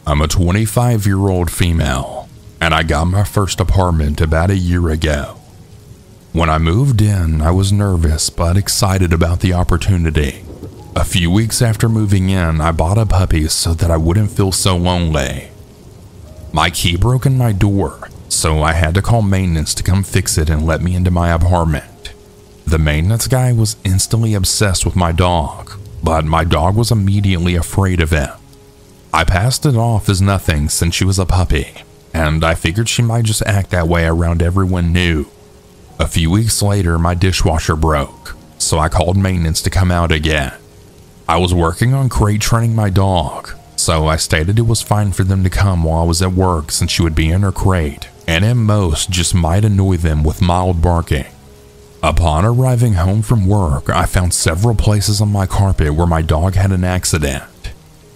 I'm a 25-year-old female, and I got my first apartment about a year ago. When I moved in, I was nervous but excited about the opportunity. A few weeks after moving in, I bought a puppy so that I wouldn't feel so lonely. My key broke in my door, so I had to call maintenance to come fix it and let me into my apartment. The maintenance guy was instantly obsessed with my dog, but my dog was immediately afraid of him. I passed it off as nothing since she was a puppy, and I figured she might just act that way around everyone new. A few weeks later, my dishwasher broke, so I called maintenance to come out again. I was working on crate training my dog, so I stated it was fine for them to come while I was at work since she would be in her crate, and at most just might annoy them with mild barking. Upon arriving home from work, I found several places on my carpet where my dog had an accident.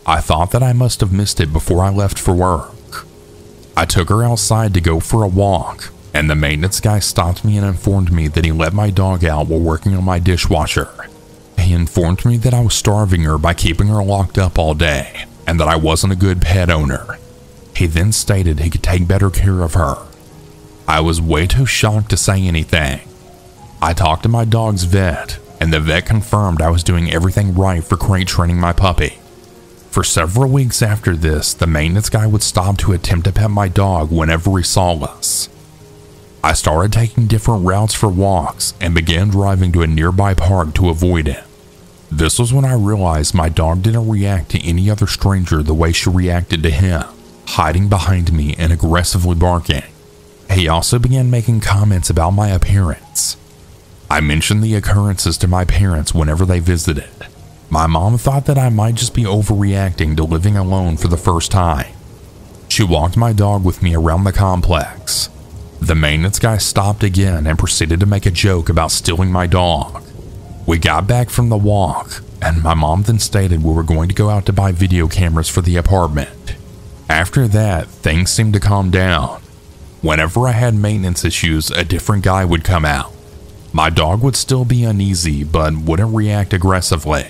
I thought that I must have missed it before I left for work. I took her outside to go for a walk, and the maintenance guy stopped me and informed me that he let my dog out while working on my dishwasher. He informed me that I was starving her by keeping her locked up all day, and that I wasn't a good pet owner. He then stated he could take better care of her. I was way too shocked to say anything. I talked to my dog's vet, and the vet confirmed I was doing everything right for crate training my puppy. For several weeks after this, the maintenance guy would stop to attempt to pet my dog whenever he saw us. I started taking different routes for walks and began driving to a nearby park to avoid him. This was when I realized my dog didn't react to any other stranger the way she reacted to him, hiding behind me and aggressively barking. He also began making comments about my appearance. I mentioned the occurrences to my parents whenever they visited. My mom thought that I might just be overreacting to living alone for the first time. She walked my dog with me around the complex. The maintenance guy stopped again and proceeded to make a joke about stealing my dog. We got back from the walk, and my mom then stated we were going to go out to buy video cameras for the apartment. After that, things seemed to calm down. Whenever I had maintenance issues, a different guy would come out. My dog would still be uneasy, but wouldn't react aggressively.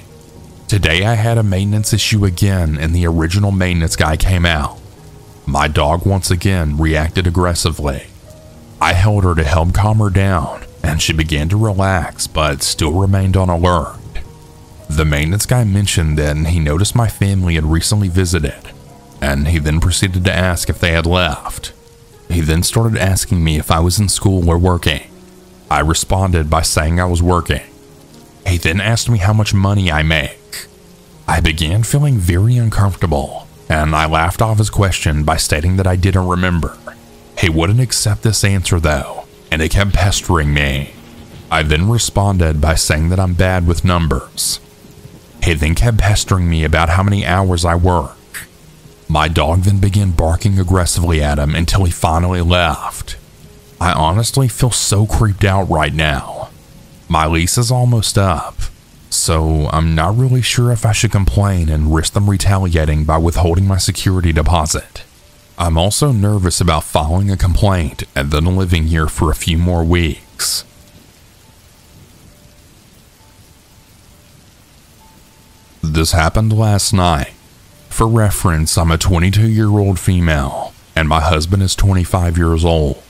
Today I had a maintenance issue again, and the original maintenance guy came out. My dog once again reacted aggressively. I held her to help calm her down, and she began to relax but still remained on alert. The maintenance guy mentioned that he noticed my family had recently visited, and he then proceeded to ask if they had left. He then started asking me if I was in school or working. I responded by saying I was working. He then asked me how much money I make. I began feeling very uncomfortable, and I laughed off his question by stating that I didn't remember. He wouldn't accept this answer though, and he kept pestering me. I then responded by saying that I'm bad with numbers. He then kept pestering me about how many hours I work. My dog then began barking aggressively at him until he finally left. I honestly feel so creeped out right now. My lease is almost up, so I'm not really sure if I should complain and risk them retaliating by withholding my security deposit. I'm also nervous about filing a complaint and then living here for a few more weeks. This happened last night. For reference, I'm a 22-year-old female, and my husband is 25 years old.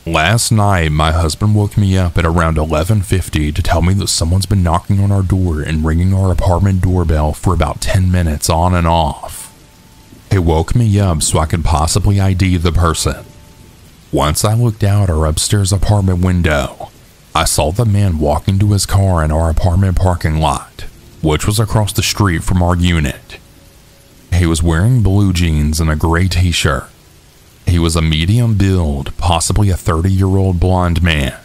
Last night, my husband woke me up at around 11:50 to tell me that someone's been knocking on our door and ringing our apartment doorbell for about 10 minutes on and off. He woke me up so I could possibly ID the person. Once I looked out our upstairs apartment window, I saw the man walking to his car in our apartment parking lot, which was across the street from our unit. He was wearing blue jeans and a gray t-shirt. He was a medium build, possibly a 30-year-old blonde man.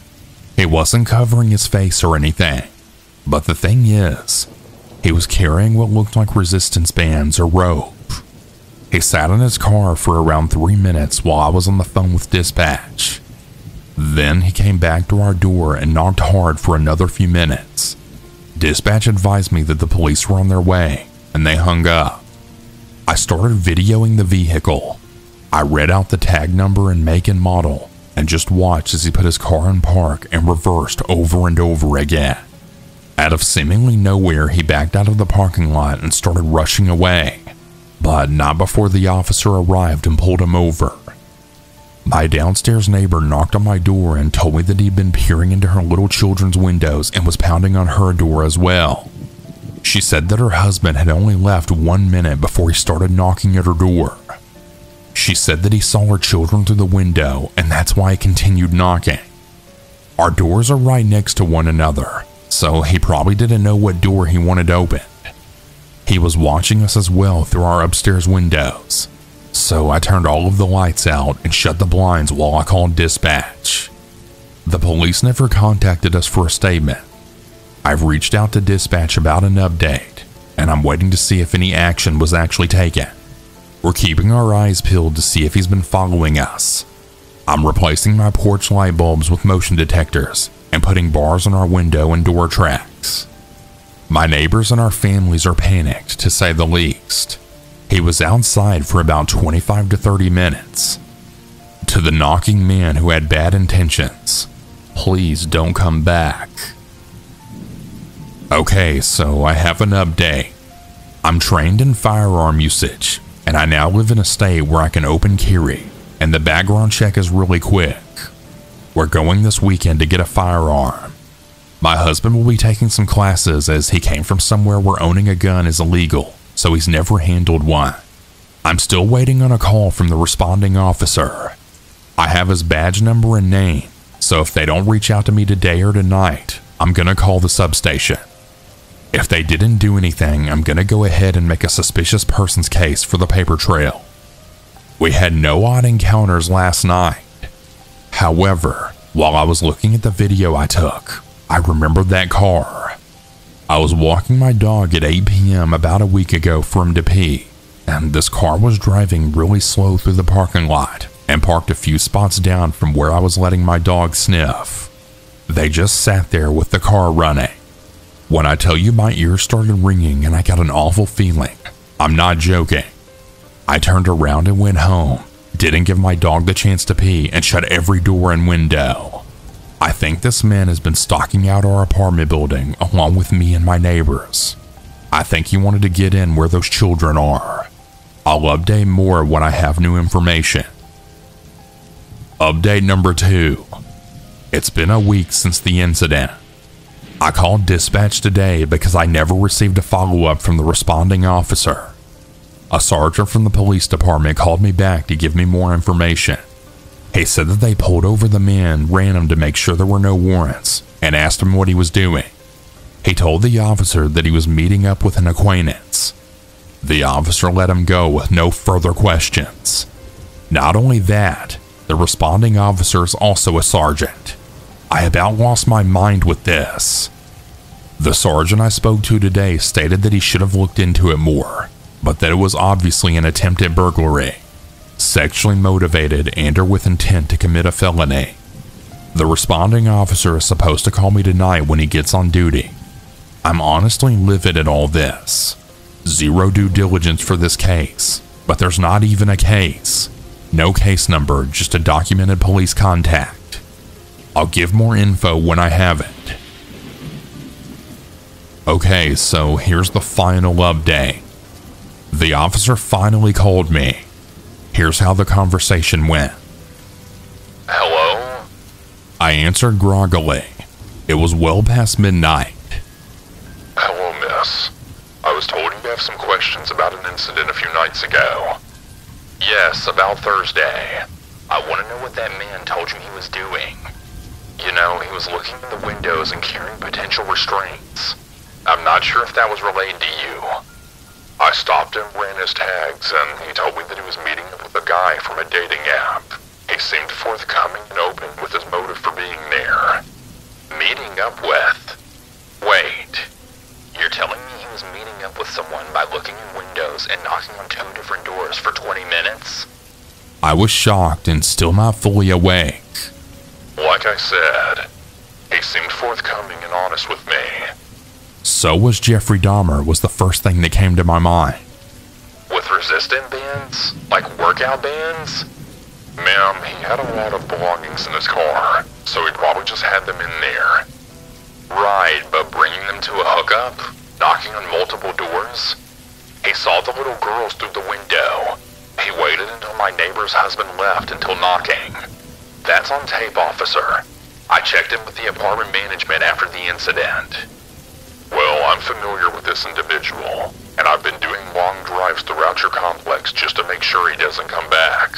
He wasn't covering his face or anything, but the thing is, he was carrying what looked like resistance bands or rope. He sat in his car for around 3 minutes while I was on the phone with dispatch. Then he came back to our door and knocked hard for another few minutes. Dispatch advised me that the police were on their way, and they hung up. I started videoing the vehicle. I read out the tag number and make and model, and just watched as he put his car in park and reversed over and over again. Out of seemingly nowhere, he backed out of the parking lot and started rushing away. but not before the officer arrived and pulled him over. My downstairs neighbor knocked on my door and told me that he'd been peering into her little children's windows and was pounding on her door as well. She said that her husband had only left 1 minute before he started knocking at her door. She said that he saw her children through the window and that's why he continued knocking. Our doors are right next to one another, so he probably didn't know what door he wanted opened. He was watching us as well through our upstairs windows. So I turned all of the lights out and shut the blinds while I called dispatch. The police never contacted us for a statement. I've reached out to dispatch about an update, and I'm waiting to see if any action was actually taken. We're keeping our eyes peeled to see if he's been following us. I'm replacing my porch light bulbs with motion detectors and putting bars on our window and door tracks. My neighbors and our families are panicked, to say the least. He was outside for about 25 to 30 minutes. To the knocking man who had bad intentions, please don't come back. Okay, so I have an update. I'm trained in firearm usage, and I now live in a state where I can open carry, and the background check is really quick. We're going this weekend to get a firearm. My husband will be taking some classes as he came from somewhere where owning a gun is illegal, so he's never handled one. I'm still waiting on a call from the responding officer. I have his badge number and name, so if they don't reach out to me today or tonight, I'm gonna call the substation. If they didn't do anything, I'm gonna go ahead and make a suspicious persons case for the paper trail. We had no odd encounters last night. However, while I was looking at the video I took, I remembered that car. I was walking my dog at 8 p.m. about a week ago for him to pee, and this car was driving really slow through the parking lot and parked a few spots down from where I was letting my dog sniff. They just sat there with the car running. When I tell you my ears started ringing and I got an awful feeling, I'm not joking. I turned around and went home, didn't give my dog the chance to pee, and shut every door and window. I think this man has been stalking out our apartment building along with me and my neighbors. I think he wanted to get in where those children are. I'll update more when I have new information. Update number 2. It's been a week since the incident. I called dispatch today because I never received a follow-up from the responding officer. A sergeant from the police department called me back to give me more information. He said that they pulled over the man, ran him to make sure there were no warrants, and asked him what he was doing. He told the officer that he was meeting up with an acquaintance. The officer let him go with no further questions. Not only that, the responding officer is also a sergeant. I about lost my mind with this. The sergeant I spoke to today stated that he should have looked into it more, but that it was obviously an attempted burglary, sexually motivated and or with intent to commit a felony. The responding officer is supposed to call me tonight when he gets on duty. I'm honestly livid at all this. Zero due diligence for this case, but there's not even a case. No case number, just a documented police contact. I'll give more info when I have it. Okay, so here's the final update. The officer finally called me. Here's how the conversation went. Hello? I answered groggily. It was well past midnight. Hello, miss. I was told you have some questions about an incident a few nights ago. Yes, about Thursday. I want to know what that man told you he was doing. You know, he was looking in the windows and carrying potential restraints. I'm not sure if that was related to you. I stopped him, ran his tags, and he told me that he was meeting up with a guy from a dating app. He seemed forthcoming and open with his motive for being there. Meeting up with? Wait. You're telling me he was meeting up with someone by looking in windows and knocking on 2 different doors for 20 minutes? I was shocked and still not fully awake. Like I said, he seemed forthcoming and honest with me. So was Jeffrey Dahmer was the first thing that came to my mind. With resistant bands? Like workout bands? Ma'am, he had a lot of belongings in his car, so he probably just had them in there. Right, but bringing them to a hookup? Knocking on multiple doors? He saw the little girls through the window. He waited until my neighbor's husband left until knocking. That's on tape, officer. I checked in with the apartment management after the incident. Well, I'm familiar with this individual, and I've been doing long drives throughout your complex just to make sure he doesn't come back.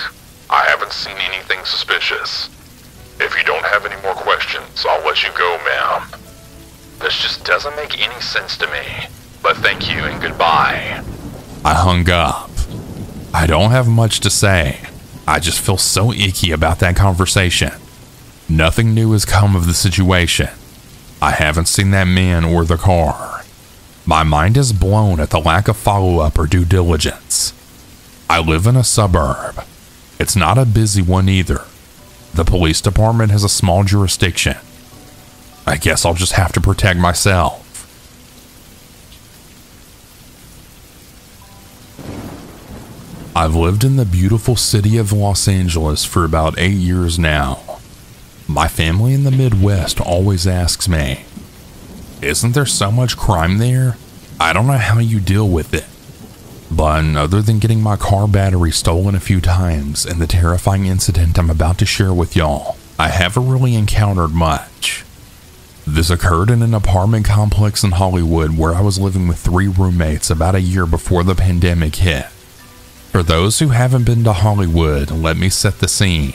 I haven't seen anything suspicious. If you don't have any more questions, I'll let you go, ma'am. This just doesn't make any sense to me, but thank you and goodbye. I hung up. I don't have much to say. I just feel so icky about that conversation. Nothing new has come of the situation. I haven't seen that man or the car. My mind is blown at the lack of follow-up or due diligence. I live in a suburb. It's not a busy one either. The police department has a small jurisdiction. I guess I'll just have to protect myself. I've lived in the beautiful city of Los Angeles for about 8 years now. My family in the Midwest always asks me, "Isn't there so much crime there? I don't know how you deal with it." But other than getting my car battery stolen a few times and the terrifying incident I'm about to share with y'all, I haven't really encountered much. This occurred in an apartment complex in Hollywood where I was living with 3 roommates about a year before the pandemic hit. For those who haven't been to Hollywood, let me set the scene.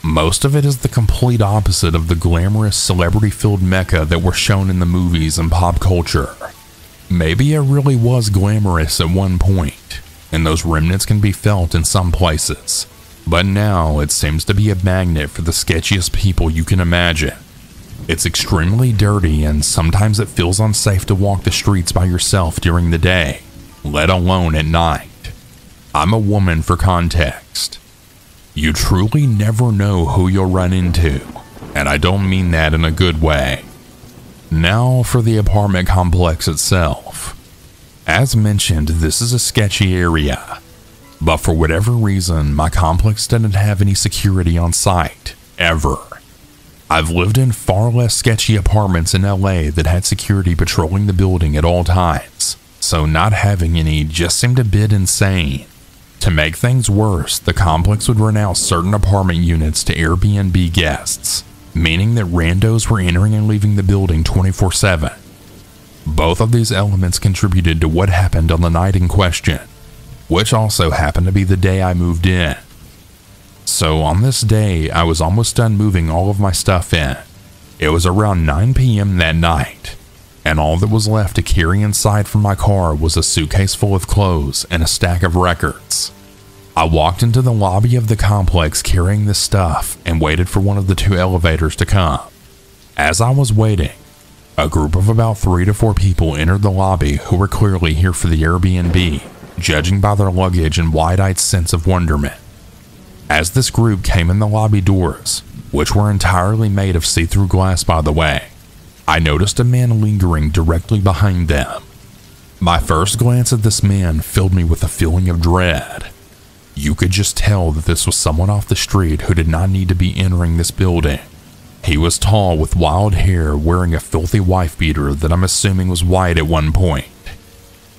Most of it is the complete opposite of the glamorous, celebrity-filled mecca that were shown in the movies and pop culture. Maybe it really was glamorous at one point, and those remnants can be felt in some places. But now it seems to be a magnet for the sketchiest people you can imagine. It's extremely dirty, and sometimes it feels unsafe to walk the streets by yourself during the day, let alone at night. I'm a woman for context. You truly never know who you'll run into, and I don't mean that in a good way. Now for the apartment complex itself. As mentioned, this is a sketchy area, but for whatever reason, my complex didn't have any security on site, ever. I've lived in far less sketchy apartments in LA that had security patrolling the building at all times, so not having any just seemed a bit insane. To make things worse, the complex would rent out certain apartment units to Airbnb guests, meaning that randos were entering and leaving the building 24/7. Both of these elements contributed to what happened on the night in question, which also happened to be the day I moved in. So on this day, I was almost done moving all of my stuff in. It was around 9 p.m. that night, and all that was left to carry inside from my car was a suitcase full of clothes and a stack of records. I walked into the lobby of the complex carrying this stuff and waited for one of the 2 elevators to come. As I was waiting, a group of about 3 to 4 people entered the lobby who were clearly here for the Airbnb, judging by their luggage and wide-eyed sense of wonderment. As this group came in the lobby doors, which were entirely made of see-through glass by the way, I noticed a man lingering directly behind them. My first glance at this man filled me with a feeling of dread. You could just tell that this was someone off the street who did not need to be entering this building. He was tall with wild hair, wearing a filthy wife beater that I'm assuming was white at one point.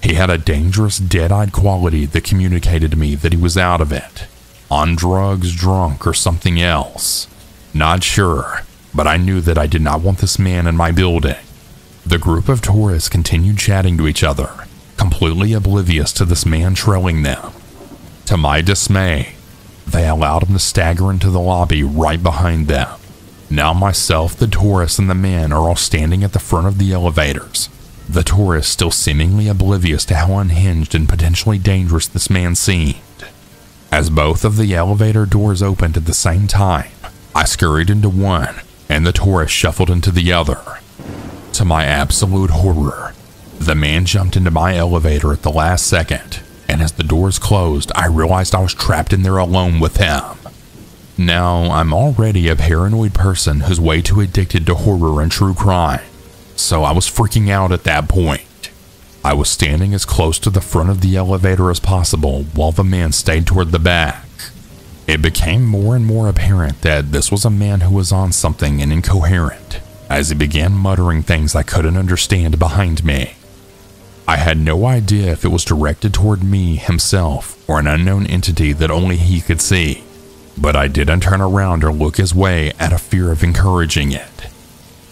He had a dangerous, dead-eyed quality that communicated to me that he was out of it, on drugs, drunk, or something else. Not sure, but I knew that I did not want this man in my building. The group of tourists continued chatting to each other, completely oblivious to this man trailing them. To my dismay, they allowed him to stagger into the lobby right behind them. Now myself, the tourists, and the man are all standing at the front of the elevators, the tourists still seemingly oblivious to how unhinged and potentially dangerous this man seemed. As both of the elevator doors opened at the same time, I scurried into one, and the tourist shuffled into the other. To my absolute horror, the man jumped into my elevator at the last second, and as the doors closed, I realized I was trapped in there alone with him. Now, I'm already a paranoid person who's way too addicted to horror and true crime, so I was freaking out at that point. I was standing as close to the front of the elevator as possible while the man stayed toward the back. It became more and more apparent that this was a man who was on something and incoherent, as he began muttering things I couldn't understand behind me. I had no idea if it was directed toward me, himself, or an unknown entity that only he could see, but I didn't turn around or look his way out of fear of encouraging it.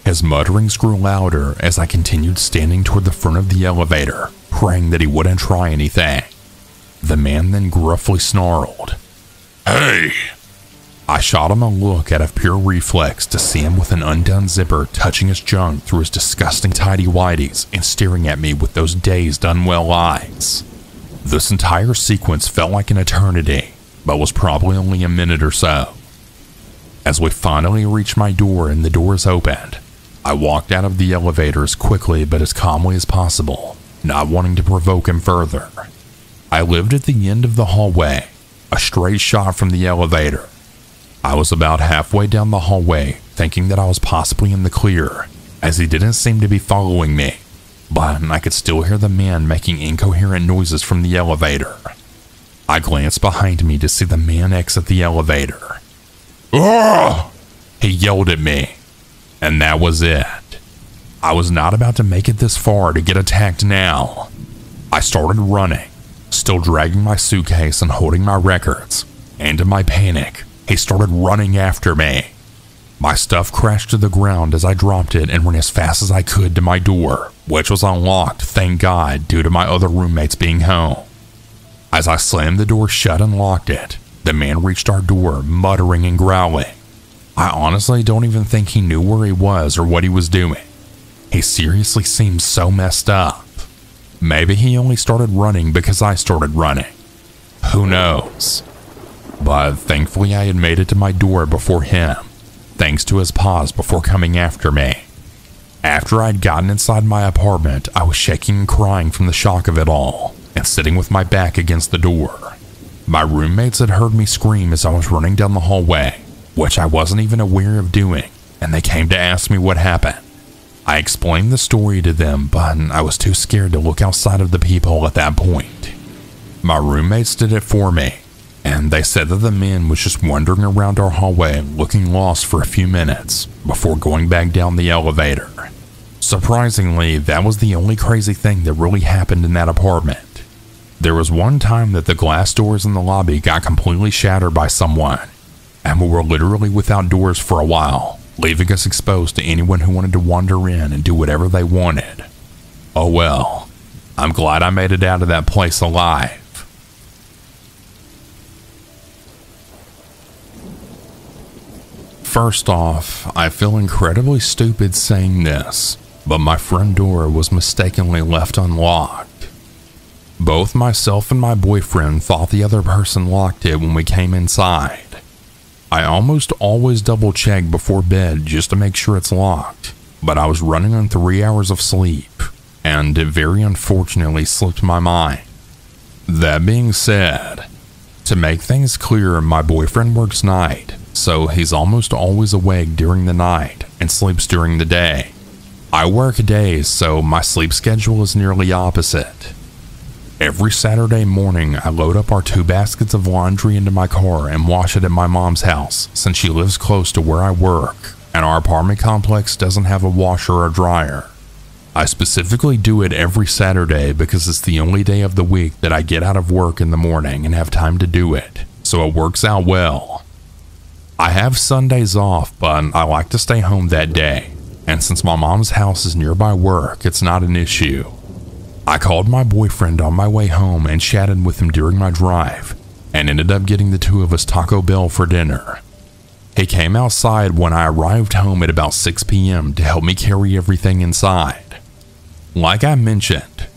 His mutterings grew louder as I continued standing toward the front of the elevator, praying that he wouldn't try anything. The man then gruffly snarled, "Hey!" I shot him a look out of pure reflex to see him with an undone zipper touching his junk through his disgusting tighty-whities and staring at me with those dazed, unwell eyes. This entire sequence felt like an eternity, but was probably only a minute or so. As we finally reached my door and the doors opened, I walked out of the elevator as quickly but as calmly as possible, not wanting to provoke him further. I lived at the end of the hallway, a straight shot from the elevator. I was about halfway down the hallway, thinking that I was possibly in the clear, as he didn't seem to be following me, but I could still hear the man making incoherent noises from the elevator. I glanced behind me to see the man exit the elevator. "Ugh!" he yelled at me, and that was it. I was not about to make it this far to get attacked now. I started running, still dragging my suitcase and holding my records, and in my panic, he started running after me. My stuff crashed to the ground as I dropped it and ran as fast as I could to my door, which was unlocked, thank God, due to my other roommates being home. As I slammed the door shut and locked it, the man reached our door, muttering and growling. I honestly don't even think he knew where he was or what he was doing. He seriously seemed so messed up. Maybe he only started running because I started running. Who knows? But thankfully I had made it to my door before him, thanks to his pause before coming after me. After I'd gotten inside my apartment, I was shaking and crying from the shock of it all, and sitting with my back against the door. My roommates had heard me scream as I was running down the hallway, which I wasn't even aware of doing, and they came to ask me what happened. I explained the story to them, but I was too scared to look outside of the peephole at that point. My roommates did it for me, and they said that the man was just wandering around our hallway looking lost for a few minutes before going back down the elevator. Surprisingly, that was the only crazy thing that really happened in that apartment. There was one time that the glass doors in the lobby got completely shattered by someone, and we were literally without doors for a while, leaving us exposed to anyone who wanted to wander in and do whatever they wanted. Oh well, I'm glad I made it out of that place alive. First off, I feel incredibly stupid saying this, but my front door was mistakenly left unlocked. Both myself and my boyfriend thought the other person locked it when we came inside. I almost always double check before bed just to make sure it's locked, but I was running on 3 hours of sleep, and it very unfortunately slipped my mind. That being said, to make things clear, my boyfriend works night, so he's almost always awake during the night and sleeps during the day. I work days, so my sleep schedule is nearly opposite. Every Saturday morning, I load up our 2 baskets of laundry into my car and wash it at my mom's house, since she lives close to where I work, and our apartment complex doesn't have a washer or dryer. I specifically do it every Saturday because it's the only day of the week that I get out of work in the morning and have time to do it, so it works out well. I have Sundays off, but I like to stay home that day, and since my mom's house is nearby work, it's not an issue. I called my boyfriend on my way home and chatted with him during my drive, and ended up getting the 2 of us Taco Bell for dinner. He came outside when I arrived home at about 6 p.m. to help me carry everything inside. Like I mentioned,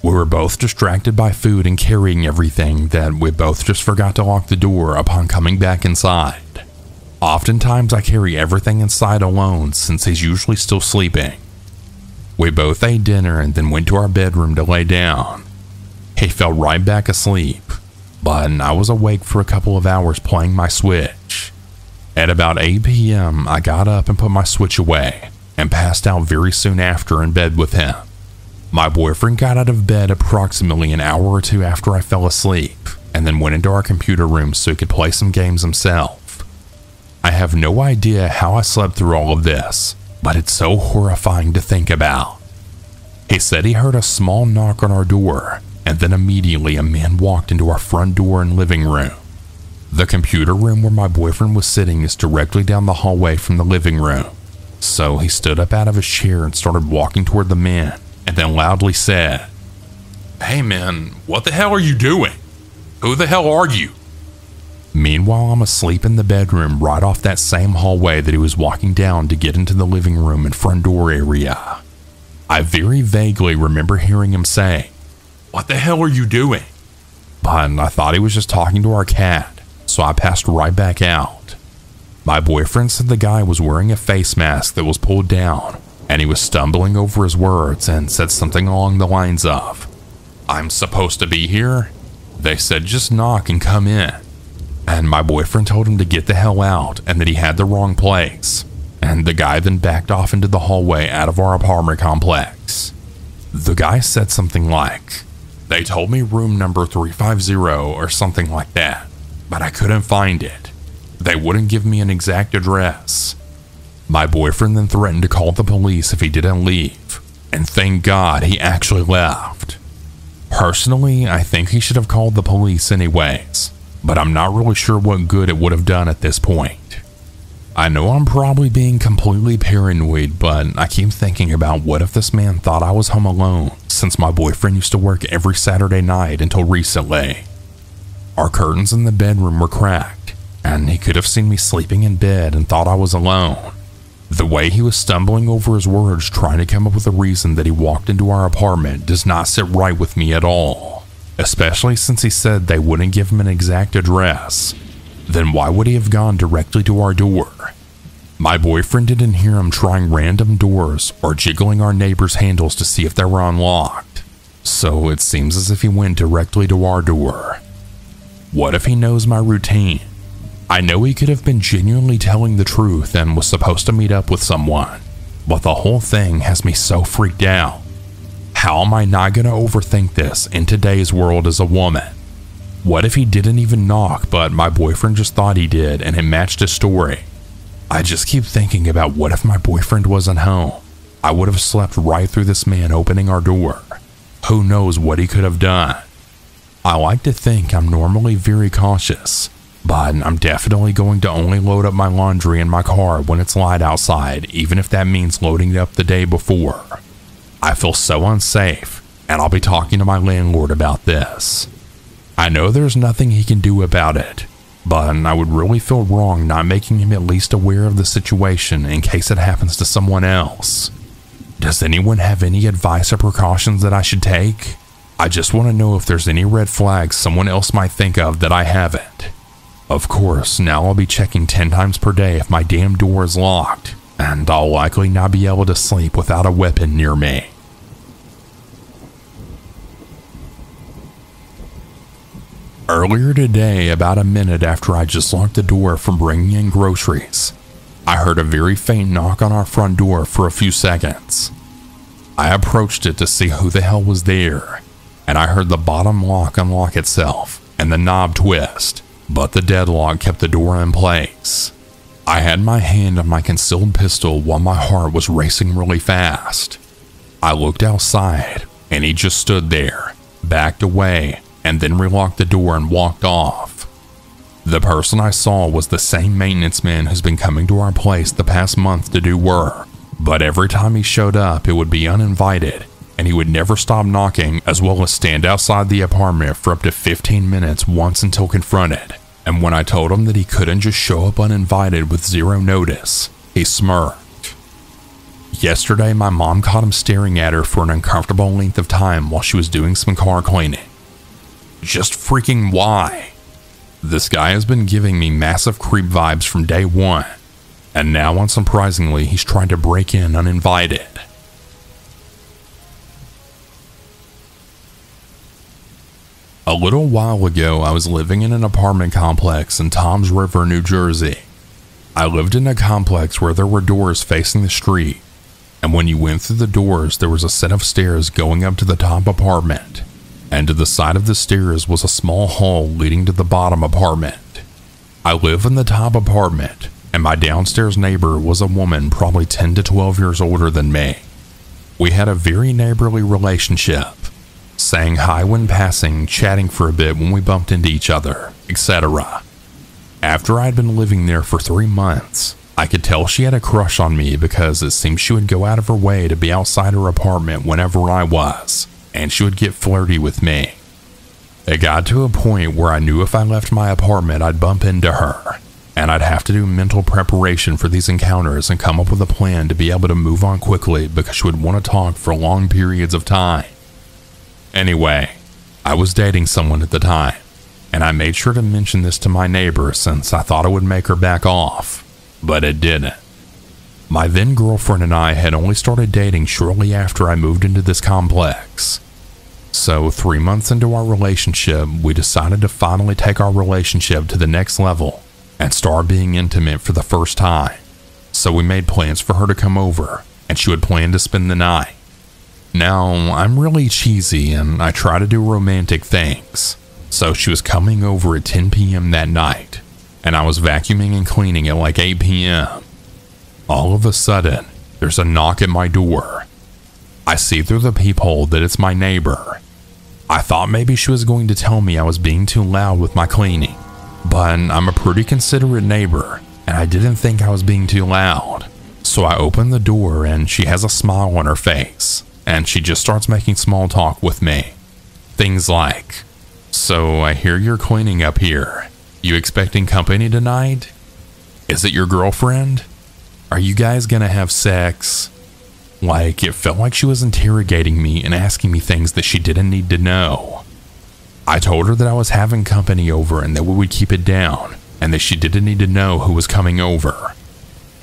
we were both distracted by food and carrying everything that we both just forgot to lock the door upon coming back inside. Oftentimes I carry everything inside alone since he's usually still sleeping. We both ate dinner and then went to our bedroom to lay down. He fell right back asleep, but I was awake for a couple of hours playing my Switch. At about 8 p.m., I got up and put my Switch away, and passed out very soon after in bed with him. My boyfriend got out of bed approximately an hour or 2 after I fell asleep, and then went into our computer room so he could play some games himself. I have no idea how I slept through all of this, but it's so horrifying to think about. He said he heard a small knock on our door, and then immediately a man walked into our front door and living room. The computer room where my boyfriend was sitting is directly down the hallway from the living room. So he stood up out of his chair and started walking toward the man, and then loudly said, "Hey man, what the hell are you doing? Who the hell are you?" Meanwhile, I'm asleep in the bedroom right off that same hallway that he was walking down to get into the living room and front door area. I very vaguely remember hearing him say, "What the hell are you doing?" But I thought he was just talking to our cat, so I passed right back out. My boyfriend said the guy was wearing a face mask that was pulled down, and he was stumbling over his words and said something along the lines of, "I'm supposed to be here? They said just knock and come in." And my boyfriend told him to get the hell out and that he had the wrong place. And the guy then backed off into the hallway out of our apartment complex. The guy said something like, "They told me room number 350 or something like that, but I couldn't find it. They wouldn't give me an exact address." My boyfriend then threatened to call the police if he didn't leave, and thank God he actually left. Personally, I think he should have called the police anyways, but I'm not really sure what good it would have done at this point. I know I'm probably being completely paranoid, but I keep thinking about what if this man thought I was home alone, since my boyfriend used to work every Saturday night until recently. Our curtains in the bedroom were cracked, and he could have seen me sleeping in bed and thought I was alone. The way he was stumbling over his words trying to come up with a reason that he walked into our apartment does not sit right with me at all, especially since he said they wouldn't give him an exact address. Then why would he have gone directly to our door? My boyfriend didn't hear him trying random doors or jiggling our neighbors' handles to see if they were unlocked, so it seems as if he went directly to our door. What if he knows my routine? I know he could have been genuinely telling the truth and was supposed to meet up with someone, but the whole thing has me so freaked out. How am I not going to overthink this in today's world as a woman? What if he didn't even knock, but my boyfriend just thought he did and it matched his story? I just keep thinking about what if my boyfriend wasn't home. I would have slept right through this man opening our door. Who knows what he could have done? I like to think I'm normally very cautious, but I'm definitely going to only load up my laundry in my car when it's light outside, even if that means loading it up the day before. I feel so unsafe, and I'll be talking to my landlord about this. I know there's nothing he can do about it, but I would really feel wrong not making him at least aware of the situation in case it happens to someone else. Does anyone have any advice or precautions that I should take? I just want to know if there's any red flags someone else might think of that I haven't. Of course, now I'll be checking 10 times per day if my damn door is locked, and I'll likely not be able to sleep without a weapon near me. Earlier today, about a minute after I just locked the door from bringing in groceries, I heard a very faint knock on our front door for a few seconds. I approached it to see who the hell was there, and I heard the bottom lock unlock itself and the knob twist, but the deadlock kept the door in place. I had my hand on my concealed pistol while my heart was racing really fast. I looked outside, and he just stood there, backed away, and then relocked the door and walked off. The person I saw was the same maintenance man who's been coming to our place the past month to do work, but every time he showed up it would be uninvited, and he would never stop knocking, as well as stand outside the apartment for up to 15 minutes once until confronted. And when I told him that he couldn't just show up uninvited with zero notice, he smirked. Yesterday, my mom caught him staring at her for an uncomfortable length of time while she was doing some car cleaning. Just freaking why? This guy has been giving me massive creep vibes from day one, and now unsurprisingly, he's trying to break in uninvited. A little while ago, I was living in an apartment complex in Toms River, New Jersey. I lived in a complex where there were doors facing the street, and when you went through the doors, there was a set of stairs going up to the top apartment, and to the side of the stairs was a small hall leading to the bottom apartment. I live in the top apartment, and my downstairs neighbor was a woman probably 10 to 12 years older than me. We had a very neighborly relationship, saying hi when passing, chatting for a bit when we bumped into each other, etc. After I'd been living there for 3 months, I could tell she had a crush on me because it seemed she would go out of her way to be outside her apartment whenever I was, and she would get flirty with me. It got to a point where I knew if I left my apartment I'd bump into her, and I'd have to do mental preparation for these encounters and come up with a plan to be able to move on quickly because she would want to talk for long periods of time. Anyway, I was dating someone at the time, and I made sure to mention this to my neighbor since I thought it would make her back off, but it didn't. My then girlfriend and I had only started dating shortly after I moved into this complex. So 3 months into our relationship, we decided to finally take our relationship to the next level and start being intimate for the first time. So we made plans for her to come over, and she would plan to spend the night. Now, I'm really cheesy and I try to do romantic things, so she was coming over at 10 p.m. that night, and I was vacuuming and cleaning at like 8 p.m. All of a sudden, there's a knock at my door. I see through the peephole that it's my neighbor. I thought maybe she was going to tell me I was being too loud with my cleaning, but I'm a pretty considerate neighbor, and I didn't think I was being too loud. So I open the door and she has a smile on her face, and she just starts making small talk with me. Things like, "So I hear you're cleaning up here. You expecting company tonight? Is it your girlfriend? Are you guys gonna have sex?" Like, it felt like she was interrogating me and asking me things that she didn't need to know. I told her that I was having company over and that we would keep it down, and that she didn't need to know who was coming over.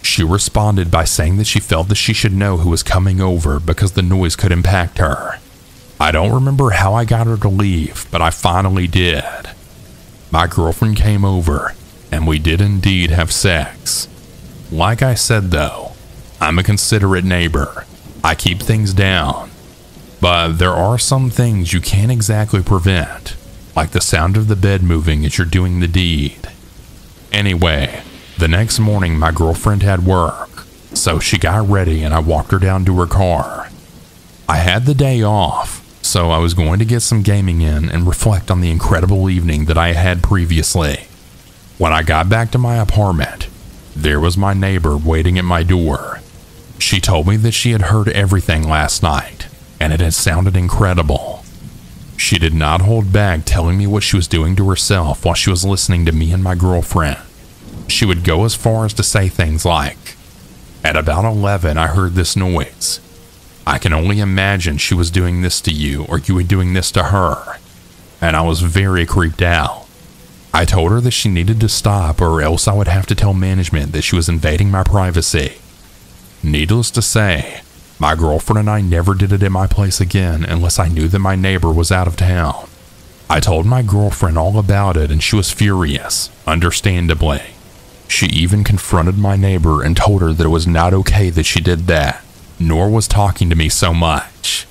She responded by saying that she felt that she should know who was coming over because the noise could impact her. I don't remember how I got her to leave, but I finally did. My girlfriend came over, and we did indeed have sex. Like I said though, I'm a considerate neighbor. I keep things down. But there are some things you can't exactly prevent, like the sound of the bed moving as you're doing the deed. Anyway, the next morning my girlfriend had work, so she got ready and I walked her down to her car. I had the day off, so I was going to get some gaming in and reflect on the incredible evening that I had previously. When I got back to my apartment, there was my neighbor waiting at my door. She told me that she had heard everything last night, and it had sounded incredible. She did not hold back telling me what she was doing to herself while she was listening to me and my girlfriend. She would go as far as to say things like, "At about 11 I heard this noise. I can only imagine she was doing this to you or you were doing this to her." And I was very creeped out. I told her that she needed to stop or else I would have to tell management that she was invading my privacy. Needless to say, my girlfriend and I never did it at my place again unless I knew that my neighbor was out of town. I told my girlfriend all about it and she was furious, understandably. She even confronted my neighbor and told her that it was not okay that she did that, nor was talking to me so much.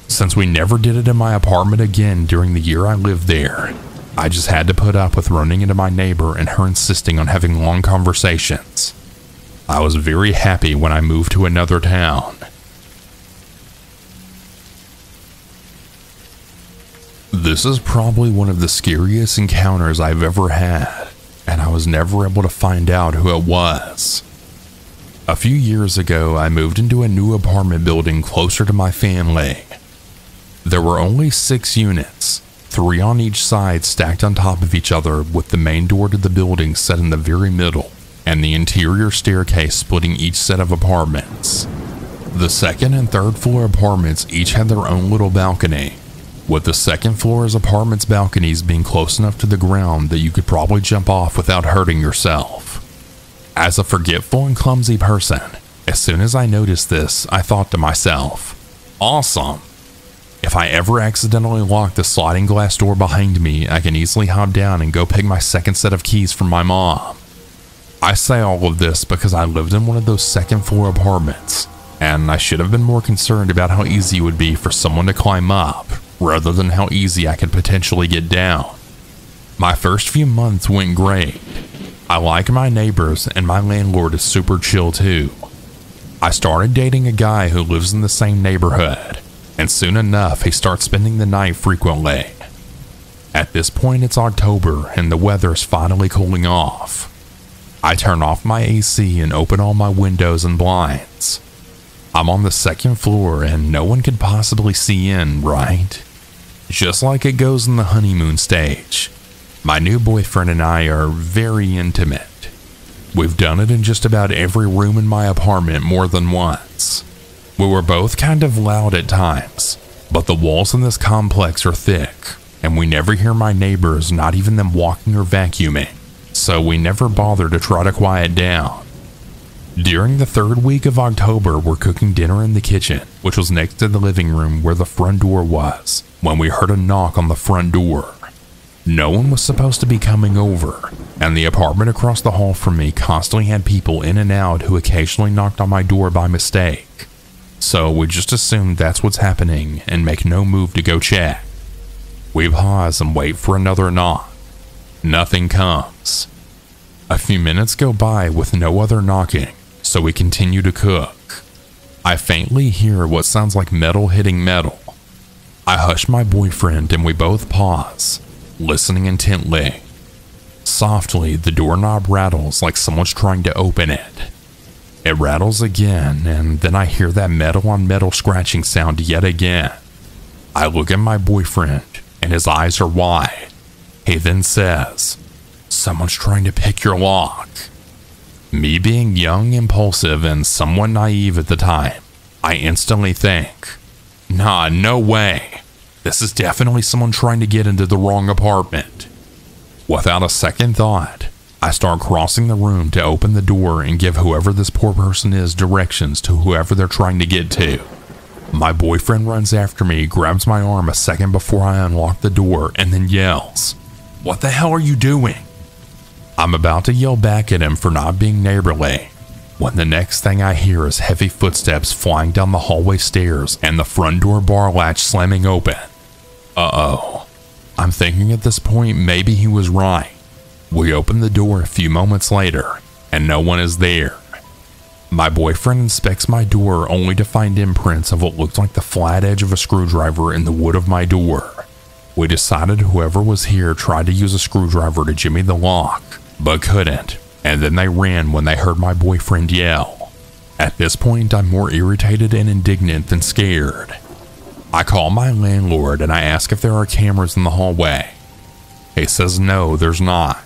Since we never did it in my apartment again during the year I lived there, I just had to put up with running into my neighbor and her insisting on having long conversations. I was very happy when I moved to another town. This is probably one of the scariest encounters I've ever had, and I was never able to find out who it was. A few years ago, I moved into a new apartment building closer to my family. There were only 6 units, 3 on each side stacked on top of each other, with the main door to the building set in the very middle, and the interior staircase splitting each set of apartments. The second and third floor apartments each had their own little balcony, with the second floor's apartments' balconies being close enough to the ground that you could probably jump off without hurting yourself. As a forgetful and clumsy person, as soon as I noticed this, I thought to myself, awesome! If I ever accidentally lock the sliding glass door behind me, I can easily hop down and go pick my second set of keys from my mom. I say all of this because I lived in one of those second floor apartments, and I should have been more concerned about how easy it would be for someone to climb up, rather than how easy I could potentially get down. My first few months went great. I like my neighbors and my landlord is super chill too. I started dating a guy who lives in the same neighborhood, and soon enough he starts spending the night frequently. At this point it's October and the weather's finally cooling off. I turn off my AC and open all my windows and blinds. I'm on the second floor and no one could possibly see in, right? Just like it goes in the honeymoon stage, my new boyfriend and I are very intimate. We've done it in just about every room in my apartment more than once. We were both kind of loud at times, but the walls in this complex are thick, and we never hear my neighbors, not even them walking or vacuuming, so we never bother to try to quiet down. During the third week of October, we're cooking dinner in the kitchen, which was next to the living room where the front door was, when we heard a knock on the front door. No one was supposed to be coming over, and the apartment across the hall from me constantly had people in and out who occasionally knocked on my door by mistake. So we just assumed that's what's happening and make no move to go check. We pause and wait for another knock. Nothing comes. A few minutes go by with no other knocking, so we continue to cook. I faintly hear what sounds like metal hitting metal. I hush my boyfriend and we both pause, listening intently. Softly, the doorknob rattles like someone's trying to open it. It rattles again, and then I hear that metal on metal scratching sound yet again. I look at my boyfriend, and his eyes are wide. He then says, "Someone's trying to pick your lock." Me being young, impulsive, and somewhat naive at the time, I instantly think, nah, no way. This is definitely someone trying to get into the wrong apartment. Without a second thought, I start crossing the room to open the door and give whoever this poor person is directions to whoever they're trying to get to. My boyfriend runs after me, grabs my arm a second before I unlock the door, and then yells, "What the hell are you doing?" I'm about to yell back at him for not being neighborly, when the next thing I hear is heavy footsteps flying down the hallway stairs and the front door bar latch slamming open. Uh-oh. I'm thinking at this point maybe he was right. We open the door a few moments later, and no one is there. My boyfriend inspects my door only to find imprints of what looked like the flat edge of a screwdriver in the wood of my door. We decided whoever was here tried to use a screwdriver to jimmy the lock, but couldn't, and then they ran when they heard my boyfriend yell. At this point, I'm more irritated and indignant than scared. I call my landlord and I ask if there are cameras in the hallway. He says no, there's not.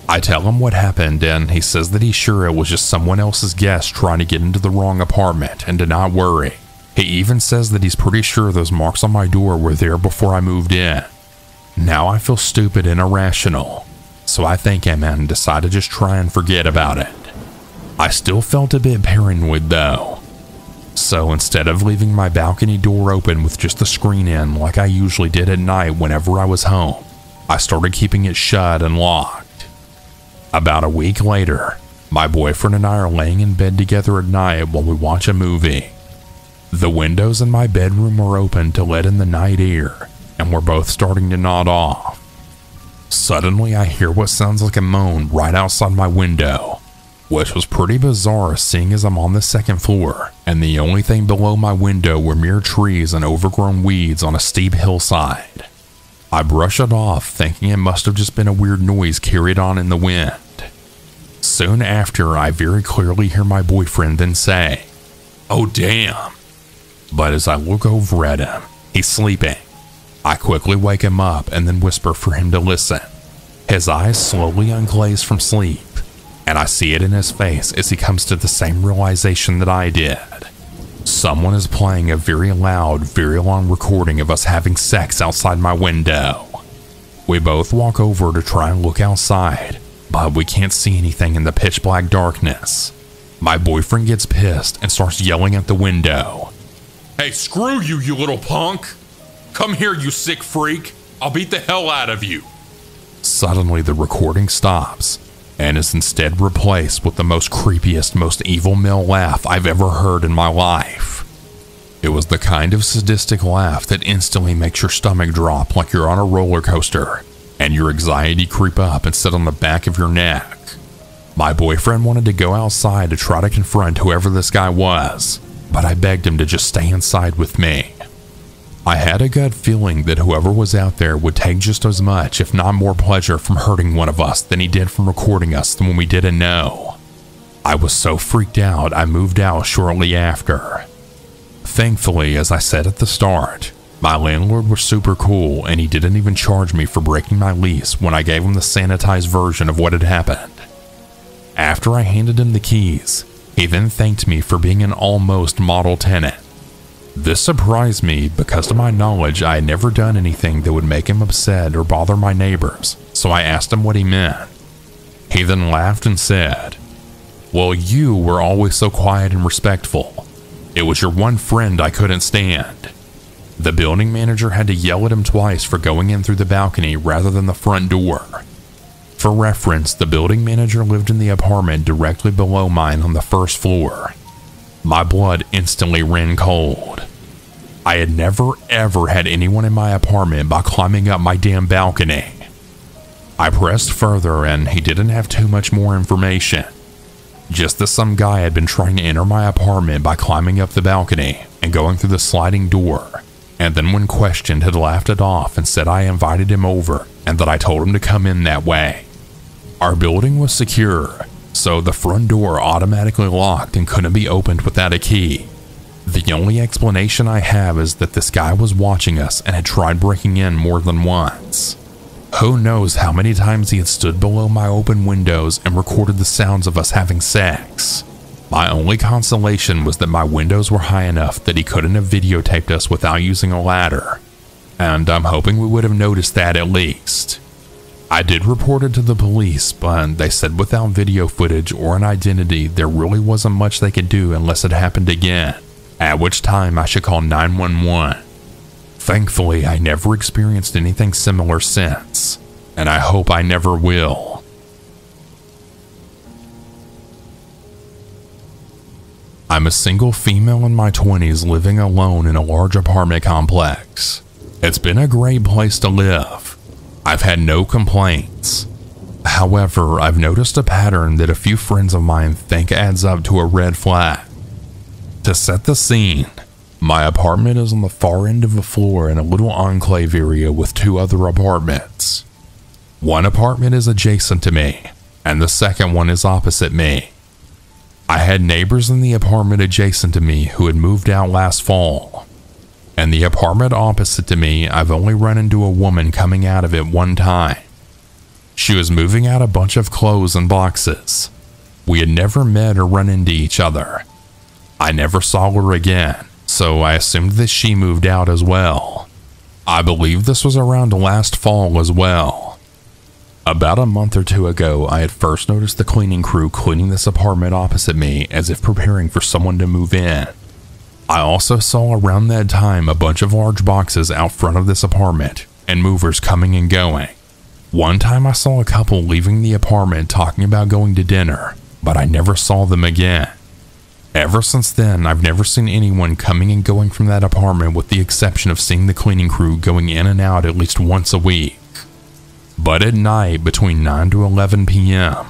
I tell him what happened and he says that he's sure it was just someone else's guest trying to get into the wrong apartment and to not worry. He even says that he's pretty sure those marks on my door were there before I moved in. Now I feel stupid and irrational, so I thank him and decide to just try and forget about it. I still felt a bit paranoid though. So instead of leaving my balcony door open with just the screen in like I usually did at night whenever I was home, I started keeping it shut and locked. About a week later, my boyfriend and I are laying in bed together at night while we watch a movie. The windows in my bedroom are open to let in the night air, and we're both starting to nod off. Suddenly I hear what sounds like a moan right outside my window, which was pretty bizarre seeing as I'm on the second floor, and the only thing below my window were mere trees and overgrown weeds on a steep hillside. I brush it off, thinking it must have just been a weird noise carried on in the wind. Soon after, I very clearly hear my boyfriend then say, "Oh damn." But as I look over at him, he's sleeping. I quickly wake him up and then whisper for him to listen. His eyes slowly unglaze from sleep, and I see it in his face as he comes to the same realization that I did. Someone is playing a very loud, very long recording of us having sex outside my window. We both walk over to try and look outside, but we can't see anything in the pitch black darkness. My boyfriend gets pissed and starts yelling at the window. "Hey, screw you, you little punk! Come here, you sick freak! I'll beat the hell out of you!" Suddenly the recording stops, and is instead replaced with the most creepiest, most evil male laugh I've ever heard in my life. It was the kind of sadistic laugh that instantly makes your stomach drop like you're on a roller coaster, and your anxiety creep up and sit on the back of your neck. My boyfriend wanted to go outside to try to confront whoever this guy was, but I begged him to just stay inside with me. I had a gut feeling that whoever was out there would take just as much, if not more, pleasure from hurting one of us than he did from recording us when we didn't know. I was so freaked out, I moved out shortly after. Thankfully, as I said at the start, my landlord was super cool and he didn't even charge me for breaking my lease when I gave him the sanitized version of what had happened. After I handed him the keys, he then thanked me for being an almost model tenant. This surprised me because to my knowledge I had never done anything that would make him upset or bother my neighbors, so I asked him what he meant. He then laughed and said, "Well, you were always so quiet and respectful. It was your one friend I couldn't stand." The building manager had to yell at him twice for going in through the balcony rather than the front door. For reference, the building manager lived in the apartment directly below mine on the first floor. My blood instantly ran cold. I had never ever had anyone in my apartment by climbing up my damn balcony. I pressed further and he didn't have too much more information. Just that some guy had been trying to enter my apartment by climbing up the balcony and going through the sliding door, and then when questioned had laughed it off and said I invited him over and that I told him to come in that way. Our building was secure, so the front door automatically locked and couldn't be opened without a key. The only explanation I have is that this guy was watching us and had tried breaking in more than once. Who knows how many times he had stood below my open windows and recorded the sounds of us having sex. My only consolation was that my windows were high enough that he couldn't have videotaped us without using a ladder, and I'm hoping we would have noticed that at least. I did report it to the police, but they said without video footage or an identity, there really wasn't much they could do unless it happened again, at which time I should call 911. Thankfully, I never experienced anything similar since, and I hope I never will. I'm a single female in my 20s living alone in a large apartment complex. It's been a great place to live. I've had no complaints. However, I've noticed a pattern that a few friends of mine think adds up to a red flag. To set the scene, my apartment is on the far end of a floor in a little enclave area with two other apartments. One apartment is adjacent to me, and the second one is opposite me. I had neighbors in the apartment adjacent to me who had moved out last fall. And the apartment opposite to me, I've only run into a woman coming out of it one time. She was moving out a bunch of clothes and boxes. We had never met or run into each other. I never saw her again, so I assumed that she moved out as well. I believe this was around last fall as well. About a month or two ago, I had first noticed the cleaning crew cleaning this apartment opposite me as if preparing for someone to move in. I also saw around that time a bunch of large boxes out front of this apartment and movers coming and going. One time I saw a couple leaving the apartment talking about going to dinner, but I never saw them again. Ever since then, I've never seen anyone coming and going from that apartment with the exception of seeing the cleaning crew going in and out at least once a week. But at night, between 9 to 11 p.m.,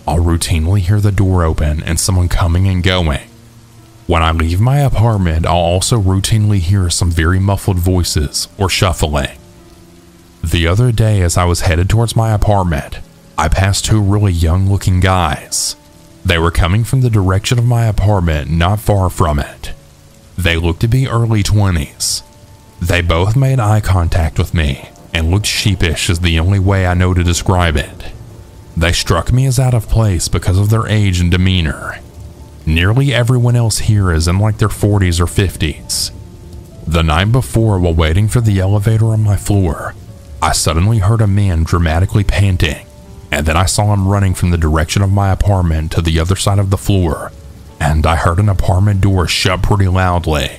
I'll routinely hear the door open and someone coming and going. When I leave my apartment, I'll also routinely hear some very muffled voices or shuffling. The other day, as I was headed towards my apartment, I passed two really young-looking guys. They were coming from the direction of my apartment, not far from it. They looked to be early 20s. They both made eye contact with me and looked sheepish is the only way I know to describe it. They struck me as out of place because of their age and demeanor. Nearly everyone else here is in like their 40s or 50s. The night before, while waiting for the elevator on my floor, I suddenly heard a man dramatically panting, and then I saw him running from the direction of my apartment to the other side of the floor, and I heard an apartment door shut pretty loudly.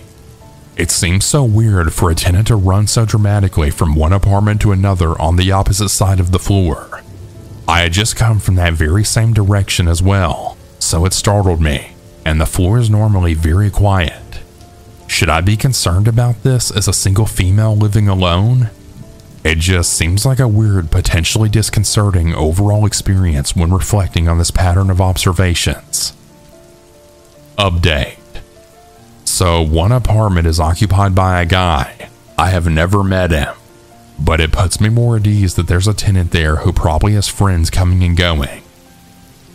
It seemed so weird for a tenant to run so dramatically from one apartment to another on the opposite side of the floor. I had just come from that very same direction as well, so it startled me, and the floor is normally very quiet. Should I be concerned about this as a single female living alone? It just seems like a weird, potentially disconcerting overall experience when reflecting on this pattern of observations. Update. So one apartment is occupied by a guy. I have never met him, but it puts me more at ease that there's a tenant there who probably has friends coming and going.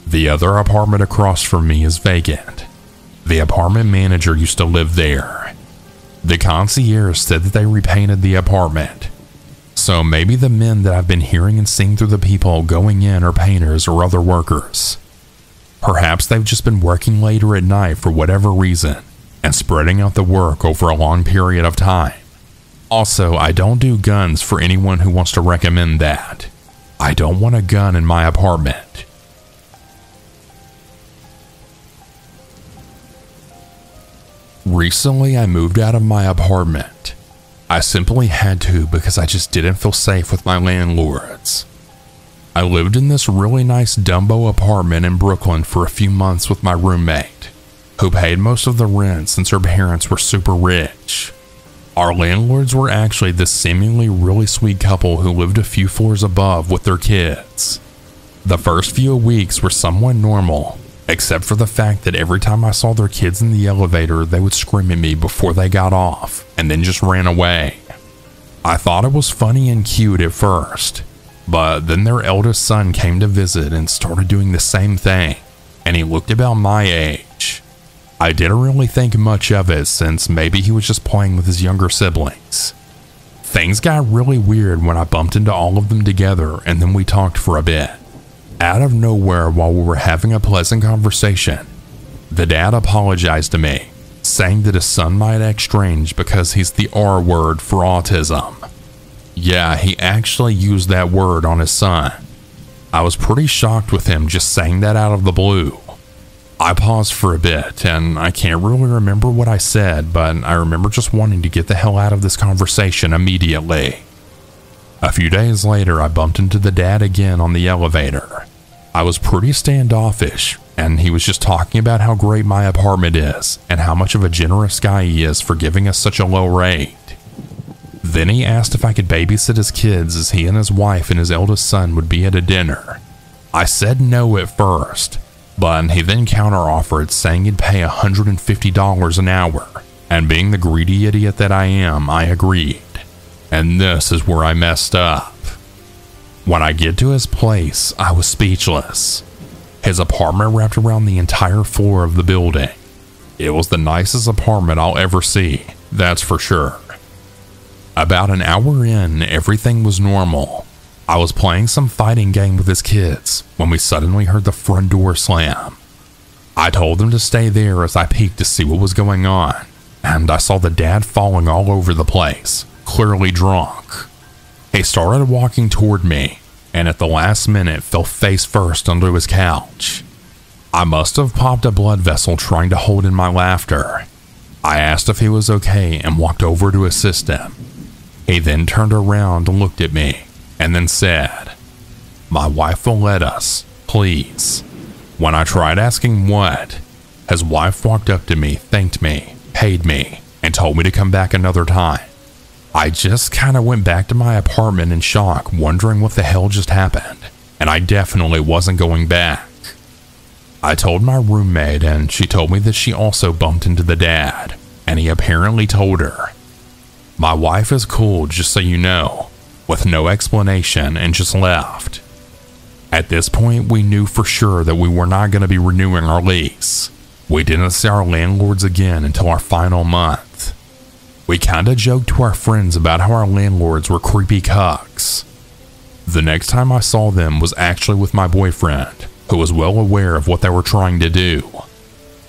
The other apartment across from me is vacant. The apartment manager used to live there. The concierge said that they repainted the apartment. So maybe the men that I've been hearing and seeing through the people going in are painters or other workers. Perhaps they've just been working later at night for whatever reason and spreading out the work over a long period of time. Also, I don't do guns for anyone who wants to recommend that. I don't want a gun in my apartment. Recently, I moved out of my apartment. I simply had to because I just didn't feel safe with my landlords. I lived in this really nice Dumbo apartment in Brooklyn for a few months with my roommate, who paid most of the rent since her parents were super rich. Our landlords were actually this seemingly really sweet couple who lived a few floors above with their kids. The first few weeks were somewhat normal, except for the fact that every time I saw their kids in the elevator, they would scream at me before they got off and then just ran away. I thought it was funny and cute at first, but then their eldest son came to visit and started doing the same thing, and he looked about my age. I didn't really think much of it since maybe he was just playing with his younger siblings. Things got really weird when I bumped into all of them together and then we talked for a bit. Out of nowhere, while we were having a pleasant conversation, the dad apologized to me, saying that his son might act strange because he's the R word for autism. Yeah, he actually used that word on his son. I was pretty shocked with him just saying that out of the blue. I paused for a bit, and I can't really remember what I said, but I remember just wanting to get the hell out of this conversation immediately. A few days later, I bumped into the dad again on the elevator. I was pretty standoffish, and he was just talking about how great my apartment is and how much of a generous guy he is for giving us such a low rate. Then he asked if I could babysit his kids as he and his wife and his eldest son would be at a dinner. I said no at first, but he then counteroffered, saying he'd pay $150 an hour, and being the greedy idiot that I am, I agreed. And this is where I messed up. When I get to his place, I was speechless. His apartment wrapped around the entire floor of the building. It was the nicest apartment I'll ever see, that's for sure. About an hour in, everything was normal. I was playing some fighting game with his kids when we suddenly heard the front door slam. I told them to stay there as I peeked to see what was going on, and I saw the dad falling all over the place, clearly drunk. He started walking toward me, and at the last minute fell face first onto his couch. I must have popped a blood vessel trying to hold in my laughter. I asked if he was okay and walked over to assist him. He then turned around and looked at me, and then said, "My wife will let us, please." When I tried asking what, his wife walked up to me, thanked me, paid me, and told me to come back another time. I just kind of went back to my apartment in shock, wondering what the hell just happened, and I definitely wasn't going back. I told my roommate, and she told me that she also bumped into the dad, and he apparently told her. My wife is cool, just so you know, with no explanation, and just left. At this point, we knew for sure that we were not going to be renewing our lease. We didn't see our landlords again until our final month. We kinda joked to our friends about how our landlords were creepy cucks. The next time I saw them was actually with my boyfriend, who was well aware of what they were trying to do.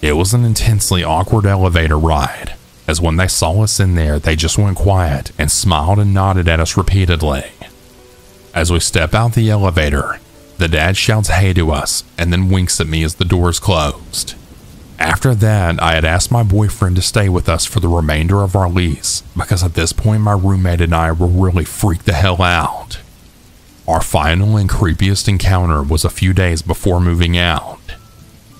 It was an intensely awkward elevator ride, as when they saw us in there, they just went quiet and smiled and nodded at us repeatedly. As we step out the elevator, the dad shouts hey to us and then winks at me as the doors closed. After that, I had asked my boyfriend to stay with us for the remainder of our lease because at this point my roommate and I were really freaked the hell out. Our final and creepiest encounter was a few days before moving out.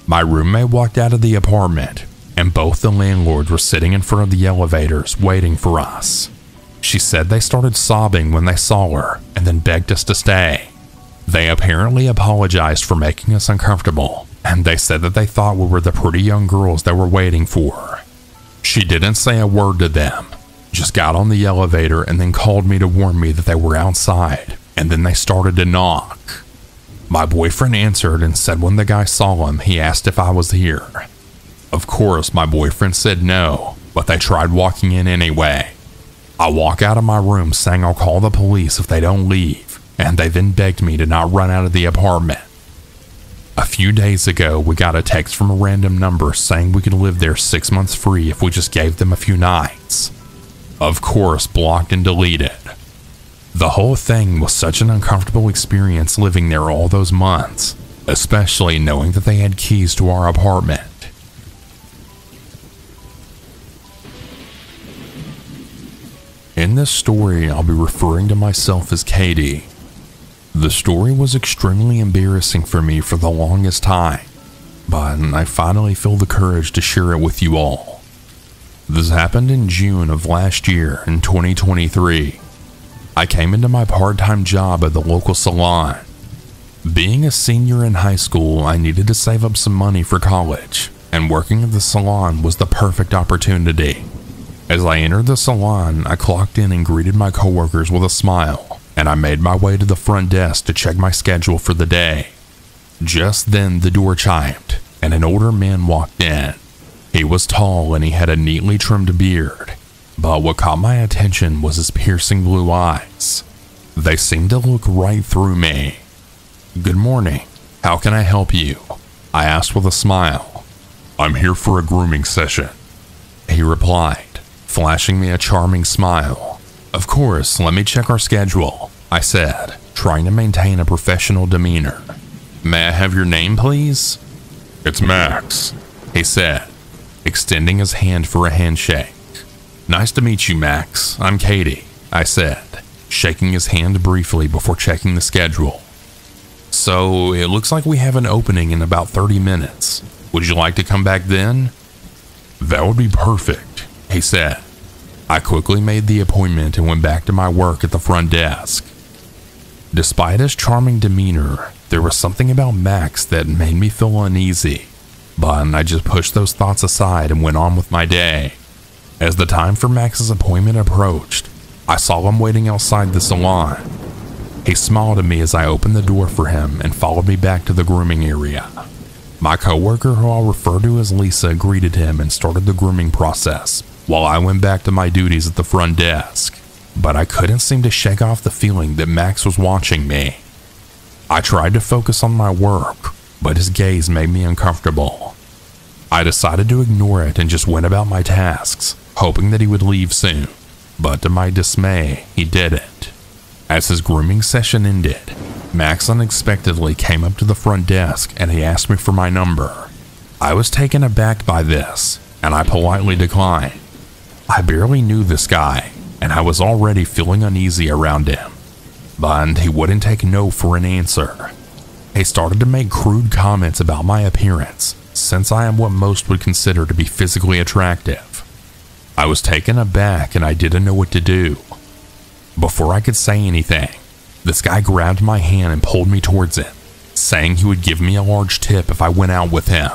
My roommate walked out of the apartment, and both the landlords were sitting in front of the elevators waiting for us. She said they started sobbing when they saw her and then begged us to stay. They apparently apologized for making us uncomfortable, and they said that they thought we were the pretty young girls they were waiting for. She didn't say a word to them, just got on the elevator and then called me to warn me that they were outside, and then they started to knock. My boyfriend answered and said when the guy saw him, he asked if I was here. Of course, my boyfriend said no, but they tried walking in anyway. I walk out of my room saying I'll call the police if they don't leave, and they then begged me to not run out of the apartment. A few days ago, we got a text from a random number saying we could live there 6 months free if we just gave them a few nights. Of course, blocked and deleted. The whole thing was such an uncomfortable experience living there all those months, especially knowing that they had keys to our apartment. In this story, I'll be referring to myself as Katie. The story was extremely embarrassing for me for the longest time, but I finally feel the courage to share it with you all. This happened in June of last year in 2023. I came into my part-time job at the local salon. Being a senior in high school, I needed to save up some money for college, and working at the salon was the perfect opportunity. As I entered the salon, I clocked in and greeted my coworkers with a smile, and I made my way to the front desk to check my schedule for the day. Just then, the door chimed, and an older man walked in. He was tall and he had a neatly trimmed beard, but what caught my attention was his piercing blue eyes. They seemed to look right through me. "Good morning. How can I help you?" I asked with a smile. "I'm here for a grooming session," he replied, flashing me a charming smile. "Of course, let me check our schedule," I said, trying to maintain a professional demeanor. "May I have your name, please?" "It's Max," he said, extending his hand for a handshake. "Nice to meet you, Max. I'm Katie," I said, shaking his hand briefly before checking the schedule. "So, it looks like we have an opening in about 30 minutes. Would you like to come back then?" "That would be perfect," he said. I quickly made the appointment and went back to my work at the front desk. Despite his charming demeanor, there was something about Max that made me feel uneasy, but I just pushed those thoughts aside and went on with my day. As the time for Max's appointment approached, I saw him waiting outside the salon. He smiled at me as I opened the door for him and followed me back to the grooming area. My coworker, who I'll refer to as Lisa, greeted him and started the grooming process, while I went back to my duties at the front desk. But I couldn't seem to shake off the feeling that Max was watching me. I tried to focus on my work, but his gaze made me uncomfortable. I decided to ignore it and just went about my tasks, hoping that he would leave soon. But to my dismay, he didn't. As his grooming session ended, Max unexpectedly came up to the front desk and he asked me for my number. I was taken aback by this, and I politely declined. I barely knew this guy, and I was already feeling uneasy around him. But he wouldn't take no for an answer. He started to make crude comments about my appearance, since I am what most would consider to be physically attractive. I was taken aback and I didn't know what to do. Before I could say anything, this guy grabbed my hand and pulled me towards him, saying he would give me a large tip if I went out with him.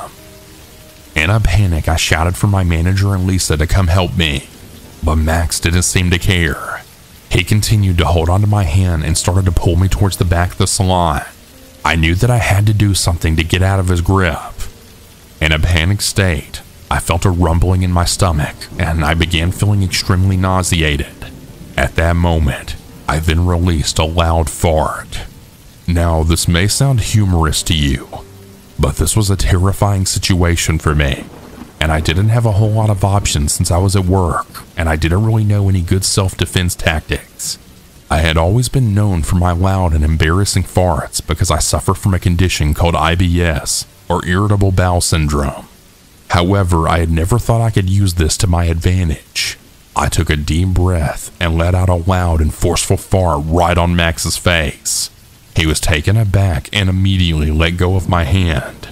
In a panic, I shouted for my manager and Lisa to come help me, but Max didn't seem to care. He continued to hold onto my hand and started to pull me towards the back of the salon. I knew that I had to do something to get out of his grip. In a panicked state, I felt a rumbling in my stomach and I began feeling extremely nauseated. At that moment, I then released a loud fart. Now, this may sound humorous to you, but this was a terrifying situation for me, and I didn't have a whole lot of options since I was at work, and I didn't really know any good self-defense tactics. I had always been known for my loud and embarrassing farts because I suffer from a condition called IBS, or irritable bowel syndrome. However, I had never thought I could use this to my advantage. I took a deep breath and let out a loud and forceful fart right on Max's face. He was taken aback and immediately let go of my hand.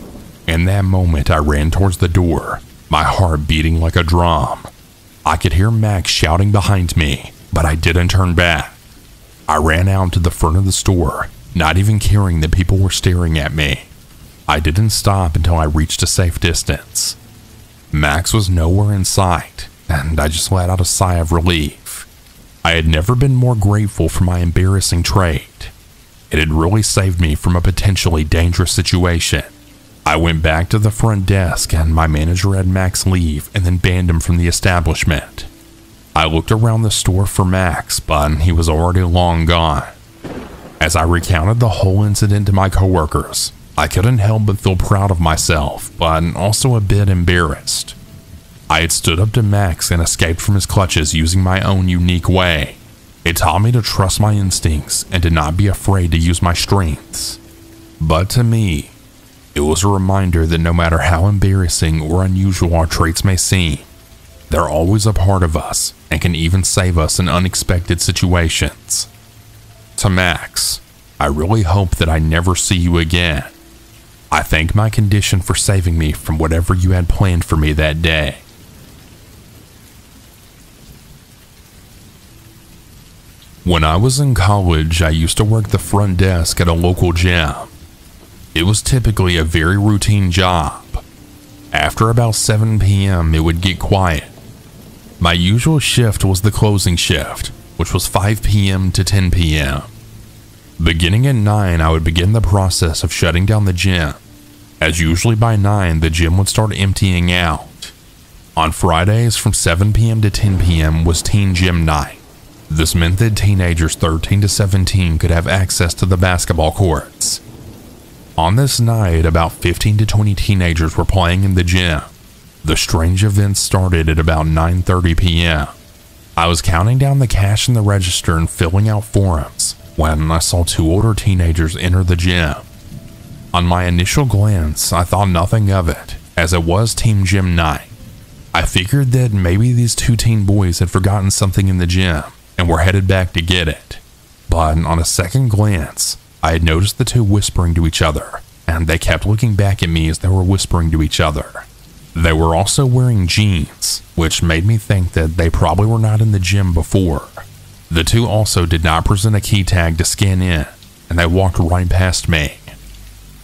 In that moment, I ran towards the door, my heart beating like a drum. I could hear Max shouting behind me, but I didn't turn back. I ran out to the front of the store, not even caring that people were staring at me. I didn't stop until I reached a safe distance. Max was nowhere in sight, and I just let out a sigh of relief. I had never been more grateful for my embarrassing trait. It had really saved me from a potentially dangerous situation. I went back to the front desk and my manager had Max leave and then banned him from the establishment. I looked around the store for Max, but he was already long gone. As I recounted the whole incident to my coworkers, I couldn't help but feel proud of myself, but also a bit embarrassed. I had stood up to Max and escaped from his clutches using my own unique way. It taught me to trust my instincts and to not be afraid to use my strengths. But to me, it was a reminder that no matter how embarrassing or unusual our traits may seem, they're always a part of us and can even save us in unexpected situations. To Max, I really hope that I never see you again. I thank my condition for saving me from whatever you had planned for me that day. When I was in college, I used to work the front desk at a local gym. It was typically a very routine job. After about 7 p.m., it would get quiet. My usual shift was the closing shift, which was 5 p.m. to 10 p.m. Beginning at 9, I would begin the process of shutting down the gym, as usually by 9, the gym would start emptying out. On Fridays from 7 p.m. to 10 p.m. was teen gym night. This meant that teenagers 13 to 17 could have access to the basketball courts. On this night, about 15 to 20 teenagers were playing in the gym. The strange event started at about 9:30 p.m. I was counting down the cash in the register and filling out forms when I saw 2 older teenagers enter the gym. On my initial glance, I thought nothing of it, as it was team gym night. I figured that maybe these 2 teen boys had forgotten something in the gym and were headed back to get it. But on a second glance, I had noticed the 2 whispering to each other, and they kept looking back at me as they were whispering to each other. They were also wearing jeans, which made me think that they probably were not in the gym before. The 2 also did not present a key tag to scan in, and they walked right past me.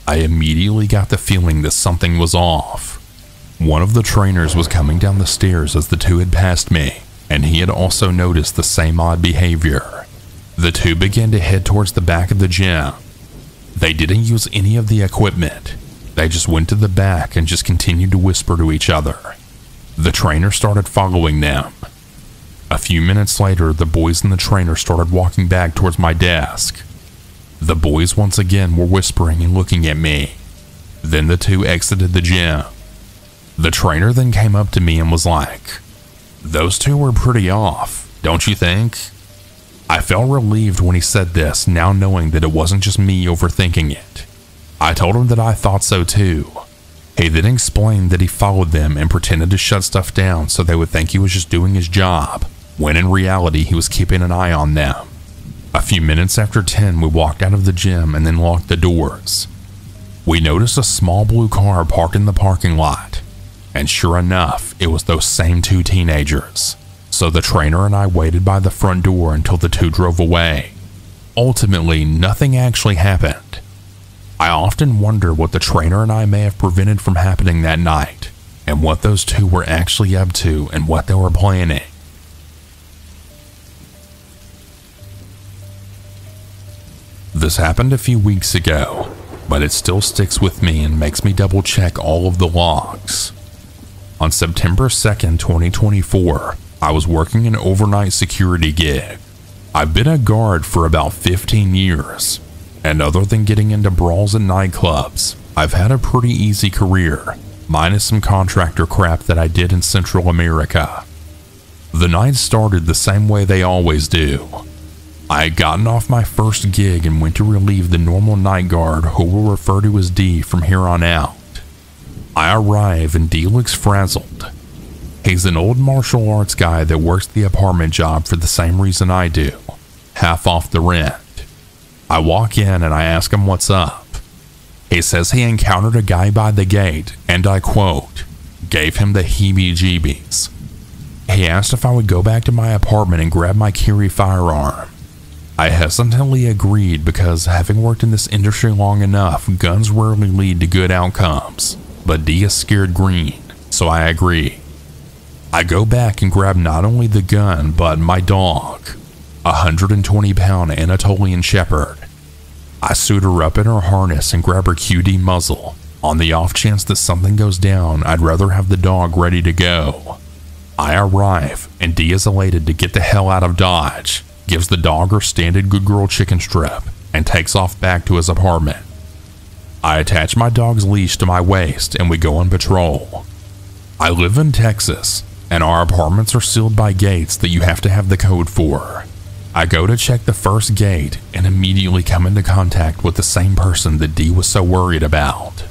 I immediately got the feeling that something was off. One of the trainers was coming down the stairs as the 2 had passed me, and he had also noticed the same odd behavior. The 2 began to head towards the back of the gym. They didn't use any of the equipment. They just went to the back and just continued to whisper to each other. The trainer started following them. A few minutes later, the boys and the trainer started walking back towards my desk. The boys once again were whispering and looking at me. Then the 2 exited the gym. The trainer then came up to me and was like, "Those 2 were pretty off, don't you think?" I felt relieved when he said this, now knowing that it wasn't just me overthinking it. I told him that I thought so too. He then explained that he followed them and pretended to shut stuff down so they would think he was just doing his job, when in reality he was keeping an eye on them. A few minutes after 10, we walked out of the gym and then locked the doors. We noticed a small blue car parked in the parking lot, and sure enough, it was those same 2 teenagers. So the trainer and I waited by the front door until the 2 drove away. Ultimately, nothing actually happened. I often wonder what the trainer and I may have prevented from happening that night, and what those 2 were actually up to and what they were planning. This happened a few weeks ago, but it still sticks with me and makes me double check all of the logs. On September 2nd, 2024, I was working an overnight security gig. I've been a guard for about 15 years, and other than getting into brawls and nightclubs, I've had a pretty easy career, minus some contractor crap that I did in Central America. The night started the same way they always do. I had gotten off my first gig and went to relieve the normal night guard, who we'll refer to as D from here on out. I arrive and D looks frazzled. He's an old martial arts guy that works the apartment job for the same reason I do, half off the rent. I walk in and I ask him what's up. He says he encountered a guy by the gate and, I quote, gave him the heebie-jeebies. He asked if I would go back to my apartment and grab my carry firearm. I hesitantly agreed because, having worked in this industry long enough, guns rarely lead to good outcomes. But D is scared green, so I agree. I go back and grab not only the gun, but my dog, a 120-pound Anatolian Shepherd. I suit her up in her harness and grab her QD muzzle. On the off chance that something goes down, I'd rather have the dog ready to go. I arrive, and D is elated to get the hell out of Dodge, gives the dog her standard good girl chicken strip, and takes off back to his apartment. I attach my dog's leash to my waist and we go on patrol. I live in Texas, and our apartments are sealed by gates that you have to have the code for. I go to check the first gate and immediately come into contact with the same person that D was so worried about.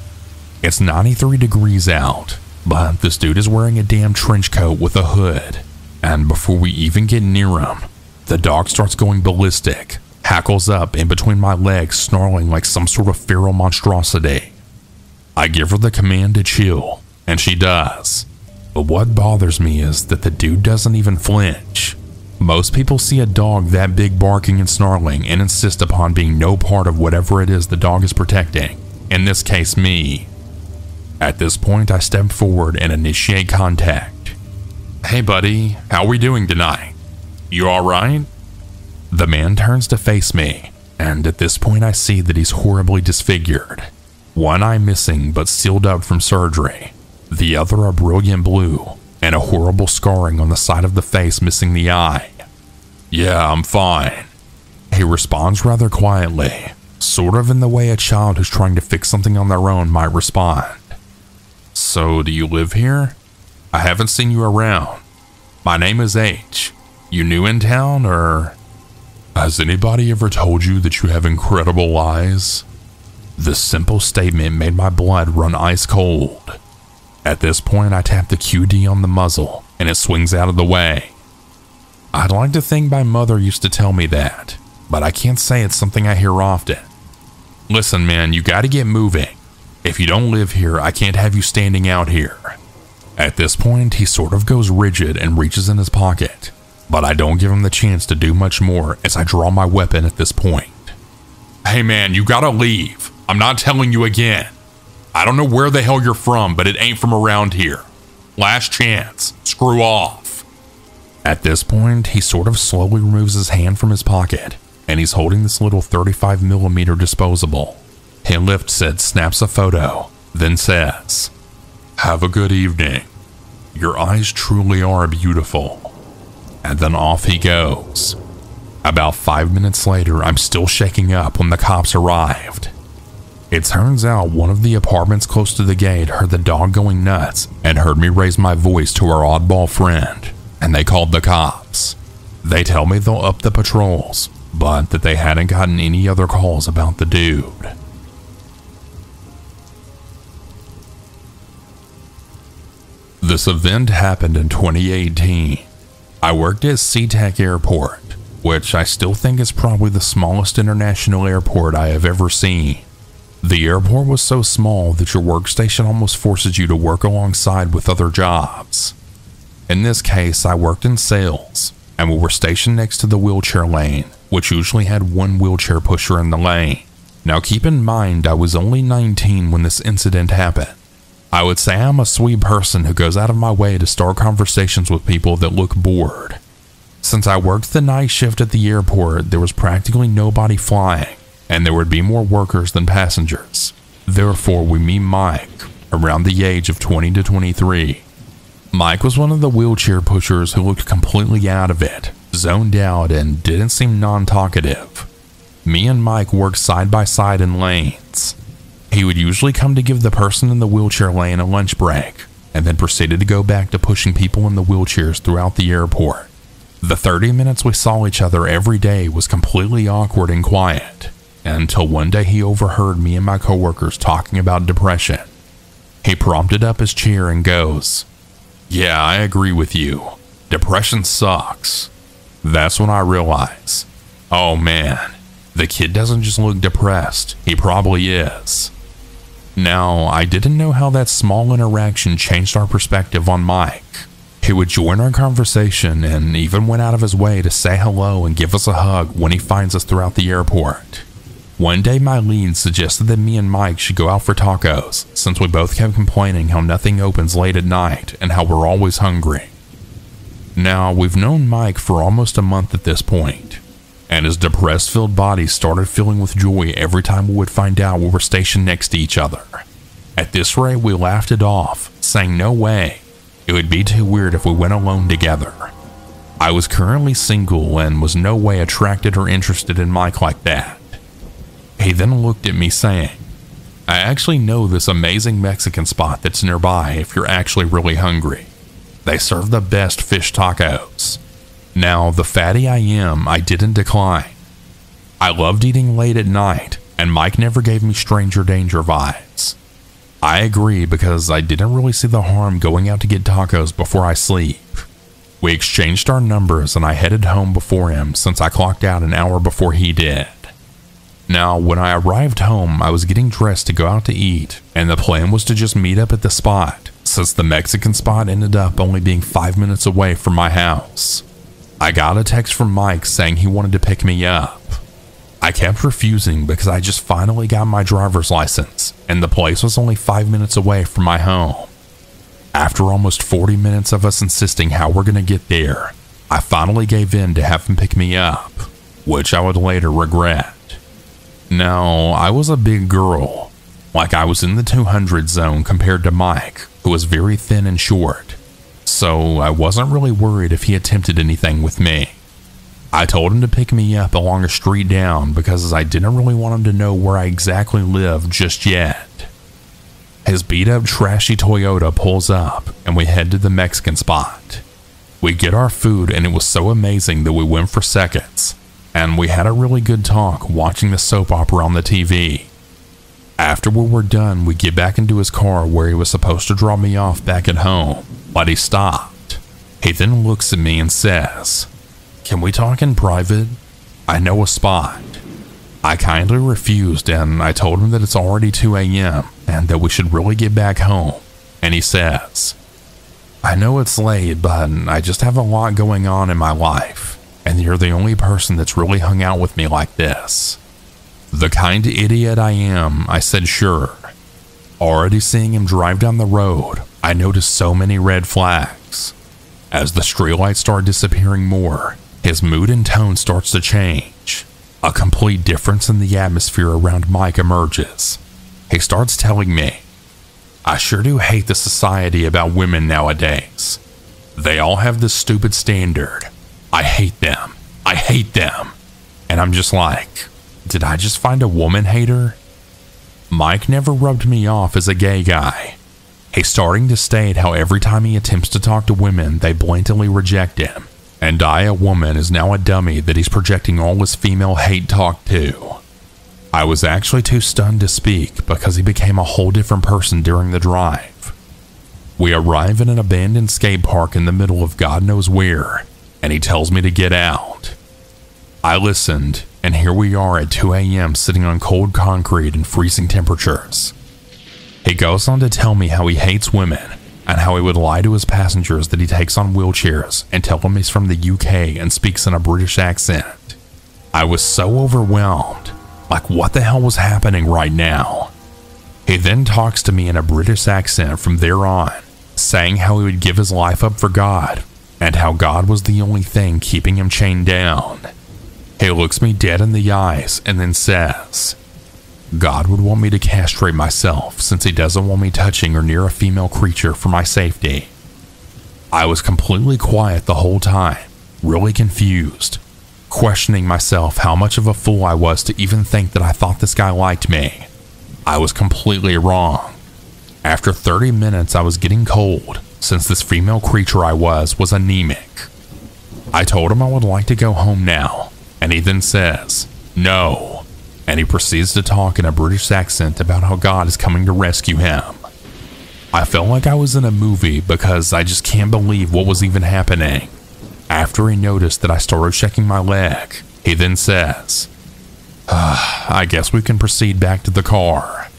It's 93 degrees out, but this dude is wearing a damn trench coat with a hood, and before we even get near him, the dog starts going ballistic, hackles up in between my legs, snarling like some sort of feral monstrosity. I give her the command to chill, and she does. But what bothers me is that the dude doesn't even flinch. Most people see a dog that big barking and snarling and insist upon being no part of whatever it is the dog is protecting, in this case me. At this point, I step forward and initiate contact. "Hey buddy, how we doing tonight? You alright?" The man turns to face me, and at this point I see that he's horribly disfigured. One eye missing but sealed up from surgery, the other a brilliant blue, and a horrible scarring on the side of the face missing the eye. "Yeah, I'm fine." He responds rather quietly, sort of in the way a child who's trying to fix something on their own might respond. "So, do you live here? I haven't seen you around. My name is H. You new in town, or has anybody ever told you that you have incredible eyes?" This simple statement made my blood run ice cold. At this point, I tap the QD on the muzzle, and it swings out of the way. I'd like to think my mother used to tell me that, but I can't say it's something I hear often. "Listen, man, you gotta get moving. If you don't live here, I can't have you standing out here." At this point, he sort of goes rigid and reaches in his pocket, but I don't give him the chance to do much more as I draw my weapon at this point. "Hey man, you gotta leave. I'm not telling you again. I don't know where the hell you're from, but it ain't from around here. Last chance. Screw off." At this point, he sort of slowly removes his hand from his pocket, and he's holding this little 35mm disposable. He lifts it, snaps a photo, then says, "Have a good evening. Your eyes truly are beautiful." And then off he goes. About 5 minutes later, I'm still shaking up when the cops arrived. It turns out one of the apartments close to the gate heard the dog going nuts and heard me raise my voice to our oddball friend, and they called the cops. They tell me they'll up the patrols, but that they hadn't gotten any other calls about the dude. This event happened in 2018. I worked at SeaTac Airport, which I still think is probably the smallest international airport I have ever seen. The airport was so small that your workstation almost forces you to work alongside with other jobs. In this case, I worked in sales, and we were stationed next to the wheelchair lane, which usually had one wheelchair pusher in the lane. Now keep in mind, I was only 19 when this incident happened. I would say I'm a sweet person who goes out of my way to start conversations with people that look bored. Since I worked the night shift at the airport, there was practically nobody flying, and there would be more workers than passengers. Therefore, we meet Mike, around the age of 20 to 23. Mike was one of the wheelchair pushers who looked completely out of it, zoned out, and didn't seem non-talkative. Me and Mike worked side by side in lanes. He would usually come to give the person in the wheelchair lane a lunch break, and then proceeded to go back to pushing people in the wheelchairs throughout the airport. The 30 minutes we saw each other every day was completely awkward and quiet, until one day he overheard me and my coworkers talking about depression. He prompted up his chair and goes, "Yeah, I agree with you. Depression sucks." That's when I realized, oh man, the kid doesn't just look depressed, he probably is. Now, I didn't know how that small interaction changed our perspective on Mike. He would join our conversation and even went out of his way to say hello and give us a hug when he finds us throughout the airport. One day my lead suggested that me and Mike should go out for tacos since we both kept complaining how nothing opens late at night and how we're always hungry. Now, we've known Mike for almost a month at this point, and his depressed-filled body started filling with joy every time we would find out we were stationed next to each other. At this rate, we laughed it off, saying no way. It would be too weird if we went alone together. I was currently single and was no way attracted or interested in Mike like that. He then looked at me saying, "I actually know this amazing Mexican spot that's nearby if you're actually really hungry. They serve the best fish tacos." Now, the fatty I am, I didn't decline. I loved eating late at night, and Mike never gave me stranger danger vibes. I agree because I didn't really see the harm going out to get tacos before I sleep. We exchanged our numbers and I headed home before him since I clocked out an hour before he did. Now, when I arrived home, I was getting dressed to go out to eat, and the plan was to just meet up at the spot, since the Mexican spot ended up only being 5 minutes away from my house. I got a text from Mike saying he wanted to pick me up. I kept refusing because I just finally got my driver's license, and the place was only 5 minutes away from my home. After almost 40 minutes of us insisting how we're going to get there, I finally gave in to have him pick me up, which I would later regret. Now, I was a big girl, like I was in the 200 zone compared to Mike, who was very thin and short, so I wasn't really worried if he attempted anything with me. I told him to pick me up along a street down because I didn't really want him to know where I exactly lived just yet. His beat-up trashy Toyota pulls up and we head to the Mexican spot. We get our food and it was so amazing that we went for seconds, and we had a really good talk watching the soap opera on the TV. After we were done, we get back into his car where he was supposed to drop me off back at home, but he stopped. He then looks at me and says, "Can we talk in private? I know a spot." I kindly refused and I told him that it's already 2 a.m. and that we should really get back home, and he says, "I know it's late, but I just have a lot going on in my life, and you're the only person that's really hung out with me like this." The kind of idiot I am, I said sure. Already seeing him drive down the road, I noticed so many red flags. As the streetlights start disappearing more, his mood and tone starts to change. A complete difference in the atmosphere around Mike emerges. He starts telling me, "I sure do hate the society about women nowadays. They all have this stupid standard. I hate them. I hate them." And I'm just like, did I just find a woman hater? Mike never rubbed me off as a gay guy. He's starting to state how every time he attempts to talk to women, they blatantly reject him. And I, a woman, is now a dummy that he's projecting all his female hate talk to. I was actually too stunned to speak because he became a whole different person during the drive. We arrive in an abandoned skate park in the middle of God knows where, and he tells me to get out. I listened, and here we are at 2 a.m. sitting on cold concrete and freezing temperatures. He goes on to tell me how he hates women, and how he would lie to his passengers that he takes on wheelchairs and tell them he's from the UK and speaks in a British accent. I was so overwhelmed, like what the hell was happening right now? He then talks to me in a British accent from there on, saying how he would give his life up for God, and how God was the only thing keeping him chained down. He looks me dead in the eyes and then says, God would want me to castrate myself since he doesn't want me touching or near a female creature for my safety. I was completely quiet the whole time, really confused, questioning myself how much of a fool I was to even think that I thought this guy liked me. I was completely wrong. After 30 minutes, I was getting cold since this female creature I was anemic. I told him I would like to go home now, and he then says, no. And he proceeds to talk in a British accent about how God is coming to rescue him. I felt like I was in a movie because I just can't believe what was even happening. After he noticed that I started checking my leg, he then says, I guess we can proceed back to the car.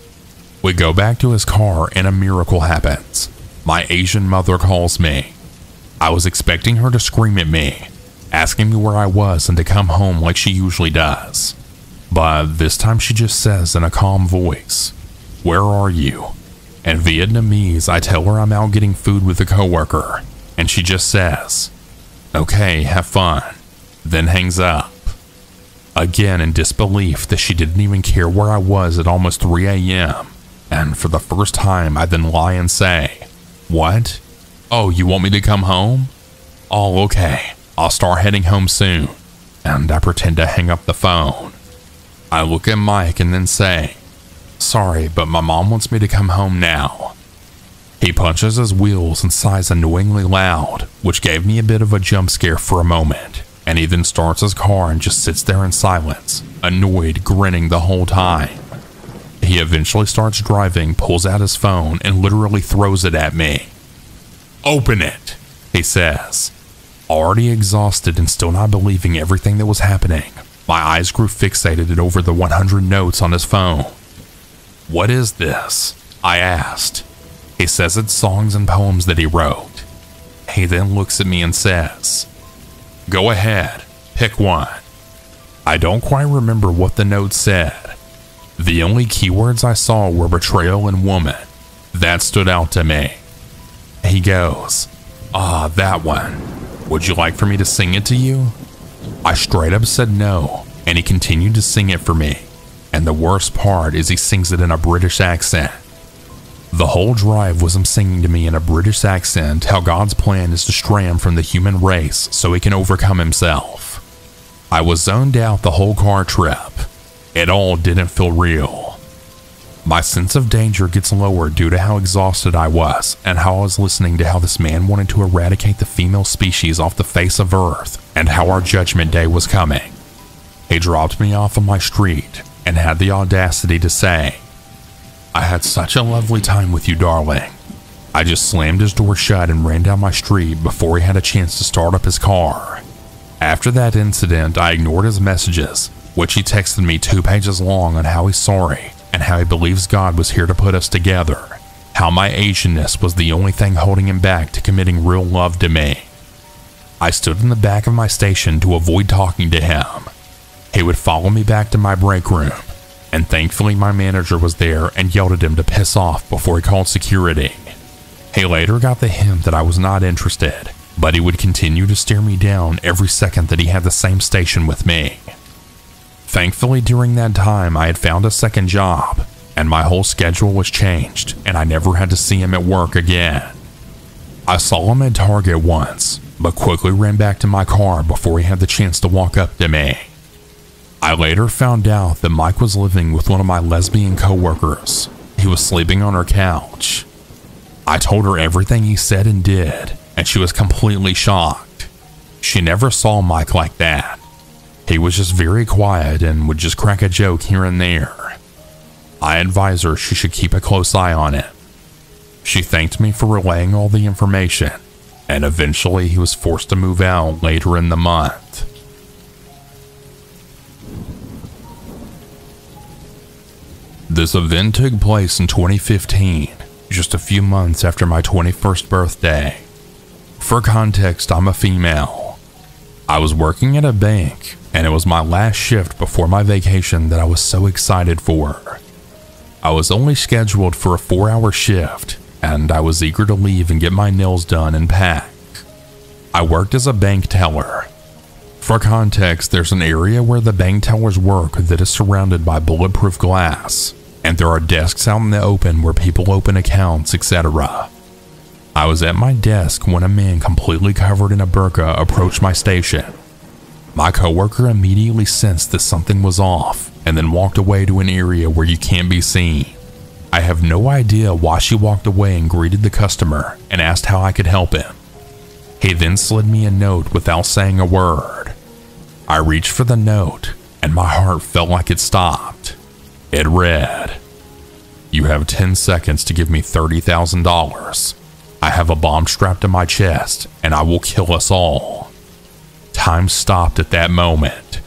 We go back to his car and a miracle happens. My Asian mother calls me. I was expecting her to scream at me, asking me where I was and to come home like she usually does. But this time she just says in a calm voice, "Where are you?" In Vietnamese, I tell her I'm out getting food with a coworker, and she just says, "Okay, have fun," then hangs up. Again in disbelief that she didn't even care where I was at almost 3 a.m. And for the first time, I then lie and say, "What? Oh, you want me to come home? Oh, okay. I'll start heading home soon." And I pretend to hang up the phone. I look at Mike and then say, "Sorry, but my mom wants me to come home now." He punches his wheels and sighs annoyingly loud, which gave me a bit of a jump scare for a moment, and he then starts his car and just sits there in silence, annoyed, grinning the whole time. He eventually starts driving, pulls out his phone, and literally throws it at me. "Open it," he says. Already exhausted and still not believing everything that was happening, my eyes grew fixated over the 100 notes on his phone. "What is this?" I asked. He says it's songs and poems that he wrote. He then looks at me and says, "Go ahead, pick one." I don't quite remember what the note said. The only keywords I saw were betrayal and woman. That stood out to me. He goes, "That one. Would you like for me to sing it to you?" I straight up said no, and he continued to sing it for me. And the worst part is he sings it in a British accent. The whole drive was him singing to me in a British accent how God's plan is to stray him from the human race so he can overcome himself. I was zoned out the whole car trip. It all didn't feel real. My sense of danger gets lower due to how exhausted I was and how I was listening to how this man wanted to eradicate the female species off the face of Earth and how our judgment day was coming. He dropped me off on my street and had the audacity to say, "I had such a lovely time with you, darling." I just slammed his door shut and ran down my street before he had a chance to start up his car. After that incident, I ignored his messages, which he texted me 2 pages long on how he's sorry and how he believes God was here to put us together, how my Asianness was the only thing holding him back to committing real love to me. I stood in the back of my station to avoid talking to him. He would follow me back to my break room, and thankfully my manager was there and yelled at him to piss off before he called security. He later got the hint that I was not interested, but he would continue to stare me down every second that he had the same station with me. Thankfully, during that time, I had found a second job, and my whole schedule was changed, and I never had to see him at work again. I saw him at Target once, but quickly ran back to my car before he had the chance to walk up to me. I later found out that Mike was living with one of my lesbian coworkers. He was sleeping on her couch. I told her everything he said and did, and she was completely shocked. She never saw Mike like that. He was just very quiet and would just crack a joke here and there. I advised her she should keep a close eye on him. She thanked me for relaying all the information, and eventually he was forced to move out later in the month. This event took place in 2015, just a few months after my 21st birthday. For context, I'm a female. I was working at a bank, and it was my last shift before my vacation that I was so excited for. I was only scheduled for a 4-hour shift, and I was eager to leave and get my nails done and pack. I worked as a bank teller. For context, there's an area where the bank tellers work that is surrounded by bulletproof glass, and there are desks out in the open where people open accounts, etc. I was at my desk when a man completely covered in a burqa approached my station. My coworker immediately sensed that something was off and then walked away to an area where you can't be seen. I have no idea why she walked away and greeted the customer and asked how I could help him. He then slid me a note without saying a word. I reached for the note and my heart felt like it stopped. It read, "You have 10 seconds to give me $30,000. I have a bomb strapped to my chest and I will kill us all." Time stopped at that moment.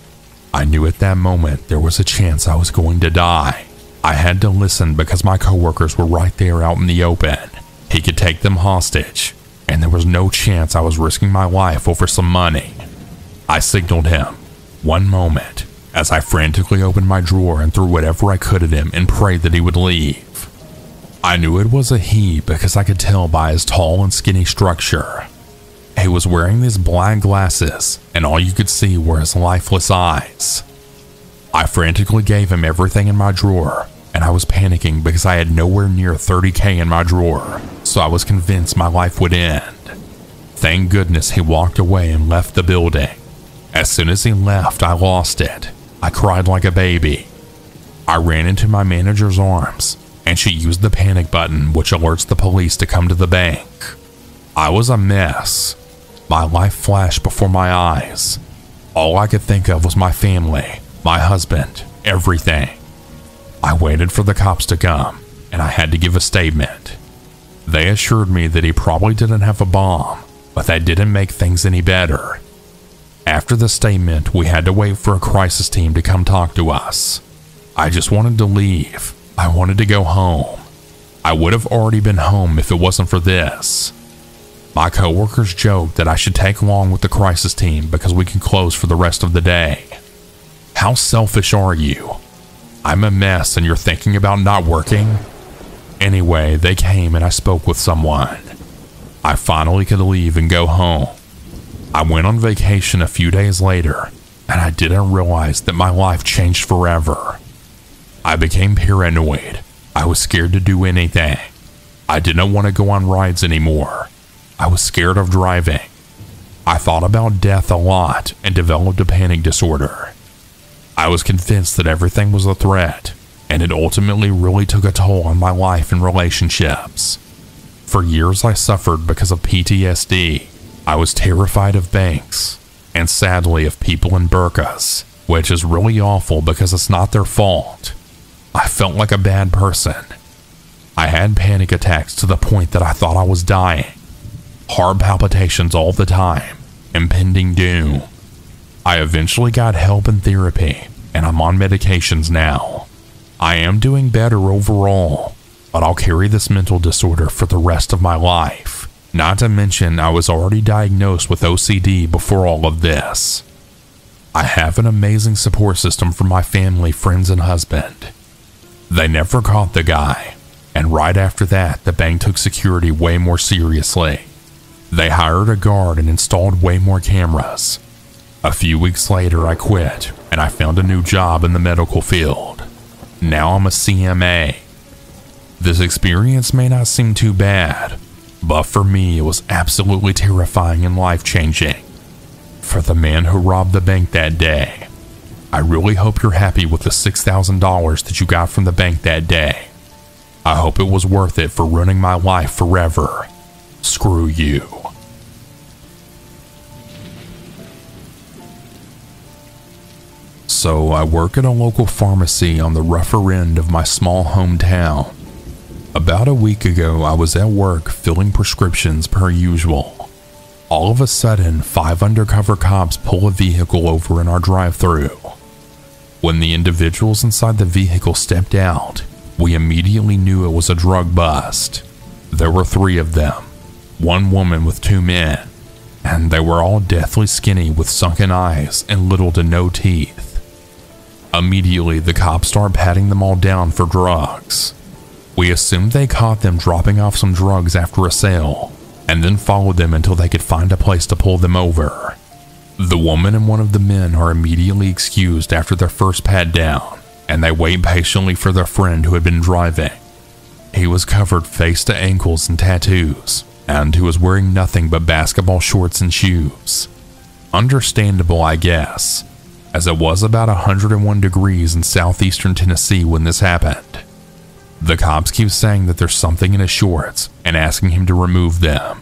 I knew at that moment there was a chance I was going to die. I had to listen because my coworkers were right there out in the open. He could take them hostage. and there was no chance I was risking my life over some money. I signaled him. One moment, as I frantically opened my drawer and threw whatever I could at him and prayed that he would leave. I knew it was a he because I could tell by his tall and skinny structure. He was wearing these black glasses, and all you could see were his lifeless eyes. I frantically gave him everything in my drawer, and I was panicking because I had nowhere near $30K in my drawer, so I was convinced my life would end. Thank goodness he walked away and left the building. As soon as he left, I lost it. I cried like a baby. I ran into my manager's arms, and she used the panic button, which alerts the police to come to the bank. I was a mess. My life flashed before my eyes. All I could think of was my family, my husband, everything. I waited for the cops to come, and I had to give a statement. They assured me that he probably didn't have a bomb, but that didn't make things any better. After the statement, we had to wait for a crisis team to come talk to us. I just wanted to leave. I wanted to go home. I would have already been home if it wasn't for this. My coworkers joked that I should take along with the crisis team because we can close for the rest of the day. How selfish are you? I'm a mess and you're thinking about not working? Anyway, they came and I spoke with someone. I finally could leave and go home. I went on vacation a few days later, and I didn't realize that my life changed forever. I became paranoid. I was scared to do anything. I didn't want to go on rides anymore. I was scared of driving. I thought about death a lot and developed a panic disorder. I was convinced that everything was a threat, and it ultimately really took a toll on my life and relationships. For years I suffered because of PTSD. I was terrified of banks, and sadly of people in burqas, which is really awful because it's not their fault. I felt like a bad person. I had panic attacks to the point that I thought I was dying. Heart palpitations all the time, impending doom. I eventually got help and therapy, and I'm on medications now. I am doing better overall, but I'll carry this mental disorder for the rest of my life. Not to mention, I was already diagnosed with OCD before all of this. I have an amazing support system from my family, friends, and husband. They never caught the guy, and right after that, the bank took security way more seriously. They hired a guard and installed way more cameras. A few weeks later, I quit, and I found a new job in the medical field. Now I'm a CMA. This experience may not seem too bad, but for me, it was absolutely terrifying and life-changing. For the man who robbed the bank that day, I really hope you're happy with the $6,000 that you got from the bank that day. I hope it was worth it for ruining my life forever. Screw you. So I work at a local pharmacy on the rougher end of my small hometown. About a week ago, I was at work filling prescriptions per usual. All of a sudden, 5 undercover cops pull a vehicle over in our drive-thru. When the individuals inside the vehicle stepped out, we immediately knew it was a drug bust. There were 3 of them, 1 woman with 2 men, and they were all deathly skinny with sunken eyes and little to no teeth. Immediately, the cops start patting them all down for drugs. We assumed they caught them dropping off some drugs after a sale, and then followed them until they could find a place to pull them over. The woman and one of the men are immediately excused after their first pat down, and they wait patiently for their friend who had been driving. He was covered face to ankles in tattoos, and he was wearing nothing but basketball shorts and shoes. Understandable, I guess, as it was about 101 degrees in southeastern Tennessee when this happened. The cops keep saying that there's something in his shorts and asking him to remove them.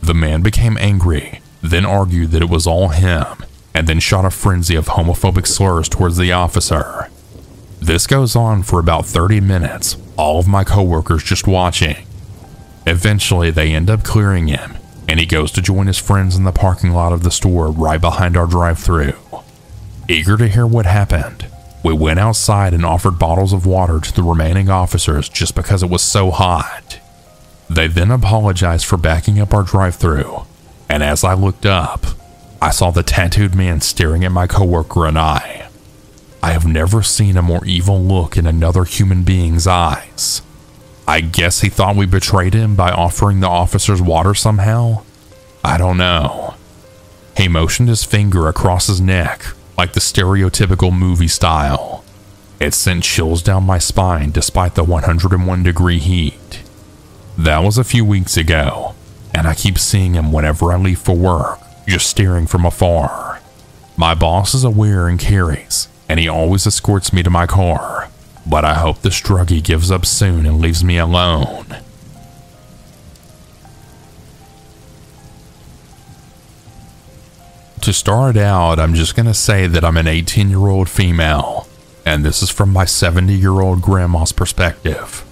The man became angry, then argued that it was all him, and then shot a frenzy of homophobic slurs towards the officer. This goes on for about 30 minutes, all of my coworkers just watching. Eventually, they end up clearing him, and he goes to join his friends in the parking lot of the store right behind our drive-thru. Eager to hear what happened, we went outside and offered bottles of water to the remaining officers just because it was so hot. They then apologized for backing up our drive-thru, and as I looked up, I saw the tattooed man staring at my coworker and I. I have never seen a more evil look in another human being's eyes. I guess he thought we betrayed him by offering the officers water somehow? I don't know. He motioned his finger across his neck like the stereotypical movie style. It sent chills down my spine despite the 101-degree heat. That was a few weeks ago, and I keep seeing him whenever I leave for work, just staring from afar. My boss is aware and cares, and he always escorts me to my car, but I hope this druggie gives up soon and leaves me alone. To start out, I'm just going to say that I'm an 18-year-old female, and this is from my 70-year-old grandma's perspective.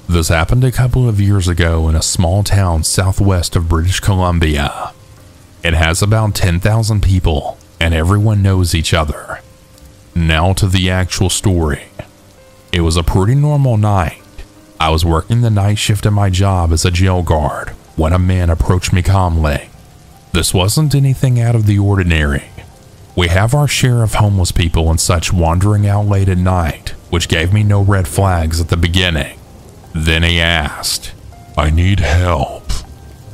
This happened a couple of years ago in a small town southwest of British Columbia. It has about 10,000 people, and everyone knows each other. Now to the actual story. It was a pretty normal night. I was working the night shift at my job as a jail guard when a man approached me calmly. This wasn't anything out of the ordinary. We have our share of homeless people and such wandering out late at night, which gave me no red flags at the beginning. Then he asked, "I need help,"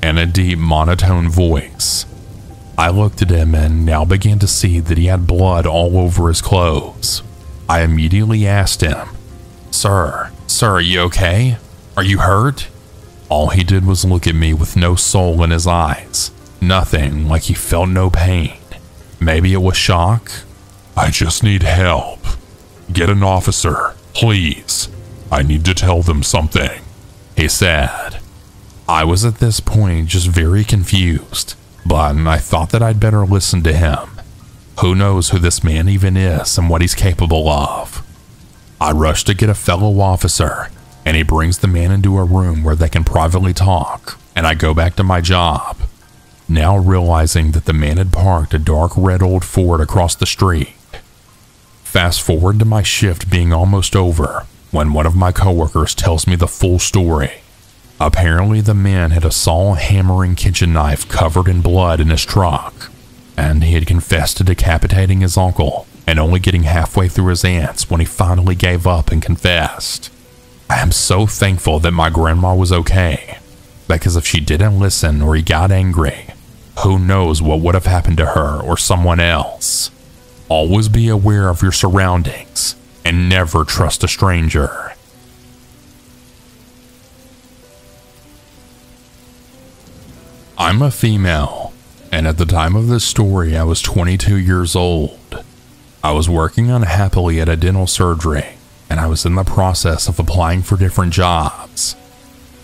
in a deep monotone voice. I looked at him and now began to see that he had blood all over his clothes. I immediately asked him, Sir, are you okay? Are you hurt?" All he did was look at me with no soul in his eyes. Nothing, like he felt no pain. Maybe it was shock? "I just need help. Get an officer, please. I need to tell them something," he said. I was at this point just very confused, but I thought that I'd better listen to him. Who knows who this man even is and what he's capable of. I rush to get a fellow officer, and he brings the man into a room where they can privately talk, and I go back to my job. Now realizing that the man had parked a dark red old Ford across the street. Fast forward to my shift being almost over when one of my coworkers tells me the full story. Apparently the man had a saw hammering kitchen knife covered in blood in his truck, and he had confessed to decapitating his uncle and only getting halfway through his ants when he finally gave up and confessed. I am so thankful that my grandma was okay, because if she didn't listen or he got angry, who knows what would have happened to her or someone else. Always be aware of your surroundings and never trust a stranger. I'm a female, and at the time of this story I was 22 years old. I was working unhappily at a dental surgery, and I was in the process of applying for different jobs.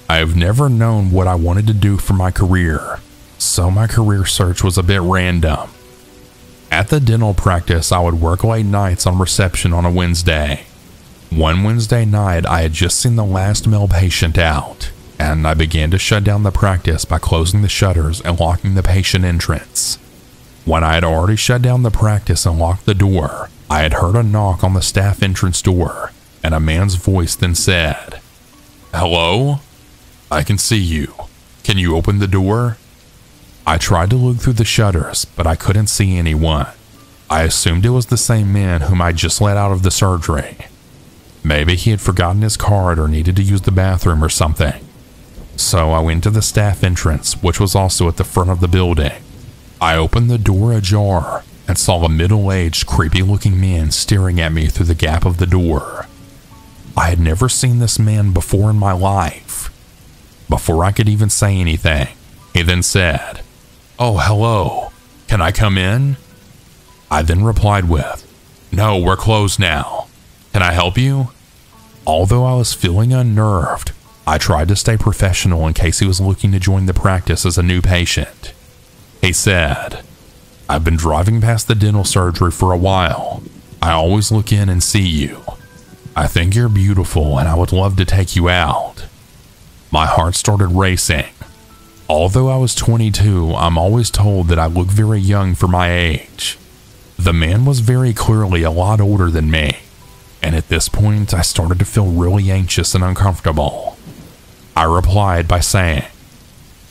I have never known what I wanted to do for my career, so my career search was a bit random. At the dental practice, I would work late nights on reception on a Wednesday. One Wednesday night, I had just seen the last male patient out, and I began to shut down the practice by closing the shutters and locking the patient entrance. When I had already shut down the practice and locked the door, I had heard a knock on the staff entrance door, and a man's voice then said, "Hello? I can see you. Can you open the door?" I tried to look through the shutters, but I couldn't see anyone. I assumed it was the same man whom I just let out of the surgery. Maybe he had forgotten his card or needed to use the bathroom or something. So I went to the staff entrance, which was also at the front of the building. I opened the door ajar and saw a middle-aged, creepy-looking man staring at me through the gap of the door. I had never seen this man before in my life. Before I could even say anything, he then said, "Oh, hello. Can I come in?" I then replied with, "No, we're closed now. Can I help you?" Although I was feeling unnerved, I tried to stay professional in case he was looking to join the practice as a new patient. He said, "I've been driving past the dental surgery for a while. I always look in and see you. I think you're beautiful and I would love to take you out." My heart started racing. Although I was 22, I'm always told that I look very young for my age. The man was very clearly a lot older than me, and at this point I started to feel really anxious and uncomfortable. I replied by saying,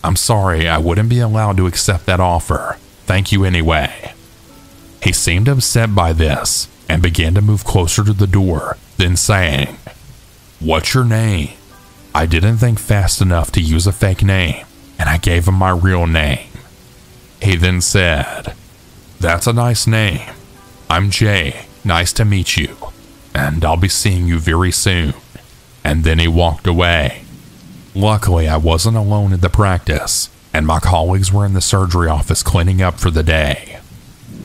"I'm sorry, I wouldn't be allowed to accept that offer. Thank you anyway." He seemed upset by this and began to move closer to the door, then saying, "What's your name?" I didn't think fast enough to use a fake name, and I gave him my real name. He then said, "That's a nice name. I'm Jay. Nice to meet you, and I'll be seeing you very soon." And then he walked away. Luckily, I wasn't alone at the practice, and my colleagues were in the surgery office cleaning up for the day.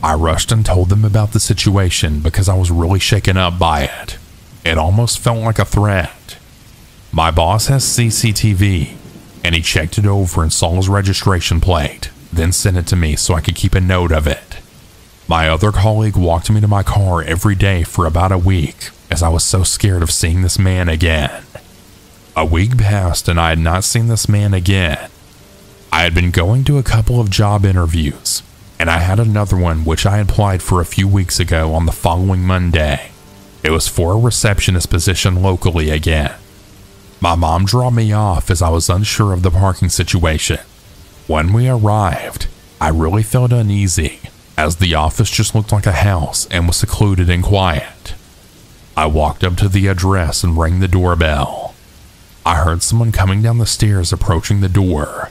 I rushed and told them about the situation because I was really shaken up by it. It almost felt like a threat. My boss has CCTV, and he checked it over and saw his registration plate, then sent it to me so I could keep a note of it. My other colleague walked me to my car every day for about a week, as I was so scared of seeing this man again. A week passed and I had not seen this man again. I had been going to a couple of job interviews, and I had another one which I applied for a few weeks ago on the following Monday. It was for a receptionist position locally again. My mom dropped me off as I was unsure of the parking situation. When we arrived, I really felt uneasy, as the office just looked like a house and was secluded and quiet. I walked up to the address and rang the doorbell. I heard someone coming down the stairs approaching the door,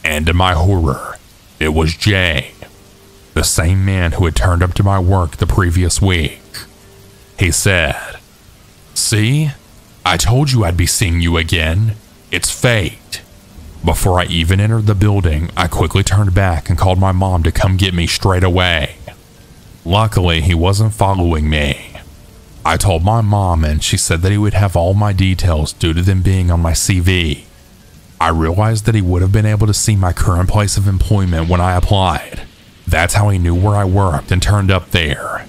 and to my horror, it was Jay, the same man who had turned up to my work the previous week. He said, "See? I told you I'd be seeing you again. It's fate." Before I even entered the building, I quickly turned back and called my mom to come get me straight away. Luckily, he wasn't following me. I told my mom and she said that he would have all my details due to them being on my CV. I realized that he would have been able to see my current place of employment when I applied. That's how he knew where I worked and turned up there.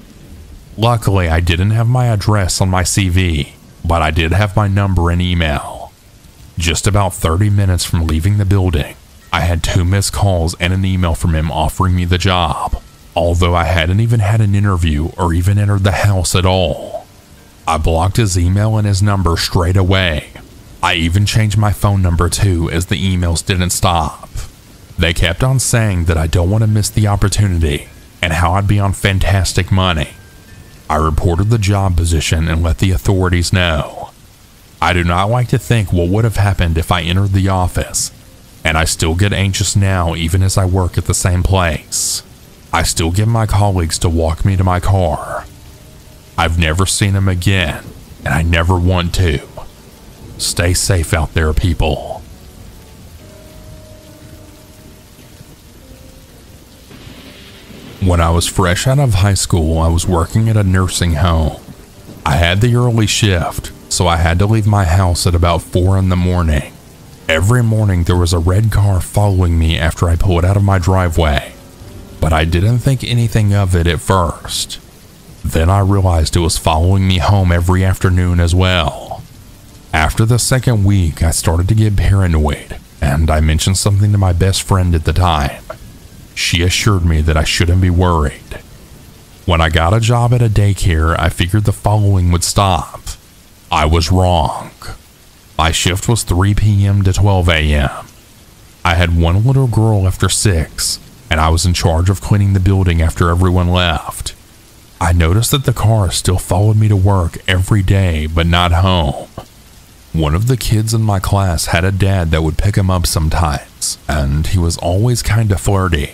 Luckily, I didn't have my address on my CV, but I did have my number and email. Just about 30 minutes from leaving the building, I had 2 missed calls and an email from him offering me the job, although I hadn't even had an interview or even entered the house at all. I blocked his email and his number straight away. I even changed my phone number too, as the emails didn't stop. They kept on saying that I don't want to miss the opportunity and how I'd be on fantastic money. I reported the job position and let the authorities know. I do not like to think what would have happened if I entered the office, and I still get anxious now even as I work at the same place. I still get my colleagues to walk me to my car. I've never seen him again, and I never want to. Stay safe out there, people. When I was fresh out of high school, I was working at a nursing home. I had the early shift, so I had to leave my house at about 4 in the morning. Every morning there was a red car following me after I pulled out of my driveway, but I didn't think anything of it at first. Then I realized it was following me home every afternoon as well. After the second week, I started to get paranoid, and I mentioned something to my best friend at the time. She assured me that I shouldn't be worried. When I got a job at a daycare, I figured the following would stop. I was wrong. My shift was 3 p.m. to 12 a.m. I had one little girl after 6, and I was in charge of cleaning the building after everyone left. I noticed that the car still followed me to work every day, but not home. One of the kids in my class had a dad that would pick him up sometimes, and he was always kind of flirty.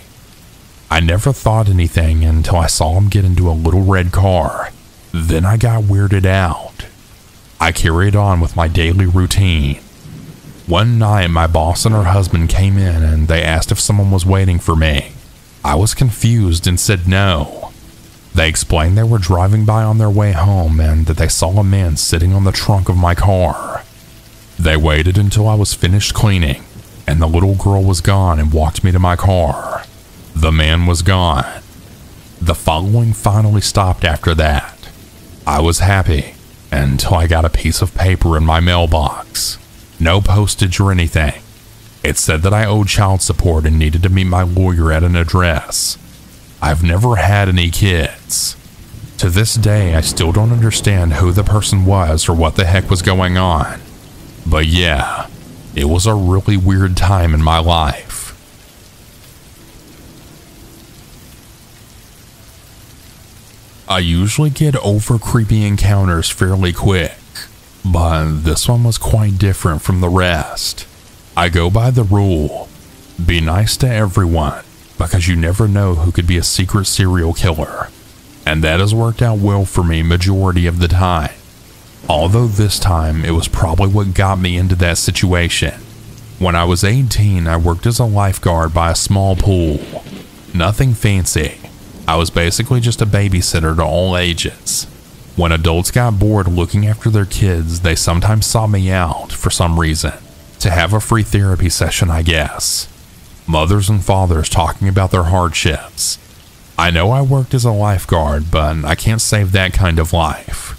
I never thought anything until I saw him get into a little red car. Then I got weirded out. I carried on with my daily routine. One night, my boss and her husband came in and they asked if someone was waiting for me. I was confused and said no. They explained they were driving by on their way home and that they saw a man sitting on the trunk of my car. They waited until I was finished cleaning, and the little girl was gone and walked me to my car. The man was gone. The following finally stopped after that. I was happy until I got a piece of paper in my mailbox. No postage or anything. It said that I owed child support and needed to meet my lawyer at an address. I've never had any kids. To this day, I still don't understand who the person was or what the heck was going on. But yeah, It was a really weird time in my life. I usually get over creepy encounters fairly quick, but this one was quite different from the rest. I go by the rule, be nice to everyone, because you never know who could be a secret serial killer, and that has worked out well for me majority of the time. Although this time it was probably what got me into that situation. When I was 18, I worked as a lifeguard by a small pool. Nothing fancy. I was basically just a babysitter to all ages. When adults got bored looking after their kids, they sometimes sought me out, for some reason, to have a free therapy session, I guess. Mothers and fathers talking about their hardships. I know I worked as a lifeguard, but I can't save that kind of life.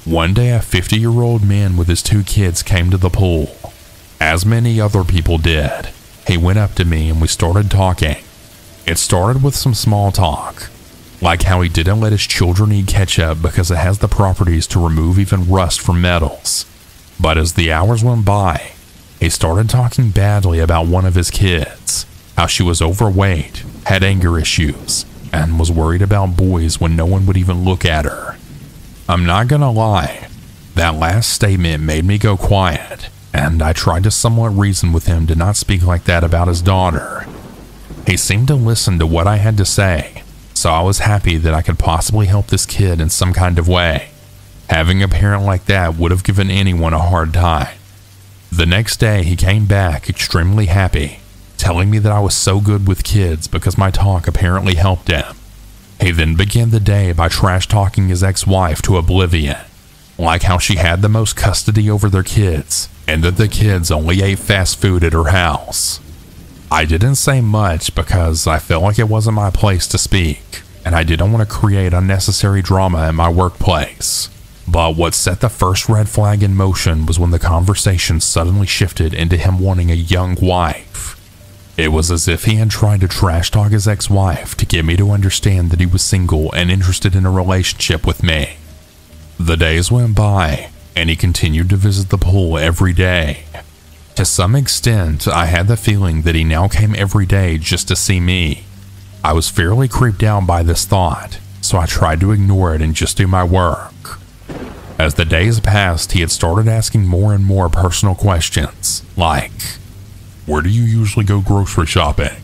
One day, a 50-year-old man with his 2 kids came to the pool. As many other people did, he went up to me and we started talking. It started with some small talk, like how he didn't let his children eat ketchup because it has the properties to remove even rust from metals. But as the hours went by, he started talking badly about one of his kids, how she was overweight, had anger issues, and was worried about boys when no one would even look at her. I'm not gonna lie, that last statement made me go quiet, and I tried to somewhat reason with him to not speak like that about his daughter. He seemed to listen to what I had to say, so I was happy that I could possibly help this kid in some kind of way. Having a parent like that would have given anyone a hard time. The next day he came back extremely happy, telling me that I was so good with kids because my talk apparently helped him. He then began the day by trash-talking his ex-wife to oblivion, like how she had the most custody over their kids and that the kids only ate fast food at her house. I didn't say much because I felt like it wasn't my place to speak, and I didn't want to create unnecessary drama in my workplace. But what set the first red flag in motion was when the conversation suddenly shifted into him wanting a young wife. It was as if he had tried to trash talk his ex-wife to get me to understand that he was single and interested in a relationship with me. The days went by, and he continued to visit the pool every day. To some extent, I had the feeling that he now came every day just to see me. I was fairly creeped out by this thought, so I tried to ignore it and just do my work. As the days passed, he had started asking more and more personal questions, like, where do you usually go grocery shopping?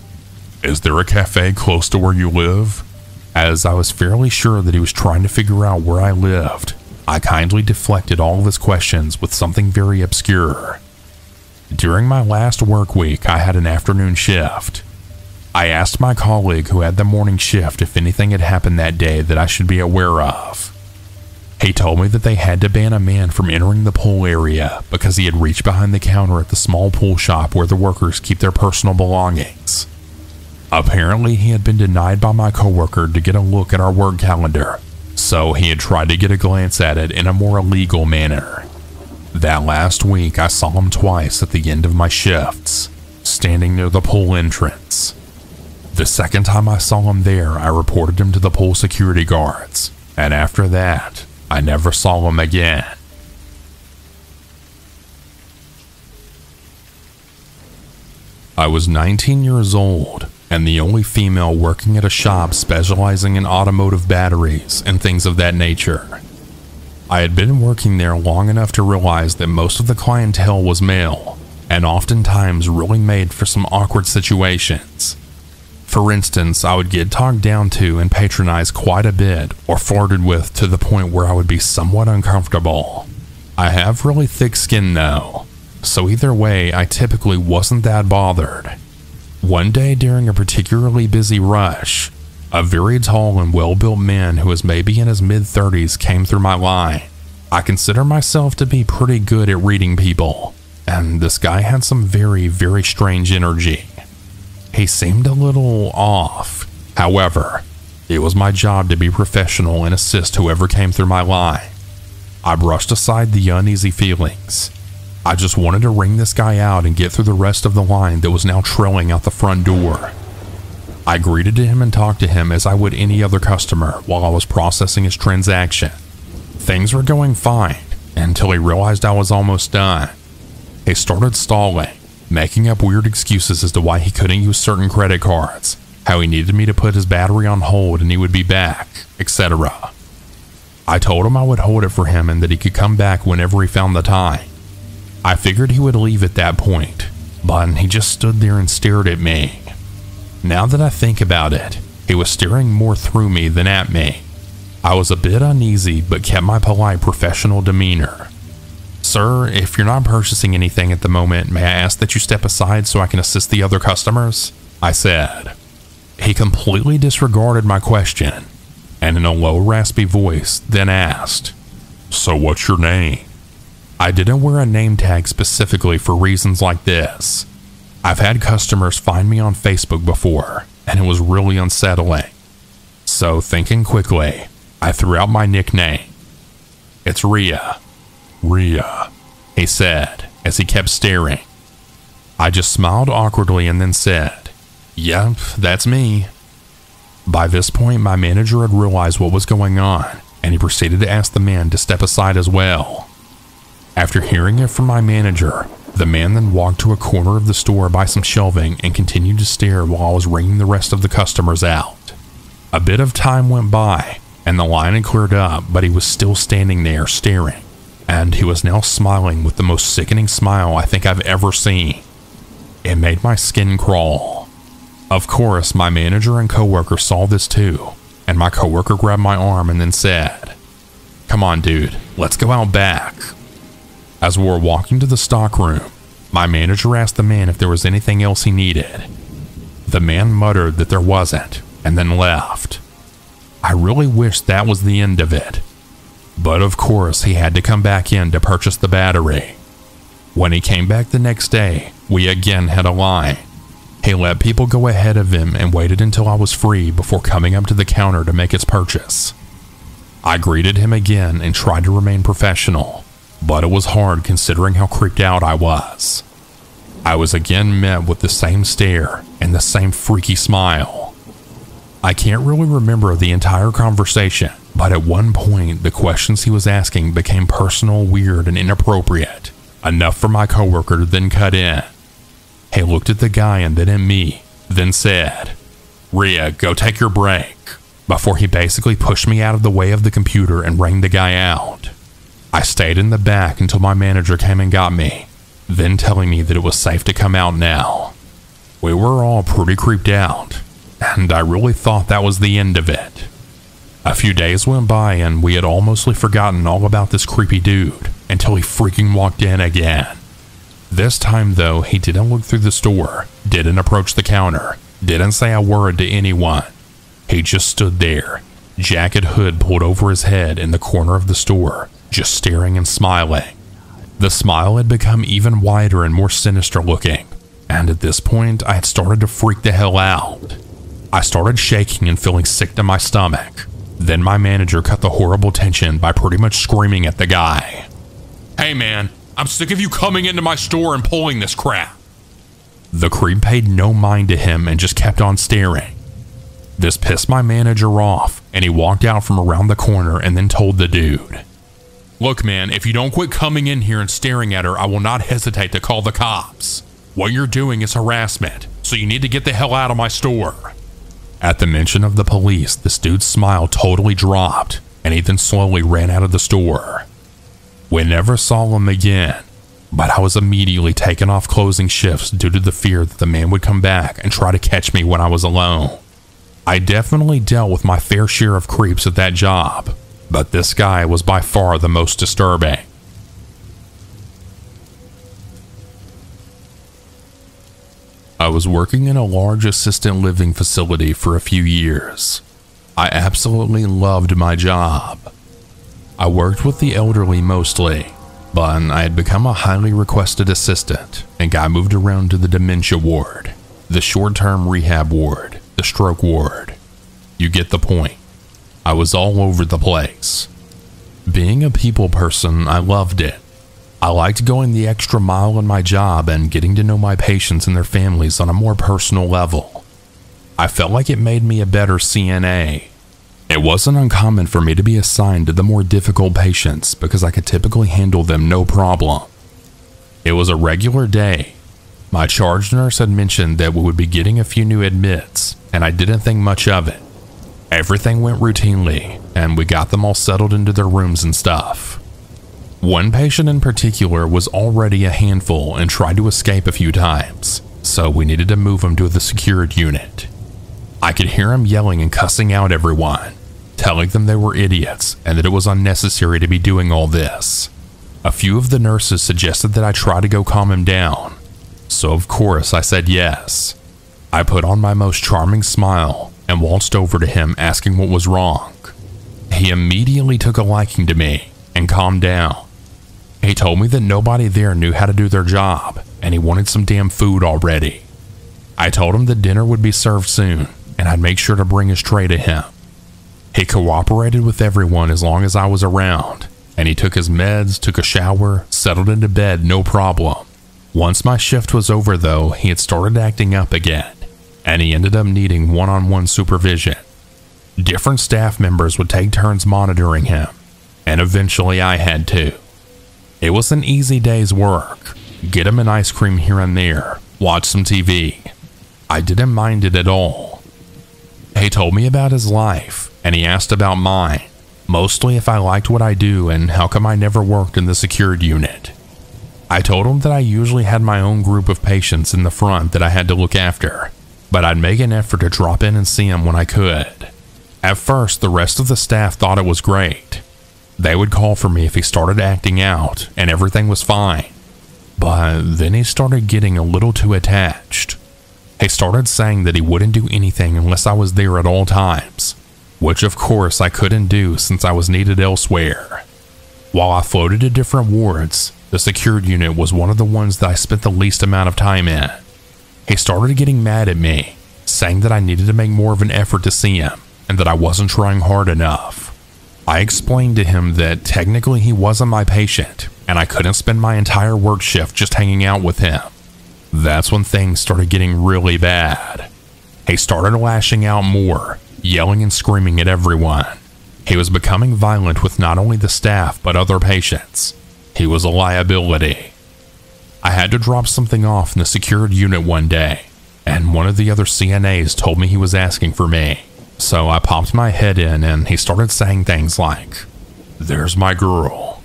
Is there a cafe close to where you live? As I was fairly sure that he was trying to figure out where I lived, I kindly deflected all of his questions with something very obscure. During my last work week, I had an afternoon shift. I asked my colleague who had the morning shift if anything had happened that day that I should be aware of. He told me that they had to ban a man from entering the pool area because he had reached behind the counter at the small pool shop where the workers keep their personal belongings. Apparently, he had been denied by my coworker to get a look at our work calendar, so he had tried to get a glance at it in a more illegal manner. That last week, I saw him twice at the end of my shifts, standing near the pool entrance. The second time I saw him there, I reported him to the pool security guards, and after that, I never saw him again. I was 19 years old, and the only female working at a shop specializing in automotive batteries and things of that nature. I had been working there long enough to realize that most of the clientele was male, and oftentimes really made for some awkward situations. For instance, I would get talked down to and patronized quite a bit, or flirted with to the point where I would be somewhat uncomfortable. I have really thick skin though, so either way, I typically wasn't that bothered. One day during a particularly busy rush, a very tall and well-built man who was maybe in his mid-30s came through my line. I consider myself to be pretty good at reading people, and this guy had some very, very strange energy. He seemed a little off. However, it was my job to be professional and assist whoever came through my line. I brushed aside the uneasy feelings. I just wanted to ring this guy out and get through the rest of the line that was now trailing out the front door. I greeted him and talked to him as I would any other customer while I was processing his transaction. Things were going fine until he realized I was almost done. He started stalling, making up weird excuses as to why he couldn't use certain credit cards, how he needed me to put his battery on hold and he would be back, etc. I told him I would hold it for him and that he could come back whenever he found the time. I figured he would leave at that point, but he just stood there and stared at me. Now that I think about it, he was staring more through me than at me. I was a bit uneasy but kept my polite professional demeanor. "Sir, if you're not purchasing anything at the moment, may I ask that you step aside so I can assist the other customers?" I said. He completely disregarded my question, and in a low raspy voice then asked, "So what's your name?" I didn't wear a name tag specifically for reasons like this. I've had customers find me on Facebook before, and it was really unsettling. So thinking quickly, I threw out my nickname. "It's Rhea." "Rhea," he said as he kept staring. I just smiled awkwardly and then said, "Yep, that's me." By this point, my manager had realized what was going on, and he proceeded to ask the man to step aside as well. After hearing it from my manager, the man then walked to a corner of the store by some shelving and continued to stare while I was ringing the rest of the customers out. A bit of time went by, and the line had cleared up, but he was still standing there staring, and he was now smiling with the most sickening smile I think I've ever seen. It made my skin crawl. Of course, my manager and coworker saw this too, and my coworker grabbed my arm and then said, "Come on, dude, let's go out back." As we were walking to the stockroom, my manager asked the man if there was anything else he needed. The man muttered that there wasn't, and then left. I really wished that was the end of it. But of course, he had to come back in to purchase the battery. When he came back the next day, we again had a line. He let people go ahead of him and waited until I was free before coming up to the counter to make his purchase. I greeted him again and tried to remain professional, but it was hard considering how creeped out I was. I was again met with the same stare and the same freaky smile. I can't really remember the entire conversation, but at one point the questions he was asking became personal, weird, and inappropriate, enough for my coworker to then cut in. He looked at the guy and then at me, then said, "Rhea, go take your break," before he basically pushed me out of the way of the computer and rang the guy out. I stayed in the back until my manager came and got me, then telling me that it was safe to come out now. We were all pretty creeped out, and I really thought that was the end of it. A few days went by and we had all mostly forgotten all about this creepy dude until he freaking walked in again. This time though, he didn't look through the store, didn't approach the counter, didn't say a word to anyone. He just stood there, jacket hood pulled over his head in the corner of the store, just staring and smiling. The smile had become even wider and more sinister looking, and at this point I had started to freak the hell out. I started shaking and feeling sick to my stomach. Then my manager cut the horrible tension by pretty much screaming at the guy, "Hey man, I'm sick of you coming into my store and pulling this crap." The creep paid no mind to him and just kept on staring. This pissed my manager off, and he walked out from around the corner and then told the dude, "Look man, if you don't quit coming in here and staring at her, I will not hesitate to call the cops. What you're doing is harassment, so you need to get the hell out of my store." At the mention of the police, this dude's smile totally dropped, and he then slowly ran out of the store. We never saw him again, but I was immediately taken off closing shifts due to the fear that the man would come back and try to catch me when I was alone. I definitely dealt with my fair share of creeps at that job, but this guy was by far the most disturbing. I was working in a large assisted living facility for a few years. I absolutely loved my job. I worked with the elderly mostly, but I had become a highly requested assistant and got moved around to the dementia ward, the short-term rehab ward, the stroke ward. You get the point. I was all over the place. Being a people person, I loved it. I liked going the extra mile in my job and getting to know my patients and their families on a more personal level. I felt like it made me a better CNA. It wasn't uncommon for me to be assigned to the more difficult patients because I could typically handle them no problem. It was a regular day. My charge nurse had mentioned that we would be getting a few new admits, and I didn't think much of it. Everything went routinely, and we got them all settled into their rooms and stuff. One patient in particular was already a handful and tried to escape a few times, so we needed to move him to the secured unit. I could hear him yelling and cussing out everyone, telling them they were idiots and that it was unnecessary to be doing all this. A few of the nurses suggested that I try to go calm him down, so of course I said yes. I put on my most charming smile and waltzed over to him asking what was wrong. He immediately took a liking to me and calmed down. He told me that nobody there knew how to do their job and he wanted some damn food already. I told him that dinner would be served soon and I'd make sure to bring his tray to him. He cooperated with everyone as long as I was around, and he took his meds, took a shower, settled into bed, no problem. Once my shift was over though, he had started acting up again, and he ended up needing one-on-one supervision. Different staff members would take turns monitoring him, and eventually I had to. It was an easy day's work. Get him an ice cream here and there, watch some TV. I didn't mind it at all. He told me about his life, and he asked about mine, mostly if I liked what I do and how come I never worked in the secured unit. I told him that I usually had my own group of patients in the front that I had to look after, but I'd make an effort to drop in and see him when I could. At first, the rest of the staff thought it was great. They would call for me if he started acting out, and everything was fine. But then he started getting a little too attached. He started saying that he wouldn't do anything unless I was there at all times, which of course I couldn't do since I was needed elsewhere. While I floated to different wards, the secured unit was one of the ones that I spent the least amount of time in. He started getting mad at me, saying that I needed to make more of an effort to see him and that I wasn't trying hard enough. I explained to him that technically he wasn't my patient and I couldn't spend my entire work shift just hanging out with him. That's when things started getting really bad. He started lashing out more, yelling and screaming at everyone. He was becoming violent with not only the staff but other patients. He was a liability. I had to drop something off in the secured unit one day, and one of the other CNAs told me he was asking for me. So I popped my head in and he started saying things like, "There's my girl."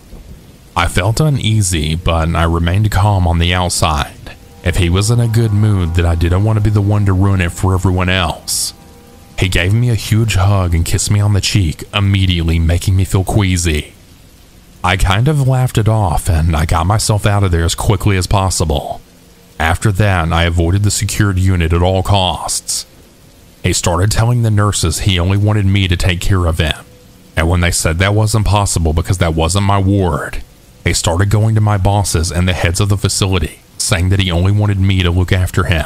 I felt uneasy, but I remained calm on the outside. If he was in a good mood, that I didn't want to be the one to ruin it for everyone else. He gave me a huge hug and kissed me on the cheek, immediately making me feel queasy. I kind of laughed it off and I got myself out of there as quickly as possible. After that, I avoided the secured unit at all costs. He started telling the nurses he only wanted me to take care of him, and when they said that wasn't possible because that wasn't my ward, he started going to my bosses and the heads of the facility, saying that he only wanted me to look after him.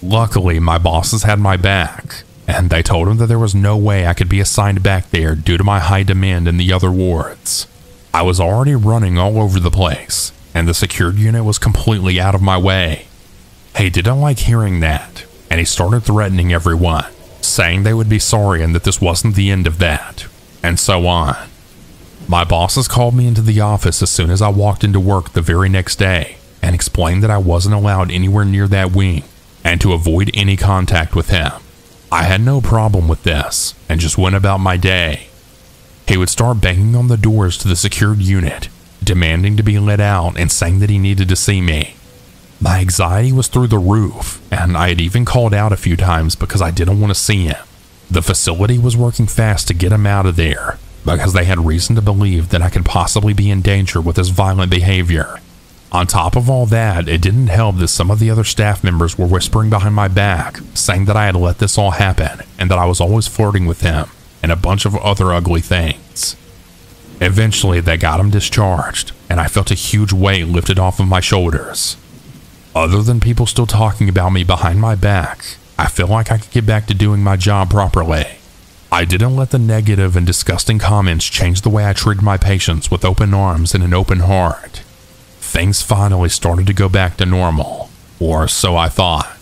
Luckily, my bosses had my back, and they told him that there was no way I could be assigned back there due to my high demand in the other wards. I was already running all over the place, and the secured unit was completely out of my way. He didn't like hearing that, and he started threatening everyone, saying they would be sorry and that this wasn't the end of that, and so on. My bosses called me into the office as soon as I walked into work the very next day and explained that I wasn't allowed anywhere near that wing and to avoid any contact with him. I had no problem with this and just went about my day. He would start banging on the doors to the secured unit, demanding to be let out and saying that he needed to see me. My anxiety was through the roof, and I had even called out a few times because I didn't want to see him. The facility was working fast to get him out of there because they had reason to believe that I could possibly be in danger with his violent behavior. On top of all that, it didn't help that some of the other staff members were whispering behind my back, saying that I had let this all happen and that I was always flirting with him and a bunch of other ugly things. Eventually, they got him discharged, and I felt a huge weight lifted off of my shoulders. Other than people still talking about me behind my back, I feel like I could get back to doing my job properly. I didn't let the negative and disgusting comments change the way I treated my patients with open arms and an open heart. Things finally started to go back to normal, or so I thought.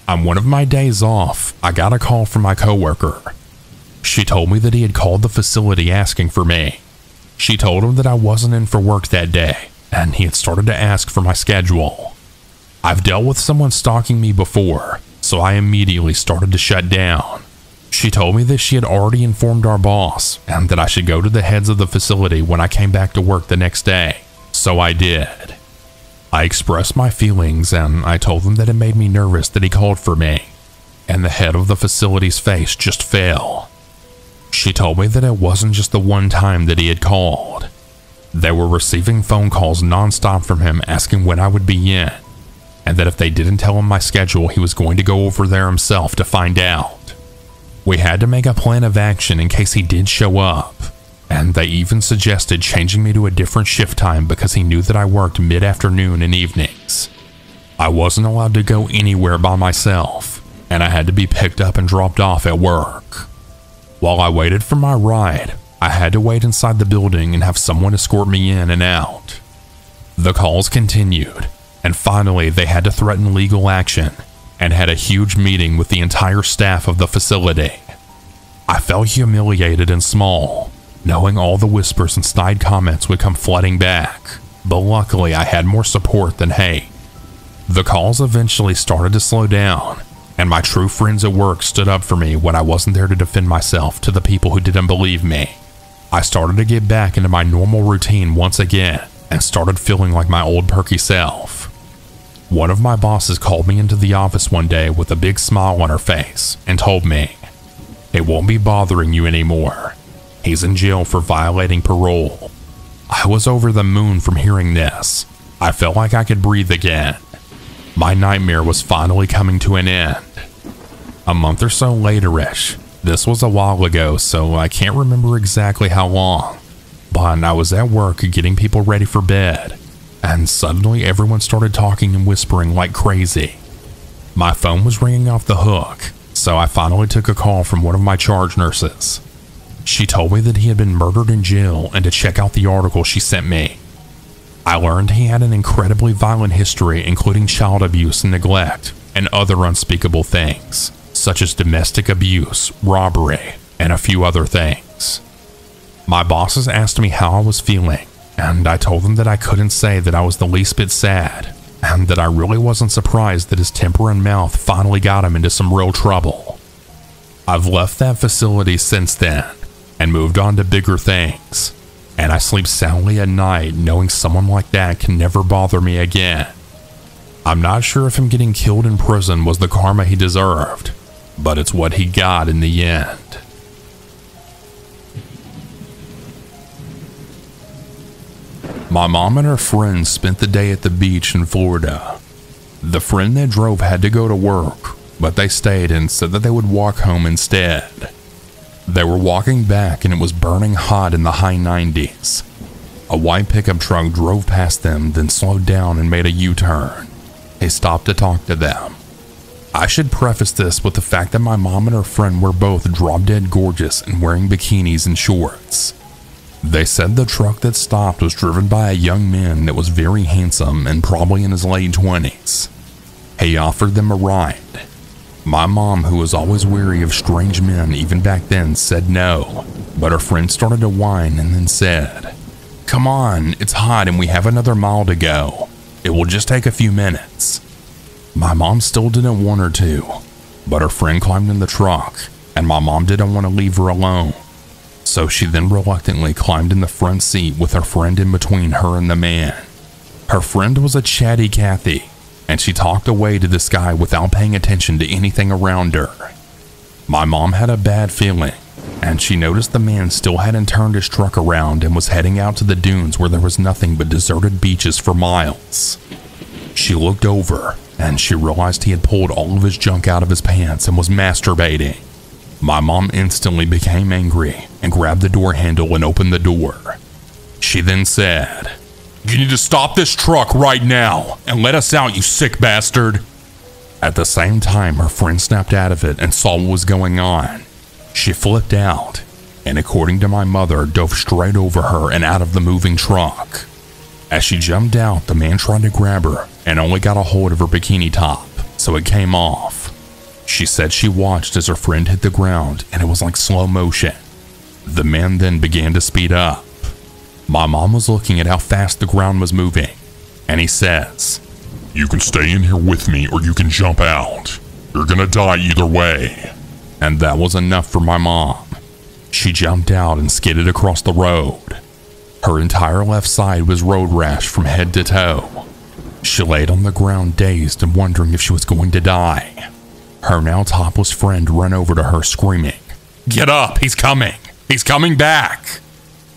On one of my days off, I got a call from my coworker. She told me that he had called the facility asking for me. She told him that I wasn't in for work that day, and he had started to ask for my schedule. I've dealt with someone stalking me before, so I immediately started to shut down. She told me that she had already informed our boss and that I should go to the heads of the facility when I came back to work the next day, so I did. I expressed my feelings and I told them that it made me nervous that he called for me, and the head of the facility's face just fell. She told me that it wasn't just the one time that he had called. They were receiving phone calls nonstop from him asking when I would be in, and that if they didn't tell him my schedule, he was going to go over there himself to find out. We had to make a plan of action in case he did show up, and they even suggested changing me to a different shift time because he knew that I worked mid-afternoon and evenings. I wasn't allowed to go anywhere by myself, and I had to be picked up and dropped off at work. While I waited for my ride, I had to wait inside the building and have someone escort me in and out. The calls continued, and finally they had to threaten legal action and had a huge meeting with the entire staff of the facility. I felt humiliated and small, knowing all the whispers and snide comments would come flooding back, but luckily I had more support than hate. The calls eventually started to slow down, and my true friends at work stood up for me when I wasn't there to defend myself to the people who didn't believe me. I started to get back into my normal routine once again and started feeling like my old perky self. One of my bosses called me into the office one day with a big smile on her face and told me, "It won't be bothering you anymore. He's in jail for violating parole." I was over the moon from hearing this. I felt like I could breathe again. My nightmare was finally coming to an end. A month or so later-ish, this was a while ago, so I can't remember exactly how long, but I was at work getting people ready for bed, and suddenly everyone started talking and whispering like crazy. My phone was ringing off the hook, so I finally took a call from one of my charge nurses. She told me that he had been murdered in jail and to check out the article she sent me. I learned he had an incredibly violent history, including child abuse and neglect, and other unspeakable things, such as domestic abuse, robbery, and a few other things. My bosses asked me how I was feeling, and I told them that I couldn't say that I was the least bit sad, and that I really wasn't surprised that his temper and mouth finally got him into some real trouble. I've left that facility since then, and moved on to bigger things, and I sleep soundly at night knowing someone like that can never bother me again. I'm not sure if him getting killed in prison was the karma he deserved, but it's what he got in the end. My mom and her friends spent the day at the beach in Florida. The friend that drove had to go to work, but they stayed and said that they would walk home instead. They were walking back and it was burning hot in the high 90s. A white pickup truck drove past them, then slowed down and made a U-turn. He stopped to talk to them. I should preface this with the fact that my mom and her friend were both drop-dead gorgeous and wearing bikinis and shorts. They said the truck that stopped was driven by a young man that was very handsome and probably in his late 20s. He offered them a ride. My mom, who was always wary of strange men even back then, said no, but her friend started to whine and then said, "Come on, it's hot and we have another mile to go. It will just take a few minutes." My mom still didn't want her to, but her friend climbed in the truck, and my mom didn't want to leave her alone. So she then reluctantly climbed in the front seat with her friend in between her and the man. Her friend was a chatty Cathy, and she talked away to this guy without paying attention to anything around her. My mom had a bad feeling, and she noticed the man still hadn't turned his truck around and was heading out to the dunes where there was nothing but deserted beaches for miles. She looked over, and she realized he had pulled all of his junk out of his pants and was masturbating. My mom instantly became angry and grabbed the door handle and opened the door. She then said, "You need to stop this truck right now and let us out, you sick bastard." At the same time, her friend snapped out of it and saw what was going on. She flipped out, and according to my mother, dove straight over her and out of the moving truck. As she jumped out, the man tried to grab her and only got a hold of her bikini top, so it came off. She said she watched as her friend hit the ground and it was like slow motion. The man then began to speed up. My mom was looking at how fast the ground was moving, and he says, "You can stay in here with me or you can jump out. You're gonna die either way." And that was enough for my mom. She jumped out and skidded across the road. Her entire left side was road rash from head to toe. She laid on the ground dazed and wondering if she was going to die. Her now topless friend ran over to her screaming, "Get up, he's coming! He's coming back!"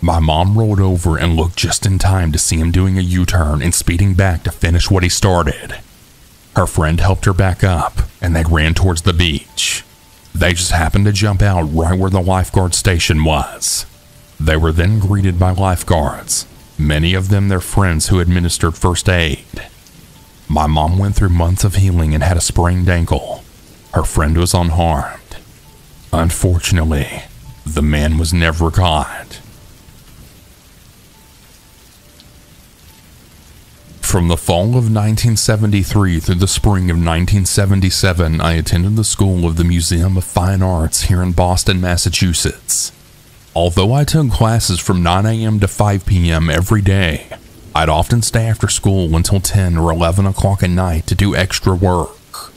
My mom rolled over and looked just in time to see him doing a U-turn and speeding back to finish what he started. Her friend helped her back up and they ran towards the beach. They just happened to jump out right where the lifeguard station was. They were then greeted by lifeguards, many of them their friends who administered first aid. My mom went through months of healing and had a sprained ankle. Her friend was unharmed. Unfortunately, the man was never caught. From the fall of 1973 through the spring of 1977, I attended the school of the Museum of Fine Arts here in Boston, Massachusetts. Although I took classes from 9 a.m. to 5 p.m. every day, I'd often stay after school until 10 or 11 o'clock at night to do extra work.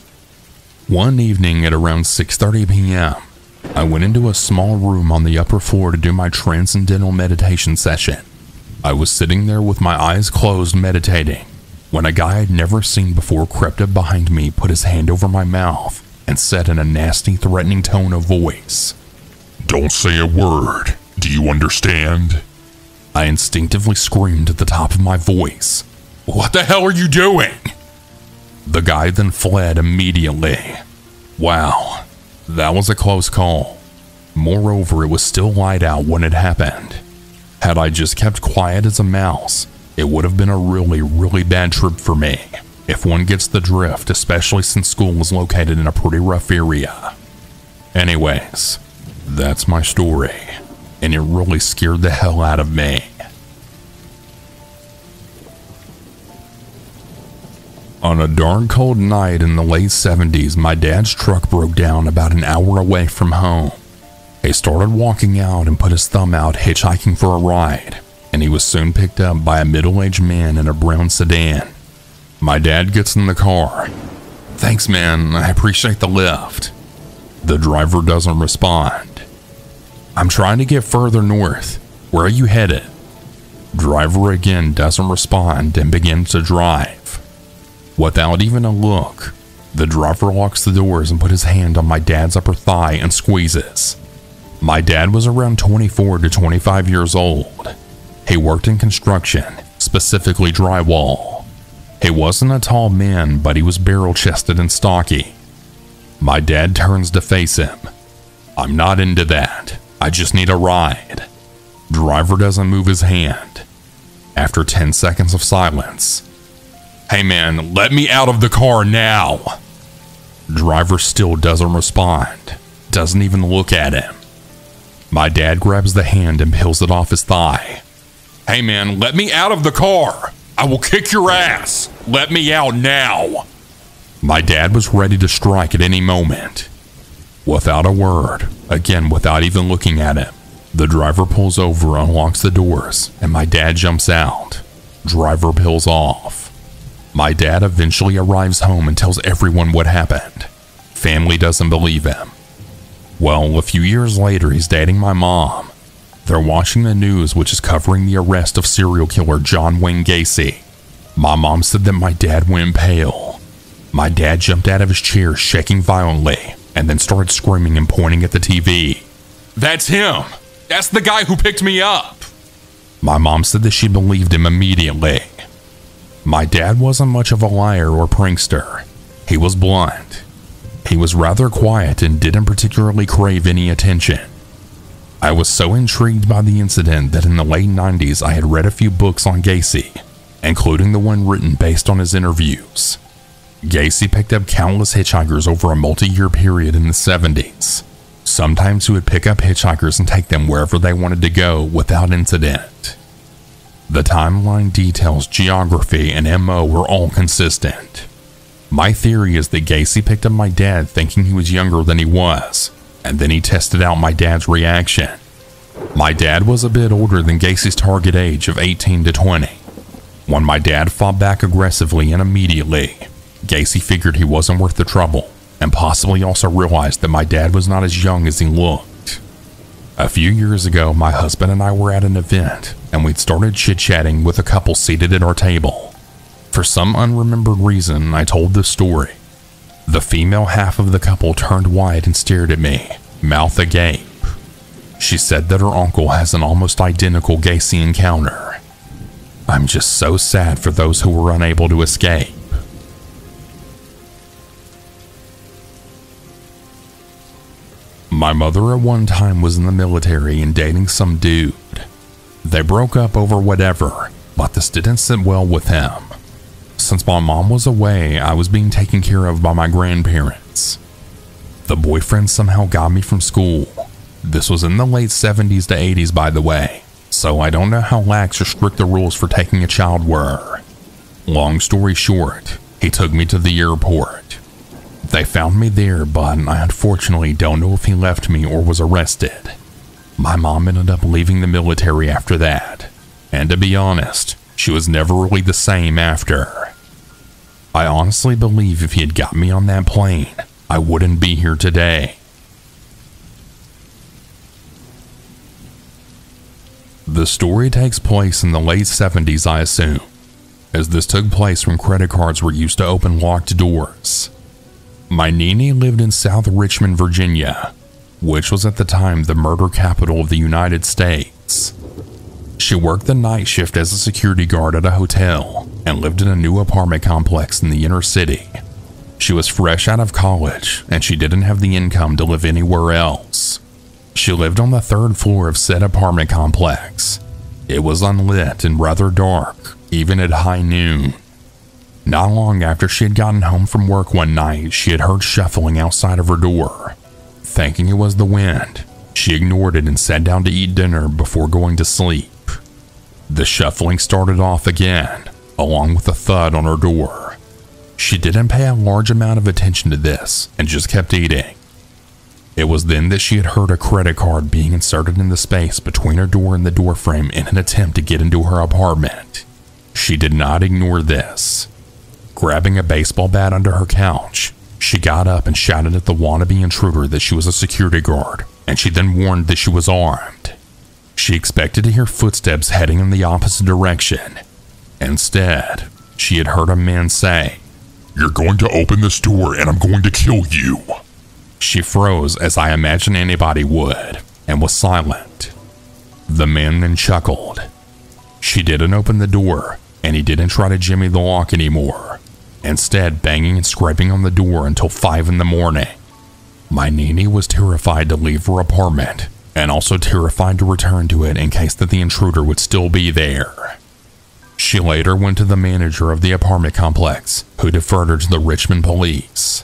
One evening at around 6:30 p.m., I went into a small room on the upper floor to do my transcendental meditation session. I was sitting there with my eyes closed meditating when a guy I'd never seen before crept up behind me, put his hand over my mouth, and said in a nasty, threatening tone of voice, "Don't say a word. Do you understand?" I instinctively screamed at the top of my voice, "What the hell are you doing?" The guy then fled immediately. Wow, that was a close call. Moreover, it was still light out when it happened. Had I just kept quiet as a mouse, it would have been a really, really bad trip for me, if one gets the drift, especially since school is located in a pretty rough area. Anyways, that's my story, and it really scared the hell out of me. On a darn cold night in the late 70s, my dad's truck broke down about an hour away from home. He started walking out and put his thumb out hitchhiking for a ride, and he was soon picked up by a middle-aged man in a brown sedan. My dad gets in the car. "Thanks, man, I appreciate the lift." The driver doesn't respond. "I'm trying to get further north. Where are you headed?" Driver again doesn't respond and begins to drive. Without even a look, the driver locks the doors and put his hand on my dad's upper thigh and squeezes. My dad was around 24 to 25 years old. He worked in construction, specifically drywall. He wasn't a tall man, but he was barrel-chested and stocky. My dad turns to face him. "I'm not into that. I just need a ride." Driver doesn't move his hand. After 10 seconds of silence, "Hey man, let me out of the car now." Driver still doesn't respond, doesn't even look at him. My dad grabs the hand and peels it off his thigh. "Hey man, let me out of the car. I will kick your ass. Let me out now." My dad was ready to strike at any moment. Without a word, again without even looking at him, the driver pulls over, unlocks the doors, and my dad jumps out. Driver peels off. My dad eventually arrives home and tells everyone what happened. Family doesn't believe him. Well, a few years later, he's dating my mom. They're watching the news, which is covering the arrest of serial killer John Wayne Gacy. My mom said that my dad went pale. My dad jumped out of his chair, shaking violently, and then started screaming and pointing at the TV. "That's him! That's the guy who picked me up!" My mom said that she believed him immediately. My dad wasn't much of a liar or prankster. He was blunt. He was rather quiet and didn't particularly crave any attention. I was so intrigued by the incident that in the late 90s I had read a few books on Gacy, including the one written based on his interviews. Gacy picked up countless hitchhikers over a multi-year period in the 70s. Sometimes he would pick up hitchhikers and take them wherever they wanted to go without incident. The timeline, details, geography, and MO were all consistent. My theory is that Gacy picked up my dad thinking he was younger than he was, and then he tested out my dad's reaction. My dad was a bit older than Gacy's target age of 18 to 20. When my dad fought back aggressively and immediately, Gacy figured he wasn't worth the trouble and possibly also realized that my dad was not as young as he looked. A few years ago, my husband and I were at an event and we'd started chit-chatting with a couple seated at our table. For some unremembered reason, I told this story. The female half of the couple turned white and stared at me, mouth agape. She said that her uncle has an almost identical Gacy encounter. I'm just so sad for those who were unable to escape. My mother at one time was in the military and dating some dude. They broke up over whatever, but this didn't sit well with him. Since my mom was away, I was being taken care of by my grandparents. The boyfriend somehow got me from school. This was in the late 70s to 80s, by the way, so I don't know how lax or strict the rules for taking a child were. Long story short, he took me to the airport. They found me there, but I unfortunately don't know if he left me or was arrested. My mom ended up leaving the military after that, and to be honest, she was never really the same after. I honestly believe if he had got me on that plane, I wouldn't be here today. The story takes place in the late 70s, I assume, as this took place when credit cards were used to open locked doors. My Nene lived in South Richmond, Virginia, which was at the time the murder capital of the United States. She worked the night shift as a security guard at a hotel and lived in a new apartment complex in the inner city. She was fresh out of college and she didn't have the income to live anywhere else. She lived on the 3rd floor of said apartment complex. It was unlit and rather dark, even at high noon. Not long after she had gotten home from work one night, she had heard shuffling outside of her door. Thinking it was the wind, she ignored it and sat down to eat dinner before going to sleep. The shuffling started off again, along with a thud on her door. She didn't pay a large amount of attention to this and just kept eating. It was then that she had heard a credit card being inserted in the space between her door and the doorframe in an attempt to get into her apartment. She did not ignore this. Grabbing a baseball bat under her couch, she got up and shouted at the wannabe intruder that she was a security guard, and she then warned that she was armed. She expected to hear footsteps heading in the opposite direction. Instead, she had heard a man say, "You're going to open this door and I'm going to kill you." She froze, as I imagine anybody would, and was silent. The man then chuckled. She didn't open the door, and he didn't try to jimmy the lock anymore, instead banging and scraping on the door until 5 in the morning. My Nene was terrified to leave her apartment, and also terrified to return to it in case that the intruder would still be there. She later went to the manager of the apartment complex, who deferred her to the Richmond police.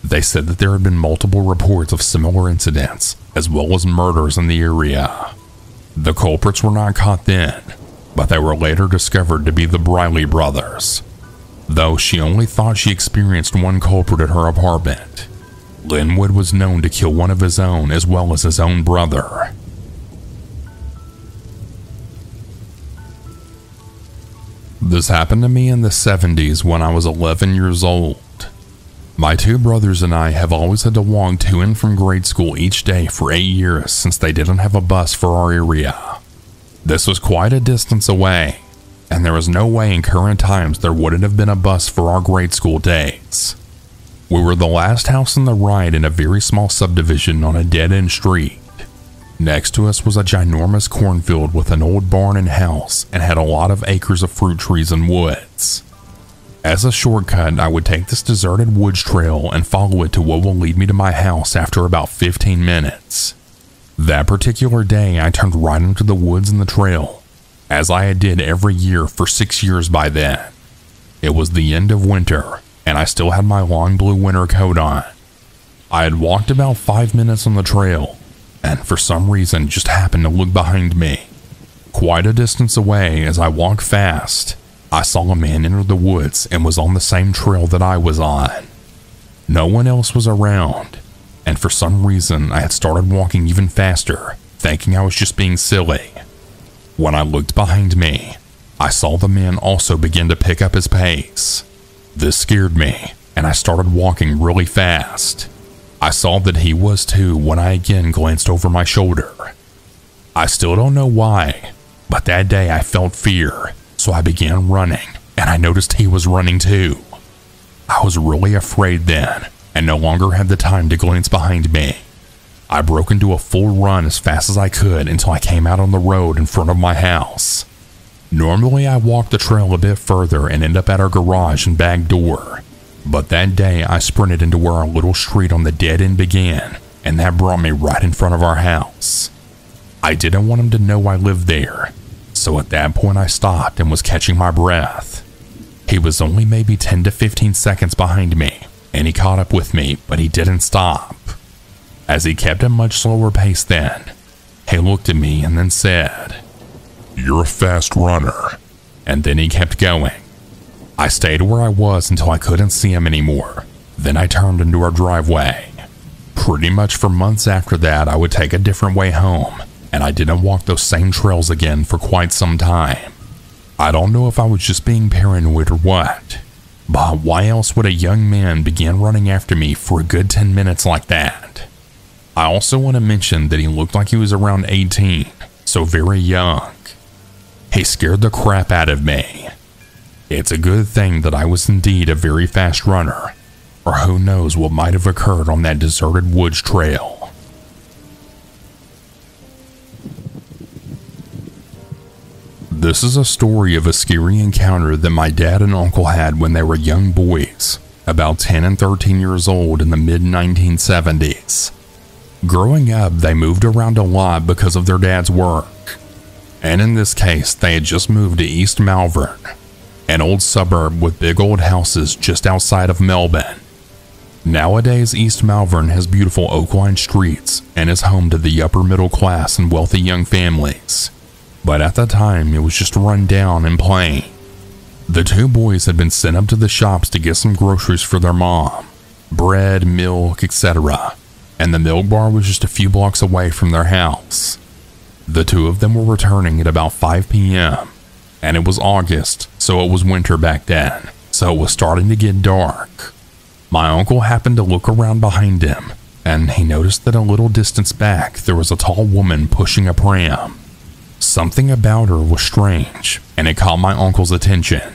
They said that there had been multiple reports of similar incidents, as well as murders in the area. The culprits were not caught then, but they were later discovered to be the Briley brothers, though she only thought she experienced one culprit at her apartment. Linwood was known to kill one of his own as well as his own brother. This happened to me in the 70s when I was 11 years old. My 2 brothers and I have always had to walk to and from grade school each day for 8 years since they didn't have a bus for our area. This was quite a distance away, and there was no way in current times there wouldn't have been a bus for our grade school days. We were the last house on the right in a very small subdivision on a dead-end street. Next to us was a ginormous cornfield with an old barn and house, and had a lot of acres of fruit trees and woods. As a shortcut, I would take this deserted woods trail and follow it to what will lead me to my house after about 15 minutes. That particular day, I turned right into the woods and the trail, as I did every year for 6 years by then. It was the end of winter, and I still had my long blue winter coat on. I had walked about 5 minutes on the trail, and for some reason just happened to look behind me. Quite a distance away, as I walked fast, I saw a man enter the woods and was on the same trail that I was on. No one else was around, and for some reason I had started walking even faster, thinking I was just being silly. When I looked behind me, I saw the man also begin to pick up his pace. This scared me, and I started walking really fast. I saw that he was too when I again glanced over my shoulder. I still don't know why, but that day I felt fear, so I began running, and I noticed he was running too. I was really afraid then, and no longer had the time to glance behind me. I broke into a full run as fast as I could until I came out on the road in front of my house. Normally I walk the trail a bit further and end up at our garage and back door, but that day I sprinted into where our little street on the dead end began, and that brought me right in front of our house. I didn't want him to know I lived there, so at that point I stopped and was catching my breath. He was only maybe 10 to 15 seconds behind me, and he caught up with me, but he didn't stop. As he kept a much slower pace then, he looked at me and then said, "You're a fast runner." And then he kept going. I stayed where I was until I couldn't see him anymore. Then I turned into our driveway. Pretty much for months after that, I would take a different way home, and I didn't walk those same trails again for quite some time. I don't know if I was just being paranoid or what, but why else would a young man begin running after me for a good 10 minutes like that? I also want to mention that he looked like he was around 18, so very young. He scared the crap out of me. It's a good thing that I was indeed a very fast runner, or who knows what might have occurred on that deserted woods trail. This is a story of a scary encounter that my dad and uncle had when they were young boys, about 10 and 13 years old in the mid-1970s. Growing up, they moved around a lot because of their dad's work. And in this case, they had just moved to East Malvern, an old suburb with big old houses just outside of Melbourne. Nowadays, East Malvern has beautiful oak-lined streets and is home to the upper middle class and wealthy young families. But at the time, it was just run down and plain. The two boys had been sent up to the shops to get some groceries for their mom, bread, milk, etc., and the milk bar was just a few blocks away from their house. The two of them were returning at about 5 p.m., and it was August, so it was winter back then, so it was starting to get dark. My uncle happened to look around behind him, and he noticed that a little distance back there was a tall woman pushing a pram. Something about her was strange, and it caught my uncle's attention.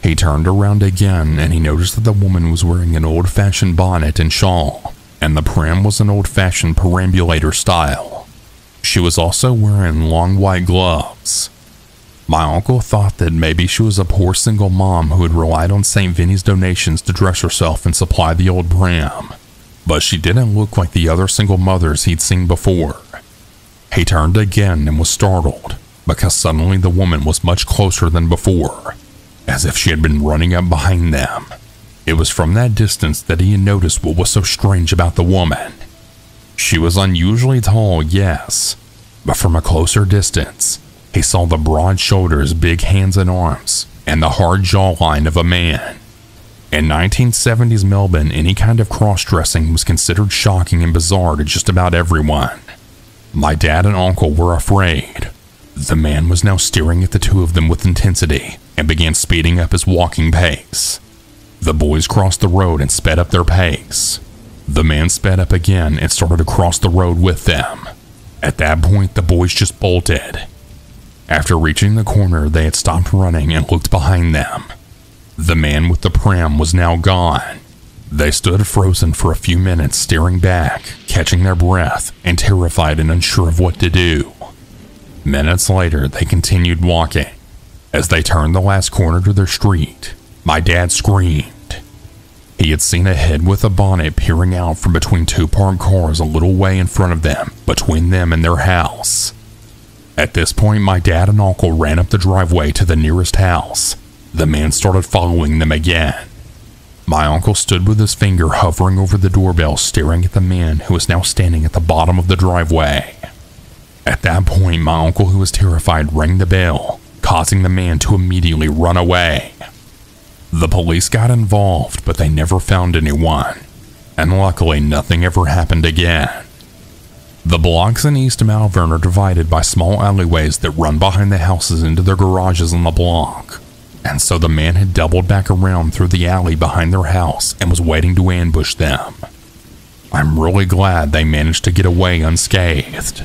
He turned around again, and he noticed that the woman was wearing an old-fashioned bonnet and shawl, and the pram was an old-fashioned perambulator style. She was also wearing long white gloves. My uncle thought that maybe she was a poor single mom who had relied on St. Vinny's donations to dress herself and supply the old pram, but she didn't look like the other single mothers he'd seen before. He turned again and was startled, because suddenly the woman was much closer than before, as if she had been running up behind them. It was from that distance that he had noticed what was so strange about the woman. She was unusually tall, yes, but from a closer distance, he saw the broad shoulders, big hands and arms, and the hard jawline of a man. In 1970s Melbourne, any kind of cross-dressing was considered shocking and bizarre to just about everyone. My dad and uncle were afraid. The man was now staring at the two of them with intensity and began speeding up his walking pace. The boys crossed the road and sped up their pace. The man sped up again and started to cross the road with them. At that point, the boys just bolted. After reaching the corner, they had stopped running and looked behind them. The man with the pram was now gone. They stood frozen for a few minutes, staring back, catching their breath, and terrified and unsure of what to do. Minutes later, they continued walking. As they turned the last corner to their street, my dad screamed. He had seen a head with a bonnet peering out from between two parked cars a little way in front of them, between them and their house. At this point, my dad and uncle ran up the driveway to the nearest house. The man started following them again. My uncle stood with his finger hovering over the doorbell, staring at the man who was now standing at the bottom of the driveway. At that point, my uncle, who was terrified, rang the bell, causing the man to immediately run away. The police got involved, but they never found anyone, and luckily nothing ever happened again. The blocks in East Malvern are divided by small alleyways that run behind the houses into their garages on the block. And so the man had doubled back around through the alley behind their house and was waiting to ambush them. I'm really glad they managed to get away unscathed.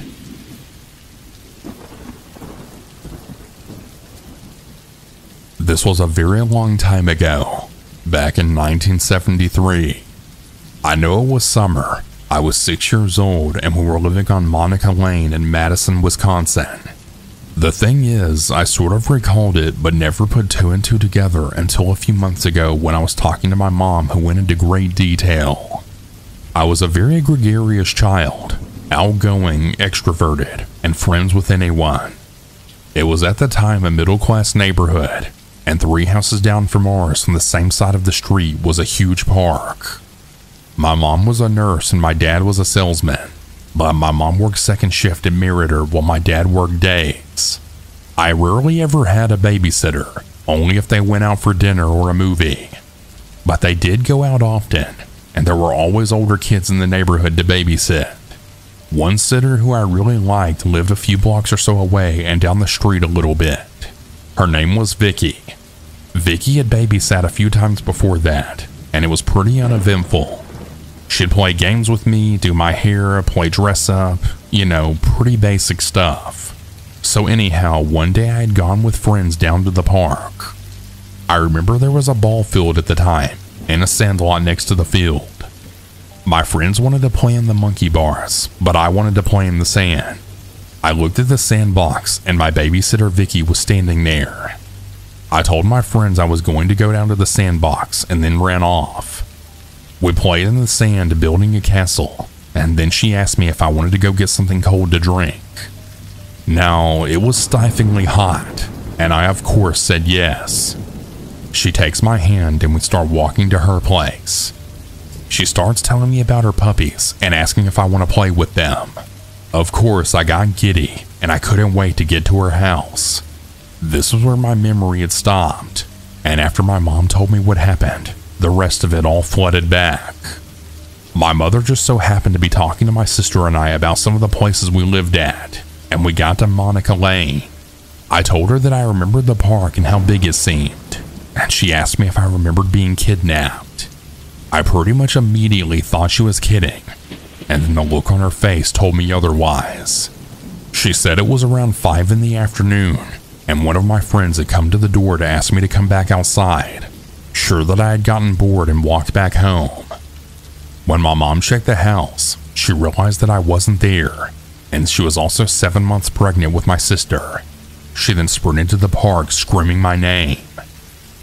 This was a very long time ago, back in 1973. I know it was summer. I was 6 years old and we were living on Monica Lane in Madison, Wisconsin. The thing is, I sort of recalled it but never put two and two together until a few months ago when I was talking to my mom, who went into great detail. I was a very gregarious child, outgoing, extroverted, and friends with anyone. It was at the time a middle-class neighborhood, and 3 houses down from ours on the same side of the street was a huge park. My mom was a nurse and my dad was a salesman, but my mom worked second shift at Meritor while my dad worked days. I rarely ever had a babysitter, only if they went out for dinner or a movie. But they did go out often, and there were always older kids in the neighborhood to babysit. One sitter who I really liked lived a few blocks or so away and down the street a little bit. Her name was Vicky. Vicky had babysat a few times before that, and it was pretty uneventful. She'd play games with me, do my hair, play dress up, pretty basic stuff. So anyhow, one day I had gone with friends down to the park. I remember there was a ball field at the time, and a sandlot next to the field. My friends wanted to play in the monkey bars, but I wanted to play in the sand. I looked at the sandbox, and my babysitter Vicky was standing there. I told my friends I was going to go down to the sandbox, and then ran off. We played in the sand building a castle, and then she asked me if I wanted to go get something cold to drink. Now, it was stiflingly hot, and I of course said yes. She takes my hand and we start walking to her place. She starts telling me about her puppies and asking if I want to play with them. Of course, I got giddy, and I couldn't wait to get to her house. This was where my memory had stopped, and after my mom told me what happened, the rest of it all flooded back. My mother just so happened to be talking to my sister and I about some of the places we lived at, and we got to Monica Lane. I told her that I remembered the park and how big it seemed, and she asked me if I remembered being kidnapped. I pretty much immediately thought she was kidding, and then the look on her face told me otherwise. She said it was around 5 in the afternoon, and one of my friends had come to the door to ask me to come back outside, sure that I had gotten bored and walked back home. When my mom checked the house, she realized that I wasn't there, and she was also 7 months pregnant with my sister. She then sprinted to the park screaming my name.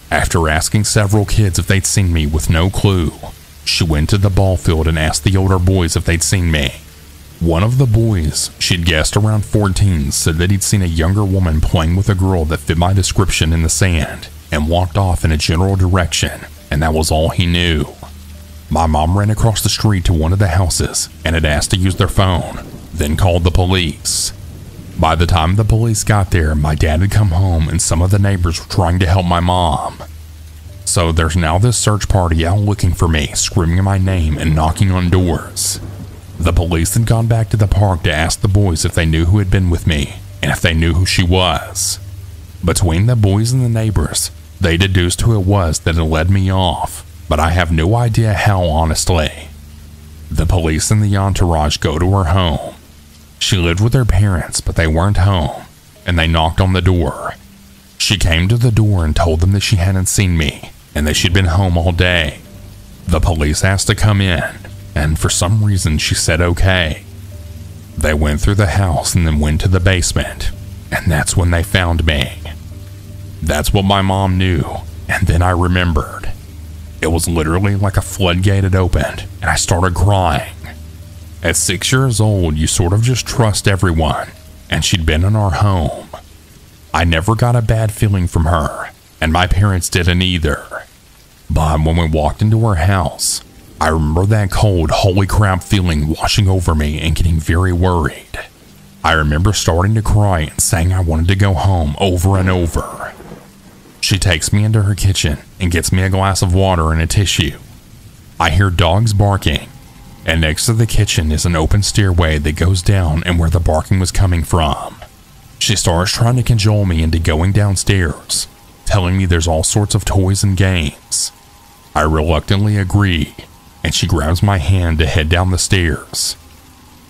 After asking several kids if they'd seen me with no clue, she went to the ball field and asked the older boys if they'd seen me. One of the boys, she'd guessed around 14, said that he'd seen a younger woman playing with a girl that fit my description in the sand and walked off in a general direction, and that was all he knew. My mom ran across the street to one of the houses and had asked to use their phone, then called the police. By the time the police got there, my dad had come home and some of the neighbors were trying to help my mom. So there's now this search party out looking for me, screaming my name and knocking on doors. The police had gone back to the park to ask the boys if they knew who had been with me and if they knew who she was. Between the boys and the neighbors, they deduced who it was that had led me off, but I have no idea how, honestly. The police and the entourage go to her home. She lived with her parents, but they weren't home, and they knocked on the door. She came to the door and told them that she hadn't seen me, and that she'd been home all day. The police asked to come in, and for some reason she said okay. They went through the house and then went to the basement, and that's when they found me. That's what my mom knew, and then I remembered. It was literally like a floodgate had opened, and I started crying. At 6 years old, you sort of just trust everyone, and she'd been in our home. I never got a bad feeling from her, and my parents didn't either. But when we walked into her house, I remember that cold, holy crap feeling washing over me and getting very worried. I remember starting to cry and saying I wanted to go home over and over. She takes me into her kitchen and gets me a glass of water and a tissue. I hear dogs barking. and next to the kitchen is an open stairway that goes down and where the barking was coming from. She starts trying to cajole me into going downstairs, telling me there's all sorts of toys and games. I reluctantly agree, and she grabs my hand to head down the stairs.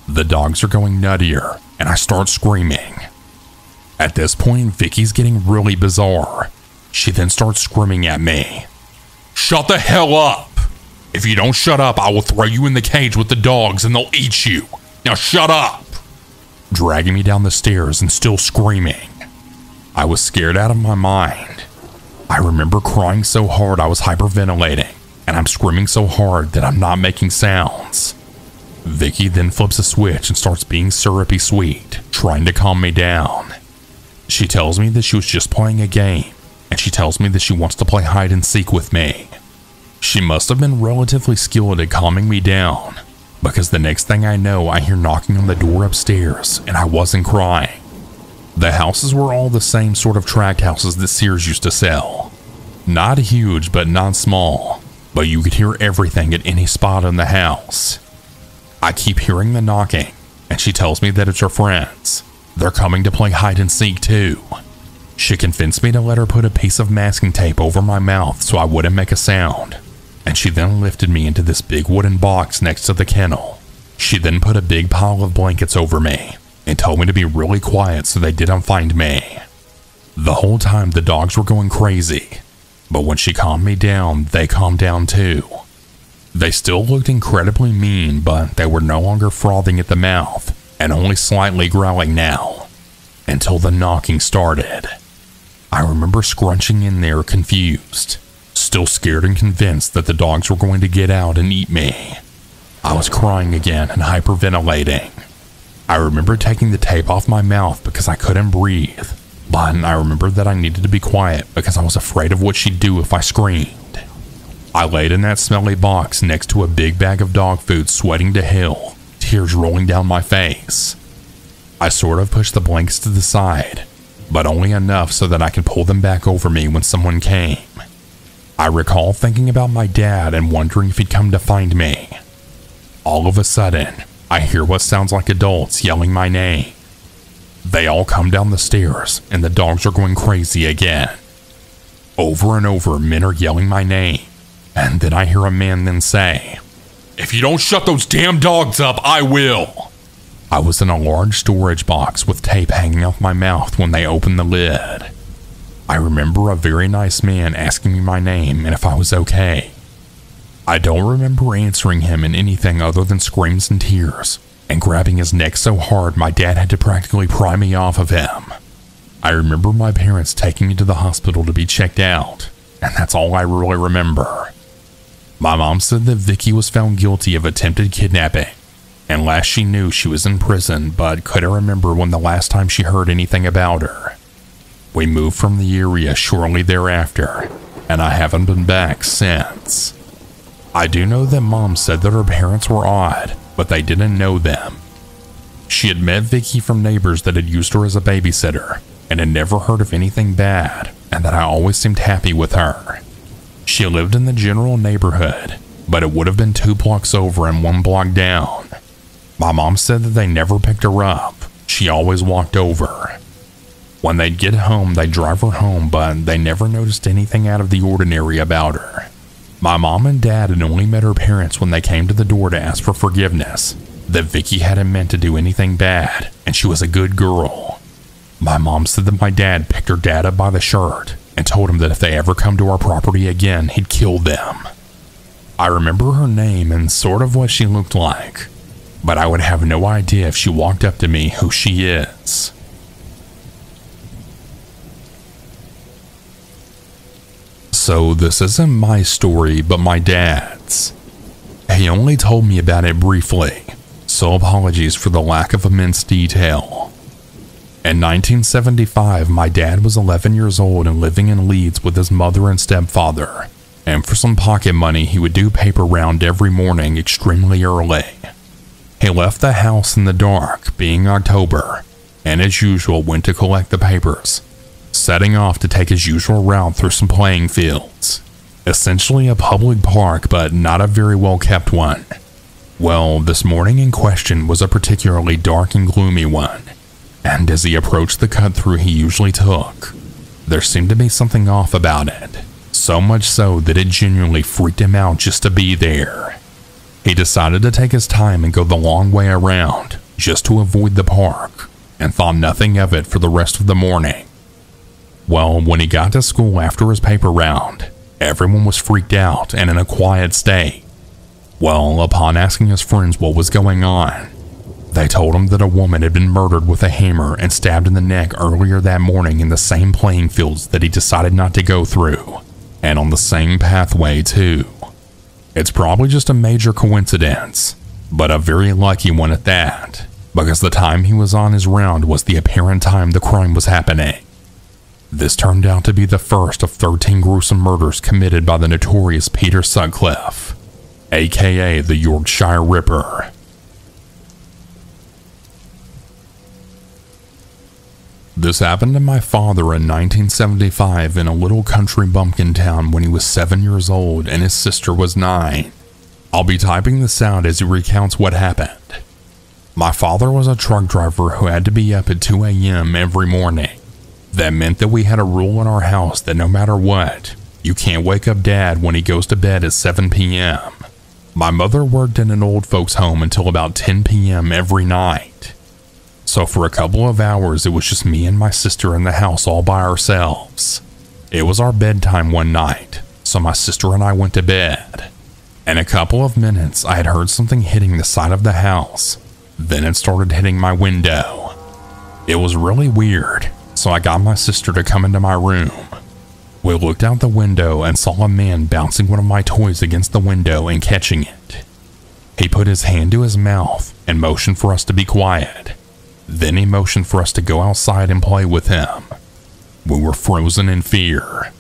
The dogs are going nuttier, and I start screaming. At this point, Vicky's getting really bizarre. She then starts screaming at me. "Shut the hell up! If you don't shut up, I will throw you in the cage with the dogs and they'll eat you. Now shut up!" Dragging me down the stairs and still screaming. I was scared out of my mind. I remember crying so hard I was hyperventilating, and I'm screaming so hard that I'm not making sounds. Vicky then flips a switch and starts being syrupy sweet, trying to calm me down. She tells me that she was just playing a game, and she tells me that she wants to play hide and seek with me. She must have been relatively skilled at calming me down, because the next thing I know, I hear knocking on the door upstairs, and I wasn't crying. The houses were all the same sort of tract houses that Sears used to sell. Not huge, but not small, but you could hear everything at any spot in the house. I keep hearing the knocking, and she tells me that it's her friends. They're coming to play hide and seek too. She convinced me to let her put a piece of masking tape over my mouth so I wouldn't make a sound, and she then lifted me into this big wooden box next to the kennel. She then put a big pile of blankets over me and told me to be really quiet so they didn't find me. The whole time the dogs were going crazy, but when she calmed me down, they calmed down too. They still looked incredibly mean, but they were no longer frothing at the mouth and only slightly growling now, until the knocking started. I remember scrunching in there confused, still scared and convinced that the dogs were going to get out and eat me. I was crying again and hyperventilating. I remember taking the tape off my mouth because I couldn't breathe, but I remember that I needed to be quiet because I was afraid of what she'd do if I screamed. I laid in that smelly box next to a big bag of dog food, sweating to hell, tears rolling down my face. I sort of pushed the blankets to the side, but only enough so that I could pull them back over me when someone came. I recall thinking about my dad and wondering if he'd come to find me. All of a sudden, I hear what sounds like adults yelling my name. They all come down the stairs, and the dogs are going crazy again. Over and over, men are yelling my name, and then I hear a man then say, "If you don't shut those damn dogs up, I will." I was in a large storage box with tape hanging off my mouth when they opened the lid. I remember a very nice man asking me my name and if I was okay. I don't remember answering him in anything other than screams and tears, and grabbing his neck so hard my dad had to practically pry me off of him. I remember my parents taking me to the hospital to be checked out, and that's all I really remember. My mom said that Vicky was found guilty of attempted kidnapping, and last she knew she was in prison, but couldn't remember when the last time she heard anything about her. We moved from the area shortly thereafter, and I haven't been back since. I do know that Mom said that her parents were odd, but they didn't know them. She had met Vicky from neighbors that had used her as a babysitter, and had never heard of anything bad, and that I always seemed happy with her. She lived in the general neighborhood, but it would have been 2 blocks over and 1 block down. My mom said that they never picked her up. She always walked over. When they'd get home, they'd drive her home, but they never noticed anything out of the ordinary about her. My mom and dad had only met her parents when they came to the door to ask for forgiveness, that Vicky hadn't meant to do anything bad, and she was a good girl. My mom said that my dad picked her dad up by the shirt and told him that if they ever come to our property again, he'd kill them. I remember her name and sort of what she looked like, but I would have no idea if she walked up to me who she is. So this isn't my story, but my dad's. He only told me about it briefly, so apologies for the lack of immense detail. In 1975, my dad was 11 years old and living in Leeds with his mother and stepfather, and for some pocket money he would do paper round every morning extremely early. He left the house in the dark, being October, and as usual went to collect the papers, setting off to take his usual route through some playing fields, essentially a public park but not a very well kept one. Well, this morning in question was a particularly dark and gloomy one, and as he approached the cut-through he usually took, there seemed to be something off about it, so much so that it genuinely freaked him out just to be there. He decided to take his time and go the long way around, just to avoid the park, and thought nothing of it for the rest of the morning. Well, when he got to school after his paper round, everyone was freaked out and in a quiet state. Well, upon asking his friends what was going on, they told him that a woman had been murdered with a hammer and stabbed in the neck earlier that morning in the same playing fields that he decided not to go through, and on the same pathway too. It's probably just a major coincidence, but a very lucky one at that, because the time he was on his round was the apparent time the crime was happening. This turned out to be the first of 13 gruesome murders committed by the notorious Peter Sutcliffe, aka the Yorkshire Ripper. This happened to my father in 1975 in a little country bumpkin town when he was 7 years old and his sister was 9. I'll be typing this out as he recounts what happened. My father was a truck driver who had to be up at 2 a.m. every morning. That meant that we had a rule in our house that no matter what, you can't wake up Dad when he goes to bed at 7 p.m. My mother worked in an old folks home until about 10 p.m. every night. So for a couple of hours it was just me and my sister in the house all by ourselves. It was our bedtime one night, so my sister and I went to bed. In a couple of minutes I had heard something hitting the side of the house. Then it started hitting my window. It was really weird, so I got my sister to come into my room. We looked out the window and saw a man bouncing one of my toys against the window and catching it. He put his hand to his mouth and motioned for us to be quiet. Then he motioned for us to go outside and play with him. We were frozen in fear.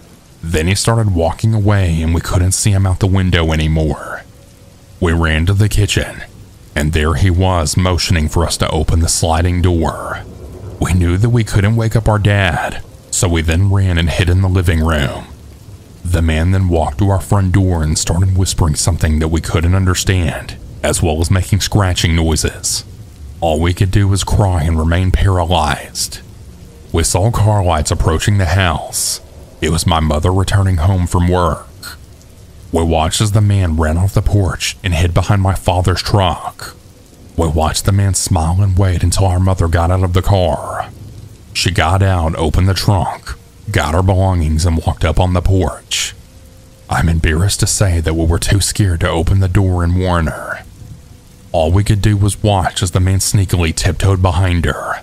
Then he started walking away and we couldn't see him out the window anymore. We ran to the kitchen, and there he was motioning for us to open the sliding door. We knew that we couldn't wake up our dad, so we then ran and hid in the living room. The man then walked to our front door and started whispering something that we couldn't understand, as well as making scratching noises. All we could do was cry and remain paralyzed. We saw car lights approaching the house. It was my mother returning home from work. We watched as the man ran off the porch and hid behind my father's truck. We watched the man smile and wait until our mother got out of the car. She got out, opened the trunk, got her belongings, and walked up on the porch. I'm embarrassed to say that we were too scared to open the door and warn her. All we could do was watch as the man sneakily tiptoed behind her.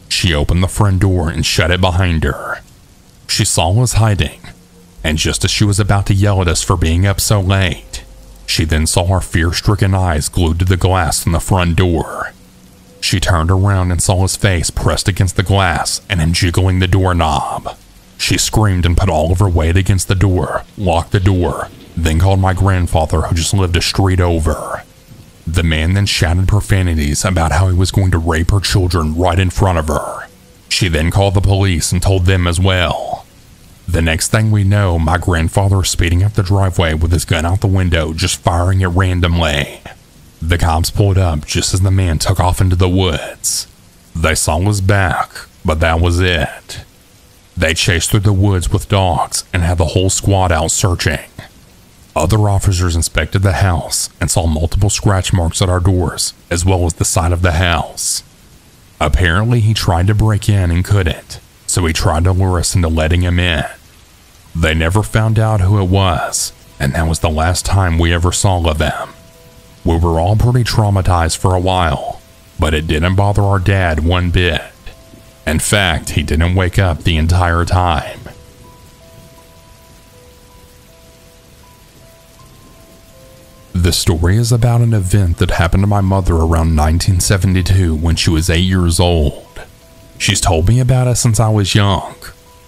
She opened the front door and shut it behind her. She saw us hiding, and just as she was about to yell at us for being up so late, she then saw our fear-stricken eyes glued to the glass on the front door. She turned around and saw his face pressed against the glass and him jiggling the doorknob. She screamed and put all of her weight against the door, locked the door, then called my grandfather who just lived a street over. The man then shouted profanities about how he was going to rape her children right in front of her. She then called the police and told them as well. The next thing we know, my grandfather is speeding up the driveway with his gun out the window, just firing it randomly. The cops pulled up just as the man took off into the woods. They saw his back, but that was it. They chased through the woods with dogs and had the whole squad out searching. Other officers inspected the house and saw multiple scratch marks at our doors, as well as the side of the house. Apparently he tried to break in and couldn't, so he tried to lure us into letting him in. They never found out who it was, and that was the last time we ever saw of him. We were all pretty traumatized for a while, but it didn't bother our dad one bit. In fact, he didn't wake up the entire time. This story is about an event that happened to my mother around 1972 when she was 8 years old. She's told me about it since I was young,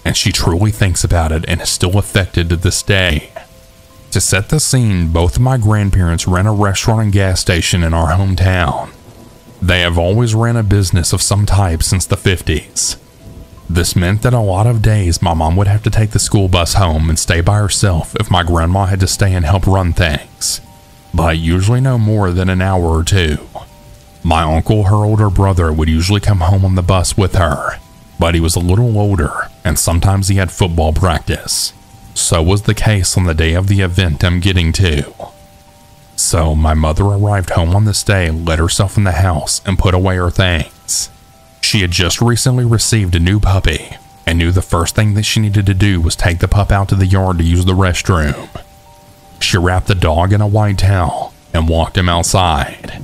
and she truly thinks about it and is still affected to this day. To set the scene, both of my grandparents ran a restaurant and gas station in our hometown. They have always ran a business of some type since the 50s. This meant that a lot of days my mom would have to take the school bus home and stay by herself if my grandma had to stay and help run things. but usually no more than an hour or two. My uncle, her older brother, would usually come home on the bus with her, but he was a little older and sometimes he had football practice. So was the case on the day of the event I'm getting to. So my mother arrived home on this day, let herself in the house, and put away her things. She had just recently received a new puppy and knew the first thing that she needed to do was take the pup out to the yard to use the restroom. She wrapped the dog in a white towel and walked him outside.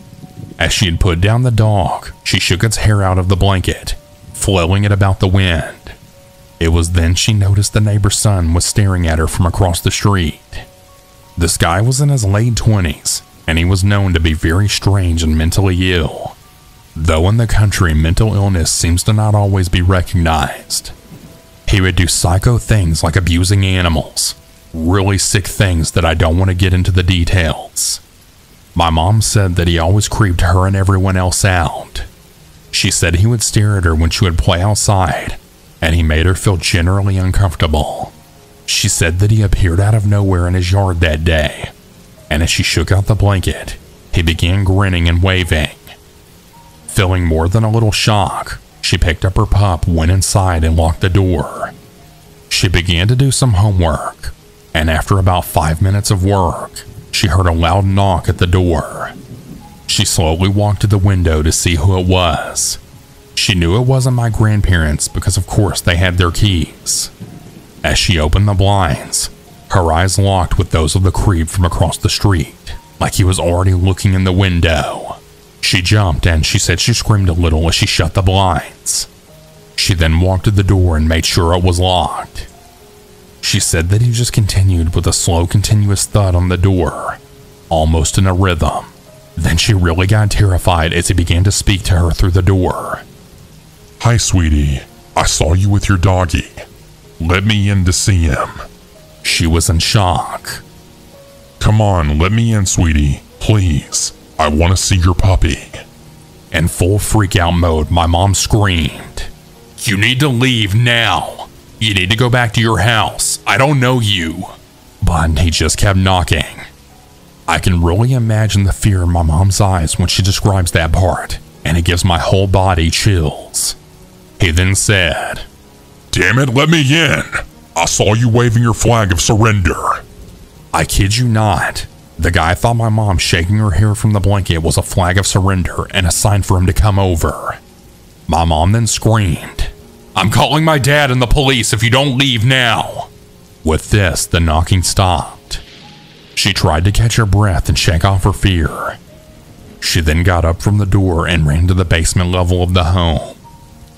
As she had put down the dog, she shook its hair out of the blanket, flailing it about the wind. It was then she noticed the neighbor's son was staring at her from across the street. This guy was in his late 20s, and he was known to be very strange and mentally ill. Though in the country, mental illness seems to not always be recognized. He would do psycho things like abusing animals, really sick things that I don't want to get into the details. My mom said that he always creeped her and everyone else out. She said he would stare at her when she would play outside, and he made her feel generally uncomfortable. She said that he appeared out of nowhere in his yard that day, and as she shook out the blanket, he began grinning and waving. Feeling more than a little shock, she picked up her pup, went inside, and locked the door. She began to do some homework, and after about 5 minutes of work, she heard a loud knock at the door. She slowly walked to the window to see who it was. She knew it wasn't my grandparents because of course they had their keys. As she opened the blinds, her eyes locked with those of the creep from across the street, like he was already looking in the window. She jumped and she said she screamed a little as she shut the blinds. She then walked to the door and made sure it was locked. She said that he just continued with a slow, continuous thud on the door, almost in a rhythm. Then she really got terrified as he began to speak to her through the door. "Hi, sweetie. I saw you with your doggy. Let me in to see him." She was in shock. "Come on, let me in, sweetie. Please. I want to see your puppy." In full freak-out mode, my mom screamed, "You need to leave now. You need to go back to your house. I don't know you." But he just kept knocking. I can really imagine the fear in my mom's eyes when she describes that part, and it gives my whole body chills. He then said, "Damn it, let me in. I saw you waving your flag of surrender." I kid you not. The guy thought my mom shaking her hair from the blanket was a flag of surrender and a sign for him to come over. My mom then screamed, "I'm calling my dad and the police if you don't leave now." With this, the knocking stopped. She tried to catch her breath and shake off her fear. She then got up from the door and ran to the basement level of the home.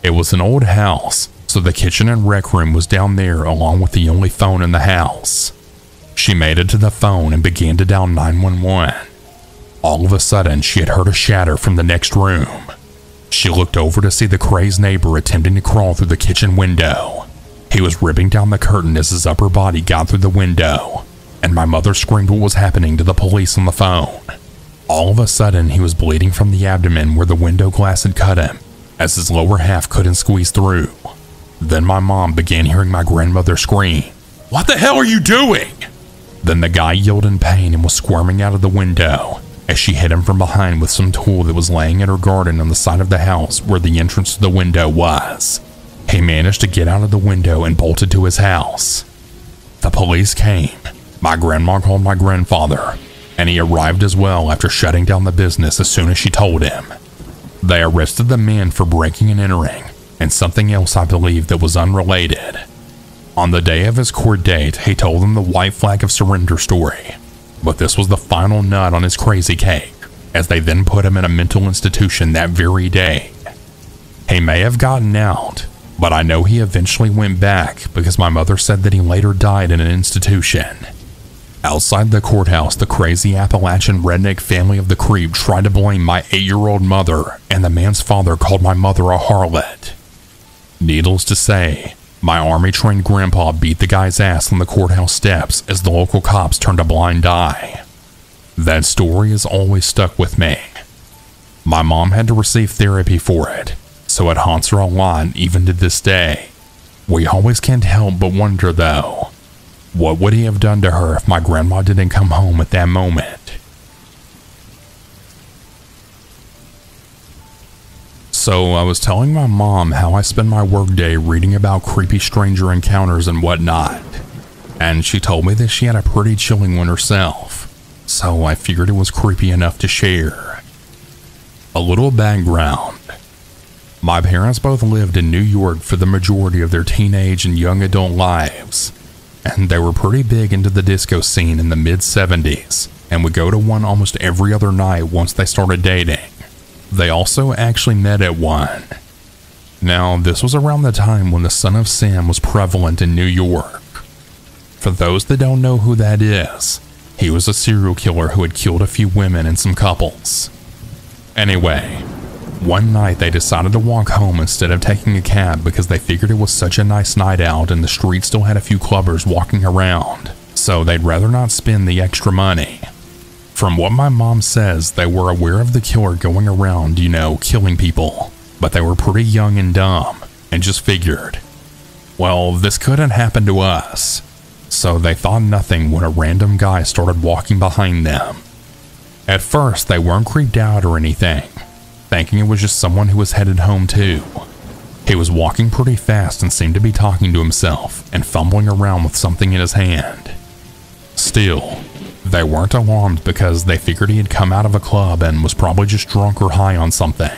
It was an old house, so the kitchen and rec room was down there along with the only phone in the house. She made it to the phone and began to dial 911. All of a sudden, she had heard a shatter from the next room. She looked over to see the crazed neighbor attempting to crawl through the kitchen window. He was ripping down the curtain as his upper body got through the window, and my mother screamed what was happening to the police on the phone. All of a sudden, he was bleeding from the abdomen where the window glass had cut him, as his lower half couldn't squeeze through. Then my mom began hearing my grandmother scream, "What the hell are you doing?" Then the guy yelled in pain and was squirming out of the window as she hit him from behind with some tool that was laying in her garden on the side of the house where the entrance to the window was. He managed to get out of the window and bolted to his house. The police came. My grandma called my grandfather, and he arrived as well after shutting down the business as soon as she told him. They arrested the man for breaking and entering, and something else I believe that was unrelated. On the day of his court date, he told them the white flag of surrender story, but this was the final nut on his crazy cake, as they then put him in a mental institution that very day. He may have gotten out, but I know he eventually went back because my mother said that he later died in an institution. Outside the courthouse, the crazy Appalachian redneck family of the creep tried to blame my 8-year-old mother, and the man's father called my mother a harlot. Needless to say, my army-trained grandpa beat the guy's ass on the courthouse steps as the local cops turned a blind eye. That story has always stuck with me. My mom had to receive therapy for it, so it haunts her a lot even to this day. We always can't help but wonder though, what would he have done to her if my grandma didn't come home at that moment? So I was telling my mom how I spend my workday reading about creepy stranger encounters and whatnot, and she told me that she had a pretty chilling one herself, so I figured it was creepy enough to share. A little background. My parents both lived in New York for the majority of their teenage and young adult lives, and they were pretty big into the disco scene in the mid-70s and would go to one almost every other night once they started dating. They also actually met at one. Now, this was around the time when the Son of Sam was prevalent in New York. For those that don't know who that is, he was a serial killer who had killed a few women and some couples. Anyway, one night they decided to walk home instead of taking a cab because they figured it was such a nice night out and the street still had a few clubbers walking around, so they'd rather not spend the extra money. From what my mom says, they were aware of the killer going around, killing people, but they were pretty young and dumb, and just figured, well, this couldn't happen to us. So they thought nothing when a random guy started walking behind them. At first, they weren't creeped out or anything, thinking it was just someone who was headed home too. He was walking pretty fast and seemed to be talking to himself and fumbling around with something in his hand. Still, they weren't alarmed because they figured he had come out of a club and was probably just drunk or high on something.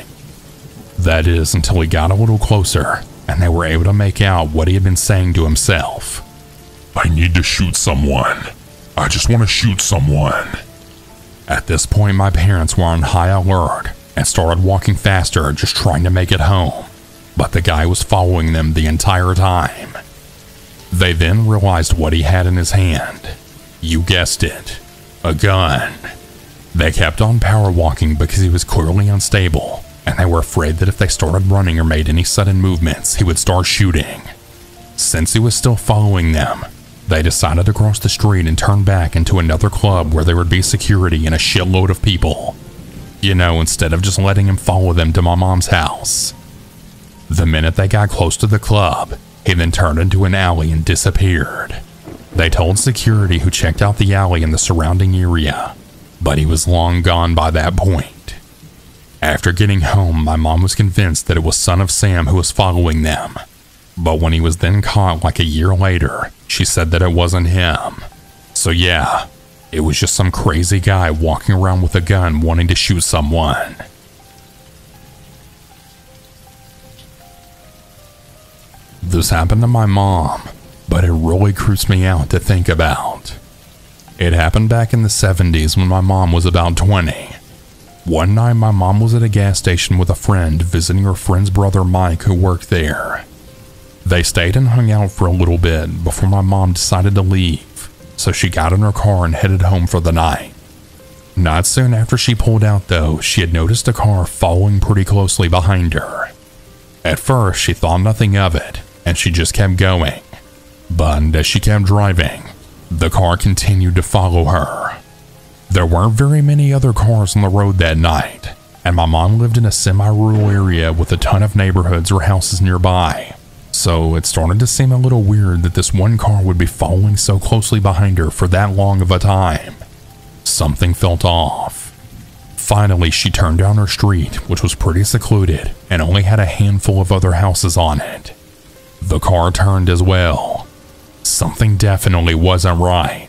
That is, until he got a little closer and they were able to make out what he had been saying to himself. I need to shoot someone. I just want to shoot someone. At this point, my parents were on high alert and started walking faster, just trying to make it home, but the guy was following them the entire time. They then realized what he had in his hand. You guessed it, a gun. They kept on power walking because he was clearly unstable, and they were afraid that if they started running or made any sudden movements, he would start shooting. Since he was still following them, they decided to cross the street and turn back into another club where there would be security and a shitload of people. Instead of just letting him follow them to my mom's house. The minute they got close to the club, he then turned into an alley and disappeared. They told security, who checked out the alley and the surrounding area, but he was long gone by that point. After getting home, my mom was convinced that it was Son of Sam who was following them, but when he was then caught like a year later, she said that it wasn't him. So yeah, it was just some crazy guy walking around with a gun wanting to shoot someone. This happened to my mom, but it really creeps me out to think about. It happened back in the 70s when my mom was about 20. One night my mom was at a gas station with a friend visiting her friend's brother Mike, who worked there. They stayed and hung out for a little bit before my mom decided to leave, so she got in her car and headed home for the night. Not soon after she pulled out though, she had noticed a car following pretty closely behind her. At first she thought nothing of it, and she just kept going. But as she kept driving, the car continued to follow her. There weren't very many other cars on the road that night, and my mom lived in a semi-rural area with a ton of neighborhoods or houses nearby, so it started to seem a little weird that this one car would be following so closely behind her for that long of a time. Something felt off. Finally, she turned down her street, which was pretty secluded and only had a handful of other houses on it. The car turned as well. Something definitely wasn't right.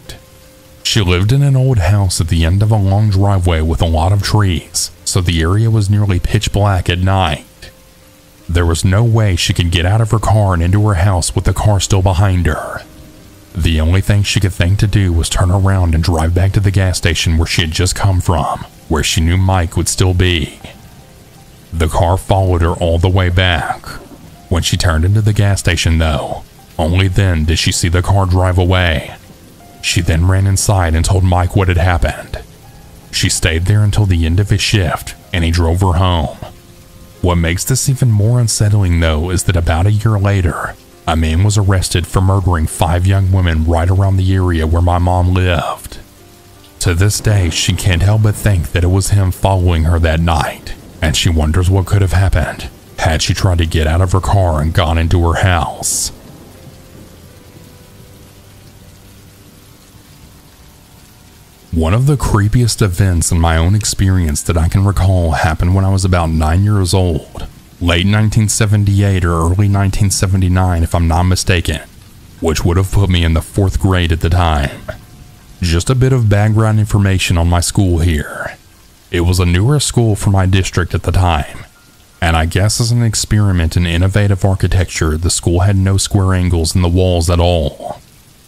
She lived in an old house at the end of a long driveway with a lot of trees, so the area was nearly pitch black at night. There was no way she could get out of her car and into her house with the car still behind her. The only thing she could think to do was turn around and drive back to the gas station where she had just come from, where she knew Mike would still be. The car followed her all the way back. When she turned into the gas station though, only then did she see the car drive away. She then ran inside and told Mike what had happened. She stayed there until the end of his shift, and he drove her home. What makes this even more unsettling though is that about a year later, a man was arrested for murdering 5 young women right around the area where my mom lived. To this day, she can't help but think that it was him following her that night, and she wonders what could have happened had she tried to get out of her car and gone into her house. One of the creepiest events in my own experience that I can recall happened when I was about 9 years old. late 1978 or early 1979 if I'm not mistaken, which would have put me in the 4th grade at the time. Just a bit of background information on my school here. It was a newer school for my district at the time, and I guess as an experiment in innovative architecture, the school had no square angles in the walls at all.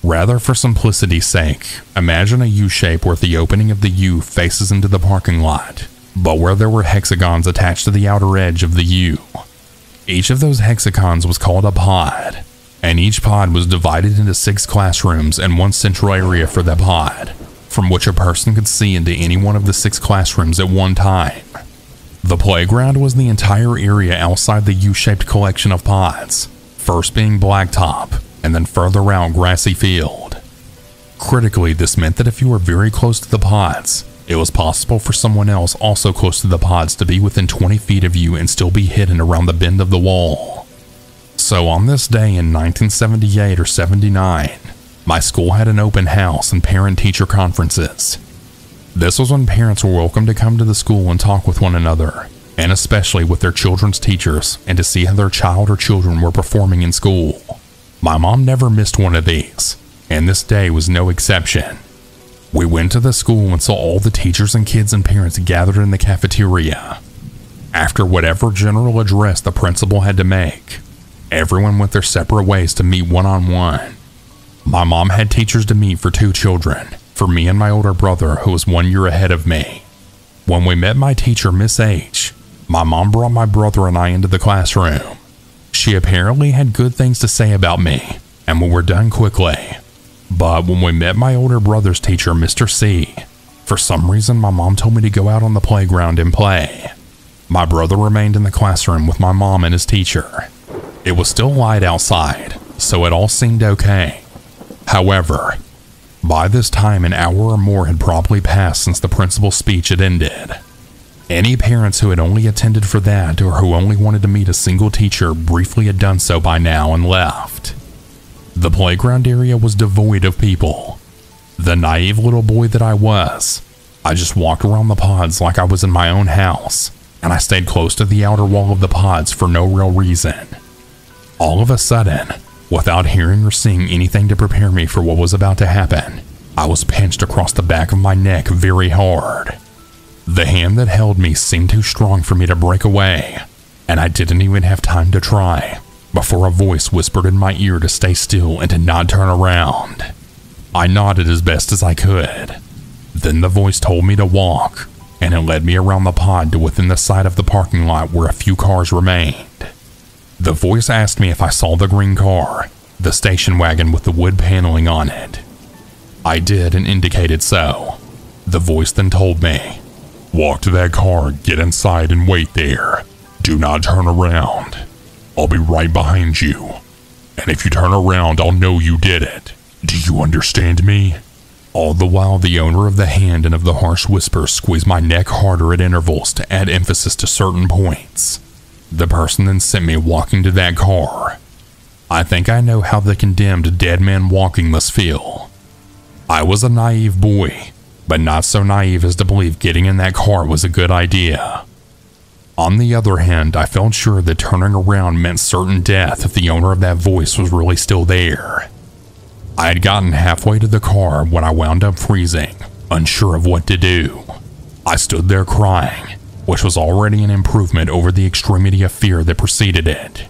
Rather, for simplicity's sake, imagine a U-shape where the opening of the U faces into the parking lot, but where there were hexagons attached to the outer edge of the U. Each of those hexagons was called a pod, and each pod was divided into 6 classrooms and one central area for the pod, from which a person could see into any one of the 6 classrooms at one time. The playground was the entire area outside the U-shaped collection of pods, first being blacktop, and then further out grassy field. Critically, this meant that if you were very close to the pods, it was possible for someone else also close to the pods to be within 20 feet of you and still be hidden around the bend of the wall. So on this day in 1978 or 79, my school had an open house and parent-teacher conferences. This was when parents were welcome to come to the school and talk with one another, and especially with their children's teachers, and to see how their child or children were performing in school. My mom never missed one of these, and this day was no exception. We went to the school and saw all the teachers and kids and parents gathered in the cafeteria. After whatever general address the principal had to make, everyone went their separate ways to meet one-on-one. My mom had teachers to meet for 2 children, for me and my older brother who was 1 year ahead of me. When we met my teacher, Miss H, my mom brought my brother and I into the classroom. She apparently had good things to say about me, and we were done quickly. But when we met my older brother's teacher, Mr. C, for some reason my mom told me to go out on the playground and play. My brother remained in the classroom with my mom and his teacher. It was still light outside, so it all seemed okay. However, by this time an hour or more had probably passed since the principal's speech had ended. Any parents who had only attended for that or who only wanted to meet a single teacher briefly had done so by now and left. The playground area was devoid of people. The naive little boy that I was, I just walked around the pods like I was in my own house, and I stayed close to the outer wall of the pods for no real reason. All of a sudden, without hearing or seeing anything to prepare me for what was about to happen, I was pinched across the back of my neck very hard. The hand that held me seemed too strong for me to break away, and I didn't even have time to try before a voice whispered in my ear to stay still and to not turn around. I nodded as best as I could. Then the voice told me to walk, and it led me around the pod to within the side of the parking lot where a few cars remained. The voice asked me if I saw the green car, the station wagon with the wood paneling on it. I did and indicated so. The voice then told me, "Walk to that car, get inside and wait there. Do not turn around. I'll be right behind you. And if you turn around, I'll know you did it. Do you understand me?" All the while, the owner of the hand and of the harsh whisper squeezed my neck harder at intervals to add emphasis to certain points. The person then sent me walking to that car. I think I know how the condemned dead man walking must feel. I was a naive boy, but not so naive as to believe getting in that car was a good idea. On the other hand, I felt sure that turning around meant certain death if the owner of that voice was really still there. I had gotten halfway to the car when I wound up freezing, unsure of what to do. I stood there crying, which was already an improvement over the extremity of fear that preceded it.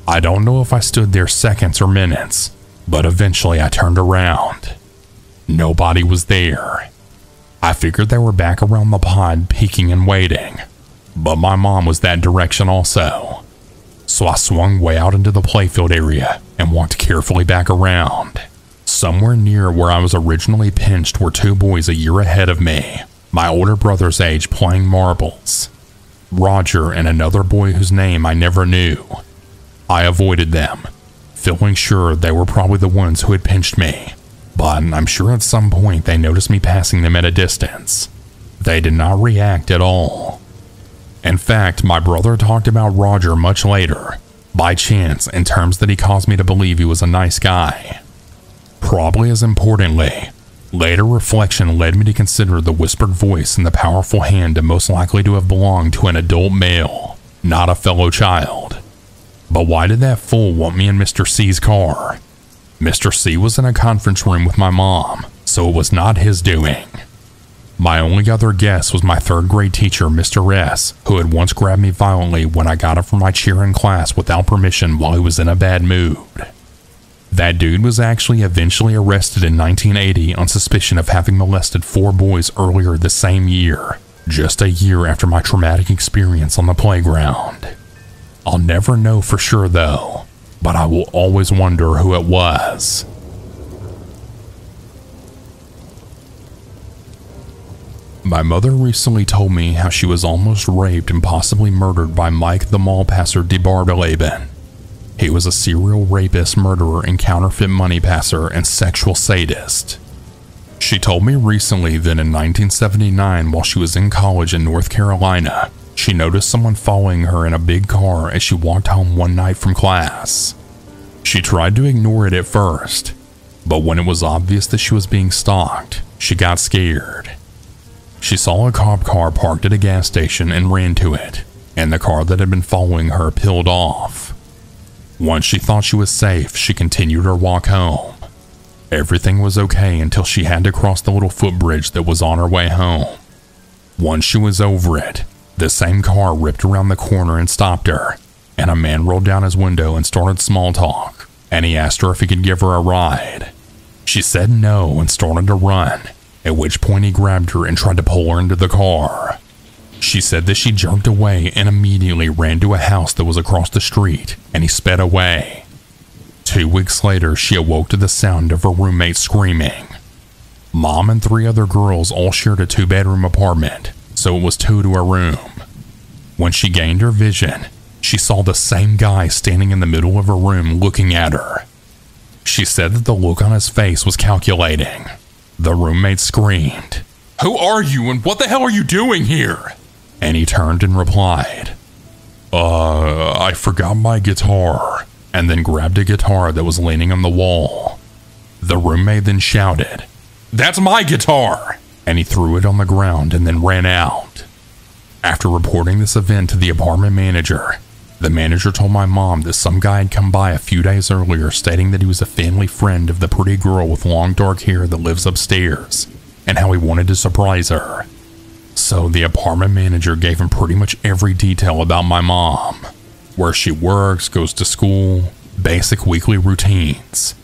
I don't know if I stood there seconds or minutes, but eventually I turned around. Nobody was there. I figured they were back around the pod peeking and waiting, but my mom was that direction also. So I swung way out into the playfield area and walked carefully back around. Somewhere near where I was originally pinched were 2 boys a year ahead of me, my older brother's age, playing marbles. Roger and another boy whose name I never knew. I avoided them, feeling sure they were probably the ones who had pinched me, but I'm sure at some point they noticed me passing them at a distance. They did not react at all. In fact, my brother talked about Roger much later, by chance, in terms that he caused me to believe he was a nice guy. Probably as importantly, later reflection led me to consider the whispered voice and the powerful hand most likely to have belonged to an adult male, not a fellow child. But why did that fool want me in Mr. C's car? Mr. C was in a conference room with my mom, so it was not his doing. My only other guess was my third grade teacher, Mr. S, who had once grabbed me violently when I got up from my chair in class without permission while he was in a bad mood. That dude was actually eventually arrested in 1980 on suspicion of having molested 4 boys earlier the same year, just a year after my traumatic experience on the playground. I'll never know for sure though, but I will always wonder who it was. My mother recently told me how she was almost raped and possibly murdered by Mike the mall passer DeBartoleben. He was a serial rapist, murderer, and counterfeit money passer and sexual sadist. She told me recently that in 1979, while she was in college in North Carolina, she noticed someone following her in a big car as she walked home one night from class. She tried to ignore it at first, but when it was obvious that she was being stalked, she got scared. She saw a cop car parked at a gas station and ran to it, and the car that had been following her peeled off. Once she thought she was safe, she continued her walk home. Everything was okay until she had to cross the little footbridge that was on her way home. Once she was over it, the same car ripped around the corner and stopped her, and a man rolled down his window and started small talk, and he asked her if he could give her a ride. She said no and started to run, at which point he grabbed her and tried to pull her into the car. She said that she jerked away and immediately ran to a house that was across the street, and he sped away. 2 weeks later, she awoke to the sound of her roommate screaming. Mom and 3 other girls all shared a 2-bedroom apartment, so it was 2 to a room. When she gained her vision, she saw the same guy standing in the middle of her room looking at her. She said that the look on his face was calculating. The roommate screamed, "Who are you and what the hell are you doing here?" And he turned and replied, I forgot my guitar," and then grabbed a guitar that was leaning on the wall. The roommate then shouted, "That's my guitar!" and he threw it on the ground and then ran out. After reporting this event to the apartment manager, the manager told my mom that some guy had come by a few days earlier stating that he was a family friend of the pretty girl with long dark hair that lives upstairs, and how he wanted to surprise her. So the apartment manager gave him pretty much every detail about my mom, where she works, goes to school, basic weekly routines.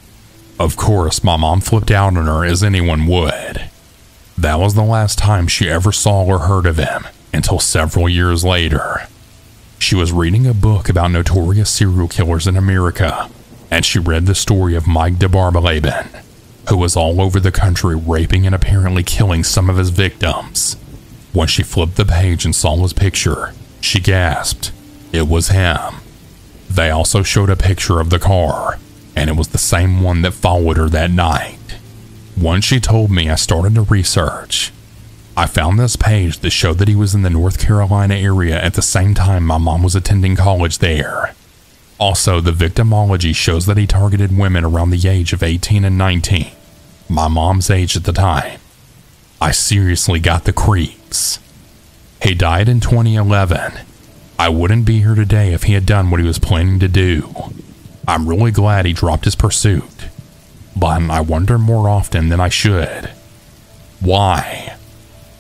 Of course, my mom flipped out on her as anyone would. That was the last time she ever saw or heard of him until several years later. She was reading a book about notorious serial killers in America, and she read the story of Mike DeBartoleben, who was all over the country raping and apparently killing some of his victims. When she flipped the page and saw his picture, she gasped. It was him. They also showed a picture of the car, and it was the same one that followed her that night. Once she told me, I started to research. I found this page that showed that he was in the North Carolina area at the same time my mom was attending college there. Also, the victimology shows that he targeted women around the age of 18 and 19, my mom's age at the time. I seriously got the creeps. He died in 2011. I wouldn't be here today if he had done what he was planning to do. I'm really glad he dropped his pursuit, but I wonder more often than I should. Why?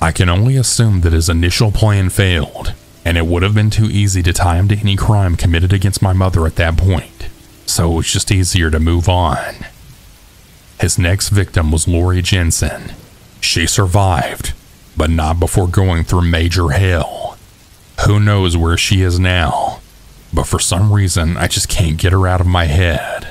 I can only assume that his initial plan failed, and it would have been too easy to tie him to any crime committed against my mother at that point, so it was just easier to move on. His next victim was Lori Jensen. She survived, but not before going through major hell. Who knows where she is now, but for some reason I just can't get her out of my head.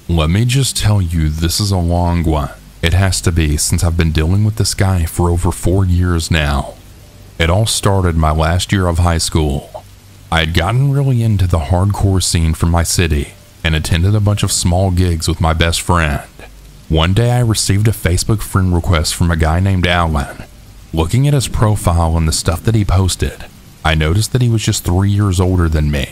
Let me just tell you, this is a long one. It has to be, since I've been dealing with this guy for over 4 years now. It all started my last year of high school. I had gotten really into the hardcore scene from my city and attended a bunch of small gigs with my best friend. One day I received a Facebook friend request from a guy named Alan. Looking at his profile and the stuff that he posted, I noticed that he was just 3 years older than me,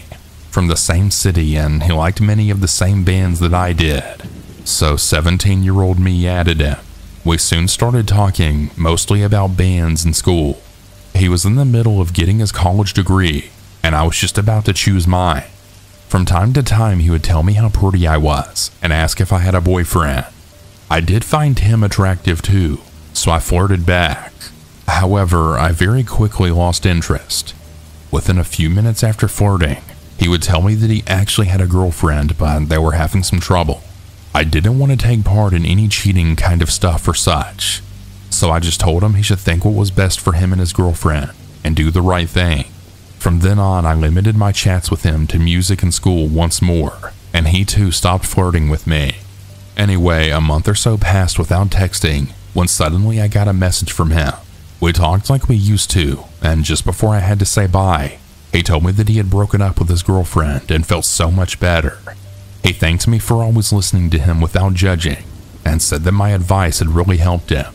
from the same city, and he liked many of the same bands that I did. So 17-year-old me added him, We soon started talking, mostly about bands and school. He was in the middle of getting his college degree, and I was just about to choose mine. From time to time, he would tell me how pretty I was and ask if I had a boyfriend. I did find him attractive too, so I flirted back. However, I very quickly lost interest. Within a few minutes after flirting, he would tell me that he actually had a girlfriend, but they were having some trouble. I didn't want to take part in any cheating kind of stuff or such, so I just told him he should think what was best for him and his girlfriend and do the right thing. From then on, I limited my chats with him to music and school once more, and he too stopped flirting with me. Anyway, a month or so passed without texting when suddenly I got a message from him. We talked like we used to, and just before I had to say bye, he told me that he had broken up with his girlfriend and felt so much better. He thanked me for always listening to him without judging and said that my advice had really helped him.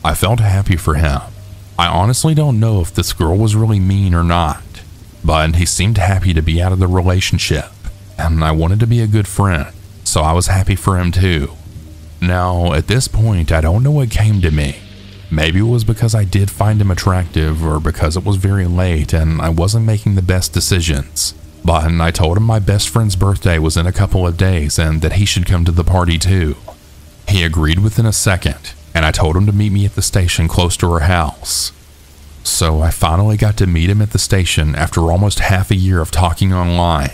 I felt happy for him. I honestly don't know if this girl was really mean or not, but he seemed happy to be out of the relationship, and I wanted to be a good friend, so I was happy for him too. Now, at this point, I don't know what came to me. Maybe it was because I did find him attractive, or because it was very late and I wasn't making the best decisions. But I told him my best friend's birthday was in a couple of days and that he should come to the party too. He agreed within a second, and I told him to meet me at the station close to her house. So I finally got to meet him at the station after almost half a year of talking online.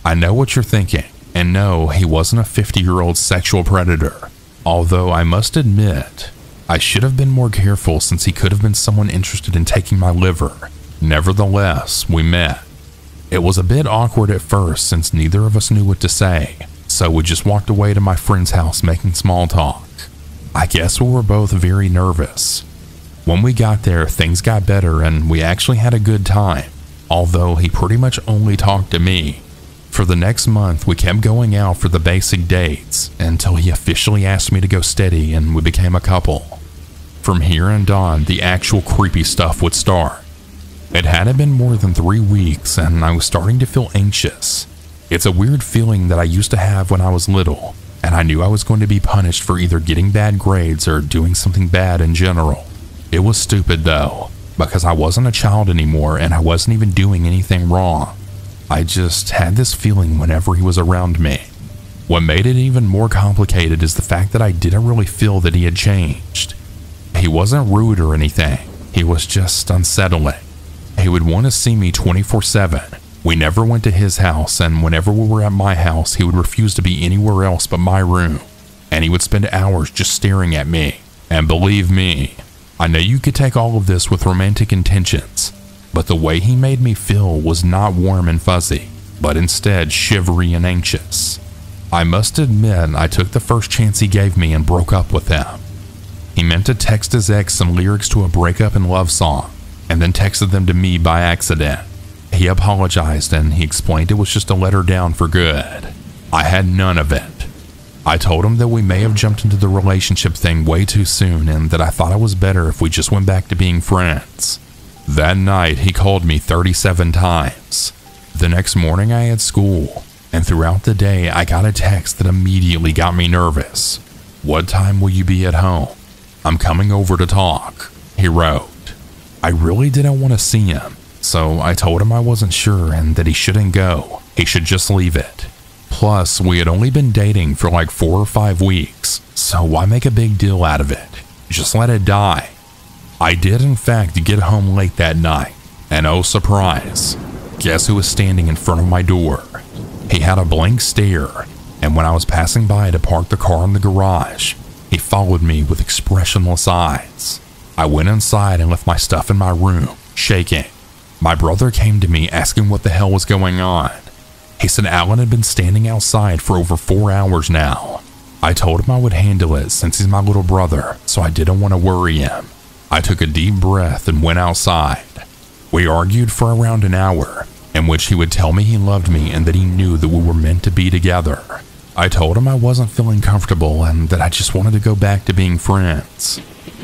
I know what you're thinking, and no, he wasn't a 50-year-old sexual predator. Although I must admit, I should have been more careful since he could have been someone interested in taking my liver. Nevertheless, we met. It was a bit awkward at first since neither of us knew what to say, so we just walked away to my friend's house making small talk. I guess we were both very nervous. When we got there, things got better and we actually had a good time, although he pretty much only talked to me. For the next month, we kept going out for the basic dates until he officially asked me to go steady and we became a couple. From here and on, the actual creepy stuff would start. It hadn't been more than 3 weeks and I was starting to feel anxious. It's a weird feeling that I used to have when I was little, and I knew I was going to be punished for either getting bad grades or doing something bad in general. It was stupid though, because I wasn't a child anymore and I wasn't even doing anything wrong. I just had this feeling whenever he was around me. What made it even more complicated is the fact that I didn't really feel that he had changed. He wasn't rude or anything, he was just unsettling. He would want to see me 24/7. We never went to his house, and whenever we were at my house, he would refuse to be anywhere else but my room. And he would spend hours just staring at me. And believe me, I know you could take all of this with romantic intentions, but the way he made me feel was not warm and fuzzy, but instead shivery and anxious. I must admit, I took the first chance he gave me and broke up with him. He meant to text his ex some lyrics to a breakup and love song, and then texted them to me by accident. He apologized and he explained it was just to let her down for good. I had none of it. I told him that we may have jumped into the relationship thing way too soon and that I thought it was better if we just went back to being friends. That night, he called me 37 times. The next morning I had school, and throughout the day I got a text that immediately got me nervous. "What time will you be at home? I'm coming over to talk," he wrote. I really didn't want to see him, so I told him I wasn't sure and that he shouldn't go. He should just leave it. Plus, we had only been dating for like 4 or 5 weeks, so why make a big deal out of it? Just let it die. I did in fact get home late that night, and oh surprise, guess who was standing in front of my door? He had a blank stare, and when I was passing by to park the car in the garage, he followed me with expressionless eyes. I went inside and left my stuff in my room, shaking. My brother came to me asking what the hell was going on. He said Alan had been standing outside for over 4 hours now. I told him I would handle it since he's my little brother, so I didn't want to worry him. I took a deep breath and went outside. We argued for around an hour, in which he would tell me he loved me and that he knew that we were meant to be together. I told him I wasn't feeling comfortable and that I just wanted to go back to being friends.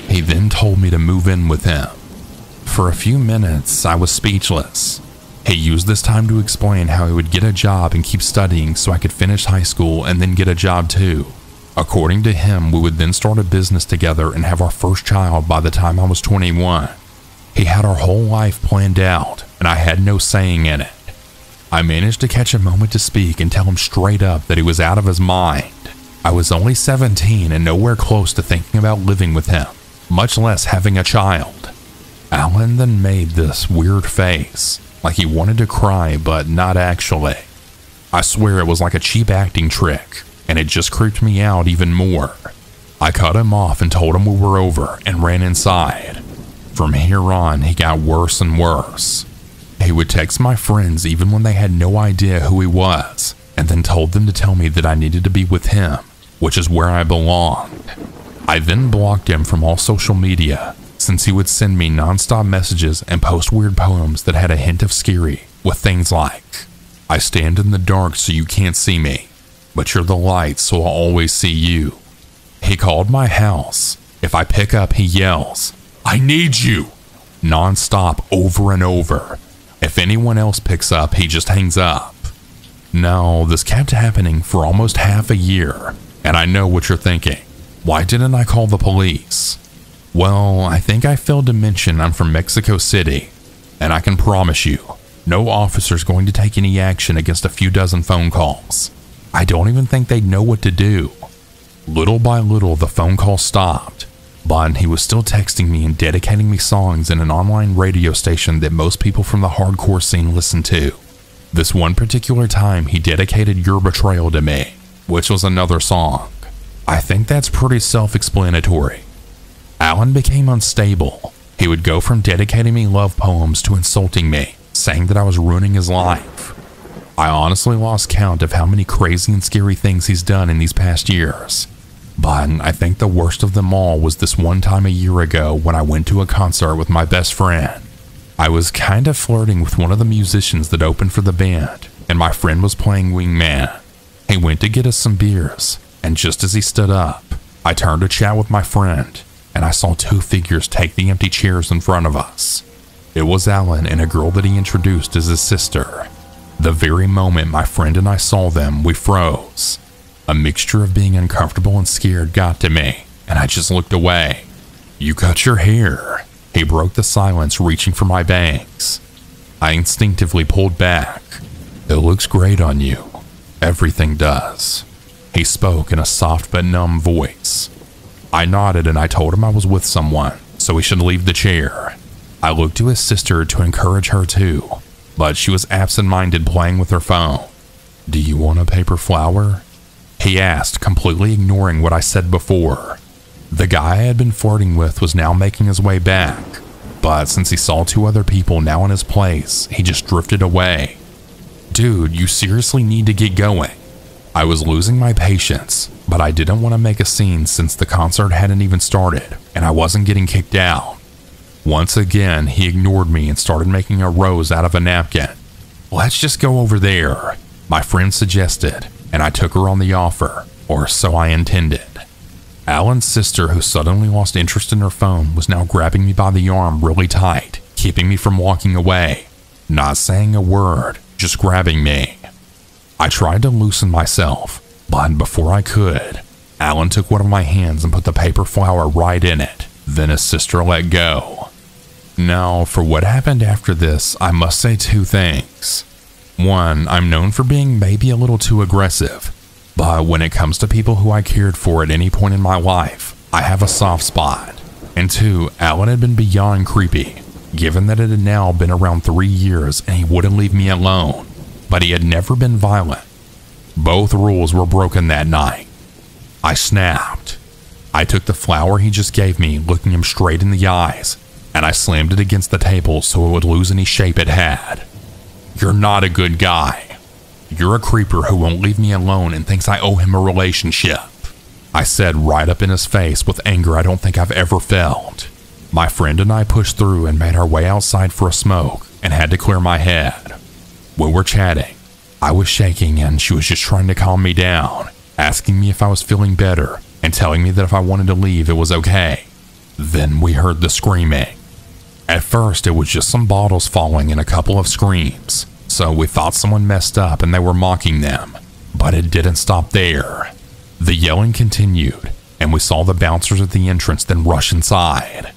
He then told me to move in with him. For a few minutes, I was speechless. He used this time to explain how he would get a job and keep studying so I could finish high school and then get a job too. According to him, we would then start a business together and have our first child by the time I was 21. He had our whole life planned out, and I had no saying in it. I managed to catch a moment to speak and tell him straight up that he was out of his mind. I was only 17 and nowhere close to thinking about living with him, much less having a child. Alan then made this weird face, like he wanted to cry, but not actually. I swear it was like a cheap acting trick, and it just creeped me out even more. I cut him off and told him we were over and ran inside. From here on, he got worse and worse. He would text my friends even when they had no idea who he was, and then told them to tell me that I needed to be with him, which is where I belonged. I then blocked him from all social media, since he would send me nonstop messages and post weird poems that had a hint of scary, with things like, "I stand in the dark so you can't see me, but you're the light so I'll always see you." He called my house. If I pick up, he yells, "I need you," nonstop over and over. If anyone else picks up, he just hangs up. Now, this kept happening for almost half a year, and I know what you're thinking. Why didn't I call the police? Well, I think I failed to mention I'm from Mexico City, and I can promise you, no officer's going to take any action against a few dozen phone calls. I don't even think they'd know what to do. Little by little, the phone call stopped, but he was still texting me and dedicating me songs in an online radio station that most people from the hardcore scene listen to. This one particular time, he dedicated Your Betrayal to me, which was another song. I think that's pretty self-explanatory. Alan became unstable. He would go from dedicating me love poems to insulting me, saying that I was ruining his life. I honestly lost count of how many crazy and scary things he's done in these past years. But I think the worst of them all was this one time a year ago when I went to a concert with my best friend. I was kind of flirting with one of the musicians that opened for the band, and my friend was playing wingman. He went to get us some beers, and just as he stood up, I turned to chat with my friend, and I saw two figures take the empty chairs in front of us. It was Alan and a girl that he introduced as his sister. The very moment my friend and I saw them, we froze. A mixture of being uncomfortable and scared got to me, and I just looked away. "You cut your hair." He broke the silence, reaching for my bangs. I instinctively pulled back. "It looks great on you. Everything does." He spoke in a soft but numb voice. I nodded and I told him I was with someone, so he should leave the chair. I looked to his sister to encourage her too, but she was absent-minded playing with her phone. "Do you want a paper flower?" he asked, completely ignoring what I said before. The guy I had been flirting with was now making his way back, but since he saw two other people now in his place, he just drifted away. "Dude, you seriously need to get going." I was losing my patience, but I didn't want to make a scene since the concert hadn't even started and I wasn't getting kicked out. Once again, he ignored me and started making a rose out of a napkin. "Let's just go over there," my friend suggested, and I took her on the offer, or so I intended. Alan's sister, who suddenly lost interest in her phone, was now grabbing me by the arm really tight, keeping me from walking away. Not saying a word, just grabbing me. I tried to loosen myself, but before I could, Alan took one of my hands and put the paper flower right in it. Then his sister let go. Now, for what happened after this, I must say two things. One, I'm known for being maybe a little too aggressive, but when it comes to people who I cared for at any point in my life, I have a soft spot. And two, Alan had been beyond creepy, given that it had now been around 3 years and he wouldn't leave me alone, but he had never been violent. Both rules were broken that night. I snapped. I took the flower he just gave me, looking him straight in the eyes, and I slammed it against the table so it would lose any shape it had. "You're not a good guy. You're a creeper who won't leave me alone and thinks I owe him a relationship," I said right up in his face with anger I don't think I've ever felt. My friend and I pushed through and made our way outside for a smoke and had to clear my head. We were chatting. I was shaking and she was just trying to calm me down, asking me if I was feeling better and telling me that if I wanted to leave it was okay. Then we heard the screaming. At first it was just some bottles falling and a couple of screams, so we thought someone messed up and they were mocking them, but it didn't stop there. The yelling continued, and we saw the bouncers at the entrance then rush inside.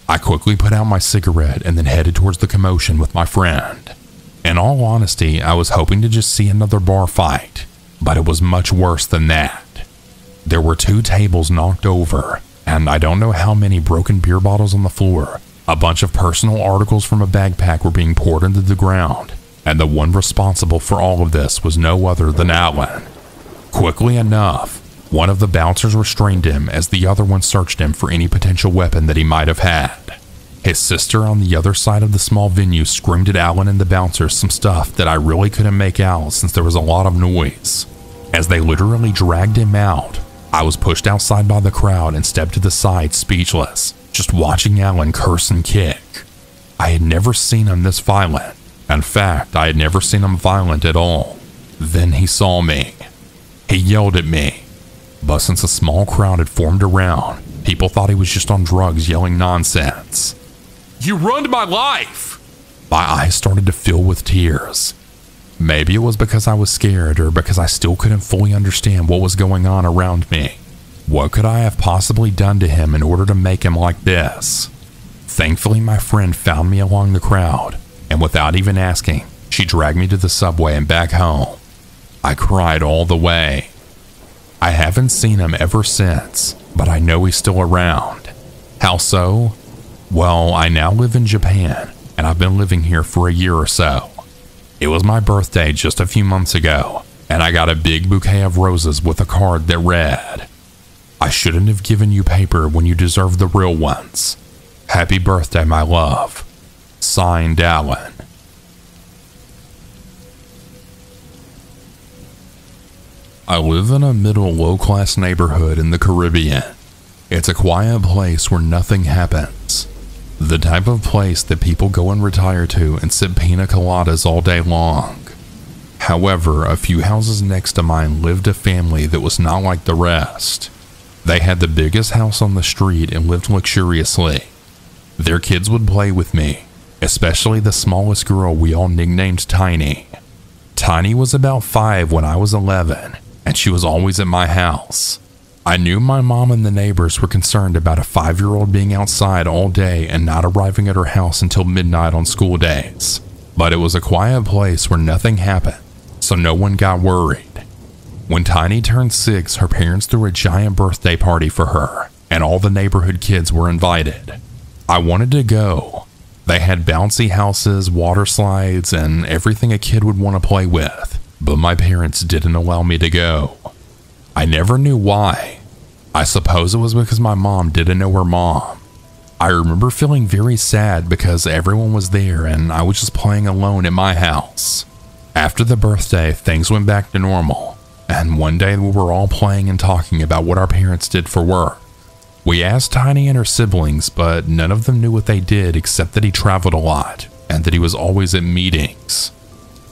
I quickly put out my cigarette and then headed towards the commotion with my friend. In all honesty, I was hoping to just see another bar fight, but it was much worse than that. There were 2 tables knocked over, and I don't know how many broken beer bottles on the floor. A bunch of personal articles from a backpack were being poured into the ground, and the one responsible for all of this was no other than Alan. Quickly enough, one of the bouncers restrained him as the other one searched him for any potential weapon that he might have had. His sister on the other side of the small venue screamed at Alan and the bouncers some stuff that I really couldn't make out since there was a lot of noise. As they literally dragged him out, I was pushed outside by the crowd and stepped to the side speechless, just watching Alan curse and kick. I had never seen him this violent. In fact, I had never seen him violent at all. Then he saw me. He yelled at me. But since a small crowd had formed around, people thought he was just on drugs yelling nonsense. "You ruined my life!" My eyes started to fill with tears. Maybe it was because I was scared or because I still couldn't fully understand what was going on around me. What could I have possibly done to him in order to make him like this? Thankfully, my friend found me along the crowd, and without even asking, she dragged me to the subway and back home. I cried all the way. I haven't seen him ever since, but I know he's still around. How so? Well, I now live in Japan, and I've been living here for a year or so. It was my birthday just a few months ago, and I got a big bouquet of roses with a card that read, "I shouldn't have given you paper when you deserve the real ones. Happy birthday, my love. Signed, Alan." I live in a middle low-class neighborhood in the Caribbean. It's a quiet place where nothing happens. The type of place that people go and retire to and sip pina coladas all day long. However, a few houses next to mine lived a family that was not like the rest. They had the biggest house on the street and lived luxuriously. Their kids would play with me, especially the smallest girl we all nicknamed Tiny. Tiny was about 5 when I was 11, and she was always at my house. I knew my mom and the neighbors were concerned about a 5-year-old being outside all day and not arriving at her house until midnight on school days. But it was a quiet place where nothing happened, so no one got worried. When Tiny turned 6, her parents threw a giant birthday party for her, and all the neighborhood kids were invited. I wanted to go. They had bouncy houses, water slides, and everything a kid would want to play with, but my parents didn't allow me to go. I never knew why. I suppose it was because my mom didn't know her mom. I remember feeling very sad because everyone was there and I was just playing alone at my house. After the birthday, things went back to normal, and one day we were all playing and talking about what our parents did for work. We asked Tiny and her siblings, but none of them knew what they did except that he traveled a lot and that he was always at meetings.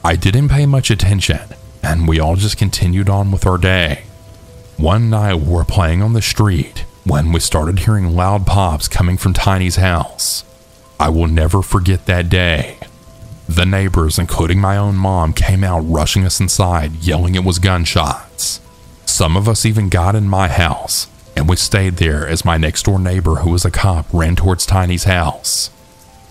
I didn't pay much attention, and we all just continued on with our day. One night we were playing on the street when we started hearing loud pops coming from Tiny's house. I will never forget that day. The neighbors, including my own mom, came out rushing us inside, yelling it was gunshots. Some of us even got in my house, and we stayed there as my next door neighbor, who was a cop, ran towards Tiny's house.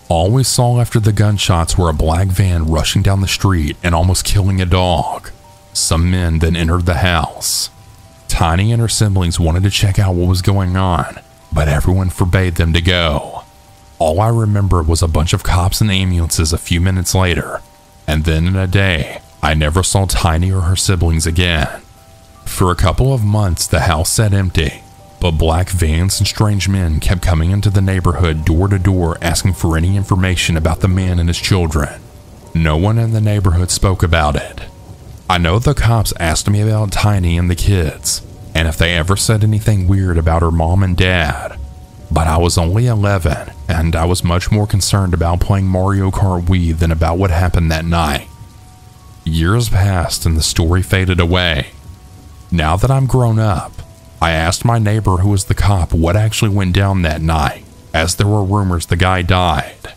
All we saw after the gunshots were a black van rushing down the street and almost killing a dog. Some men then entered the house. Tiny and her siblings wanted to check out what was going on, but everyone forbade them to go. All I remember was a bunch of cops and ambulances a few minutes later, and then in a day, I never saw Tiny or her siblings again. For a couple of months, the house sat empty, but black vans and strange men kept coming into the neighborhood door to door asking for any information about the man and his children. No one in the neighborhood spoke about it. I know the cops asked me about Tiny and the kids, and if they ever said anything weird about her mom and dad, but I was only 11, and I was much more concerned about playing Mario Kart Wii than about what happened that night. Years passed and the story faded away. Now that I'm grown up, I asked my neighbor who was the cop what actually went down that night, as there were rumors the guy died.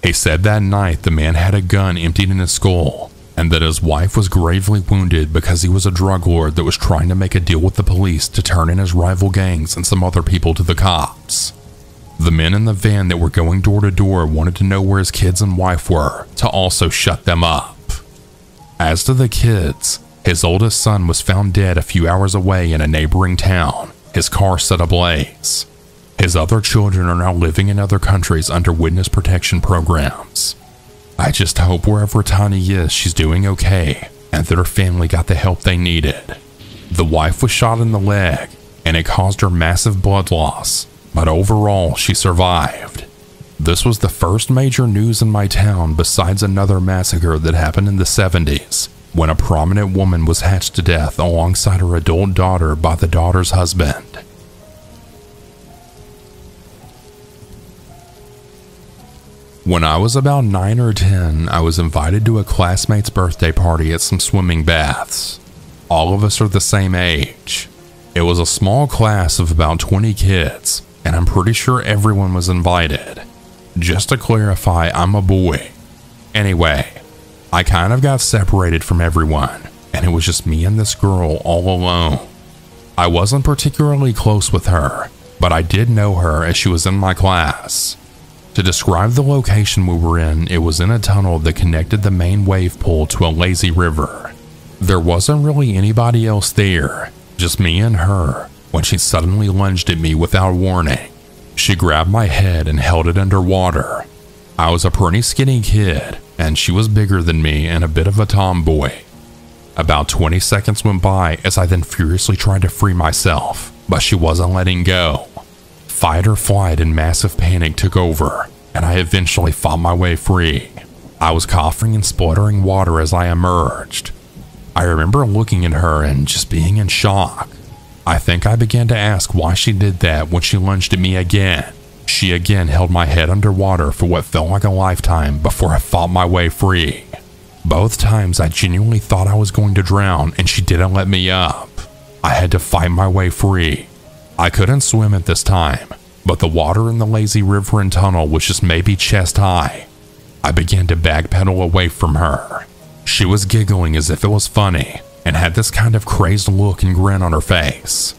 He said that night the man had a gun emptied in his skull, and that his wife was gravely wounded because he was a drug lord that was trying to make a deal with the police to turn in his rival gangs and some other people to the cops. The men in the van that were going door to door wanted to know where his kids and wife were to also shut them up. As to the kids, his oldest son was found dead a few hours away in a neighboring town, his car set ablaze. His other children are now living in other countries under witness protection programs. I just hope wherever Tani is, she's doing okay, and that her family got the help they needed. The wife was shot in the leg, and it caused her massive blood loss, but overall, she survived. This was the first major news in my town besides another massacre that happened in the 70s, when a prominent woman was hatched to death alongside her adult daughter by the daughter's husband. When I was about 9 or 10, I was invited to a classmate's birthday party at some swimming baths. All of us are the same age. It was a small class of about 20 kids, and I'm pretty sure everyone was invited. Just to clarify, I'm a boy. Anyway, I kind of got separated from everyone, and it was just me and this girl all alone. I wasn't particularly close with her, but I did know her as she was in my class. To describe the location we were in, it was in a tunnel that connected the main wave pool to a lazy river. There wasn't really anybody else there, just me and her, when she suddenly lunged at me without warning. She grabbed my head and held it underwater. I was a pretty skinny kid, and she was bigger than me and a bit of a tomboy. About 20 seconds went by as I then furiously tried to free myself, but she wasn't letting go. Fight or flight and massive panic took over, and I eventually fought my way free. I was coughing and spluttering water as I emerged. I remember looking at her and just being in shock. I think I began to ask why she did that when she lunged at me again. She again held my head underwater for what felt like a lifetime before I fought my way free. Both times I genuinely thought I was going to drown and she didn't let me up. I had to fight my way free. I couldn't swim at this time, but the water in the lazy river and tunnel was just maybe chest high. I began to backpedal away from her. She was giggling as if it was funny and had this kind of crazed look and grin on her face.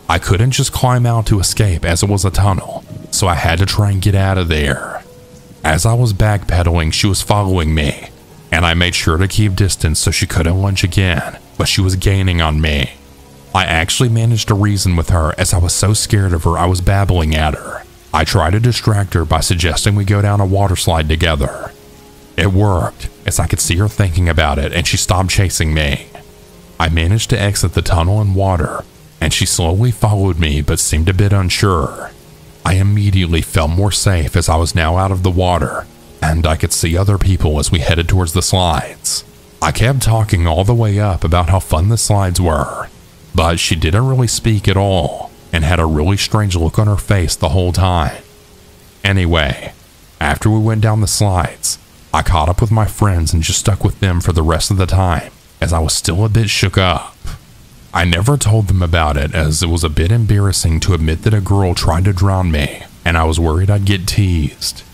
I couldn't just climb out to escape as it was a tunnel, so I had to try and get out of there. As I was backpedaling, she was following me, and I made sure to keep distance so she couldn't lunge again, but she was gaining on me. I actually managed to reason with her as I was so scared of her I was babbling at her. I tried to distract her by suggesting we go down a water slide together. It worked, as I could see her thinking about it and she stopped chasing me. I managed to exit the tunnel and water, and she slowly followed me but seemed a bit unsure. I immediately felt more safe as I was now out of the water, and I could see other people as we headed towards the slides. I kept talking all the way up about how fun the slides were, but she didn't really speak at all and had a really strange look on her face the whole time. Anyway, after we went down the slides, I caught up with my friends and just stuck with them for the rest of the time, as I was still a bit shook up. I never told them about it as it was a bit embarrassing to admit that a girl tried to drown me, and I was worried I'd get teased.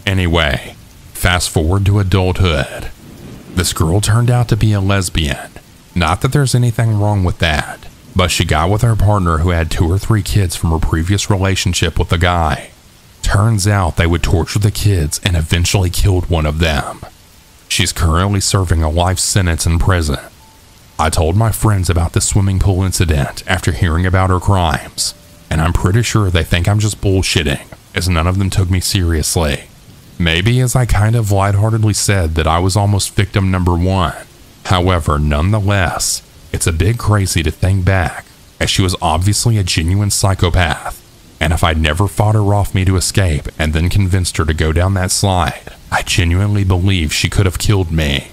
Anyway, fast forward to adulthood. This girl turned out to be a lesbian. Not that there's anything wrong with that, but she got with her partner who had 2 or 3 kids from her previous relationship with a guy. Turns out they would torture the kids and eventually killed one of them. She's currently serving a life sentence in prison. I told my friends about the swimming pool incident after hearing about her crimes, and I'm pretty sure they think I'm just bullshitting, as none of them took me seriously. Maybe as I kind of lightheartedly said that I was almost victim number 1. However, nonetheless, it's a bit crazy to think back, as she was obviously a genuine psychopath, and if I'd never fought her off me to escape and then convinced her to go down that slide, I genuinely believe she could have killed me.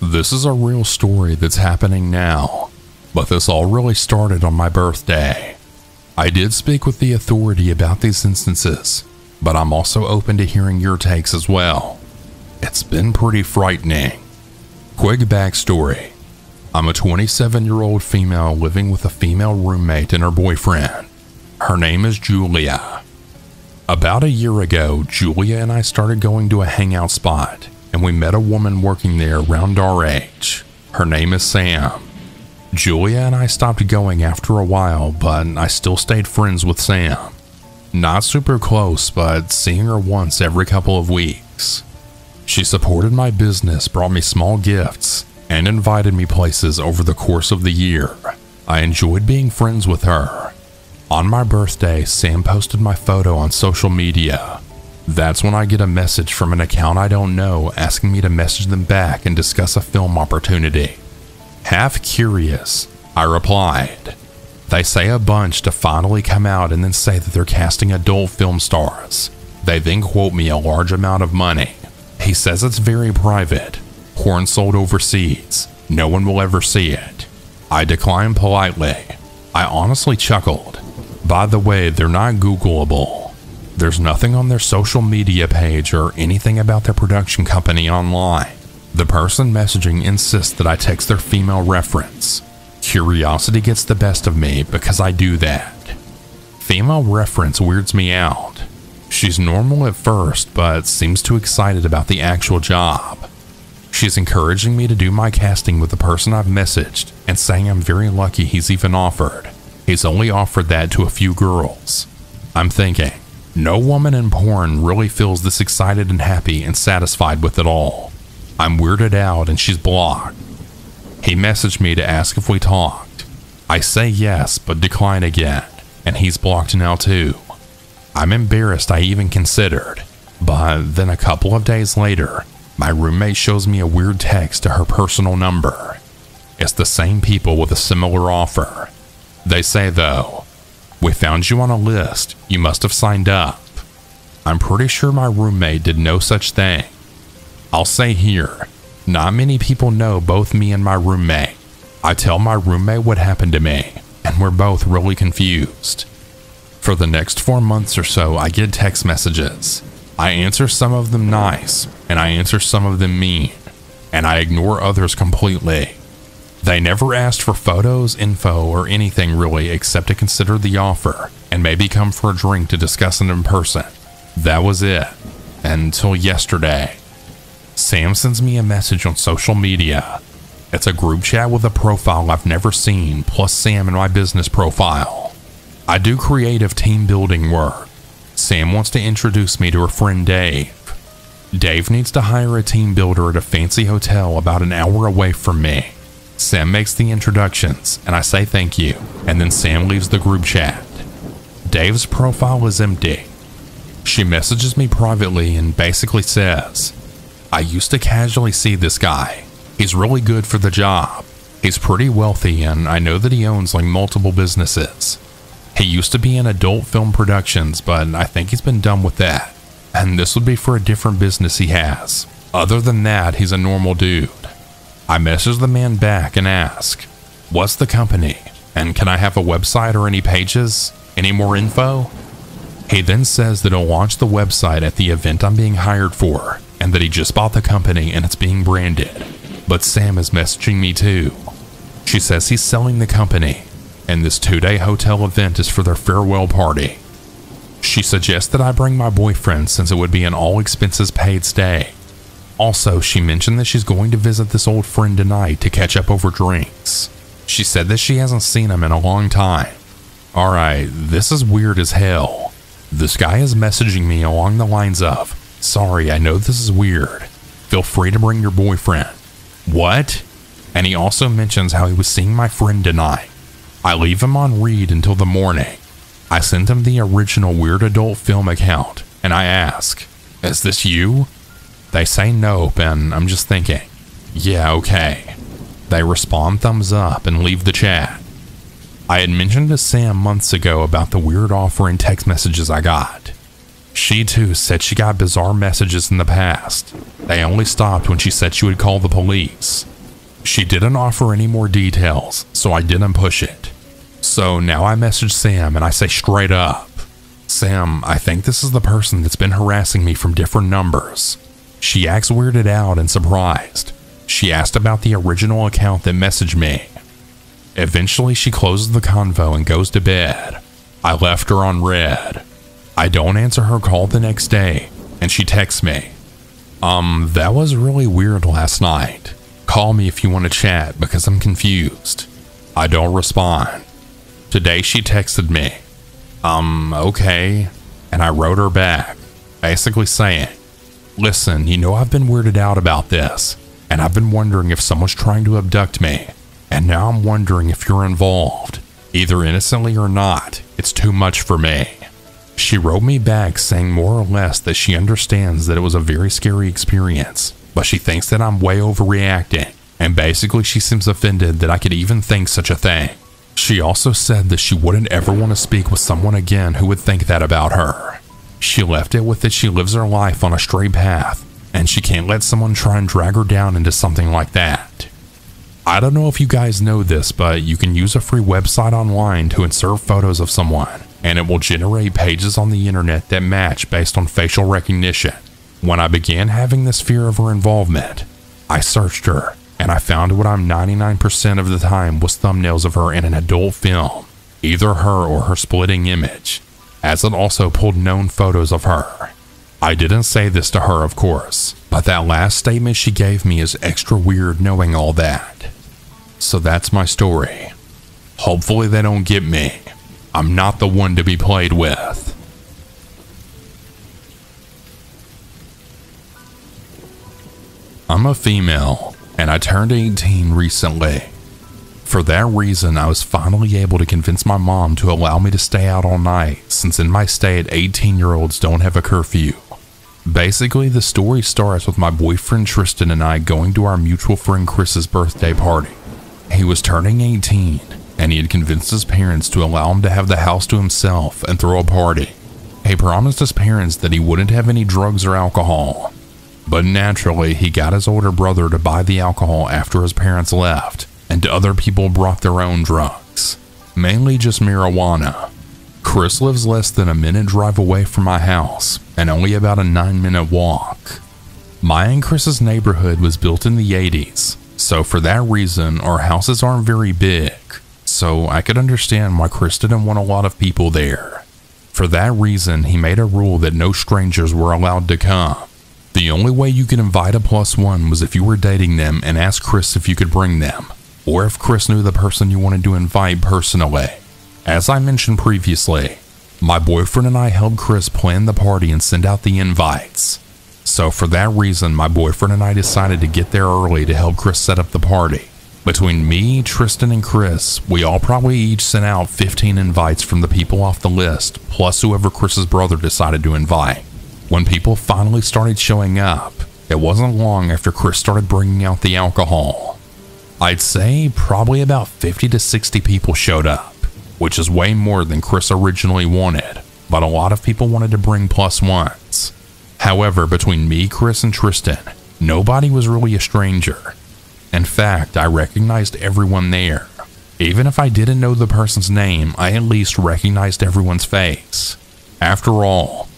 This is a real story that's happening now, but this all really started on my birthday. I did speak with the authority about these instances, but I'm also open to hearing your takes as well. It's been pretty frightening. Quick backstory. I'm a 27-year-old female living with a female roommate and her boyfriend. Her name is Julia. About a year ago, Julia and I started going to a hangout spot, and we met a woman working there around our age. Her name is Sam. Julia and I stopped going after a while, but I still stayed friends with Sam. Not super close, but seeing her once every couple of weeks. She supported my business, brought me small gifts, and invited me places over the course of the year. I enjoyed being friends with her. On my birthday, Sam posted my photo on social media. That's when I get a message from an account I don't know asking me to message them back and discuss a film opportunity. Half curious, I replied. They say a bunch to finally come out and then say that they're casting adult film stars. They then quote me a large amount of money. He says it's very private. Porn sold overseas. No one will ever see it. I declined politely. I honestly chuckled. By the way, they're not Googleable. There's nothing on their social media page or anything about their production company online. The person messaging insists that I text their female reference. Curiosity gets the best of me because I do that. Female reference weirds me out. She's normal at first, but seems too excited about the actual job. She's encouraging me to do my casting with the person I've messaged and saying I'm very lucky he's even offered. He's only offered that to a few girls. I'm thinking, no woman in porn really feels this excited and happy and satisfied with it all. I'm weirded out and she's blocked. He messaged me to ask if we talked. I say yes, but decline again, and he's blocked now too. I'm embarrassed I even considered, but then a couple of days later, my roommate shows me a weird text to her personal number. It's the same people with a similar offer. They say though, we found you on a list, you must have signed up. I'm pretty sure my roommate did no such thing. I'll say here, not many people know both me and my roommate. I tell my roommate what happened to me, and we're both really confused. For the next 4 months or so, I get text messages. I answer some of them nice, and I answer some of them mean, and I ignore others completely. They never asked for photos, info, or anything really except to consider the offer and maybe come for a drink to discuss it in person. That was it, until yesterday. Sam sends me a message on social media. It's a group chat with a profile I've never seen, plus Sam and my business profile. I do creative team building work. Sam wants to introduce me to her friend Dave. Dave needs to hire a team builder at a fancy hotel about an hour away from me. Sam makes the introductions, and I say thank you, and then Sam leaves the group chat. Dave's profile is empty. She messages me privately and basically says, I used to casually see this guy. He's really good for the job. He's pretty wealthy and I know that he owns like multiple businesses. He used to be in adult film productions, but I think he's been done with that. And this would be for a different business he has. Other than that, he's a normal dude. I message the man back and ask, what's the company? And can I have a website or any pages? Any more info? He then says that he'll launch the website at the event I'm being hired for, and that he just bought the company and it's being branded. But Sam is messaging me too. She says he's selling the company, and this 2-day hotel event is for their farewell party. She suggests that I bring my boyfriend since it would be an all expenses paid stay. Also, she mentioned that she's going to visit this old friend tonight to catch up over drinks. She said that she hasn't seen him in a long time. Alright, this is weird as hell. This guy is messaging me along the lines of, sorry, I know this is weird. Feel free to bring your boyfriend. What? And he also mentions how he was seeing my friend tonight. I leave him on read until the morning. I send him the original Weird Adult Film account, and I ask, is this you? They say nope, and I'm just thinking, yeah, okay. They respond thumbs up and leave the chat. I had mentioned to Sam months ago about the weird offer and text messages I got. She too said she got bizarre messages in the past. They only stopped when she said she would call the police. She didn't offer any more details, so I didn't push it. So now I message Sam and I say straight up, Sam, I think this is the person that's been harassing me from different numbers. She acts weirded out and surprised. She asked about the original account that messaged me. Eventually she closes the convo and goes to bed. I left her on red. I don't answer her call the next day, and she texts me, that was really weird last night. Call me if you want to chat because I'm confused. I don't respond. Today she texted me, okay, and I wrote her back, basically saying, listen, you know I've been weirded out about this, and I've been wondering if someone's trying to abduct me, and now I'm wondering if you're involved, either innocently or not. It's too much for me. She wrote me back saying more or less that she understands that it was a very scary experience, but she thinks that I'm way overreacting, and basically she seems offended that I could even think such a thing. She also said that she wouldn't ever want to speak with someone again who would think that about her. She left it with that she lives her life on a straight path, and she can't let someone try and drag her down into something like that. I don't know if you guys know this, but you can use a free website online to insert photos of someone, and it will generate pages on the internet that match based on facial recognition. When I began having this fear of her involvement, I searched her, and I found what I'm 99% of the time was thumbnails of her in an adult film, either her or her splitting image, as it also pulled known photos of her. I didn't say this to her, of course, but that last statement she gave me is extra weird knowing all that. So that's my story. Hopefully they don't get me. I'm not the one to be played with. I'm a female, and I turned 18 recently. For that reason, I was finally able to convince my mom to allow me to stay out all night, since in my state, 18-year-olds don't have a curfew. Basically, the story starts with my boyfriend Tristan and I going to our mutual friend Chris's birthday party. He was turning 18, and he had convinced his parents to allow him to have the house to himself and throw a party. He promised his parents that he wouldn't have any drugs or alcohol. But naturally, he got his older brother to buy the alcohol after his parents left, and other people brought their own drugs, mainly just marijuana. Chris lives less than a minute drive away from my house, and only about a 9-minute walk. My and Chris's neighborhood was built in the 80s, so for that reason, our houses aren't very big, so I could understand why Chris didn't want a lot of people there. For that reason, he made a rule that no strangers were allowed to come. The only way you could invite a +1 was if you were dating them and asked Chris if you could bring them, or if Chris knew the person you wanted to invite personally. As I mentioned previously, my boyfriend and I helped Chris plan the party and send out the invites. So for that reason, my boyfriend and I decided to get there early to help Chris set up the party. Between me, Tristan, and Chris, we all probably each sent out 15 invites from the people off the list, plus whoever Chris's brother decided to invite. When people finally started showing up, it wasn't long after Chris started bringing out the alcohol. I'd say probably about 50 to 60 people showed up, which is way more than Chris originally wanted, but a lot of people wanted to bring +1s. However, between me, Chris, and Tristan, nobody was really a stranger. In fact, I recognized everyone there. Even if I didn't know the person's name, I at least recognized everyone's face. After all,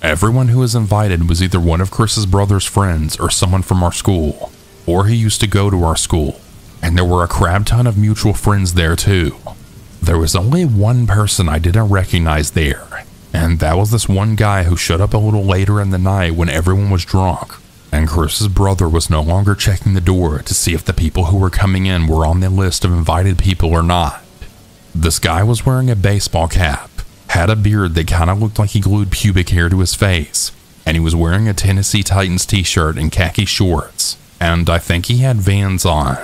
everyone who was invited was either one of Chris's brother's friends or someone from our school, or he used to go to our school, and there were a crap ton of mutual friends there too. There was only one person I didn't recognize there, and that was this one guy who showed up a little later in the night when everyone was drunk, and Chris's brother was no longer checking the door to see if the people who were coming in were on the list of invited people or not. This guy was wearing a baseball cap, had a beard that kind of looked like he glued pubic hair to his face, and he was wearing a Tennessee Titans t-shirt and khaki shorts, and I think he had Vans on.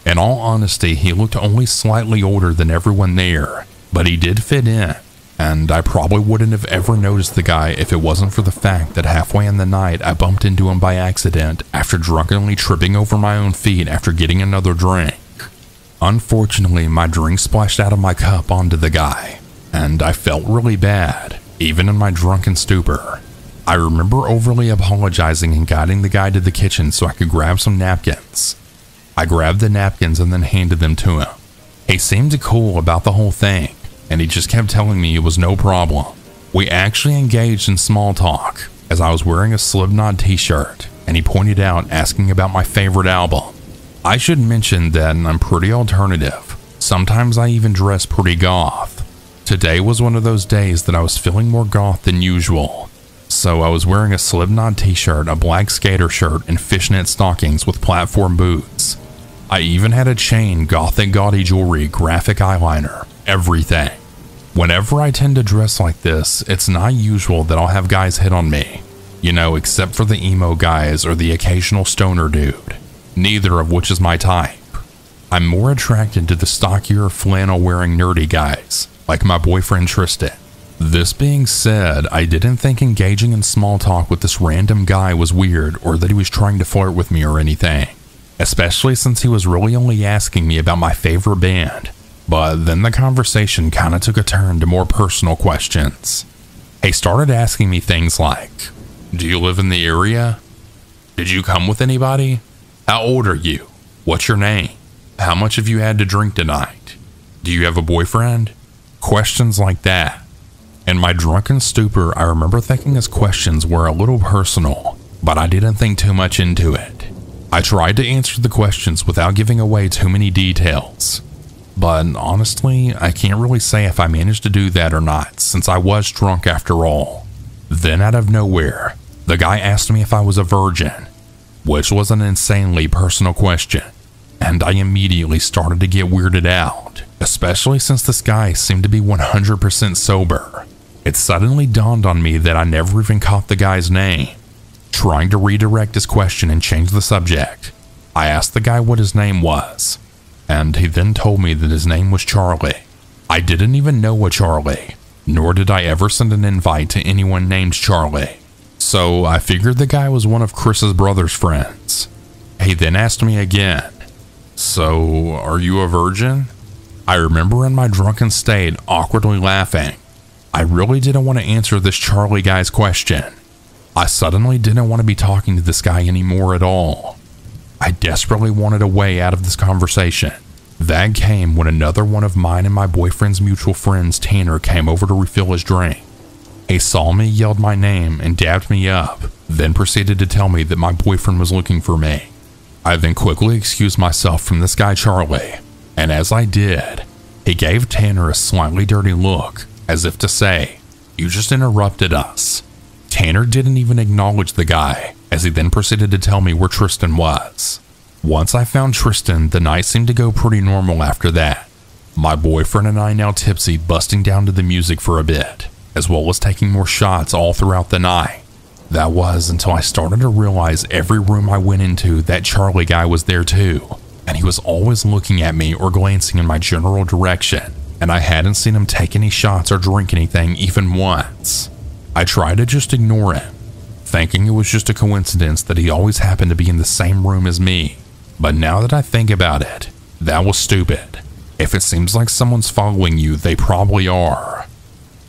In all honesty, he looked only slightly older than everyone there, but he did fit in, and I probably wouldn't have ever noticed the guy if it wasn't for the fact that halfway in the night I bumped into him by accident after drunkenly tripping over my own feet after getting another drink. Unfortunately, my drink splashed out of my cup onto the guy, and I felt really bad, even in my drunken stupor. I remember overly apologizing and guiding the guy to the kitchen so I could grab some napkins. I grabbed the napkins and then handed them to him. He seemed cool about the whole thing, and he just kept telling me it was no problem. We actually engaged in small talk, as I was wearing a Slipknot t-shirt, and he pointed out asking about my favorite album. I should mention that I'm pretty alternative. Sometimes I even dress pretty goth. Today was one of those days that I was feeling more goth than usual. So I was wearing a Slipknot t-shirt, a black skater shirt, and fishnet stockings with platform boots. I even had a chain, gothic gaudy jewelry, graphic eyeliner, everything. Whenever I tend to dress like this, it's not usual that I'll have guys hit on me. You know, except for the emo guys or the occasional stoner dude. Neither of which is my type. I'm more attracted to the stockier flannel wearing nerdy guys, like my boyfriend Tristan. This being said, I didn't think engaging in small talk with this random guy was weird or that he was trying to flirt with me or anything, especially since he was really only asking me about my favorite band. But then the conversation kind of took a turn to more personal questions. He started asking me things like, do you live in the area? Did you come with anybody? How old are you? What's your name? How much have you had to drink tonight? Do you have a boyfriend? Questions like that. In my drunken stupor, I remember thinking his questions were a little personal, but I didn't think too much into it. I tried to answer the questions without giving away too many details. But honestly, I can't really say if I managed to do that or not, since I was drunk after all. Then out of nowhere, the guy asked me if I was a virgin, which was an insanely personal question, and I immediately started to get weirded out, especially since this guy seemed to be 100% sober. It suddenly dawned on me that I never even caught the guy's name. Trying to redirect his question and change the subject, I asked the guy what his name was, and he then told me that his name was Charlie. I didn't even know a Charlie, nor did I ever send an invite to anyone named Charlie. So I figured the guy was one of Chris's brother's friends. He then asked me again, so are you a virgin? I remember in my drunken state awkwardly laughing. I really didn't want to answer this Charlie guy's question. I suddenly didn't want to be talking to this guy anymore at all. I desperately wanted a way out of this conversation. That came when another one of mine and my boyfriend's mutual friends, Tanner, came over to refill his drink. He saw me, yelled my name, and dabbed me up, then proceeded to tell me that my boyfriend was looking for me. I then quickly excused myself from this guy Charlie, and as I did, he gave Tanner a slightly dirty look, as if to say, you just interrupted us. Tanner didn't even acknowledge the guy, as he then proceeded to tell me where Tristan was. Once I found Tristan, the night seemed to go pretty normal after that. My boyfriend and I now tipsy, busting down to the music for a bit, as well as taking more shots all throughout the night. That was until I started to realize every room I went into, that Charlie guy was there too, and he was always looking at me or glancing in my general direction, and I hadn't seen him take any shots or drink anything even once. I tried to just ignore him, thinking it was just a coincidence that he always happened to be in the same room as me. But now that I think about it, that was stupid. If it seems like someone's following you, they probably are.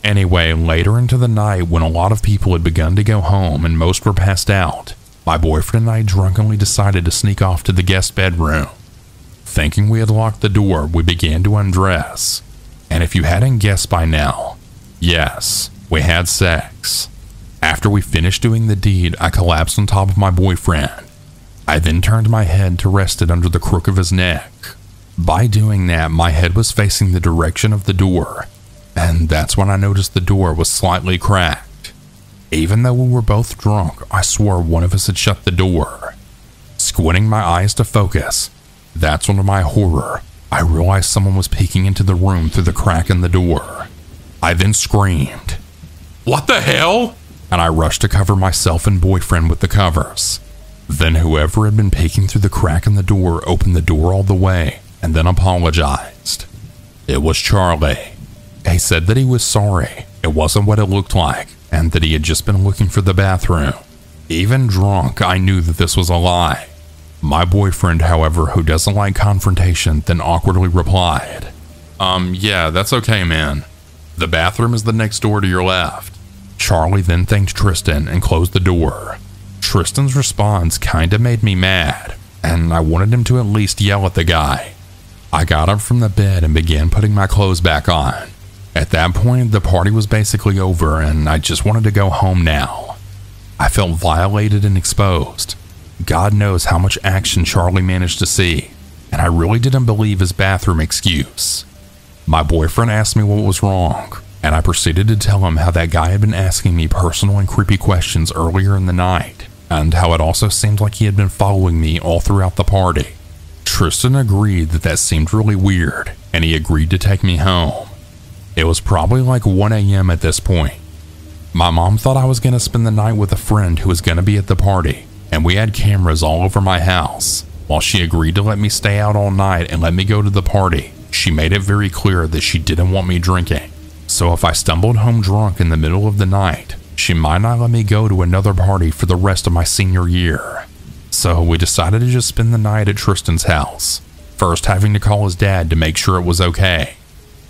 Anyway, later into the night, when a lot of people had begun to go home and most were passed out, my boyfriend and I drunkenly decided to sneak off to the guest bedroom. Thinking we had locked the door, we began to undress. And if you hadn't guessed by now, yes, we had sex. After we finished doing the deed, I collapsed on top of my boyfriend. I then turned my head to rest it under the crook of his neck. By doing that, my head was facing the direction of the door, and that's when I noticed the door was slightly cracked. Even though we were both drunk, I swore one of us had shut the door. Squinting my eyes to focus, that's when to my horror, I realized someone was peeking into the room through the crack in the door. I then screamed, "What the hell?" And I rushed to cover myself and boyfriend with the covers. Then whoever had been peeking through the crack in the door opened the door all the way and then apologized. It was Charlie. He said that he was sorry, it wasn't what it looked like, and that he had just been looking for the bathroom. Even drunk, I knew that this was a lie. My boyfriend, however, who doesn't like confrontation, then awkwardly replied, yeah, that's okay, man. The bathroom is the next door to your left." Charlie then thanked Tristan and closed the door. Tristan's response kinda made me mad, and I wanted him to at least yell at the guy. I got up from the bed and began putting my clothes back on. At that point, the party was basically over and I just wanted to go home now. I felt violated and exposed. God knows how much action Charlie managed to see, and I really didn't believe his bathroom excuse. My boyfriend asked me what was wrong, and I proceeded to tell him how that guy had been asking me personal and creepy questions earlier in the night, and how it also seemed like he had been following me all throughout the party. Tristan agreed that seemed really weird, and he agreed to take me home. It was probably like 1 a.m. at this point. My mom thought I was going to spend the night with a friend who was going to be at the party, and we had cameras all over my house. While she agreed to let me stay out all night and let me go to the party, she made it very clear that she didn't want me drinking. So if I stumbled home drunk in the middle of the night, she might not let me go to another party for the rest of my senior year. So we decided to just spend the night at Tristan's house, first having to call his dad to make sure it was okay.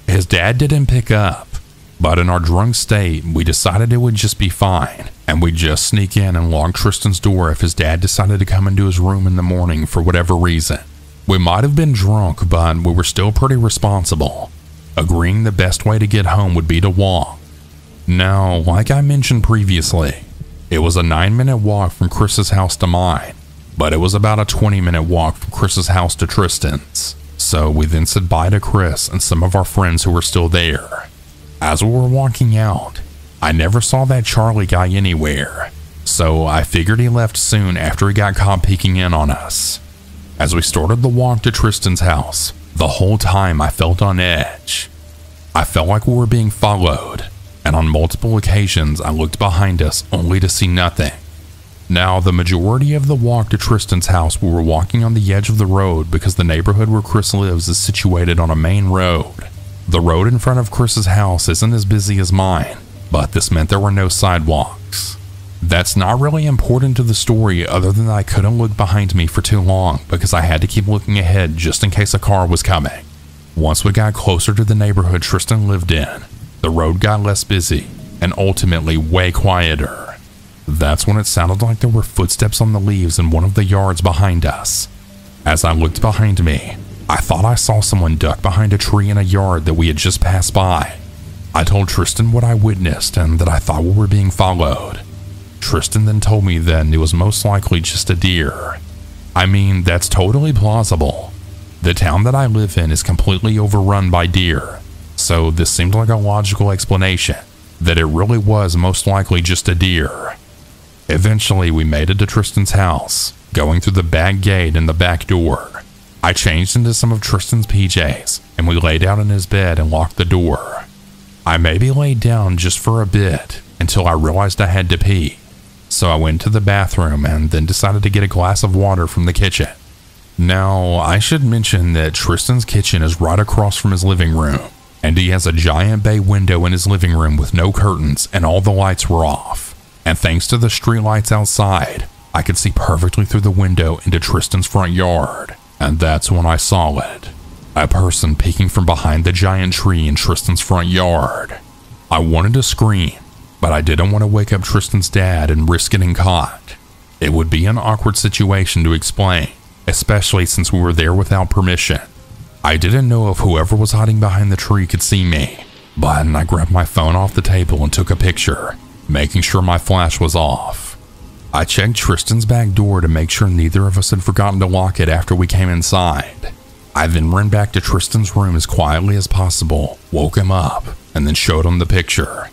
His dad didn't pick up, but in our drunk state, we decided it would just be fine, and we'd just sneak in and lock Tristan's door if his dad decided to come into his room in the morning for whatever reason. We might have been drunk, but we were still pretty responsible, agreeing the best way to get home would be to walk. Now, like I mentioned previously, it was a 9-minute walk from Chris's house to mine, but it was about a 20-minute walk from Chris's house to Tristan's. So we then said bye to Chris and some of our friends who were still there. As we were walking out, I never saw that Charlie guy anywhere, so I figured he left soon after he got caught peeking in on us. As we started the walk to Tristan's house, the whole time I felt on edge. I felt like we were being followed, and on multiple occasions I looked behind us only to see nothing. Now, the majority of the walk to Tristan's house we were walking on the edge of the road because the neighborhood where Chris lives is situated on a main road. The road in front of Chris's house isn't as busy as mine, but this meant there were no sidewalks. That's not really important to the story other than I couldn't look behind me for too long because I had to keep looking ahead just in case a car was coming. Once we got closer to the neighborhood Tristan lived in, the road got less busy and ultimately way quieter. That's when it sounded like there were footsteps on the leaves in one of the yards behind us. As I looked behind me, I thought I saw someone duck behind a tree in a yard that we had just passed by. I told Tristan what I witnessed and that I thought we were being followed. Tristan then told me that it was most likely just a deer. I mean, that's totally plausible. The town that I live in is completely overrun by deer, so this seemed like a logical explanation, that it really was most likely just a deer. Eventually, we made it to Tristan's house, going through the back gate and the back door. I changed into some of Tristan's PJs, and we laid out in his bed and locked the door. I maybe laid down just for a bit until I realized I had to pee. So I went to the bathroom and then decided to get a glass of water from the kitchen. Now, I should mention that Tristan's kitchen is right across from his living room, and he has a giant bay window in his living room with no curtains and all the lights were off. And thanks to the street lights outside, I could see perfectly through the window into Tristan's front yard. And that's when I saw it. A person peeking from behind the giant tree in Tristan's front yard. I wanted to scream, but I didn't want to wake up Tristan's dad and risk getting caught. It would be an awkward situation to explain, especially since we were there without permission. I didn't know if whoever was hiding behind the tree could see me, but I grabbed my phone off the table and took a picture, making sure my flash was off. I checked Tristan's back door to make sure neither of us had forgotten to lock it after we came inside. I then ran back to Tristan's room as quietly as possible, woke him up, and then showed him the picture.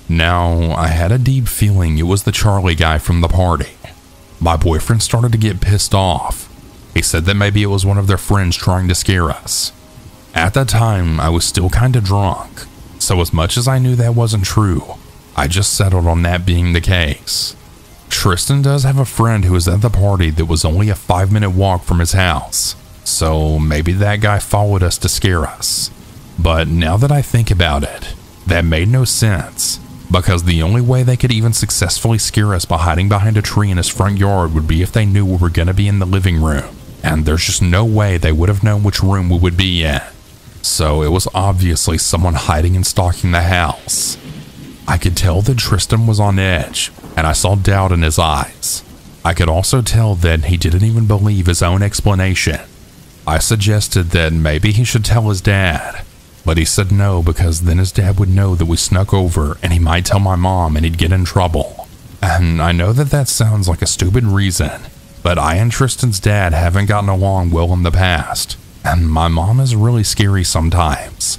Now, I had a deep feeling it was the Charlie guy from the party. My boyfriend started to get pissed off. He said that maybe it was one of their friends trying to scare us. At that time, I was still kinda drunk, so as much as I knew that wasn't true, I just settled on that being the case. Tristan does have a friend who was at the party that was only a 5-minute walk from his house, so maybe that guy followed us to scare us. But now that I think about it, that made no sense, because the only way they could even successfully scare us by hiding behind a tree in his front yard would be if they knew we were going to be in the living room, and there's just no way they would have known which room we would be in. So it was obviously someone hiding and stalking the house. I could tell that Tristan was on edge, and I saw doubt in his eyes. I could also tell that he didn't even believe his own explanation. I suggested that maybe he should tell his dad, but he said no because then his dad would know that we snuck over and he might tell my mom and he'd get in trouble. And I know that sounds like a stupid reason, but I and Tristan's dad haven't gotten along well in the past, and my mom is really scary sometimes.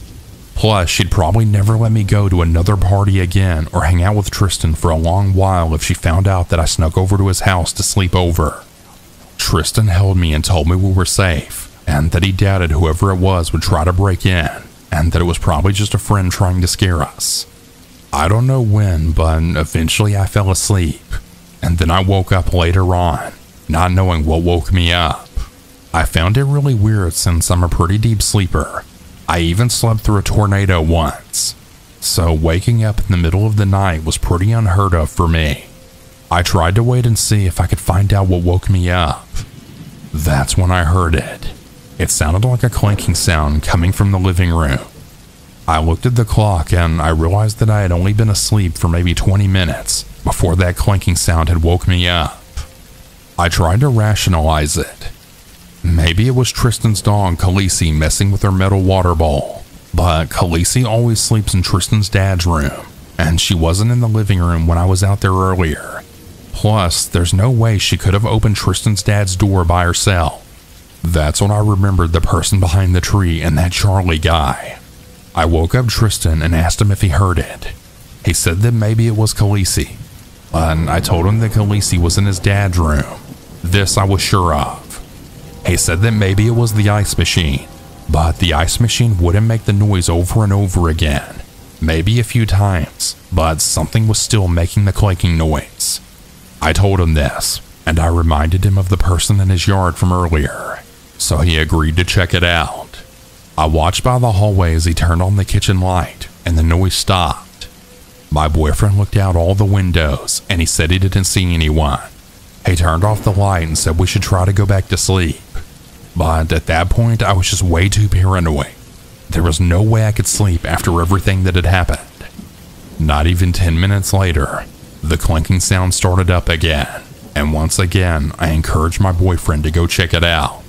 Plus, she'd probably never let me go to another party again or hang out with Tristan for a long while if she found out that I snuck over to his house to sleep over. Tristan held me and told me we were safe, and that he doubted whoever it was would try to break in, and that it was probably just a friend trying to scare us. I don't know when, but eventually I fell asleep, and then I woke up later on, not knowing what woke me up. I found it really weird since I'm a pretty deep sleeper. I even slept through a tornado once, so waking up in the middle of the night was pretty unheard of for me. I tried to wait and see if I could find out what woke me up. That's when I heard it. It sounded like a clanking sound coming from the living room. I looked at the clock and I realized that I had only been asleep for maybe 20 minutes before that clanking sound had woke me up. I tried to rationalize it. Maybe it was Tristan's dog, Khaleesi, messing with her metal water bowl. But Khaleesi always sleeps in Tristan's dad's room, and she wasn't in the living room when I was out there earlier. Plus, there's no way she could have opened Tristan's dad's door by herself. That's when I remembered the person behind the tree and that Charlie guy. I woke up Tristan and asked him if he heard it. He said that maybe it was Khaleesi, but I told him that Khaleesi was in his dad's room. This I was sure of. He said that maybe it was the ice machine, but the ice machine wouldn't make the noise over and over again. Maybe a few times, but something was still making the clanking noise. I told him this, and I reminded him of the person in his yard from earlier, so he agreed to check it out. I watched by the hallway as he turned on the kitchen light, and the noise stopped. My boyfriend looked out all the windows, and he said he didn't see anyone. He turned off the light and said we should try to go back to sleep. But at that point, I was just way too paranoid. There was no way I could sleep after everything that had happened. Not even 10 minutes later, the clanking sound started up again, and once again, I encouraged my boyfriend to go check it out.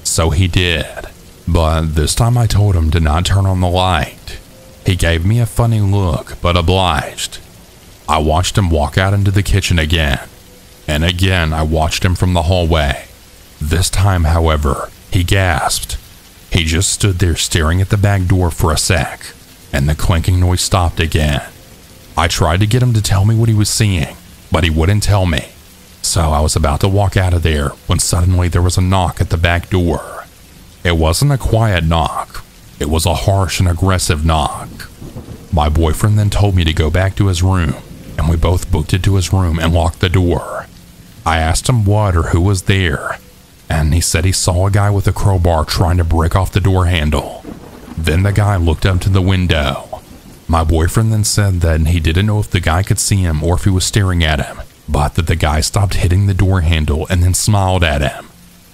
So he did, but this time I told him to not turn on the light. He gave me a funny look, but obliged. I watched him walk out into the kitchen again, and again I watched him from the hallway. This time, however, he gasped. He just stood there staring at the back door for a sec, and the clanking noise stopped again. I tried to get him to tell me what he was seeing, but he wouldn't tell me. So I was about to walk out of there when suddenly there was a knock at the back door. It wasn't a quiet knock. It was a harsh and aggressive knock. My boyfriend then told me to go back to his room, and we both booked it to his room and locked the door. I asked him what or who was there, and he said he saw a guy with a crowbar trying to break off the door handle. Then the guy looked up to the window. My boyfriend then said that he didn't know if the guy could see him or if he was staring at him, but that the guy stopped hitting the door handle and then smiled at him.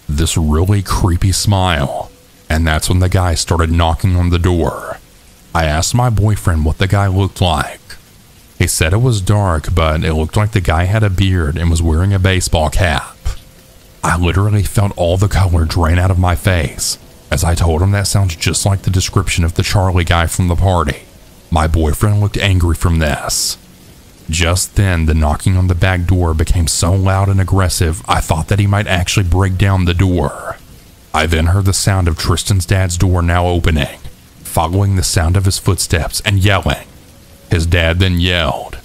This really creepy smile. And that's when the guy started knocking on the door. I asked my boyfriend what the guy looked like. He said it was dark, but it looked like the guy had a beard and was wearing a baseball cap. I literally felt all the color drain out of my face as I told him that sounds just like the description of the Charlie guy from the party. My boyfriend looked angry from this. Just then, the knocking on the back door became so loud and aggressive, I thought that he might actually break down the door. I then heard the sound of Tristan's dad's door now opening, following the sound of his footsteps and yelling. His dad then yelled,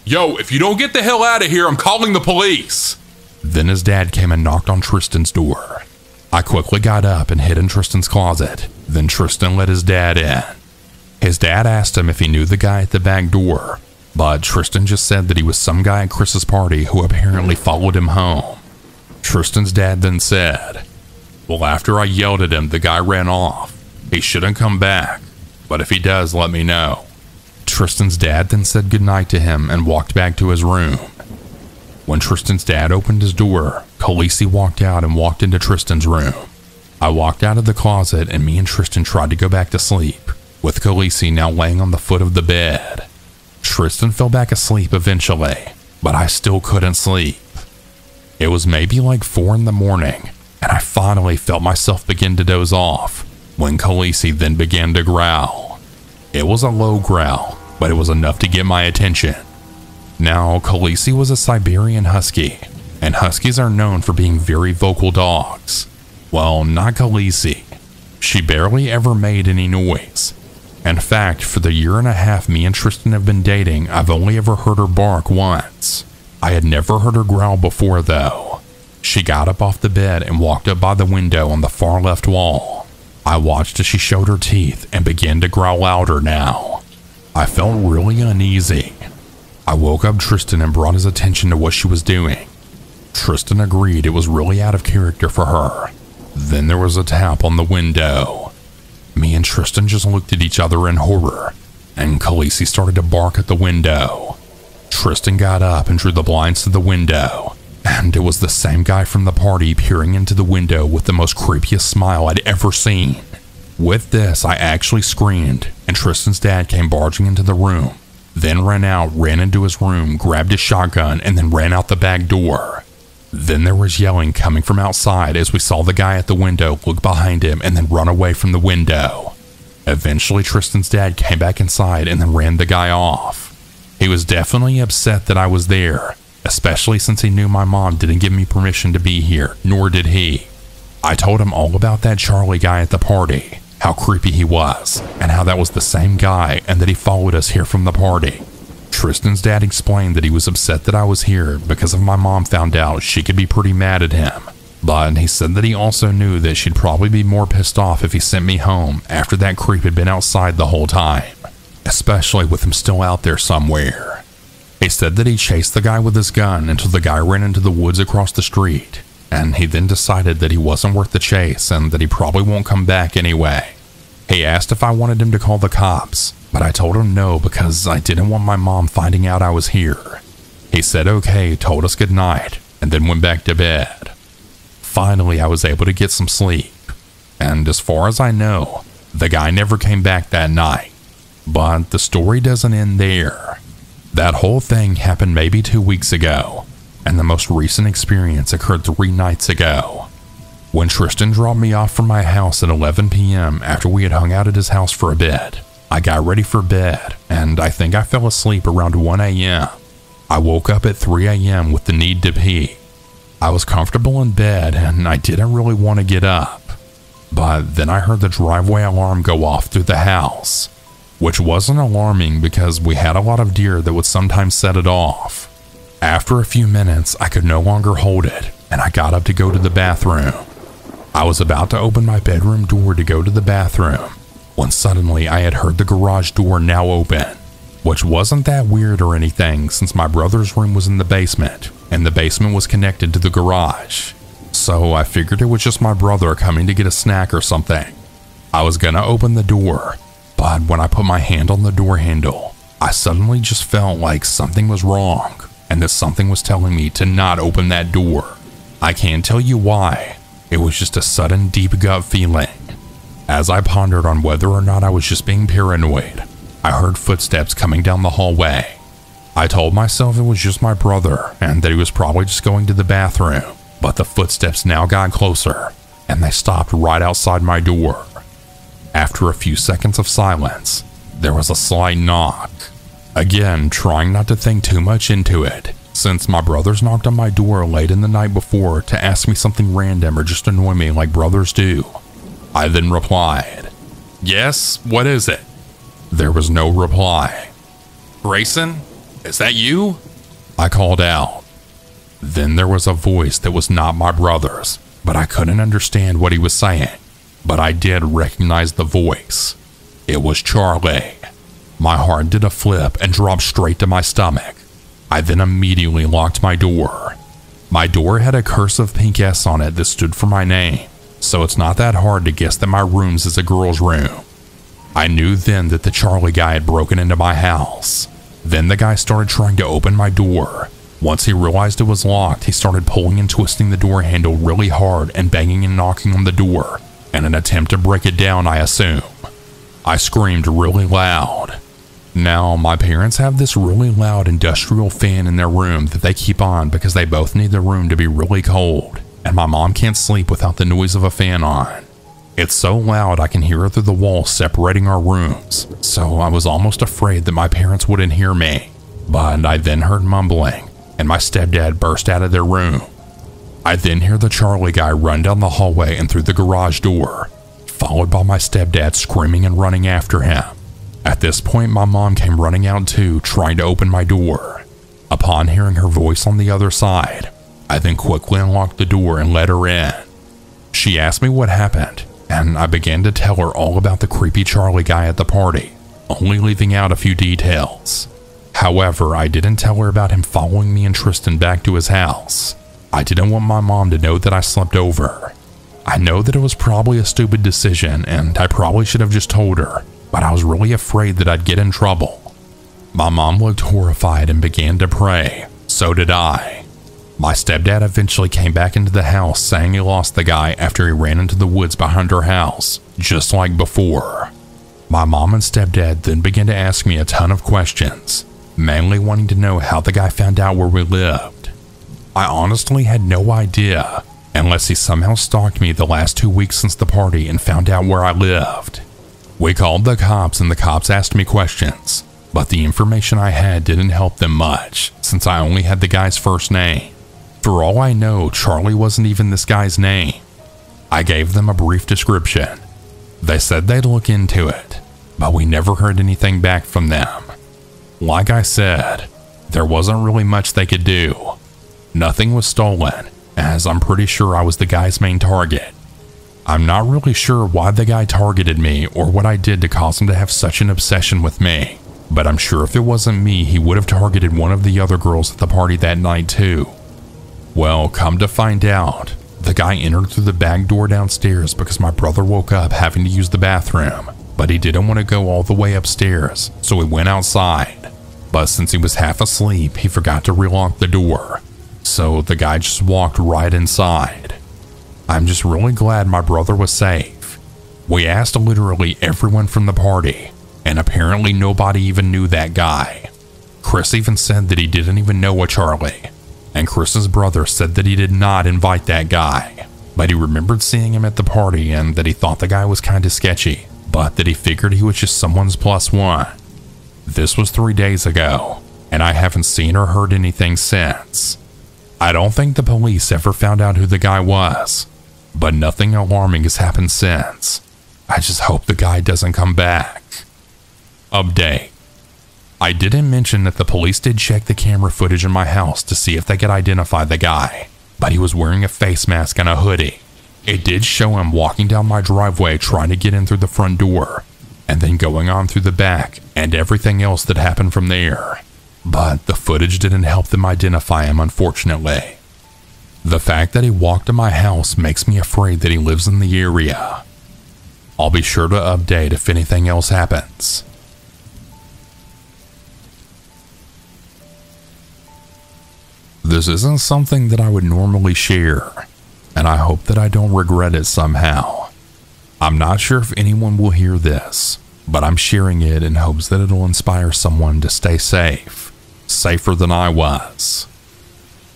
"Yo, if you don't get the hell out of here, I'm calling the police." Then his dad came and knocked on Tristan's door. I quickly got up and hid in Tristan's closet. Then Tristan let his dad in. His dad asked him if he knew the guy at the back door, but Tristan just said that he was some guy at Chris's party who apparently followed him home. Tristan's dad then said, "Well, after I yelled at him, the guy ran off. He shouldn't come back, but if he does, let me know." Tristan's dad then said goodnight to him and walked back to his room. When Tristan's dad opened his door, Khaleesi walked out and walked into Tristan's room. I walked out of the closet and me and Tristan tried to go back to sleep, with Khaleesi now laying on the foot of the bed. Tristan fell back asleep eventually, but I still couldn't sleep. It was maybe like 4 in the morning, and I finally felt myself begin to doze off when Khaleesi then began to growl. It was a low growl, but it was enough to get my attention. Now, Khaleesi was a Siberian Husky, and Huskies are known for being very vocal dogs. Well, not Khaleesi. She barely ever made any noise. In fact, for the 1.5 years me and Tristan have been dating, I've only ever heard her bark once. I had never heard her growl before though. She got up off the bed and walked up by the window on the far left wall. I watched as she showed her teeth and began to growl louder now. I felt really uneasy. I woke up Tristan and brought his attention to what she was doing. Tristan agreed it was really out of character for her. Then there was a tap on the window. Me and Tristan just looked at each other in horror, and Khaleesi started to bark at the window. Tristan got up and drew the blinds to the window, and it was the same guy from the party peering into the window with the most creepiest smile I'd ever seen. With this, I actually screamed, and Tristan's dad came barging into the room, then ran out, ran into his room, grabbed his shotgun, and then ran out the back door. Then there was yelling coming from outside as we saw the guy at the window look behind him and then run away from the window. Eventually, Tristan's dad came back inside and then ran the guy off. He was definitely upset that I was there, especially since he knew my mom didn't give me permission to be here, nor did he. I told him all about that Charlie guy at the party, how creepy he was, and how that was the same guy and that he followed us here from the party. Tristan's dad explained that he was upset that I was here because if my mom found out, she could be pretty mad at him. But he said that he also knew that she'd probably be more pissed off if he sent me home after that creep had been outside the whole time, especially with him still out there somewhere. He said that he chased the guy with his gun until the guy ran into the woods across the street, and he then decided that he wasn't worth the chase and that he probably won't come back anyway. He asked if I wanted him to call the cops, but I told him no because I didn't want my mom finding out I was here. He said okay, told us goodnight, and then went back to bed. Finally, I was able to get some sleep, and as far as I know, the guy never came back that night. But the story doesn't end there. That whole thing happened maybe 2 weeks ago, and the most recent experience occurred 3 nights ago. When Tristan dropped me off from my house at 11 p.m. after we had hung out at his house for a bit, I got ready for bed, and I think I fell asleep around 1 a.m. I woke up at 3 a.m. with the need to pee. I was comfortable in bed, and I didn't really want to get up. But then I heard the driveway alarm go off through the house, which wasn't alarming because we had a lot of deer that would sometimes set it off. After a few minutes, I could no longer hold it, and I got up to go to the bathroom. I was about to open my bedroom door to go to the bathroom when suddenly I had heard the garage door now open, which wasn't that weird or anything since my brother's room was in the basement and the basement was connected to the garage. So I figured it was just my brother coming to get a snack or something. I was gonna open the door, but when I put my hand on the door handle, I suddenly just felt like something was wrong and that something was telling me to not open that door. I can't tell you why. It was just a sudden deep gut feeling. As I pondered on whether or not I was just being paranoid, I heard footsteps coming down the hallway. I told myself it was just my brother and that he was probably just going to the bathroom, but the footsteps now got closer and they stopped right outside my door. After a few seconds of silence, there was a slight knock. Again, trying not to think too much into it, since my brothers knocked on my door late in the night before to ask me something random or just annoy me like brothers do. I then replied, "Yes, what is it?" There was no reply. "Grayson, is that you?" I called out. Then there was a voice that was not my brother's, but I couldn't understand what he was saying. But I did recognize the voice. It was Charlie. My heart did a flip and dropped straight to my stomach. I then immediately locked my door. My door had a cursive pink S on it that stood for my name, so it's not that hard to guess that my room's is a girl's room. I knew then that the Charlie guy had broken into my house. Then the guy started trying to open my door. Once he realized it was locked, he started pulling and twisting the door handle really hard and banging and knocking on the door in an attempt to break it down, I assume. I screamed really loud. Now, my parents have this really loud industrial fan in their room that they keep on because they both need the room to be really cold, and my mom can't sleep without the noise of a fan on. It's so loud I can hear it through the wall separating our rooms, so I was almost afraid that my parents wouldn't hear me. But I then heard mumbling, and my stepdad burst out of their room. I then hear the Charlie guy run down the hallway and through the garage door, followed by my stepdad screaming and running after him. At this point, my mom came running out too, trying to open my door. Upon hearing her voice on the other side, I then quickly unlocked the door and let her in. She asked me what happened, and I began to tell her all about the creepy Charlie guy at the party, only leaving out a few details. However, I didn't tell her about him following me and Tristan back to his house. I didn't want my mom to know that I slept over. I know that it was probably a stupid decision, and I probably should have just told her, but I was really afraid that I'd get in trouble. My mom looked horrified and began to pray. So did I. My stepdad eventually came back into the house saying he lost the guy after he ran into the woods behind our house, just like before. My mom and stepdad then began to ask me a ton of questions, mainly wanting to know how the guy found out where we lived. I honestly had no idea, unless he somehow stalked me the last 2 weeks since the party and found out where I lived. We called the cops and the cops asked me questions, but the information I had didn't help them much since I only had the guy's first name. For all I know, Charlie wasn't even this guy's name. I gave them a brief description. They said they'd look into it, but we never heard anything back from them. Like I said, there wasn't really much they could do. Nothing was stolen, as I'm pretty sure I was the guy's main target. I'm not really sure why the guy targeted me or what I did to cause him to have such an obsession with me, but I'm sure if it wasn't me, he would have targeted one of the other girls at the party that night too. Well, come to find out, the guy entered through the back door downstairs because my brother woke up having to use the bathroom, but he didn't want to go all the way upstairs, so he went outside. But since he was half asleep, he forgot to relock the door, so the guy just walked right inside. I'm just really glad my brother was safe. We asked literally everyone from the party, and apparently nobody even knew that guy. Chris even said that he didn't even know a Charlie, and Chris's brother said that he did not invite that guy, but he remembered seeing him at the party and that he thought the guy was kinda sketchy, but that he figured he was just someone's plus one. This was 3 days ago, and I haven't seen or heard anything since. I don't think the police ever found out who the guy was, but nothing alarming has happened since. I just hope the guy doesn't come back. Update. I didn't mention that the police did check the camera footage in my house to see if they could identify the guy, but he was wearing a face mask and a hoodie. It did show him walking down my driveway trying to get in through the front door, and then going on through the back and everything else that happened from there. But the footage didn't help them identify him, unfortunately. The fact that he walked to my house makes me afraid that he lives in the area. I'll be sure to update if anything else happens. This isn't something that I would normally share, and I hope that I don't regret it somehow. I'm not sure if anyone will hear this, but I'm sharing it in hopes that it'll inspire someone to stay safe, safer than I was.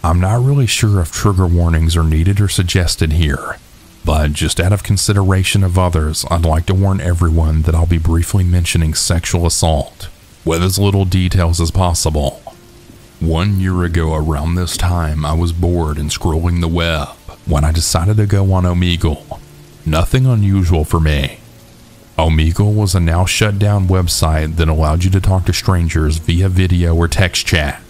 I'm not really sure if trigger warnings are needed or suggested here, but just out of consideration of others, I'd like to warn everyone that I'll be briefly mentioning sexual assault, with as little details as possible. 1 year ago around this time, I was bored and scrolling the web when I decided to go on Omegle. Nothing unusual for me. Omegle was a now shut down website that allowed you to talk to strangers via video or text chat.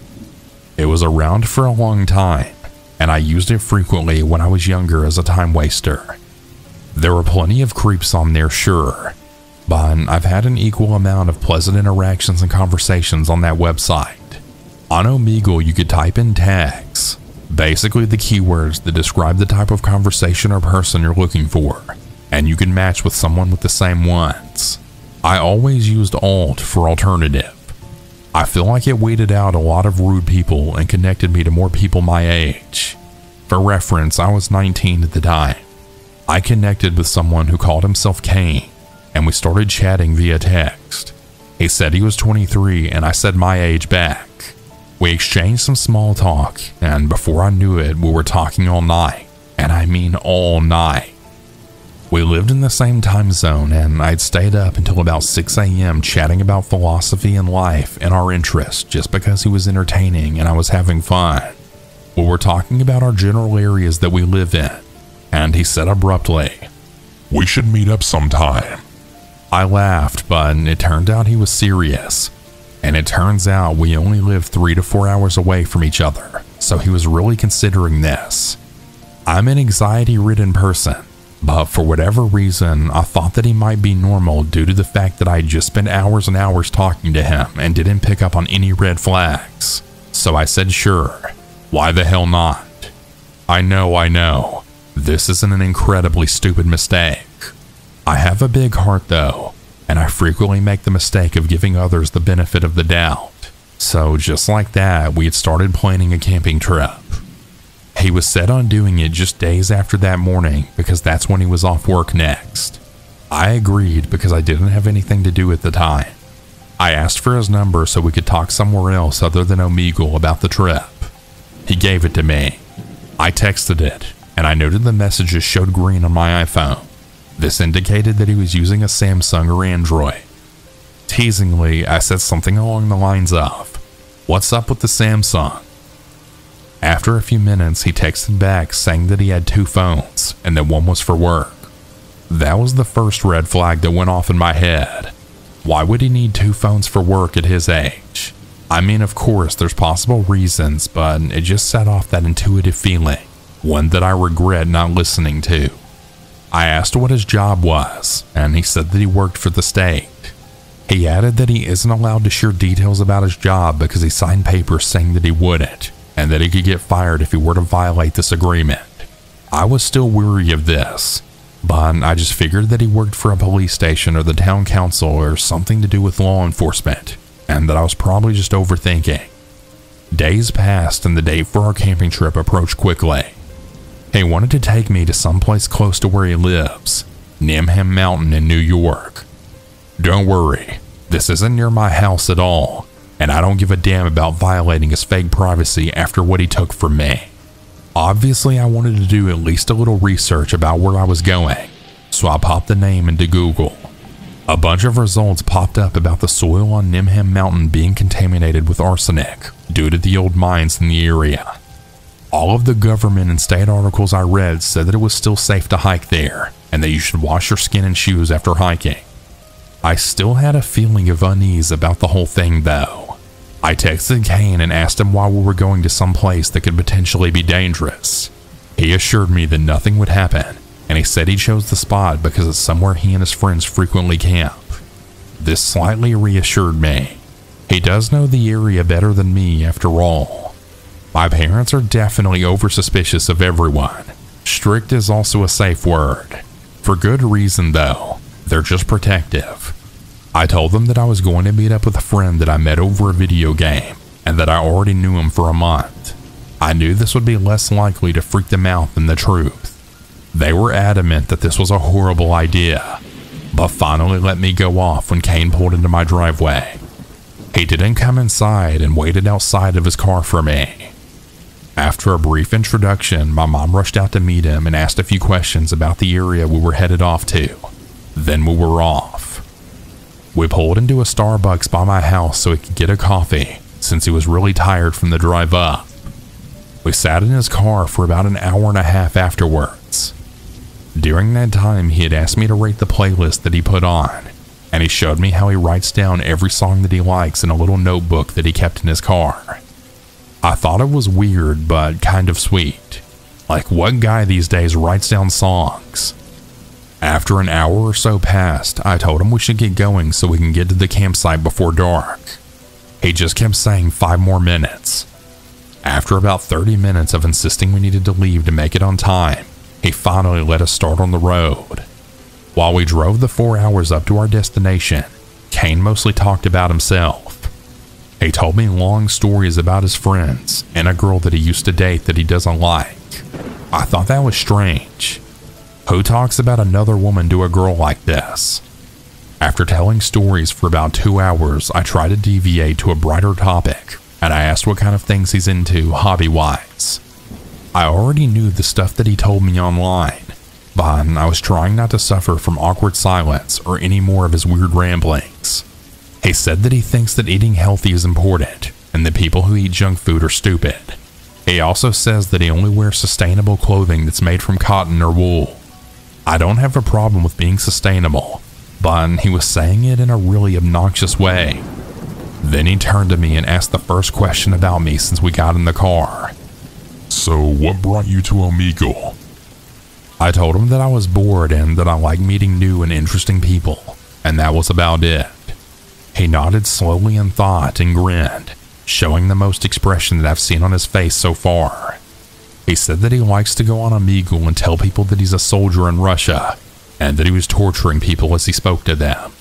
It was around for a long time, and I used it frequently when I was younger as a time waster. There were plenty of creeps on there, sure, but I've had an equal amount of pleasant interactions and conversations on that website. On Omegle, you could type in tags, basically the keywords that describe the type of conversation or person you're looking for, and you can match with someone with the same ones. I always used alt for alternative. I feel like it weeded out a lot of rude people and connected me to more people my age. For reference, I was 19 at the time. I connected with someone who called himself Kane, and we started chatting via text. He said he was 23 and I said my age back. We exchanged some small talk, and before I knew it, we were talking all night, and I mean all night. We lived in the same time zone, and I'd stayed up until about 6 a.m. chatting about philosophy and life and our interests just because he was entertaining and I was having fun. We were talking about our general areas that we live in, and he said abruptly, "We should meet up sometime." I laughed, but it turned out he was serious. And it turns out we only live 3 to 4 hours away from each other, so he was really considering this. I'm an anxiety-ridden person, but for whatever reason, I thought that he might be normal due to the fact that I had just spent hours and hours talking to him and didn't pick up on any red flags. So I said sure, why the hell not? I know, this isn't an incredibly stupid mistake. I have a big heart though, and I frequently make the mistake of giving others the benefit of the doubt. So just like that, we had started planning a camping trip. He was set on doing it just days after that morning because that's when he was off work next. I agreed because I didn't have anything to do at the time. I asked for his number so we could talk somewhere else other than Omegle about the trip. He gave it to me. I texted it, and I noted the messages showed green on my iPhone. This indicated that he was using a Samsung or Android. Teasingly, I said something along the lines of, "What's up with the Samsung?" After a few minutes, he texted back saying that he had 2 phones and that one was for work. That was the first red flag that went off in my head. Why would he need 2 phones for work at his age? I mean, of course, there's possible reasons, but it just set off that intuitive feeling, one that I regret not listening to. I asked what his job was, and he said that he worked for the state. He added that he isn't allowed to share details about his job because he signed papers saying that he wouldn't, and that he could get fired if he were to violate this agreement. I was still weary of this, but I just figured that he worked for a police station or the town council or something to do with law enforcement, and that I was probably just overthinking. Days passed and the date for our camping trip approached quickly. He wanted to take me to someplace close to where he lives, Nimham Mountain in New York. Don't worry, this isn't near my house at all, and I don't give a damn about violating his fake privacy after what he took from me. Obviously, I wanted to do at least a little research about where I was going, so I popped the name into Google. A bunch of results popped up about the soil on Nimham Mountain being contaminated with arsenic due to the old mines in the area. All of the government and state articles I read said that it was still safe to hike there, and that you should wash your skin and shoes after hiking. I still had a feeling of unease about the whole thing though. I texted Kane and asked him why we were going to some place that could potentially be dangerous. He assured me that nothing would happen, and he said he chose the spot because it's somewhere he and his friends frequently camp. This slightly reassured me. He does know the area better than me after all. My parents are definitely over-suspicious of everyone. Strict is also a safe word. For good reason though, they're just protective. I told them that I was going to meet up with a friend that I met over a video game, and that I already knew him for a month. I knew this would be less likely to freak them out than the truth. They were adamant that this was a horrible idea, but finally let me go off when Kane pulled into my driveway. He didn't come inside and waited outside of his car for me. After a brief introduction, my mom rushed out to meet him and asked a few questions about the area we were headed off to. Then we were off. We pulled into a Starbucks by my house so he could get a coffee, since he was really tired from the drive up. We sat in his car for about an hour and a half afterwards. During that time, he had asked me to rate the playlist that he put on, and he showed me how he writes down every song that he likes in a little notebook that he kept in his car. I thought it was weird, but kind of sweet. Like, what guy these days writes down songs? After an hour or so passed, I told him we should get going so we can get to the campsite before dark. He just kept saying 5 more minutes. After about 30 minutes of insisting we needed to leave to make it on time, he finally let us start on the road. While we drove the 4 hours up to our destination, Kane mostly talked about himself. He told me long stories about his friends and a girl that he used to date that he doesn't like. I thought that was strange. Who talks about another woman to a girl like this? After telling stories for about 2 hours, I tried to deviate to a brighter topic, and I asked what kind of things he's into hobby-wise. I already knew the stuff that he told me online, but I was trying not to suffer from awkward silence or any more of his weird ramblings. He said that he thinks that eating healthy is important, and that people who eat junk food are stupid. He also says that he only wears sustainable clothing that's made from cotton or wool. I don't have a problem with being sustainable, but he was saying it in a really obnoxious way. Then he turned to me and asked the first question about me since we got in the car. So what brought you to Omegle? I told him that I was bored and that I like meeting new and interesting people, and that was about it. He nodded slowly in thought and grinned, showing the most expression that I've seen on his face so far. He said that he likes to go on Omegle and tell people that he's a soldier in Russia, and that he was torturing people as he spoke to them.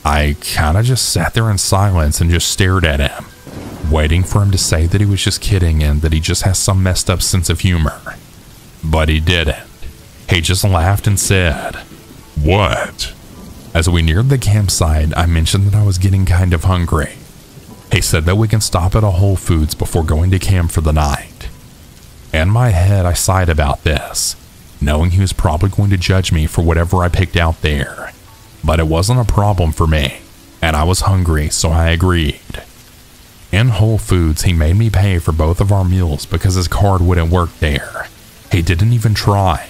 I kinda just sat there in silence and just stared at him, waiting for him to say that he was just kidding and that he just has some messed up sense of humor. But he didn't. He just laughed and said, "What?" As we neared the campsite, I mentioned that I was getting kind of hungry. He said that we can stop at a Whole Foods before going to camp for the night. In my head, I sighed about this, knowing he was probably going to judge me for whatever I picked out there. But it wasn't a problem for me, and I was hungry, so I agreed. In Whole Foods, he made me pay for both of our meals because his card wouldn't work there. He didn't even try.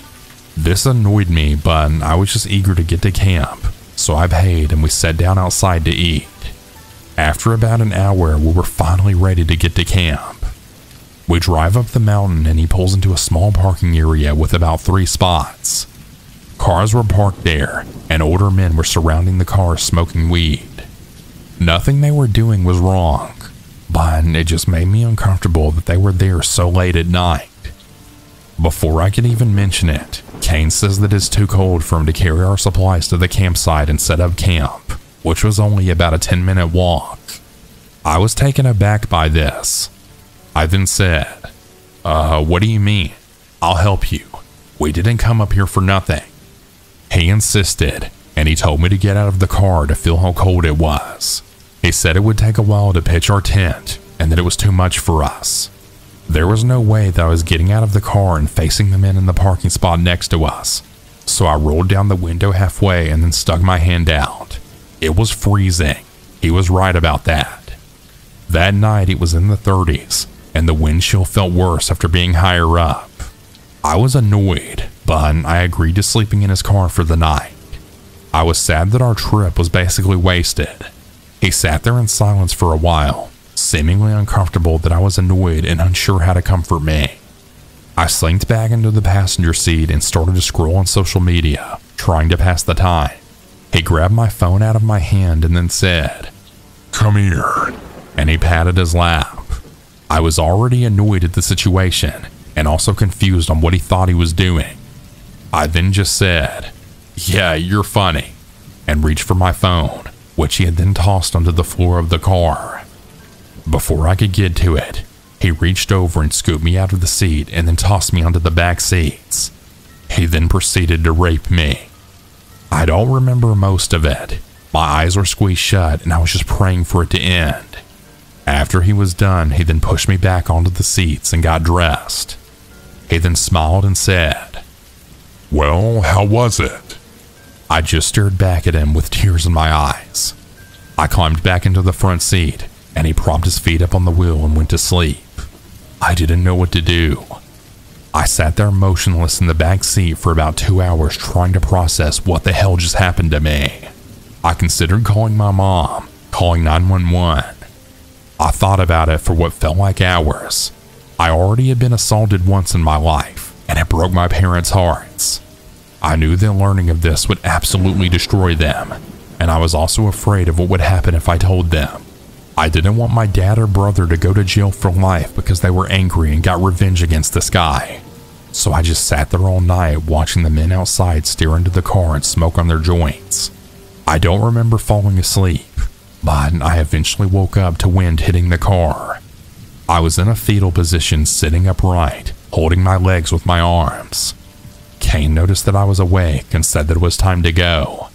This annoyed me, but I was just eager to get to camp, so I paid and we sat down outside to eat. After about an hour, we were finally ready to get to camp. We drive up the mountain and he pulls into a small parking area with about 3 spots. Cars were parked there, and older men were surrounding the cars smoking weed. Nothing they were doing was wrong, but it just made me uncomfortable that they were there so late at night. Before I could even mention it, Kane says that it's too cold for him to carry our supplies to the campsite and set up camp, which was only about a 10-minute walk. I was taken aback by this. I then said, what do you mean? I'll help you. We didn't come up here for nothing." He insisted, and he told me to get out of the car to feel how cold it was. He said it would take a while to pitch our tent, and that it was too much for us. There was no way that I was getting out of the car and facing the men in the parking spot next to us, so I rolled down the window halfway and then stuck my hand out. It was freezing. He was right about that. That night it was in the 30s, and the wind chill felt worse after being higher up. I was annoyed, but I agreed to sleeping in his car for the night. I was sad that our trip was basically wasted. He sat there in silence for a while, seemingly uncomfortable that I was annoyed and unsure how to comfort me. I slinked back into the passenger seat and started to scroll on social media, trying to pass the time. He grabbed my phone out of my hand and then said, "Come here." and he patted his lap. I was already annoyed at the situation and also confused on what he thought he was doing. I then just said, "Yeah, you're funny," and reached for my phone, which he had then tossed onto the floor of the car. Before I could get to it, he reached over and scooped me out of the seat and then tossed me onto the back seats. He then proceeded to rape me. I don't remember most of it. My eyes were squeezed shut and I was just praying for it to end. After he was done, he then pushed me back onto the seats and got dressed. He then smiled and said, "Well, how was it?" I just stared back at him with tears in my eyes. I climbed back into the front seat, and he propped his feet up on the wheel and went to sleep. I didn't know what to do. I sat there motionless in the back seat for about 2 hours trying to process what the hell just happened to me. I considered calling my mom, calling 911. I thought about it for what felt like hours. I already had been assaulted once in my life, and it broke my parents' hearts. I knew that learning of this would absolutely destroy them, and I was also afraid of what would happen if I told them. I didn't want my dad or brother to go to jail for life because they were angry and got revenge against this guy. So I just sat there all night watching the men outside stare into the car and smoke on their joints. I don't remember falling asleep, but I eventually woke up to wind hitting the car. I was in a fetal position sitting upright, holding my legs with my arms. Kane noticed that I was awake and said that it was time to go.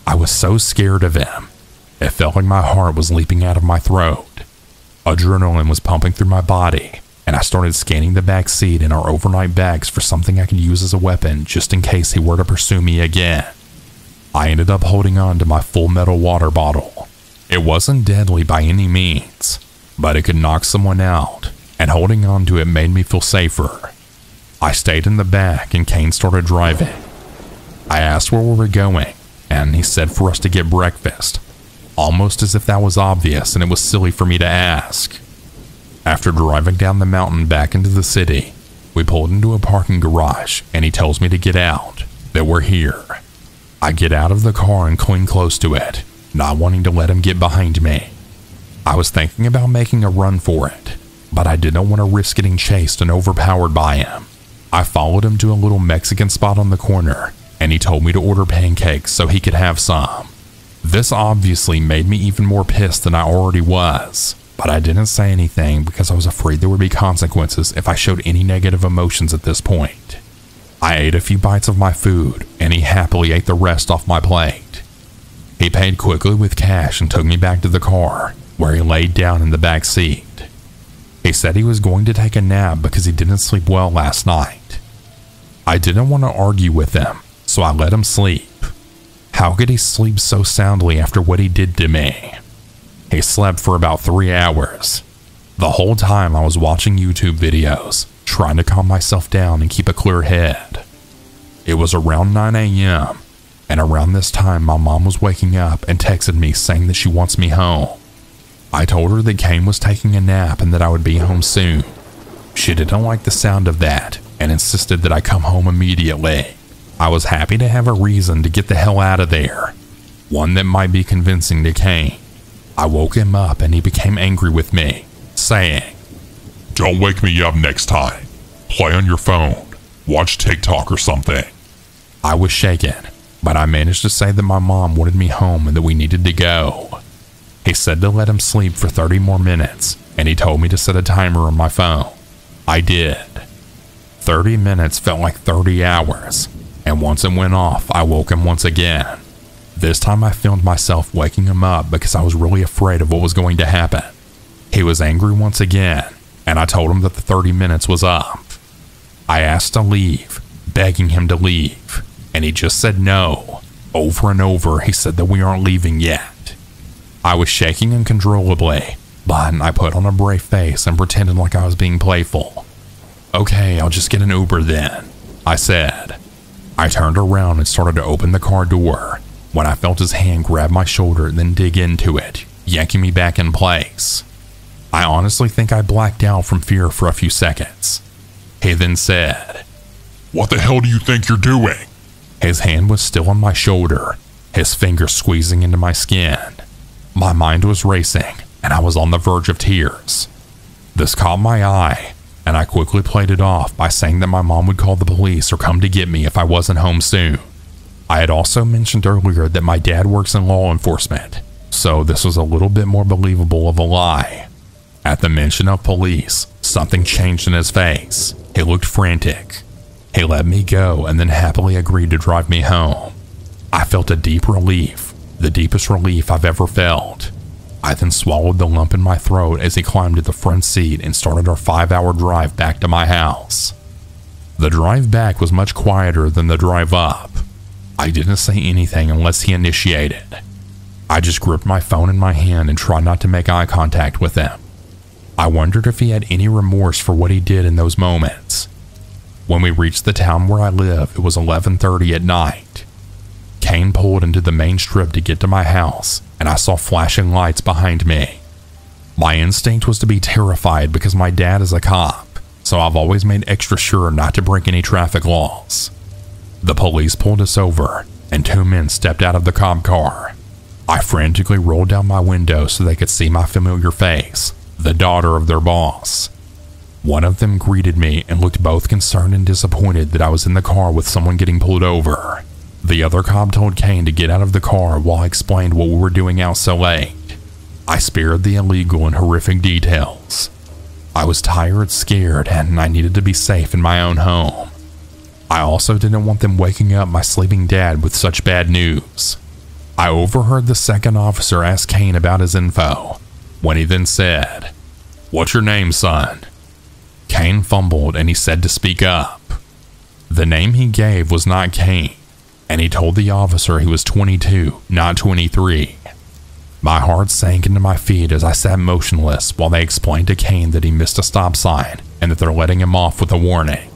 I was so scared of him. It felt like my heart was leaping out of my throat. Adrenaline was pumping through my body, and I started scanning the back seat and our overnight bags for something I could use as a weapon just in case he were to pursue me again. I ended up holding on to my full metal water bottle. It wasn't deadly by any means, but it could knock someone out, and holding on to it made me feel safer. I stayed in the back and Kane started driving. I asked where we were going, and he said for us to get breakfast, almost as if that was obvious and it was silly for me to ask. After driving down the mountain back into the city, we pulled into a parking garage and he tells me to get out, that we're here. I get out of the car and cling close to it, not wanting to let him get behind me. I was thinking about making a run for it, but I didn't want to risk getting chased and overpowered by him. I followed him to a little Mexican spot on the corner, and he told me to order pancakes so he could have some. This obviously made me even more pissed than I already was, but I didn't say anything because I was afraid there would be consequences if I showed any negative emotions at this point. I ate a few bites of my food, and he happily ate the rest off my plate. He paid quickly with cash and took me back to the car, where he laid down in the back seat. He said he was going to take a nap because he didn't sleep well last night. I didn't want to argue with him, so I let him sleep. How could he sleep so soundly after what he did to me? He slept for about 3 hours. The whole time I was watching YouTube videos, trying to calm myself down and keep a clear head. It was around 9 a.m., and around this time my mom was waking up and texted me saying that she wants me home. I told her that Kane was taking a nap and that I would be home soon. She didn't like the sound of that and insisted that I come home immediately. I was happy to have a reason to get the hell out of there, one that might be convincing to Kane. I woke him up and he became angry with me, saying, "Don't wake me up next time. Play on your phone. Watch TikTok or something." I was shaken, but I managed to say that my mom wanted me home and that we needed to go. He said to let him sleep for 30 more minutes, and he told me to set a timer on my phone. I did. 30 minutes felt like 30 hours, and once it went off, I woke him once again. This time I filmed myself waking him up because I was really afraid of what was going to happen. He was angry once again, and I told him that the 30 minutes was up. I asked to leave, begging him to leave, and he just said no. Over and over, he said that we aren't leaving yet. I was shaking uncontrollably, but I put on a brave face and pretended like I was being playful. "Okay, I'll just get an Uber then," I said. I turned around and started to open the car door when I felt his hand grab my shoulder and then dig into it, yanking me back in place. I honestly think I blacked out from fear for a few seconds. He then said, "What the hell do you think you're doing?" His hand was still on my shoulder, his fingers squeezing into my skin. My mind was racing, and I was on the verge of tears. This caught my eye, and I quickly played it off by saying that my mom would call the police or come to get me if I wasn't home soon. I had also mentioned earlier that my dad works in law enforcement, so this was a little bit more believable of a lie. At the mention of police, something changed in his face. He looked frantic. He let me go and then happily agreed to drive me home. I felt a deep relief, the deepest relief I've ever felt. I then swallowed the lump in my throat as he climbed to the front seat and started our 5-hour drive back to my house. The drive back was much quieter than the drive up. I didn't say anything unless he initiated. I just gripped my phone in my hand and tried not to make eye contact with him. I wondered if he had any remorse for what he did in those moments. When we reached the town where I live, it was 11:30 at night. Kane pulled into the main strip to get to my house, and I saw flashing lights behind me. My instinct was to be terrified because my dad is a cop, so I've always made extra sure not to break any traffic laws. The police pulled us over, and 2 men stepped out of the cop car. I frantically rolled down my window so they could see my familiar face, the daughter of their boss. One of them greeted me and looked both concerned and disappointed that I was in the car with someone getting pulled over. The other cop told Kane to get out of the car while I explained what we were doing out so late. I spared the illegal and horrific details. I was tired, scared, and I needed to be safe in my own home. I also didn't want them waking up my sleeping dad with such bad news. I overheard the second officer ask Kane about his info, when he then said, "What's your name, son?" Kane fumbled and he said to speak up. The name he gave was not Kane, and he told the officer he was 22, not 23. My heart sank into my feet as I sat motionless while they explained to Kane that he missed a stop sign and that they're letting him off with a warning.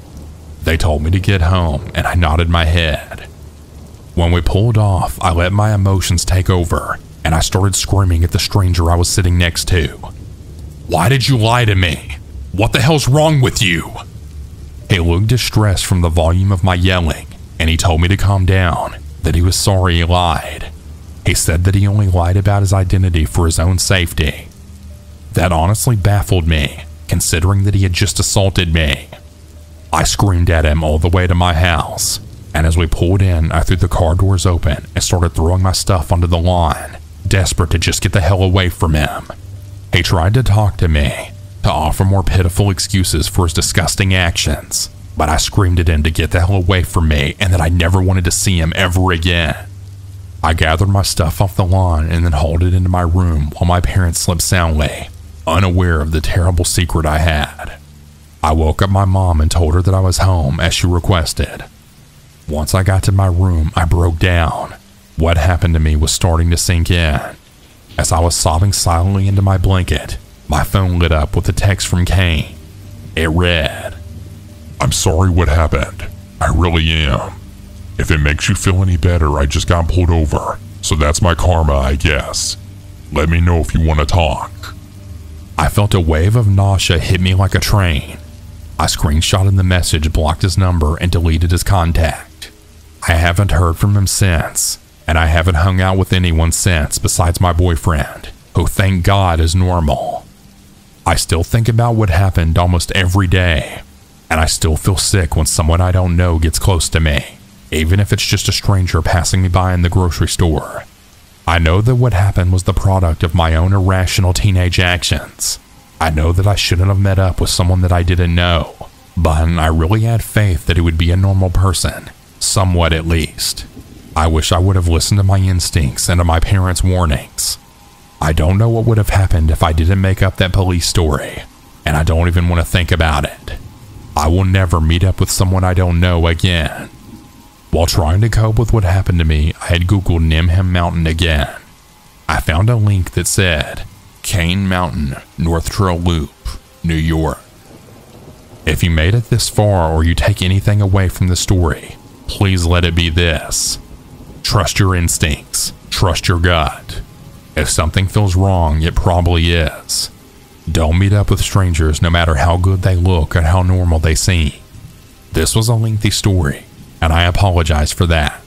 They told me to get home, and I nodded my head. When we pulled off, I let my emotions take over, and I started screaming at the stranger I was sitting next to. "Why did you lie to me? What the hell's wrong with you?" He looked distressed from the volume of my yelling, and he told me to calm down, that he was sorry he lied. He said that he only lied about his identity for his own safety. That honestly baffled me, considering that he had just assaulted me. I screamed at him all the way to my house, and as we pulled in, I threw the car doors open and started throwing my stuff onto the lawn, desperate to just get the hell away from him. He tried to talk to me, to offer more pitiful excuses for his disgusting actions, but I screamed at him to get the hell away from me and that I never wanted to see him ever again. I gathered my stuff off the lawn and then hauled it into my room while my parents slept soundly, unaware of the terrible secret I had. I woke up my mom and told her that I was home as she requested. Once I got to my room, I broke down. What happened to me was starting to sink in. As I was sobbing silently into my blanket, my phone lit up with a text from Kane. It read, "I'm sorry what happened. I really am. If it makes you feel any better, I just got pulled over, so that's my karma, I guess. Let me know if you want to talk." I felt a wave of nausea hit me like a train. I screenshotted the message, blocked his number, and deleted his contact. I haven't heard from him since, and I haven't hung out with anyone since besides my boyfriend, who thank God is normal. I still think about what happened almost every day, and I still feel sick when someone I don't know gets close to me, even if it's just a stranger passing me by in the grocery store. I know that what happened was the product of my own irrational teenage actions. I know that I shouldn't have met up with someone that I didn't know, but I really had faith that he would be a normal person, somewhat at least. I wish I would have listened to my instincts and to my parents' warnings. I don't know what would have happened if I didn't make up that police story, and I don't even want to think about it. I will never meet up with someone I don't know again. While trying to cope with what happened to me, I had Googled Nimham Mountain again. I found a link that said, Kane Mountain, North Trail Loop, New York. If you made it this far or you take anything away from the story, please let it be this. Trust your instincts. Trust your gut. If something feels wrong, it probably is. Don't meet up with strangers no matter how good they look or how normal they seem. This was a lengthy story, and I apologize for that.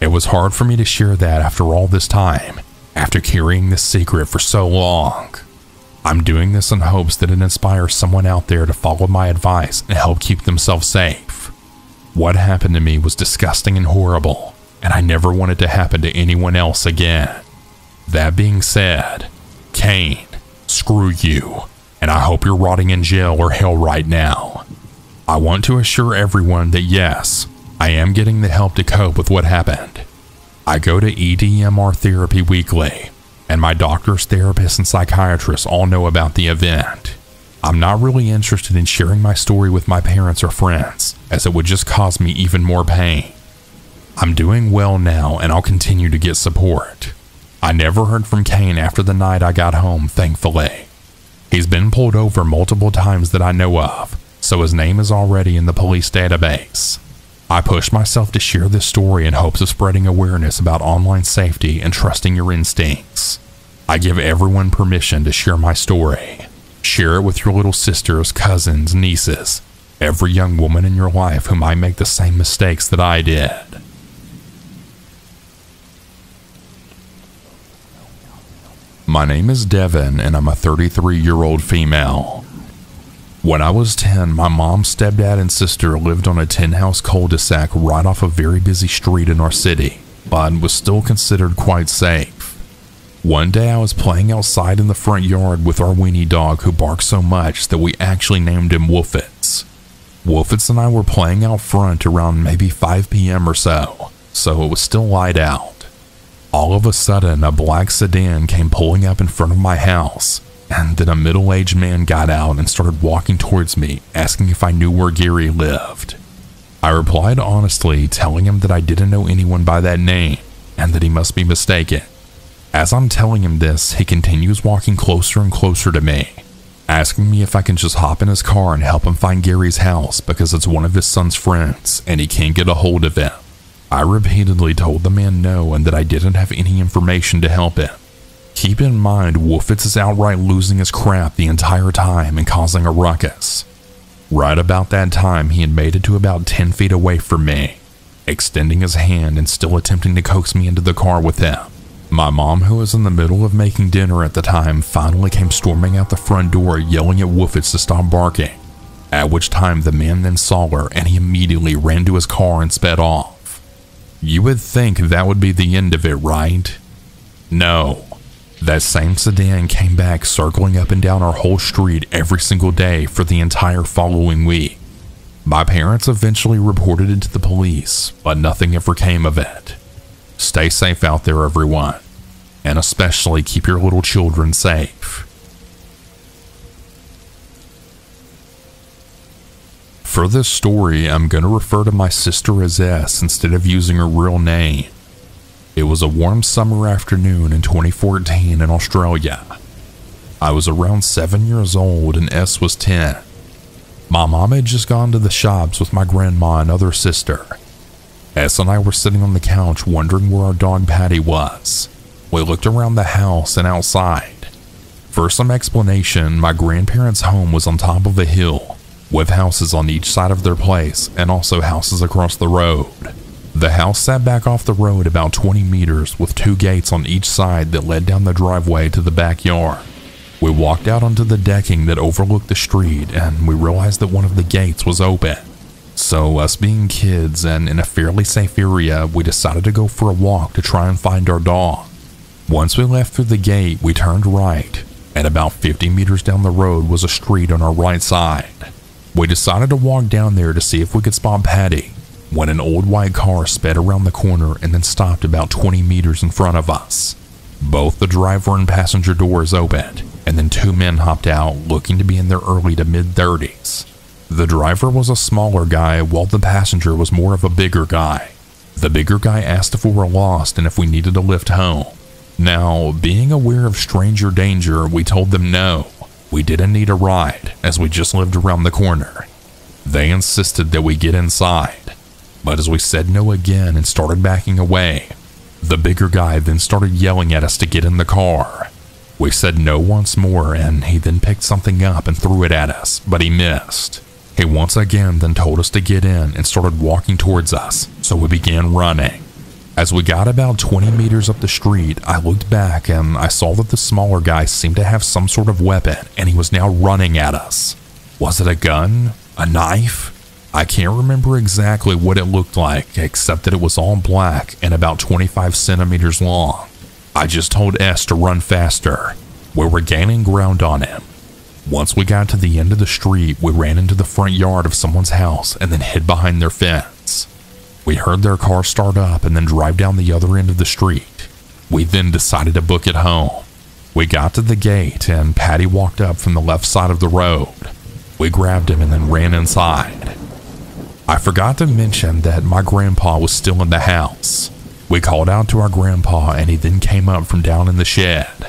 It was hard for me to share that after all this time, after carrying this secret for so long. I'm doing this in hopes that it inspires someone out there to follow my advice and help keep themselves safe. What happened to me was disgusting and horrible, and I never want it to happen to anyone else again. That being said, Kane, screw you, and I hope you're rotting in jail or hell right now. I want to assure everyone that yes, I am getting the help to cope with what happened. I go to EDMR therapy weekly, and my doctors, therapists, and psychiatrists all know about the event. I'm not really interested in sharing my story with my parents or friends, as it would just cause me even more pain. I'm doing well now, and I'll continue to get support. I never heard from Kane after the night I got home, thankfully. He's been pulled over multiple times that I know of, so his name is already in the police database. I pushed myself to share this story in hopes of spreading awareness about online safety and trusting your instincts. I give everyone permission to share my story. Share it with your little sisters, cousins, nieces, every young woman in your life who might make the same mistakes that I did. My name is Devin, and I'm a 33-year-old female. When I was 10, my mom, stepdad, and sister lived on a 10-house cul-de-sac right off a very busy street in our city, but was still considered quite safe. One day I was playing outside in the front yard with our weenie dog who barked so much that we actually named him Wolfitz. Wolfitz and I were playing out front around maybe 5 p.m. or so it was still light out. All of a sudden, a black sedan came pulling up in front of my house, and then a middle-aged man got out and started walking towards me, asking if I knew where Gary lived. I replied honestly, telling him that I didn't know anyone by that name, and that he must be mistaken. As I'm telling him this, he continues walking closer and closer to me, asking me if I can just hop in his car and help him find Gary's house because it's one of his son's friends, and he can't get a hold of him. I repeatedly told the man no and that I didn't have any information to help him. Keep in mind, Wolfitz is outright losing his crap the entire time and causing a ruckus. Right about that time, he had made it to about 10 feet away from me, extending his hand and still attempting to coax me into the car with him. My mom, who was in the middle of making dinner at the time, finally came storming out the front door yelling at Wolfitz to stop barking, at which time the man then saw her and he immediately ran to his car and sped off. You would think that would be the end of it, right? No. That same sedan came back circling up and down our whole street every single day for the entire following week. My parents eventually reported it to the police, but nothing ever came of it. Stay safe out there, everyone, and especially keep your little children safe. For this story, I'm going to refer to my sister as S instead of using her real name. It was a warm summer afternoon in 2014 in Australia. I was around 7 years old and S was 10. My mom had just gone to the shops with my grandma and other sister. S and I were sitting on the couch wondering where our dog Patty was. We looked around the house and outside. For some explanation, my grandparents' home was on top of a hill, with houses on each side of their place and also houses across the road. The house sat back off the road about 20 meters with 2 gates on each side that led down the driveway to the backyard. We walked out onto the decking that overlooked the street and we realized that one of the gates was open. So us being kids and in a fairly safe area, we decided to go for a walk to try and find our dog. Once we left through the gate, we turned right, and about 50 meters down the road was a street on our right side. We decided to walk down there to see if we could spot Patty, when an old white car sped around the corner and then stopped about 20 meters in front of us. Both the driver and passenger doors opened, and then 2 men hopped out looking to be in their early to mid-30s. The driver was a smaller guy while the passenger was more of a bigger guy. The bigger guy asked if we were lost and if we needed a lift home. Now, being aware of stranger danger, we told them no, we didn't need a ride as we just lived around the corner. They insisted that we get inside, but as we said no again and started backing away, the bigger guy then started yelling at us to get in the car. We said no once more and he then picked something up and threw it at us, but he missed. He once again then told us to get in and started walking towards us, so we began running. As we got about 20 meters up the street, I looked back and I saw that the smaller guy seemed to have some sort of weapon and he was now running at us. Was it a gun? A knife? I can't remember exactly what it looked like, except that it was all black and about 25 centimeters long. I just told S to run faster. We were gaining ground on him. Once we got to the end of the street, we ran into the front yard of someone's house and then hid behind their fence. We heard their car start up and then drive down the other end of the street. We then decided to book it home. We got to the gate and Patty walked up from the left side of the road. We grabbed him and then ran inside. I forgot to mention that my grandpa was still in the house. We called out to our grandpa and he then came up from down in the shed.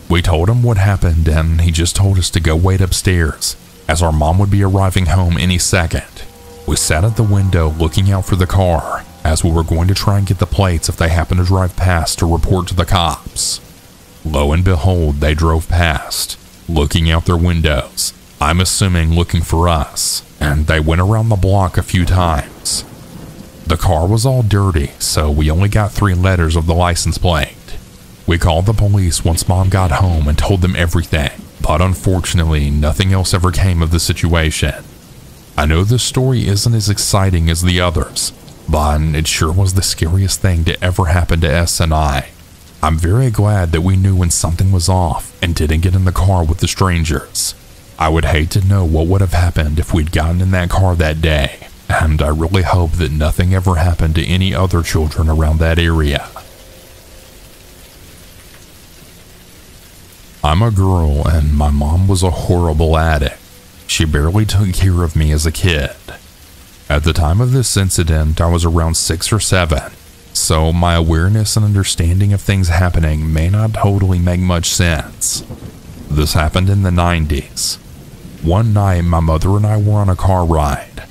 We told him what happened and he just told us to go wait upstairs, as our mom would be arriving home any second. We sat at the window looking out for the car, as we were going to try and get the plates if they happened to drive past to report to the cops. Lo and behold, they drove past, looking out their windows, I'm assuming looking for us, and they went around the block a few times. The car was all dirty, so we only got 3 letters of the license plate. We called the police once Mom got home and told them everything, but unfortunately nothing else ever came of the situation. I know this story isn't as exciting as the others, but it sure was the scariest thing to ever happen to S and I. I'm very glad that we knew when something was off and didn't get in the car with the strangers. I would hate to know what would have happened if we'd gotten in that car that day, and I really hope that nothing ever happened to any other children around that area. I'm a girl and my mom was a horrible addict. She barely took care of me as a kid. At the time of this incident, I was around 6 or 7, so my awareness and understanding of things happening may not totally make much sense. This happened in the 90s. One night, my mother and I were on a car ride.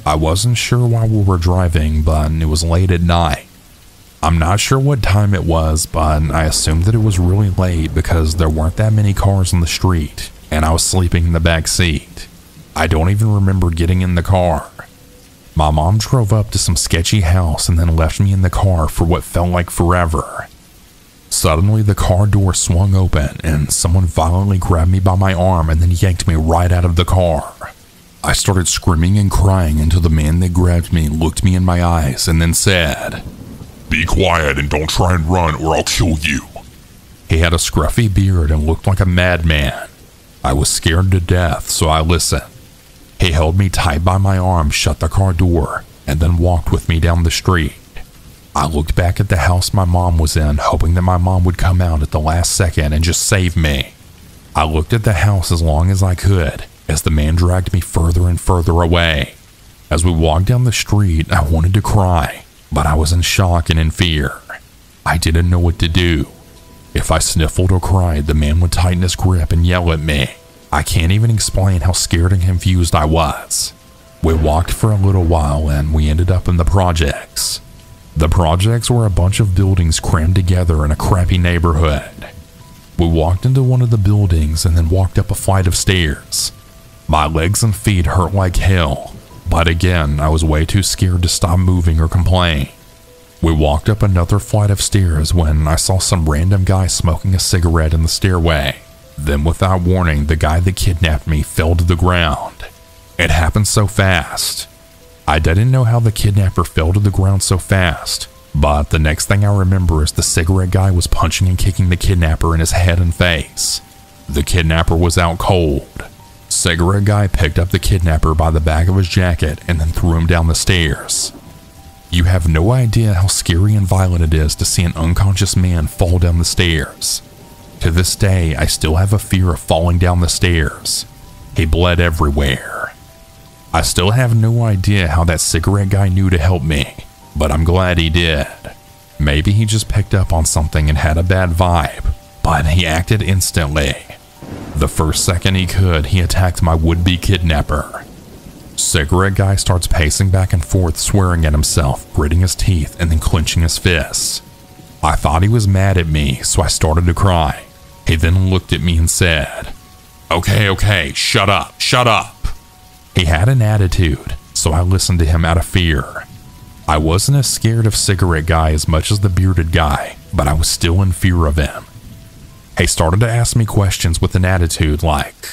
I wasn't sure why we were driving, but it was late at night. I'm not sure what time it was, but I assumed that it was really late because there weren't that many cars on the street, and I was sleeping in the back seat. I don't even remember getting in the car. My mom drove up to some sketchy house and then left me in the car for what felt like forever. Suddenly, the car door swung open and someone violently grabbed me by my arm and then yanked me right out of the car. I started screaming and crying until the man that grabbed me looked me in my eyes and then said, "Be quiet and don't try and run or I'll kill you." He had a scruffy beard and looked like a madman. I was scared to death, so I listened. He held me tight by my arm, shut the car door, and then walked with me down the street. I looked back at the house my mom was in, hoping that my mom would come out at the last second and just save me. I looked at the house as long as I could, as the man dragged me further and further away. As we walked down the street, I wanted to cry, but I was in shock and in fear. I didn't know what to do. If I sniffled or cried, the man would tighten his grip and yell at me. I can't even explain how scared and confused I was. We walked for a little while and we ended up in the projects. The projects were a bunch of buildings crammed together in a crappy neighborhood. We walked into one of the buildings and then walked up a flight of stairs. My legs and feet hurt like hell, but again, I was way too scared to stop moving or complain. We walked up another flight of stairs when I saw some random guy smoking a cigarette in the stairway. Then without warning, the guy that kidnapped me fell to the ground. It happened so fast. I didn't know how the kidnapper fell to the ground so fast, but the next thing I remember is the cigarette guy was punching and kicking the kidnapper in his head and face. The kidnapper was out cold. Cigarette guy picked up the kidnapper by the back of his jacket and then threw him down the stairs. You have no idea how scary and violent it is to see an unconscious man fall down the stairs. To this day, I still have a fear of falling down the stairs. He bled everywhere. I still have no idea how that cigarette guy knew to help me, but I'm glad he did. Maybe he just picked up on something and had a bad vibe, but he acted instantly. The first second he could, he attacked my would-be kidnapper. Cigarette guy starts pacing back and forth, swearing at himself, gritting his teeth, and then clenching his fists. I thought he was mad at me, so I started to cry. He then looked at me and said, Okay, shut up. He had an attitude, so I listened to him out of fear. I wasn't as scared of cigarette guy as much as the bearded guy, but I was still in fear of him. He started to ask me questions with an attitude like,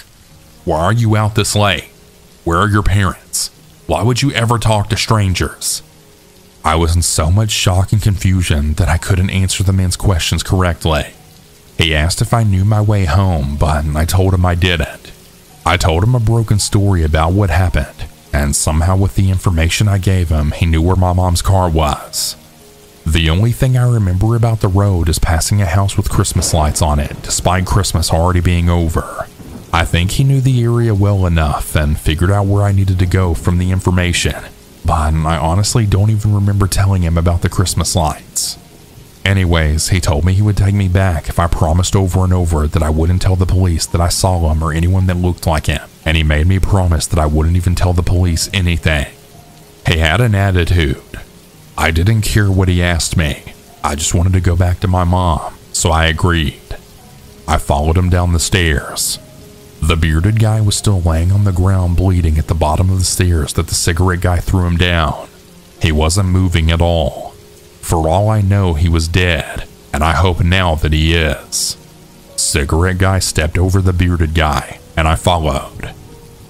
Why are you out this late? Where are your parents? Why would you ever talk to strangers? I was in so much shock and confusion that I couldn't answer the man's questions correctly. He asked if I knew my way home, but I told him I didn't. I told him a broken story about what happened, and somehow with the information I gave him, he knew where my mom's car was. The only thing I remember about the road is passing a house with Christmas lights on it, despite Christmas already being over. I think he knew the area well enough and figured out where I needed to go from the information, but I honestly don't even remember telling him about the Christmas lights. Anyways, he told me he would take me back if I promised over and over that I wouldn't tell the police that I saw him or anyone that looked like him, and he made me promise that I wouldn't even tell the police anything. He had an attitude. I didn't care what he asked me. I just wanted to go back to my mom, so I agreed. I followed him down the stairs. The bearded guy was still laying on the ground bleeding at the bottom of the stairs that the cigarette guy threw him down. He wasn't moving at all. For all I know, he was dead, and I hope now that he is. Cigarette guy stepped over the bearded guy, and I followed.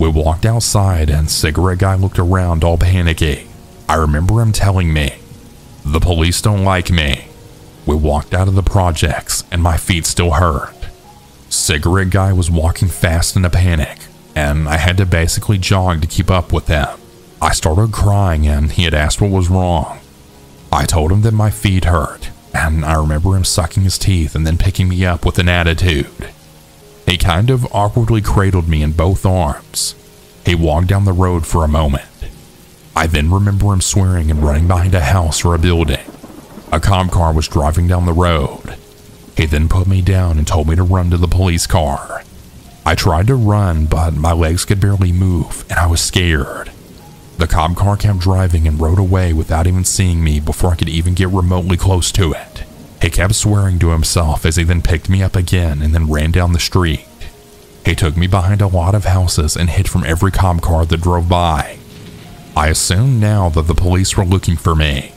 We walked outside, and cigarette guy looked around all panicky. I remember him telling me, "The police don't like me." We walked out of the projects, and my feet still hurt. Cigarette guy was walking fast in a panic, and I had to basically jog to keep up with him. I started crying and he had asked what was wrong. I told him that my feet hurt, and I remember him sucking his teeth and then picking me up with an attitude. He kind of awkwardly cradled me in both arms. He walked down the road for a moment. I then remember him swearing and running behind a house or a building. A cop car was driving down the road. He then put me down and told me to run to the police car. I tried to run, but my legs could barely move and I was scared. The cop car kept driving and rode away without even seeing me before I could even get remotely close to it. He kept swearing to himself as he then picked me up again and then ran down the street. He took me behind a lot of houses and hid from every cop car that drove by. I assumed now that the police were looking for me.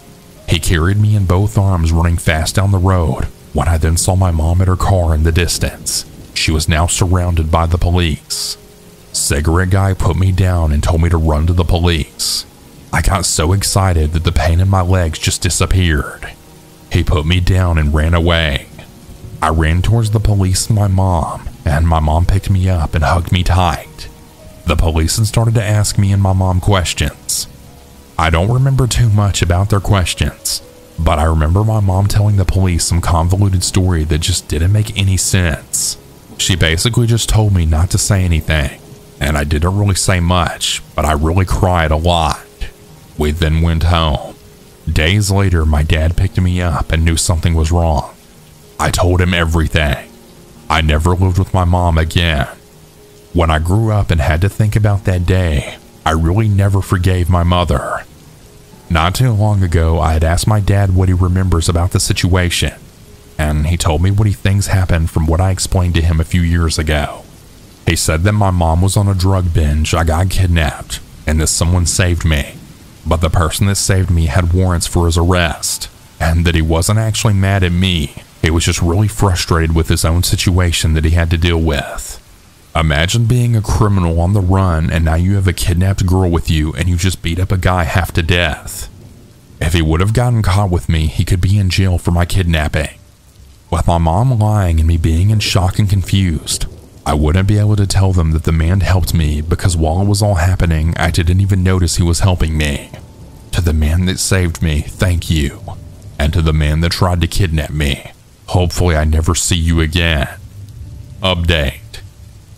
He carried me in both arms running fast down the road when I then saw my mom at her car in the distance. She was now surrounded by the police. Cigarette Guy put me down and told me to run to the police. I got so excited that the pain in my legs just disappeared. He put me down and ran away. I ran towards the police and my mom picked me up and hugged me tight. The police then started to ask me and my mom questions. I don't remember too much about their questions, but I remember my mom telling the police some convoluted story that just didn't make any sense. She basically just told me not to say anything, and I didn't really say much, but I really cried a lot. We then went home. Days later, my dad picked me up and knew something was wrong. I told him everything. I never lived with my mom again. When I grew up and had to think about that day, I really never forgave my mother. Not too long ago, I had asked my dad what he remembers about the situation, and he told me what he thinks happened from what I explained to him a few years ago. He said that my mom was on a drug binge, I got kidnapped, and that someone saved me. But the person that saved me had warrants for his arrest, and that he wasn't actually mad at me. He was just really frustrated with his own situation that he had to deal with. Imagine being a criminal on the run and now you have a kidnapped girl with you and you just beat up a guy half to death. If he would have gotten caught with me, he could be in jail for my kidnapping. With my mom lying and me being in shock and confused, I wouldn't be able to tell them that the man helped me because while it was all happening, I didn't even notice he was helping me. To the man that saved me, thank you. And to the man that tried to kidnap me, hopefully I never see you again. Update.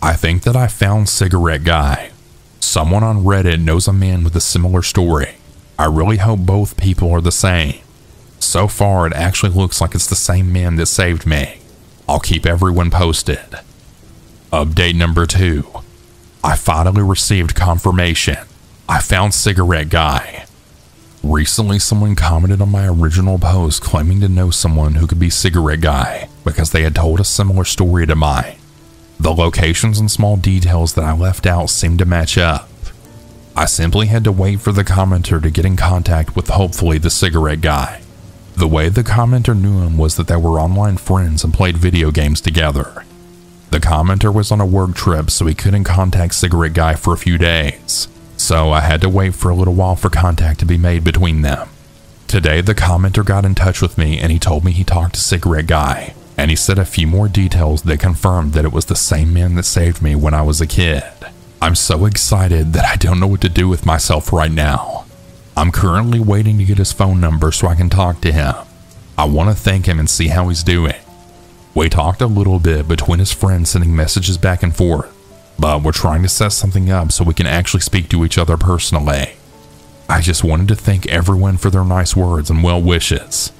I think that I found Cigarette Guy. Someone on Reddit knows a man with a similar story. I really hope both people are the same. So far, it actually looks like it's the same man that saved me. I'll keep everyone posted. Update number 2. I finally received confirmation. I found Cigarette Guy. Recently, someone commented on my original post claiming to know someone who could be Cigarette Guy because they had told a similar story to mine. The locations and small details that I left out seemed to match up. I simply had to wait for the commenter to get in contact with hopefully the Cigarette Guy. The way the commenter knew him was that they were online friends and played video games together. The commenter was on a work trip, so he couldn't contact Cigarette Guy for a few days, so I had to wait for a little while for contact to be made between them. Today the commenter got in touch with me and he told me he talked to Cigarette Guy, and he said a few more details that confirmed that it was the same man that saved me when I was a kid. I'm so excited that I don't know what to do with myself right now. I'm currently waiting to get his phone number so I can talk to him. I want to thank him and see how he's doing. We talked a little bit between his friends sending messages back and forth, but we're trying to set something up so we can actually speak to each other personally. I just wanted to thank everyone for their nice words and well wishes.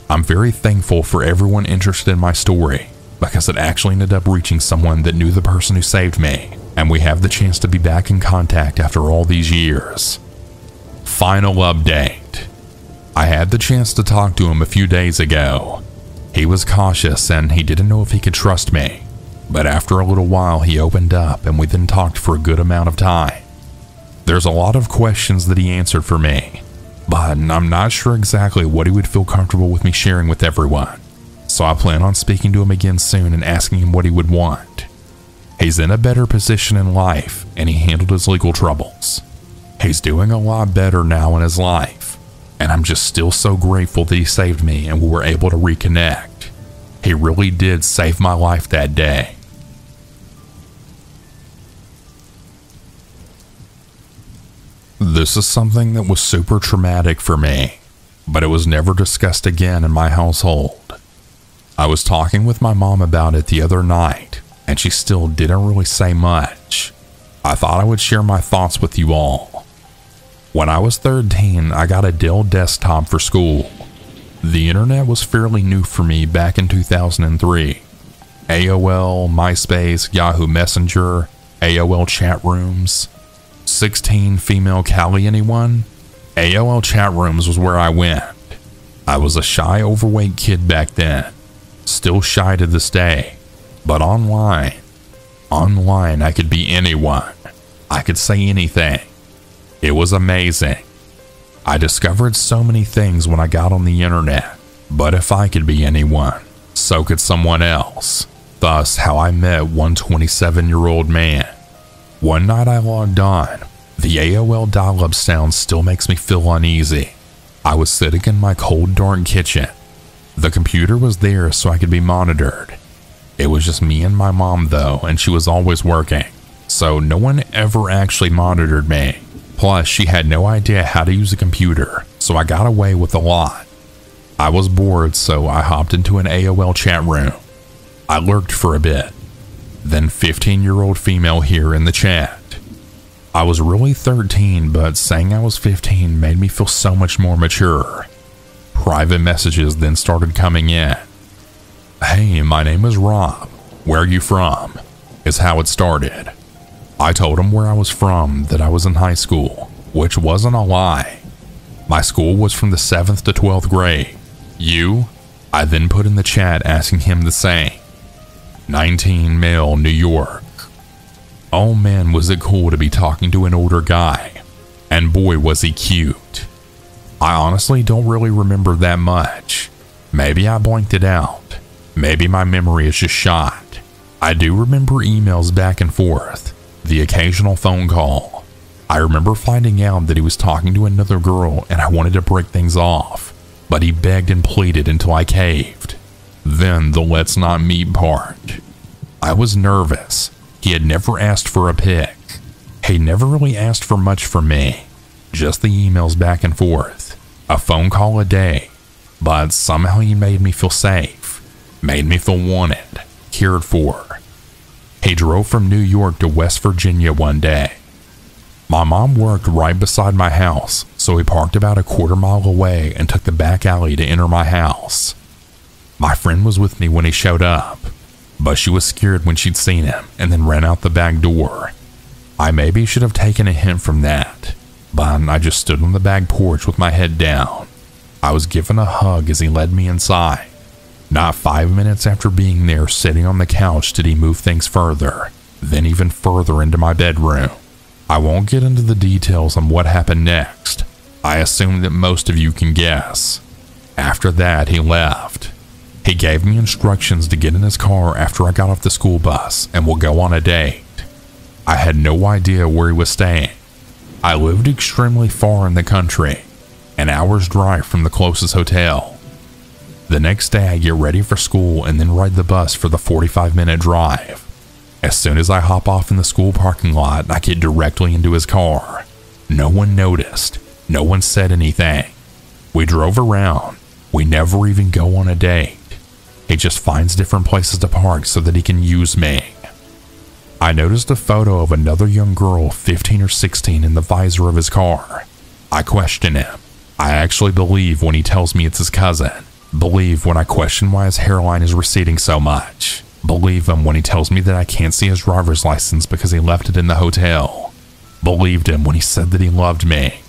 I'm very thankful for everyone interested in my story because it actually ended up reaching someone that knew the person who saved me, and we have the chance to be back in contact after all these years. Final update. I had the chance to talk to him a few days ago. He was cautious and he didn't know if he could trust me, but after a little while he opened up and we then talked for a good amount of time. There's a lot of questions that he answered for me, but I'm not sure exactly what he would feel comfortable with me sharing with everyone, so I plan on speaking to him again soon and asking him what he would want. He's in a better position in life and he handled his legal troubles. He's doing a lot better now in his life, and I'm just still so grateful that he saved me and we were able to reconnect. He really did save my life that day. This is something that was super traumatic for me, but it was never discussed again in my household. I was talking with my mom about it the other night, and she still didn't really say much. I thought I would share my thoughts with you all. When I was 13, I got a Dell desktop for school. The internet was fairly new for me back in 2003. AOL, MySpace, Yahoo Messenger, AOL chat rooms. 16 female Cali anyone? AOL chat rooms was where I went. I was a shy, overweight kid back then. Still shy to this day. But online I could be anyone. I could say anything. It was amazing. I discovered so many things when I got on the internet. But if I could be anyone, so could someone else. Thus, how I met one 27-year-old man. One night I logged on. The AOL dial-up sound still makes me feel uneasy. I was sitting in my cold, dark kitchen. The computer was there so I could be monitored. It was just me and my mom though, and she was always working. So no one ever actually monitored me. Plus, she had no idea how to use a computer, so I got away with a lot. I was bored, so I hopped into an AOL chat room. I lurked for a bit. Then 15-year-old female here in the chat. I was really 13, but saying I was 15 made me feel so much more mature. Private messages then started coming in. Hey, my name is Rob. Where are you from? Is how it started. I told him where I was from, that I was in high school, which wasn't a lie. My school was from the 7th to 12th grade. You? I then put in the chat asking him the same. 19 male, New York. Oh man, was it cool to be talking to an older guy. And boy, was he cute. I honestly don't really remember that much. Maybe I blanked it out. Maybe my memory is just shot. I do remember emails back and forth. The occasional phone call. I remember finding out that he was talking to another girl and I wanted to break things off. But he begged and pleaded until I caved. Then the let's not meet part. I was nervous. He had never asked for a pic. He never really asked for much from me. Just the emails back and forth. A phone call a day. But somehow he made me feel safe. Made me feel wanted. Cared for. He drove from New York to West Virginia one day. My mom worked right beside my house, so he parked about a quarter mile away and took the back alley to enter my house. My friend was with me when he showed up, but she was scared when she'd seen him and then ran out the back door. I maybe should have taken a hint from that, but I just stood on the back porch with my head down. I was given a hug as he led me inside. Not 5 minutes after being there sitting on the couch did he move things further, then even further into my bedroom. I won't get into the details on what happened next. I assume that most of you can guess. After that, he left. He gave me instructions to get in his car after I got off the school bus and we'll go on a date. I had no idea where he was staying. I lived extremely far in the country, an hour's drive from the closest hotel. The next day I get ready for school and then ride the bus for the 45-minute drive. As soon as I hop off in the school parking lot, I get directly into his car. No one noticed. No one said anything. We drove around. We never even go on a date. He just finds different places to park so that he can use me. I noticed a photo of another young girl, 15 or 16, in the visor of his car. I question him. I actually believe when he tells me it's his cousin. Believe when I question why his hairline is receding so much. Believe him when he tells me that I can't see his driver's license because he left it in the hotel. Believed him when he said that he loved me.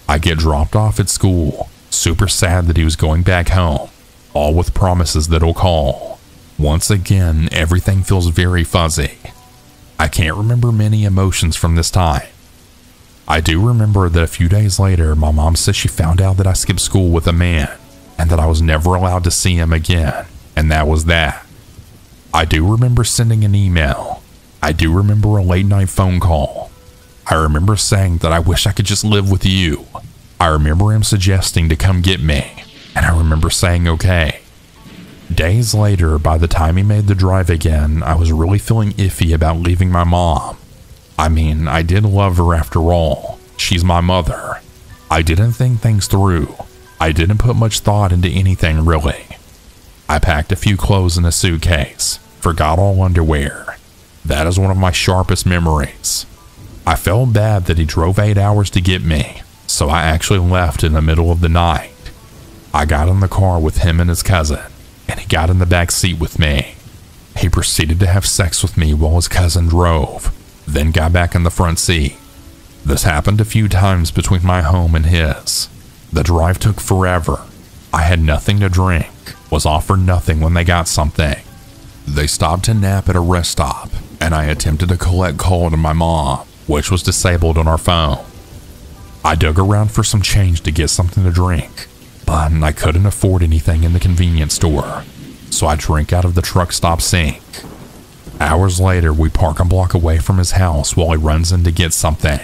I get dropped off at school, super sad that he was going back home, all with promises that he'll call. Once again, everything feels very fuzzy. I can't remember many emotions from this time. I do remember that a few days later, my mom said she found out that I skipped school with a man and that I was never allowed to see him again, and that was that. I do remember sending an email. I do remember a late night phone call. I remember saying that I wish I could just live with you. I remember him suggesting to come get me, and I remember saying okay. Days later, by the time he made the drive again, I was really feeling iffy about leaving my mom. I mean, I did love her after all. She's my mother. I didn't think things through. I didn't put much thought into anything really. I packed a few clothes in a suitcase, forgot all underwear. That is one of my sharpest memories. I felt bad that he drove 8 hours to get me, so I actually left in the middle of the night. I got in the car with him and his cousin, and he got in the back seat with me. He proceeded to have sex with me while his cousin drove, then got back in the front seat. This happened a few times between my home and his. The drive took forever. I had nothing to drink, was offered nothing when they got something. They stopped to nap at a rest stop, and I attempted to collect call to my mom, which was disabled on our phone. I dug around for some change to get something to drink, but I couldn't afford anything in the convenience store, so I drank out of the truck stop sink. Hours later, we park a block away from his house while he runs in to get something.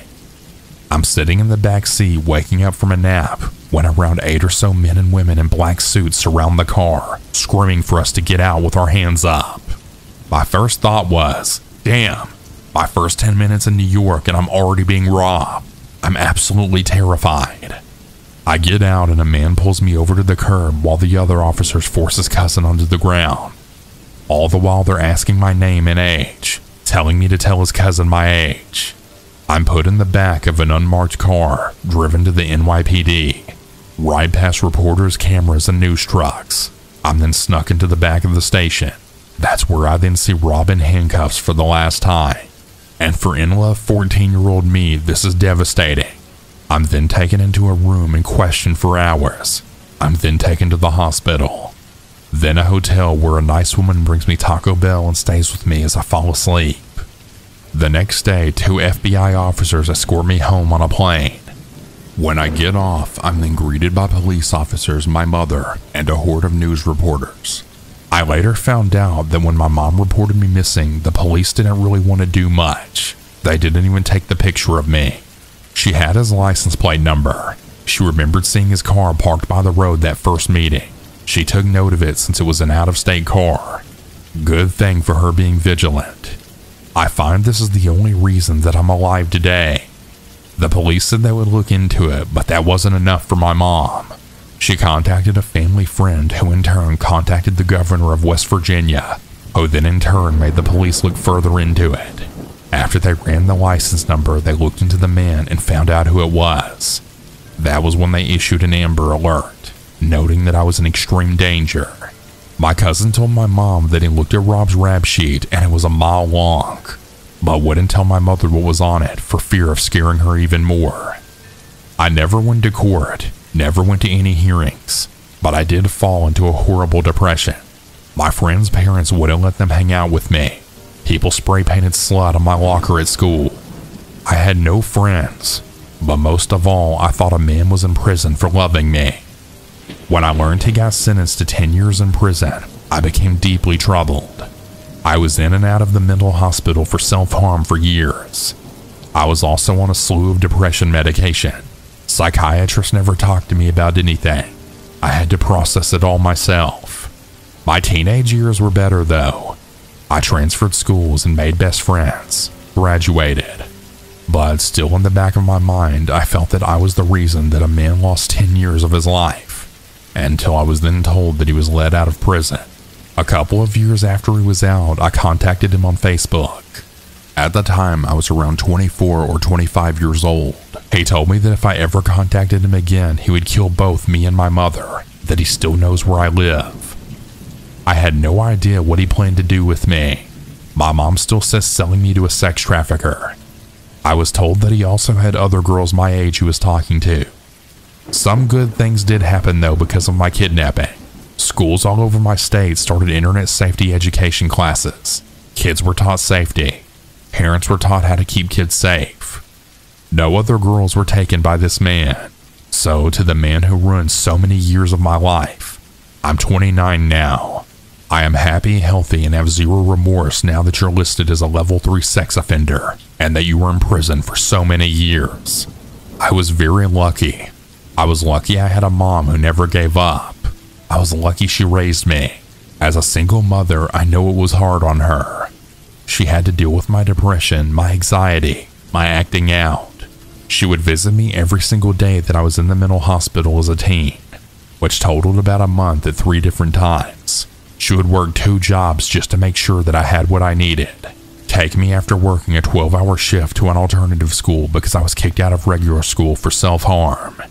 I'm sitting in the back seat waking up from a nap when around 8 or so men and women in black suits surround the car, screaming for us to get out with our hands up. My first thought was, damn, my first 10 minutes in New York and I'm already being robbed. I'm absolutely terrified. I get out and a man pulls me over to the curb while the other officers force his cousin onto the ground. All the while they're asking my name and age, telling me to tell his cousin my age. I'm put in the back of an unmarked car, driven to the NYPD, right past reporters, cameras, and news trucks. I'm then snuck into the back of the station. That's where I then see Rob in handcuffs for the last time. And for in love 14-year-old me, this is devastating. I'm then taken into a room and questioned for hours. I'm then taken to the hospital. Then a hotel where a nice woman brings me Taco Bell and stays with me as I fall asleep. The next day, 2 FBI officers escort me home on a plane. When I get off, I'm then greeted by police officers, my mother, and a horde of news reporters. I later found out that when my mom reported me missing, the police didn't really want to do much. They didn't even take the picture of me. She had his license plate number. She remembered seeing his car parked by the road that first meeting. She took note of it since it was an out-of-state car. Good thing for her being vigilant. I find this is the only reason that I'm alive today. The police said they would look into it, but that wasn't enough for my mom. She contacted a family friend who in turn contacted the governor of West Virginia, who then in turn made the police look further into it. After they ran the license number, they looked into the man and found out who it was. That was when they issued an Amber Alert, noting that I was in extreme danger. My cousin told my mom that he looked at Rob's rap sheet and it was a mile long, but wouldn't tell my mother what was on it for fear of scaring her even more. I never went to court, never went to any hearings, but I did fall into a horrible depression. My friends' parents wouldn't let them hang out with me. People spray painted slut on my locker at school. I had no friends, but most of all, I thought a man was in prison for loving me. When I learned he got sentenced to 10 years in prison, I became deeply troubled. I was in and out of the mental hospital for self-harm for years. I was also on a slew of depression medication. Psychiatrists never talked to me about anything. I had to process it all myself. My teenage years were better though. I transferred schools and made best friends, graduated. But still in the back of my mind, I felt that I was the reason that a man lost 10 years of his life. Until I was then told that he was let out of prison. A couple of years after he was out, I contacted him on Facebook. At the time, I was around 24 or 25 years old. He told me that if I ever contacted him again, he would kill both me and my mother, that he still knows where I live. I had no idea what he planned to do with me. My mom still says selling me to a sex trafficker. I was told that he also had other girls my age he was talking to. Some good things did happen though because of my kidnapping. Schools all over my state started internet safety education classes. Kids were taught safety. Parents were taught how to keep kids safe. No other girls were taken by this man. So to the man who ruined so many years of my life, I'm 29 now. I am happy, healthy, and have zero remorse now that you're listed as a level 3 sex offender and that you were in prison for so many years. I was very lucky. I was lucky I had a mom who never gave up. I was lucky she raised me. As a single mother, I know it was hard on her. She had to deal with my depression, my anxiety, my acting out. She would visit me every single day that I was in the mental hospital as a teen, which totaled about a month at 3 different times. She would work 2 jobs just to make sure that I had what I needed. Take me after working a 12-hour shift to an alternative school because I was kicked out of regular school for self-harm.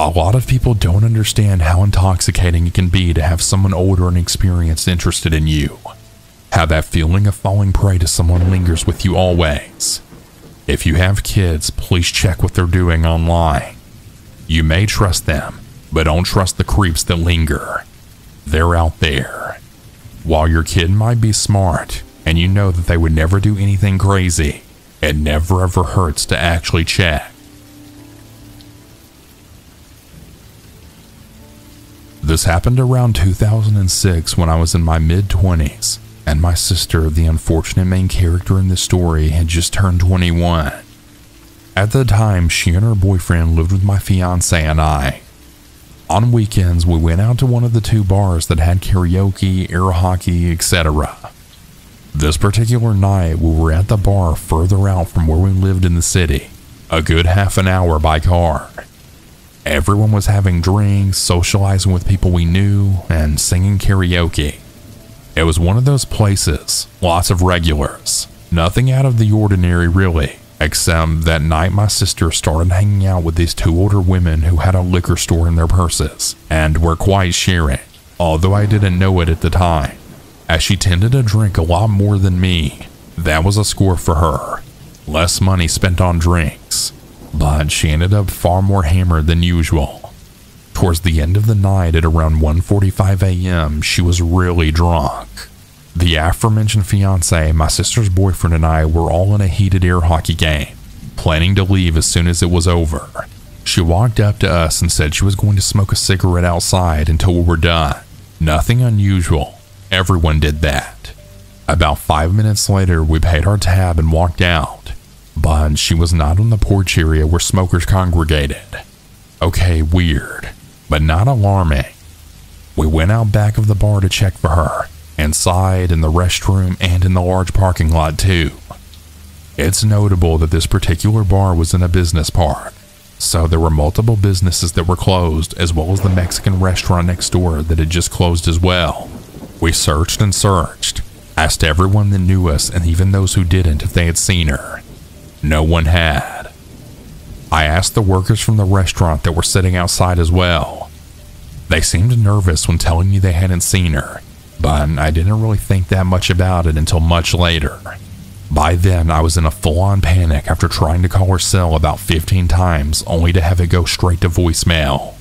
A lot of people don't understand how intoxicating it can be to have someone older and experienced interested in you. How that feeling of falling prey to someone lingers with you always. If you have kids, please check what they're doing online. You may trust them, but don't trust the creeps that linger. They're out there. While your kid might be smart, and you know that they would never do anything crazy, it never ever hurts to actually check. This happened around 2006 when I was in my mid-20s, and my sister, the unfortunate main character in this story, had just turned 21. At the time, she and her boyfriend lived with my fiance and I. On weekends, we went out to one of the 2 bars that had karaoke, air hockey, etc. This particular night, we were at the bar further out from where we lived in the city, a good half an hour by car. Everyone was having drinks, socializing with people we knew, and singing karaoke. It was one of those places, lots of regulars, nothing out of the ordinary really, except that night my sister started hanging out with these 2 older women who had a liquor store in their purses, and were quite sharing, although I didn't know it at the time. As she tended to drink a lot more than me, that was a score for her. Less money spent on drinks, but she ended up far more hammered than usual. Towards the end of the night at around 1:45 a.m., she was really drunk. The aforementioned fiance, my sister's boyfriend, and I were all in a heated air hockey game, planning to leave as soon as it was over. She walked up to us and said she was going to smoke a cigarette outside until we were done. Nothing unusual. Everyone did that. About 5 minutes later, we paid our tab and walked out, but she was not in the porch area where smokers congregated. Okay, weird, but not alarming. We went out back of the bar to check for her, inside, in the restroom, and in the large parking lot too. It's notable that this particular bar was in a business park, so there were multiple businesses that were closed, as well as the Mexican restaurant next door that had just closed as well. We searched and searched, asked everyone that knew us and even those who didn't if they had seen her. No one had. I asked the workers from the restaurant that were sitting outside as well. They seemed nervous when telling me they hadn't seen her, but I didn't really think that much about it until much later. By then, I was in a full-on panic after trying to call her cell about 15 times only to have it go straight to voicemail.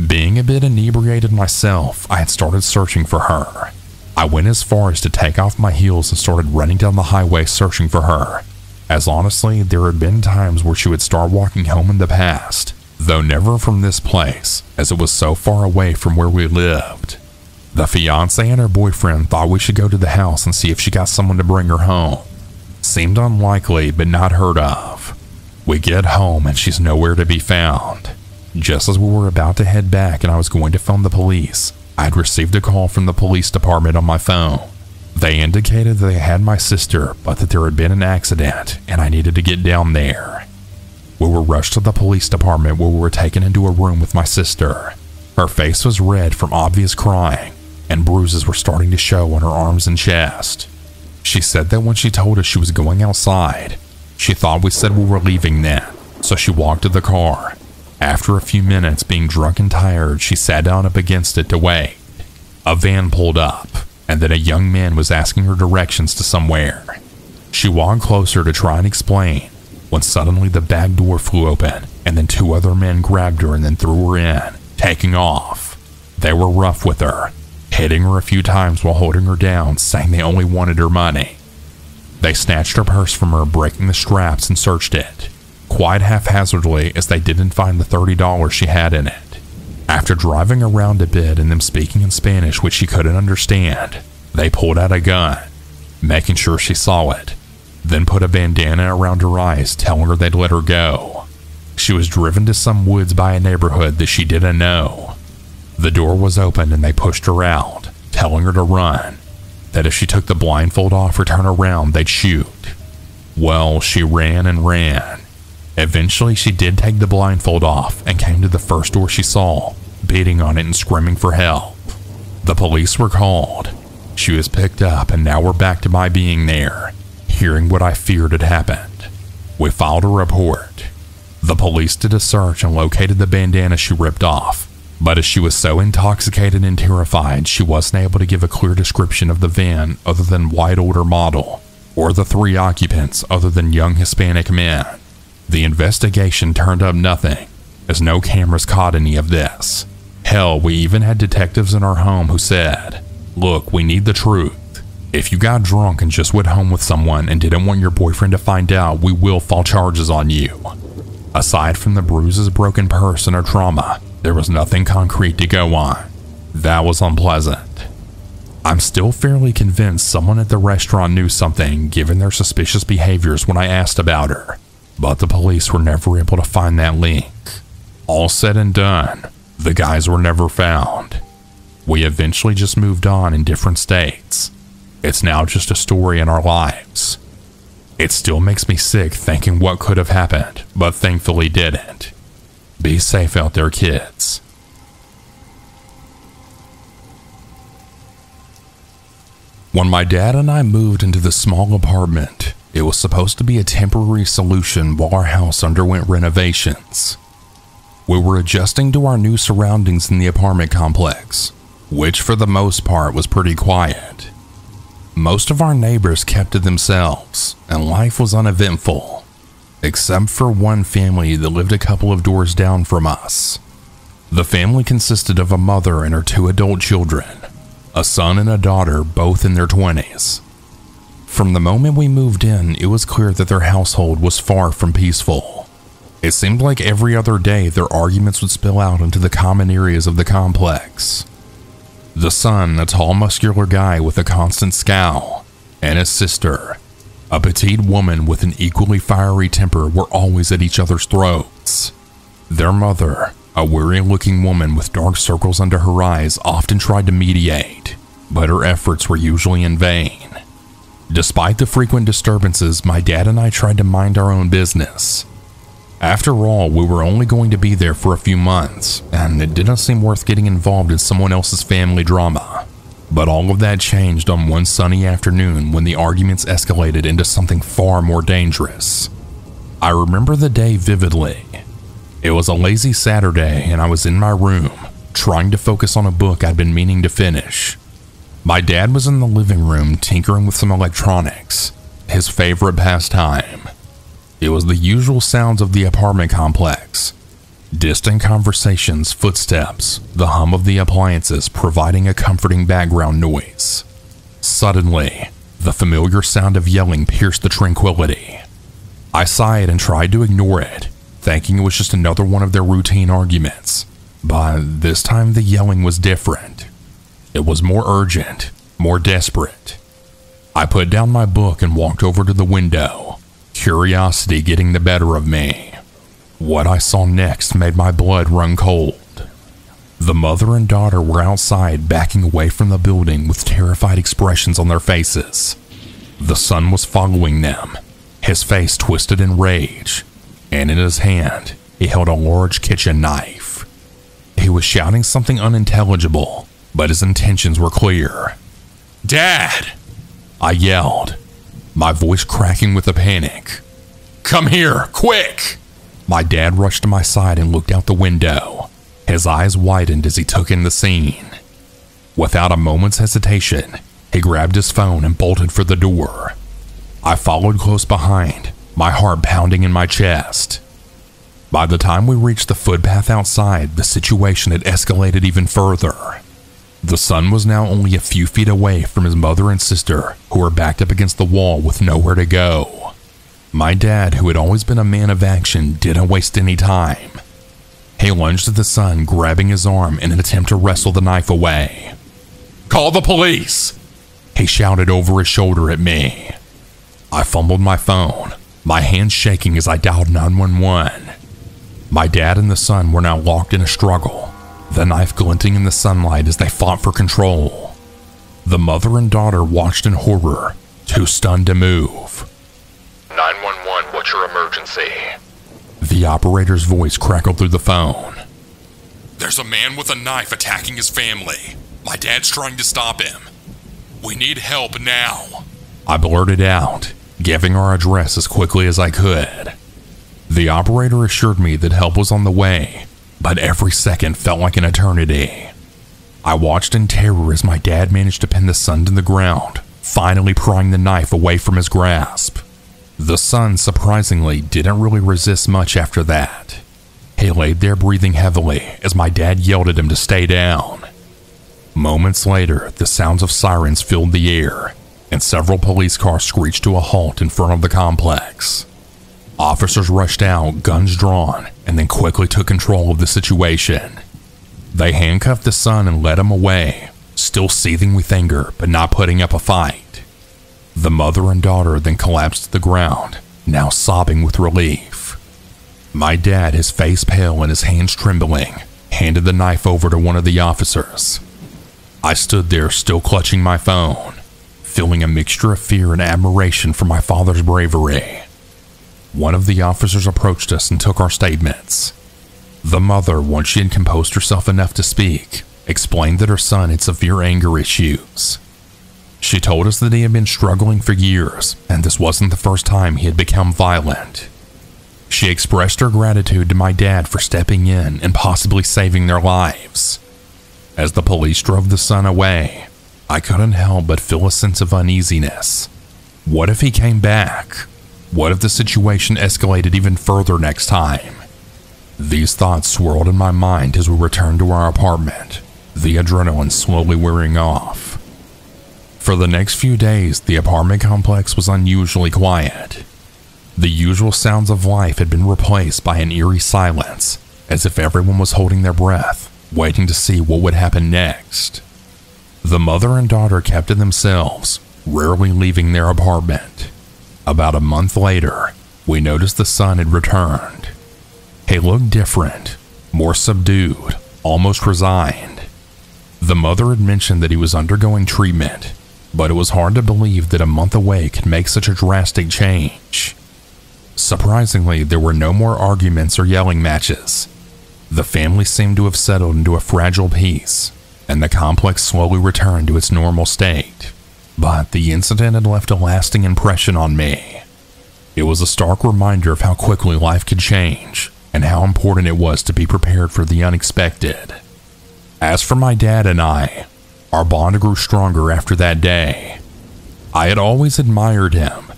Being a bit inebriated myself, I had started searching for her. I went as far as to take off my heels and started running down the highway searching for her, as honestly, there had been times where she would start walking home in the past, though never from this place, as it was so far away from where we lived. The fiance and her boyfriend thought we should go to the house and see if she got someone to bring her home. Seemed unlikely, but not heard of. We get home and she's nowhere to be found. Just as we were about to head back and I was going to phone the police, I had received a call from the police department on my phone. They indicated that they had my sister, but that there had been an accident and I needed to get down there. We were rushed to the police department where we were taken into a room with my sister. Her face was red from obvious crying, and bruises were starting to show on her arms and chest. She said that when she told us she was going outside, she thought we said we were leaving then, so she walked to the car. After a few minutes, being drunk and tired, she sat down up against it to wait. A van pulled up, and then a young man was asking her directions to somewhere. She walked closer to try and explain, when suddenly the back door flew open, and then 2 other men grabbed her and then threw her in, taking off. They were rough with her, hitting her a few times while holding her down, saying they only wanted her money. They snatched her purse from her, breaking the straps, and searched it, quite haphazardly, as they didn't find the $30 she had in it. After driving around a bit and them speaking in Spanish, which she couldn't understand, they pulled out a gun, making sure she saw it, then put a bandana around her eyes, telling her they'd let her go. She was driven to some woods by a neighborhood that she didn't know. The door was open and they pushed her out, telling her to run, that if she took the blindfold off or turned around, they'd shoot. Well, she ran and ran. Eventually, she did take the blindfold off and came to the first door she saw, beating on it and screaming for help. The police were called. She was picked up, and now we're back to my being there, hearing what I feared had happened. We filed a report. The police did a search and located the bandana she ripped off, but as she was so intoxicated and terrified, she wasn't able to give a clear description of the van other than white older model. or the 3 occupants other than young Hispanic men. The investigation turned up nothing, as no cameras caught any of this. Hell, we even had detectives in our home who said, "Look, we need the truth. If you got drunk and just went home with someone and didn't want your boyfriend to find out, we will file charges on you." Aside from the bruises, broken purse, and our trauma, there was nothing concrete to go on. That was unpleasant. I'm still fairly convinced someone at the restaurant knew something, given their suspicious behaviors when I asked about her, but the police were never able to find that link. All said and done, the guys were never found. We eventually just moved on in different states. It's now just a story in our lives. It still makes me sick thinking what could have happened, but thankfully didn't. Be safe out there, kids. When my dad and I moved into the small apartment, it was supposed to be a temporary solution while our house underwent renovations. We were adjusting to our new surroundings in the apartment complex, which for the most part was pretty quiet. Most of our neighbors kept to themselves, and life was uneventful, except for one family that lived a couple of doors down from us. The family consisted of a mother and her 2 adult children, a son and a daughter, both in their 20s. From the moment we moved in, it was clear that their household was far from peaceful. It seemed like every other day their arguments would spill out into the common areas of the complex. The son, a tall, muscular guy with a constant scowl, and his sister, a petite woman with an equally fiery temper, were always at each other's throats. Their mother, a weary-looking woman with dark circles under her eyes, often tried to mediate, but her efforts were usually in vain. Despite the frequent disturbances, my dad and I tried to mind our own business. After all, we were only going to be there for a few months, and it didn't seem worth getting involved in someone else's family drama. But all of that changed on one sunny afternoon when the arguments escalated into something far more dangerous. I remember the day vividly. It was a lazy Saturday, and I was in my room, trying to focus on a book I'd been meaning to finish. My dad was in the living room tinkering with some electronics, his favorite pastime. It was the usual sounds of the apartment complex. Distant conversations, footsteps, the hum of the appliances providing a comforting background noise. Suddenly, the familiar sound of yelling pierced the tranquility. I sighed and tried to ignore it, thinking it was just another one of their routine arguments. But this time the yelling was different. It was more urgent, more desperate. I put down my book and walked over to the window, curiosity getting the better of me. What I saw next made my blood run cold. The mother and daughter were outside, backing away from the building with terrified expressions on their faces. The son was following them, his face twisted in rage, and in his hand, he held a large kitchen knife. He was shouting something unintelligible, but his intentions were clear. "Dad!" I yelled, my voice cracking with a panic. "Come here, quick!" My dad rushed to my side and looked out the window. His eyes widened as he took in the scene. Without a moment's hesitation, he grabbed his phone and bolted for the door. I followed close behind, my heart pounding in my chest. By the time we reached the footpath outside, the situation had escalated even further. The son was now only a few feet away from his mother and sister, who were backed up against the wall with nowhere to go. My dad, who had always been a man of action, didn't waste any time. He lunged at the son, grabbing his arm in an attempt to wrestle the knife away. "Call the police!" he shouted over his shoulder at me. I fumbled my phone, my hands shaking as I dialed 911. My dad and the son were now locked in a struggle, the knife glinting in the sunlight as they fought for control. The mother and daughter watched in horror, too stunned to move. 911, what's your emergency? The operator's voice crackled through the phone. "There's a man with a knife attacking his family. My dad's trying to stop him. We need help now," I blurted out, giving our address as quickly as I could. The operator assured me that help was on the way, but every second felt like an eternity. I watched in terror as my dad managed to pin the son to the ground, finally prying the knife away from his grasp. The son, surprisingly, didn't really resist much after that. He laid there breathing heavily as my dad yelled at him to stay down. Moments later, the sounds of sirens filled the air, and several police cars screeched to a halt in front of the complex. Officers rushed out, guns drawn, and then quickly took control of the situation. They handcuffed the son and led him away, still seething with anger but not putting up a fight. The mother and daughter then collapsed to the ground, now sobbing with relief. My dad, his face pale and his hands trembling, handed the knife over to one of the officers. I stood there still clutching my phone, feeling a mixture of fear and admiration for my father's bravery. One of the officers approached us and took our statements. The mother, once she had composed herself enough to speak, explained that her son had severe anger issues. She told us that he had been struggling for years, and this wasn't the first time he had become violent. She expressed her gratitude to my dad for stepping in and possibly saving their lives. As the police drove the son away, I couldn't help but feel a sense of uneasiness. What if he came back? What if the situation escalated even further next time? These thoughts swirled in my mind as we returned to our apartment, the adrenaline slowly wearing off. For the next few days, the apartment complex was unusually quiet. The usual sounds of life had been replaced by an eerie silence, as if everyone was holding their breath, waiting to see what would happen next. The mother and daughter kept to themselves, rarely leaving their apartment. About a month later, we noticed the son had returned. He looked different, more subdued, almost resigned. The mother had mentioned that he was undergoing treatment, but it was hard to believe that a month away could make such a drastic change. Surprisingly, there were no more arguments or yelling matches. The family seemed to have settled into a fragile peace, and the complex slowly returned to its normal state. But the incident had left a lasting impression on me. It was a stark reminder of how quickly life could change, and how important it was to be prepared for the unexpected. As for my dad and I, our bond grew stronger after that day. I had always admired him,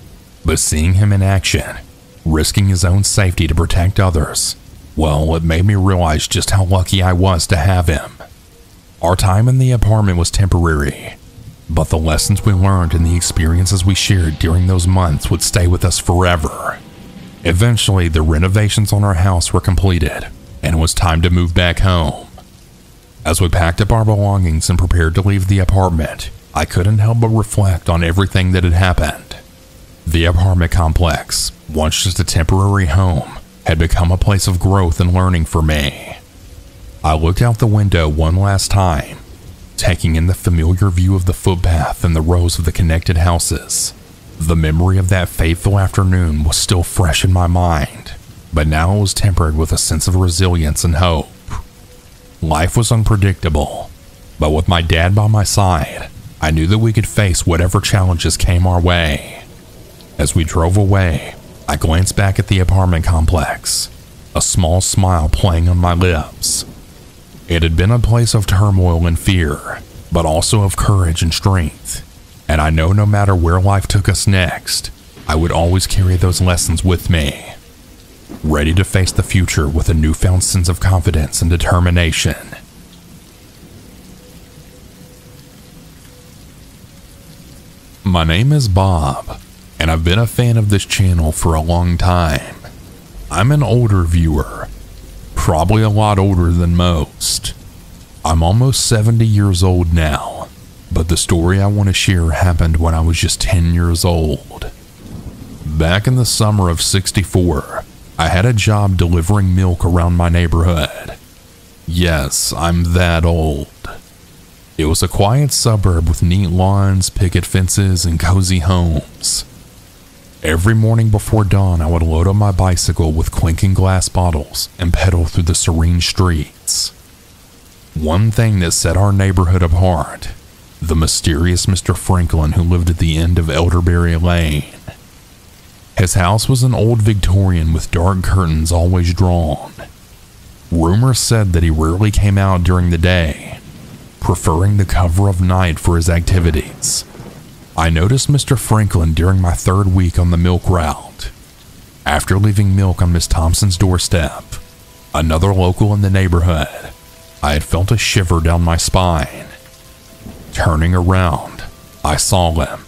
but seeing him in action, risking his own safety to protect others, well, it made me realize just how lucky I was to have him. Our time in the apartment was temporary, but the lessons we learned and the experiences we shared during those months would stay with us forever. Eventually, the renovations on our house were completed, and it was time to move back home. As we packed up our belongings and prepared to leave the apartment, I couldn't help but reflect on everything that had happened. The apartment complex, once just a temporary home, had become a place of growth and learning for me. I looked out the window one last time, taking in the familiar view of the footpath and the rows of the connected houses. The memory of that fateful afternoon was still fresh in my mind, but now it was tempered with a sense of resilience and hope. Life was unpredictable, but with my dad by my side, I knew that we could face whatever challenges came our way. As we drove away, I glanced back at the apartment complex, a small smile playing on my lips. It had been a place of turmoil and fear, but also of courage and strength, and I know no matter where life took us next, I would always carry those lessons with me, ready to face the future with a newfound sense of confidence and determination. My name is Bob, and I've been a fan of this channel for a long time. I'm an older viewer, probably a lot older than most. I'm almost 70 years old now, but the story I want to share happened when I was just 10 years old. Back in the summer of '64, I had a job delivering milk around my neighborhood. Yes, I'm that old. It was a quiet suburb with neat lawns, picket fences, and cozy homes. Every morning before dawn, I would load up my bicycle with clinking glass bottles and pedal through the serene streets. One thing that set our neighborhood apart: the mysterious Mr. Franklin who lived at the end of Elderberry Lane. His house was an old Victorian with dark curtains always drawn. Rumors said that he rarely came out during the day, preferring the cover of night for his activities. I noticed Mr. Franklin during my 3rd week on the milk route. After leaving milk on Miss Thompson's doorstep, another local in the neighborhood, I had felt a shiver down my spine. Turning around, I saw him,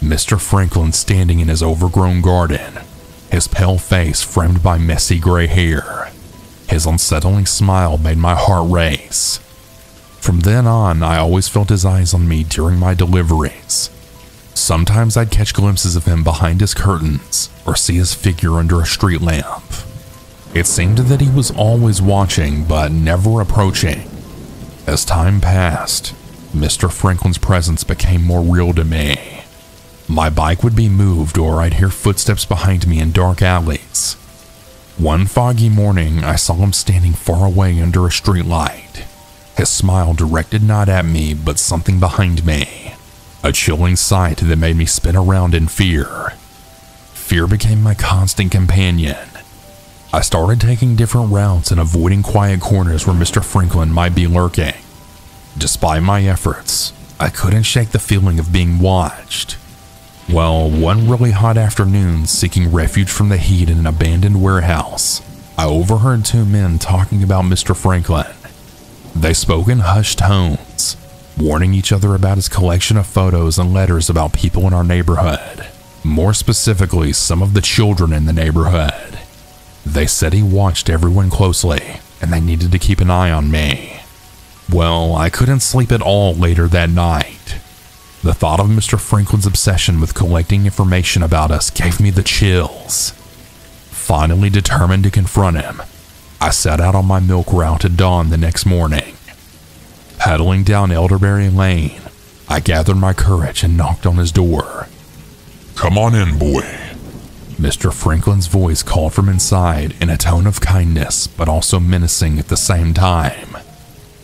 Mr. Franklin, standing in his overgrown garden, his pale face framed by messy gray hair. His unsettling smile made my heart race. From then on, I always felt his eyes on me during my deliveries. Sometimes I'd catch glimpses of him behind his curtains or see his figure under a street lamp. It seemed that he was always watching but never approaching. As time passed, Mr. Franklin's presence became more real to me. My bike would be moved or I'd hear footsteps behind me in dark alleys. One foggy morning, I saw him standing far away under a streetlight. His smile directed not at me, but something behind me. A chilling sight that made me spin around in fear. Fear became my constant companion. I started taking different routes and avoiding quiet corners where Mr. Franklin might be lurking. Despite my efforts, I couldn't shake the feeling of being watched. Well, one really hot afternoon, seeking refuge from the heat in an abandoned warehouse, I overheard 2 men talking about Mr. Franklin. They spoke in hushed tones, warning each other about his collection of photos and letters about people in our neighborhood, more specifically some of the children in the neighborhood. They said he watched everyone closely and they needed to keep an eye on me. Well, I couldn't sleep at all later that night. The thought of Mr. Franklin's obsession with collecting information about us gave me the chills. Finally determined to confront him, I set out on my milk route at dawn the next morning. Pedaling down Elderberry Lane, I gathered my courage and knocked on his door. "Come on in, boy." Mr. Franklin's voice called from inside in a tone of kindness but also menacing at the same time.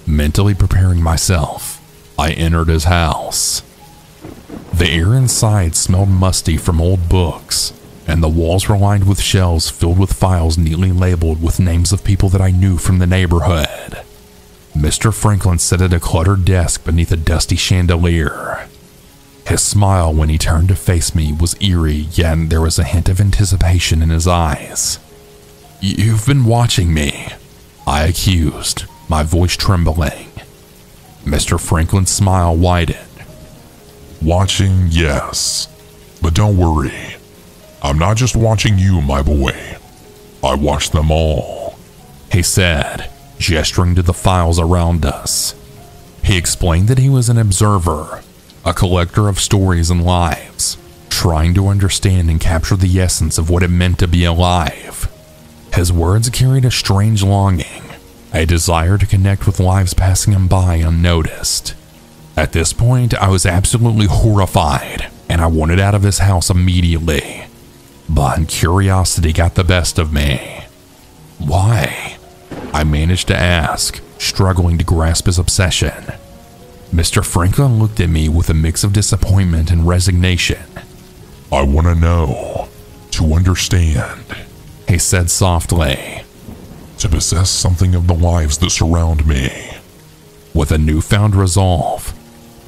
Mentally preparing myself, I entered his house. The air inside smelled musty from old books, and the walls were lined with shelves filled with files neatly labeled with names of people that I knew from the neighborhood. Mr. Franklin sat at a cluttered desk beneath a dusty chandelier. His smile when he turned to face me was eerie, yet there was a hint of anticipation in his eyes. "You've been watching me," I accused, my voice trembling. Mr. Franklin's smile widened. "Watching, yes. But don't worry. I'm not just watching you, my boy. I watch them all," he said, gesturing to the files around us. He explained that he was an observer, a collector of stories and lives, trying to understand and capture the essence of what it meant to be alive. His words carried a strange longing, a desire to connect with lives passing him by unnoticed. At this point, I was absolutely horrified, and I wanted out of his house immediately. But curiosity got the best of me. "Why?" I managed to ask, struggling to grasp his obsession. Mr. Franklin looked at me with a mix of disappointment and resignation. "I want to know, to understand," he said softly. "To possess something of the lives that surround me." With a newfound resolve,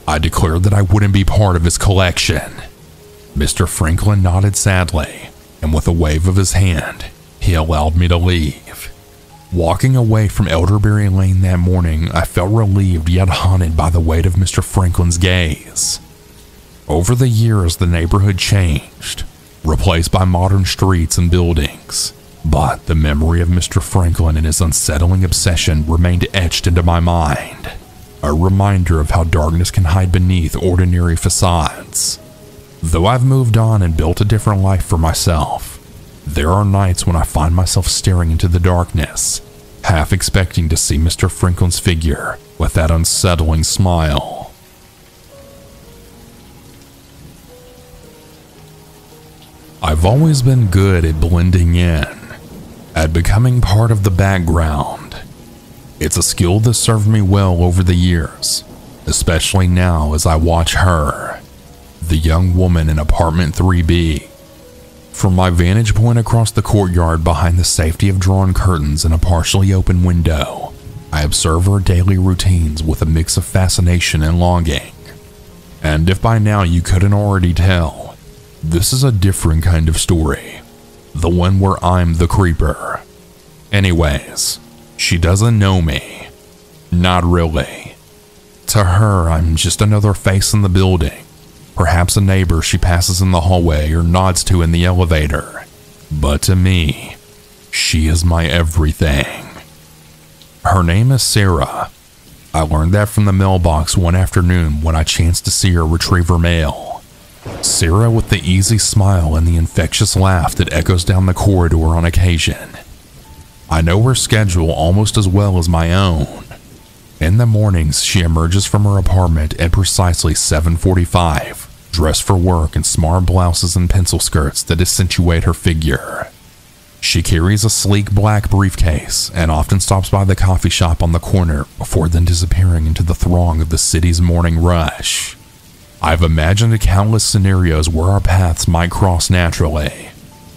I declared that I wouldn't be part of his collection. Mr. Franklin nodded sadly, and with a wave of his hand, he allowed me to leave. Walking away from Elderberry Lane that morning, I felt relieved yet haunted by the weight of Mr. Franklin's gaze. Over the years, the neighborhood changed, replaced by modern streets and buildings. But the memory of Mr. Franklin and his unsettling obsession remained etched into my mind, a reminder of how darkness can hide beneath ordinary facades. Though I've moved on and built a different life for myself, there are nights when I find myself staring into the darkness, half expecting to see Mr. Franklin's figure with that unsettling smile. I've always been good at blending in, at becoming part of the background. It's a skill that served me well over the years, especially now as I watch her, the young woman in apartment 3B. From my vantage point across the courtyard behind the safety of drawn curtains and a partially open window, I observe her daily routines with a mix of fascination and longing. And if by now you couldn't already tell, this is a different kind of story. The one where I'm the creeper. Anyways, she doesn't know me. Not really. To her, I'm just another face in the building. Perhaps a neighbor she passes in the hallway or nods to in the elevator. But to me, she is my everything. Her name is Sarah. I learned that from the mailbox one afternoon when I chanced to see her retrieve her mail. Sarah with the easy smile and the infectious laugh that echoes down the corridor on occasion. I know her schedule almost as well as my own. In the mornings, she emerges from her apartment at precisely 7:45, dressed for work in smart blouses and pencil skirts that accentuate her figure. She carries a sleek black briefcase and often stops by the coffee shop on the corner before then disappearing into the throng of the city's morning rush. I've imagined countless scenarios where our paths might cross naturally.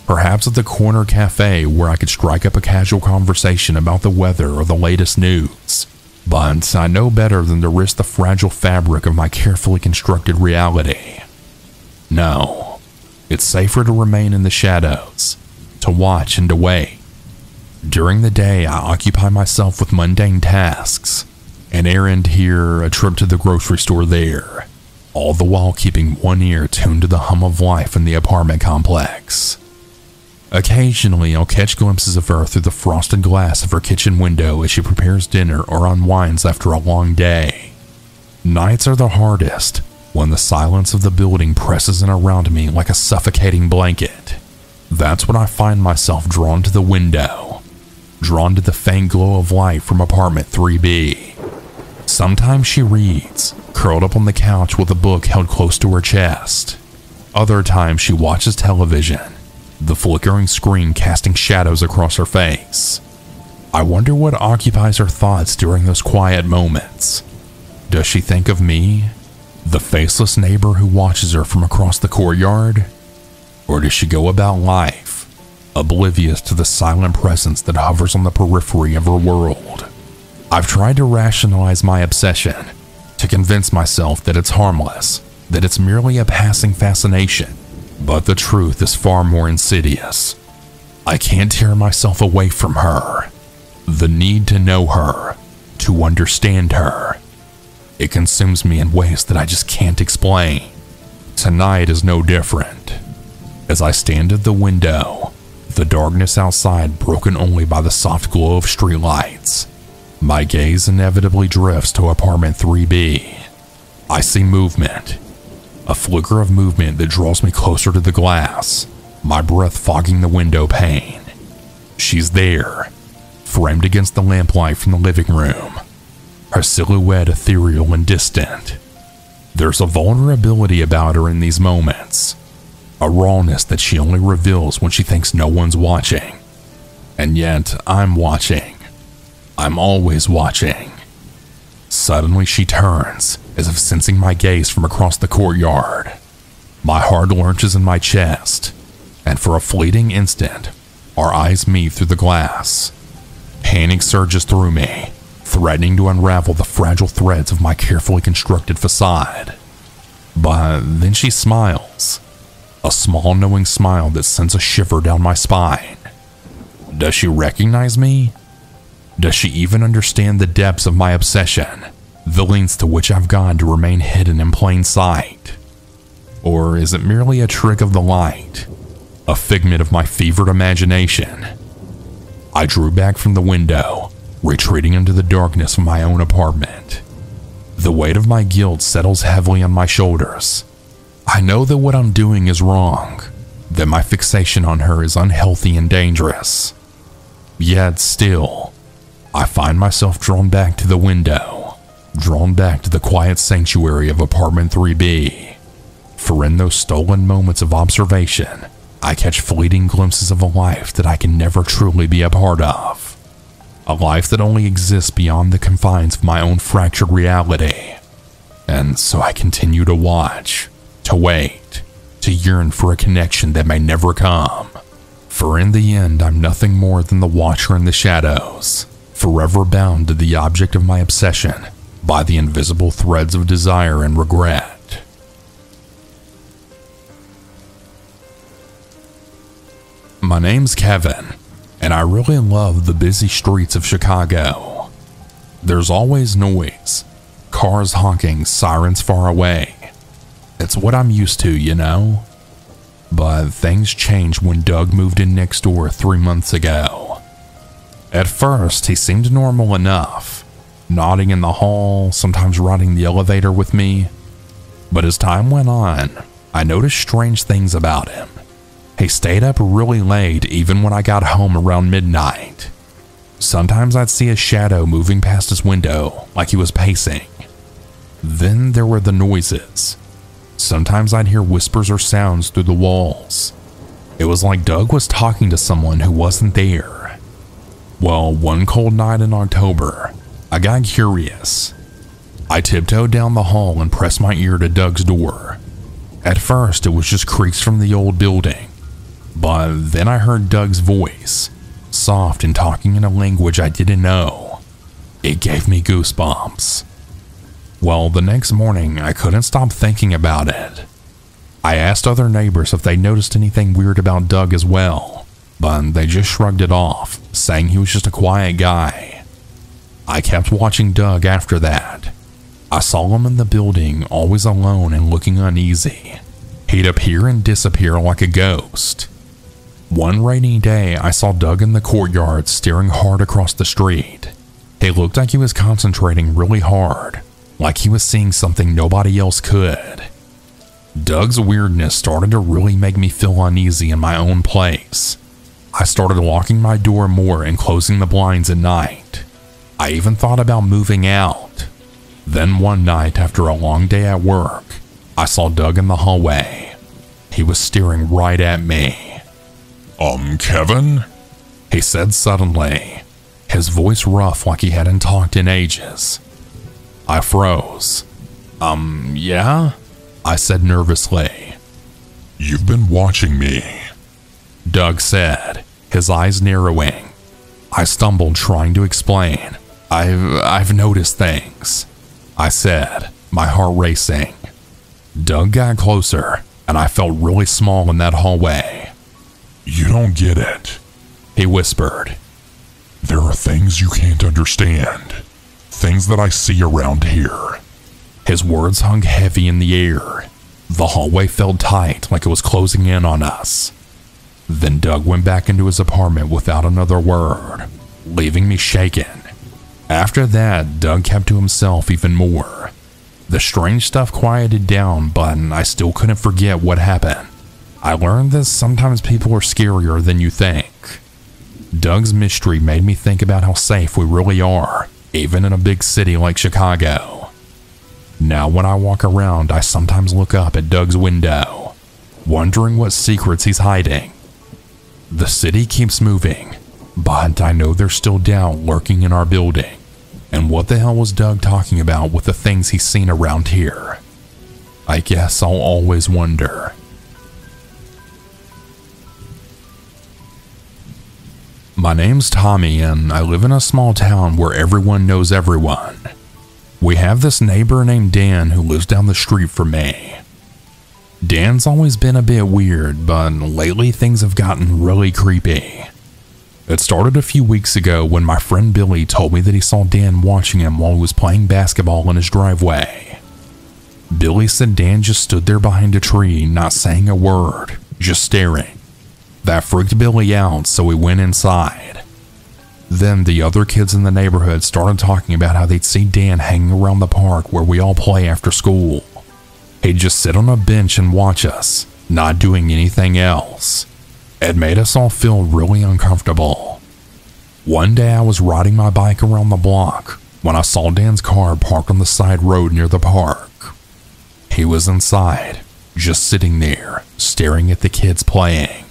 Perhaps at the corner cafe where I could strike up a casual conversation about the weather or the latest news. But I know better than to risk the fragile fabric of my carefully constructed reality. No, it's safer to remain in the shadows, to watch and to wait. During the day, I occupy myself with mundane tasks, an errand here, a trip to the grocery store there, all the while keeping one ear tuned to the hum of life in the apartment complex. Occasionally, I'll catch glimpses of her through the frosted glass of her kitchen window as she prepares dinner or unwinds after a long day. Nights are the hardest, when the silence of the building presses in around me like a suffocating blanket. That's when I find myself drawn to the window, drawn to the faint glow of light from apartment 3B. Sometimes she reads, curled up on the couch with a book held close to her chest. Other times she watches television, the flickering screen casting shadows across her face. I wonder what occupies her thoughts during those quiet moments. Does she think of me, the faceless neighbor who watches her from across the courtyard? Or does she go about life, oblivious to the silent presence that hovers on the periphery of her world? I've tried to rationalize my obsession, to convince myself that it's harmless, that it's merely a passing fascination. But the truth is far more insidious. I can't tear myself away from her. The need to know her, to understand her. It consumes me in ways that I just can't explain. Tonight is no different. As I stand at the window, the darkness outside broken only by the soft glow of streetlights, my gaze inevitably drifts to apartment 3B. I see movement. A flicker of movement that draws me closer to the glass, my breath fogging the window pane. She's there, framed against the lamplight from the living room, her silhouette ethereal and distant. There's a vulnerability about her in these moments, a rawness that she only reveals when she thinks no one's watching. And yet, I'm watching. I'm always watching. Suddenly she turns, as if sensing my gaze from across the courtyard. My heart lurches in my chest, and for a fleeting instant, our eyes meet through the glass. Panic surges through me, threatening to unravel the fragile threads of my carefully constructed facade. But then she smiles, a small knowing smile that sends a shiver down my spine. Does she recognize me? Does she even understand the depths of my obsession, the lengths to which I've gone to remain hidden in plain sight? Or is it merely a trick of the light, a figment of my fevered imagination? I drew back from the window, retreating into the darkness of my own apartment. The weight of my guilt settles heavily on my shoulders. I know that what I'm doing is wrong, that my fixation on her is unhealthy and dangerous. Yet still, I find myself drawn back to the window, drawn back to the quiet sanctuary of apartment 3B. For in those stolen moments of observation, I catch fleeting glimpses of a life that I can never truly be a part of. A life that only exists beyond the confines of my own fractured reality. And so I continue to watch, to wait, to yearn for a connection that may never come. For in the end, I'm nothing more than the watcher in the shadows, forever bound to the object of my obsession by the invisible threads of desire and regret. My name's Kevin, and I really love the busy streets of Chicago. There's always noise, cars honking, sirens far away. It's what I'm used to, you know? But things changed when Doug moved in next door 3 months ago. At first, he seemed normal enough, nodding in the hall, sometimes riding the elevator with me. But as time went on, I noticed strange things about him. He stayed up really late even when I got home around midnight. Sometimes I'd see a shadow moving past his window like he was pacing. Then there were the noises. Sometimes I'd hear whispers or sounds through the walls. It was like Doug was talking to someone who wasn't there. Well, one cold night in October, I got curious. I tiptoed down the hall and pressed my ear to Doug's door. At first, it was just creaks from the old building. But then I heard Doug's voice, soft and talking in a language I didn't know. It gave me goosebumps. Well, the next morning, I couldn't stop thinking about it. I asked other neighbors if they noticed anything weird about Doug as well, but they just shrugged it off, saying he was just a quiet guy. I kept watching Doug after that. I saw him in the building, always alone and looking uneasy. He'd appear and disappear like a ghost. One rainy day, I saw Doug in the courtyard staring hard across the street. He looked like he was concentrating really hard, like he was seeing something nobody else could. Doug's weirdness started to really make me feel uneasy in my own place. I started locking my door more and closing the blinds at night. I even thought about moving out. Then one night after a long day at work, I saw Doug in the hallway. He was staring right at me. Kevin? He said suddenly, his voice rough like he hadn't talked in ages. I froze. Yeah? I said nervously. You've been watching me, Doug said, his eyes narrowing. I stumbled trying to explain. I've noticed things, I said, my heart racing. Doug got closer, and I felt really small in that hallway. You don't get it, he whispered. There are things you can't understand. Things that I see around here. His words hung heavy in the air. The hallway felt tight, like it was closing in on us. Then Doug went back into his apartment without another word, leaving me shaken. After that, Doug kept to himself even more. The strange stuff quieted down, but I still couldn't forget what happened. I learned that sometimes people are scarier than you think. Doug's mystery made me think about how safe we really are, even in a big city like Chicago. Now when I walk around, I sometimes look up at Doug's window, wondering what secrets he's hiding. The city keeps moving, but I know there's still doubt lurking in our building. And what the hell was Doug talking about with the things he's seen around here? I guess I'll always wonder. My name's Tommy, and I live in a small town where everyone knows everyone. We have this neighbor named Dan who lives down the street from me. Dan's always been a bit weird, but lately things have gotten really creepy. It started a few weeks ago when my friend Billy told me that he saw Dan watching him while he was playing basketball in his driveway. Billy said Dan just stood there behind a tree, not saying a word, just staring. That freaked Billy out, so we went inside. Then the other kids in the neighborhood started talking about how they'd see Dan hanging around the park where we all play after school. He'd just sit on a bench and watch us, not doing anything else. It made us all feel really uncomfortable. One day I was riding my bike around the block when I saw Dan's car parked on the side road near the park. He was inside, just sitting there, staring at the kids playing.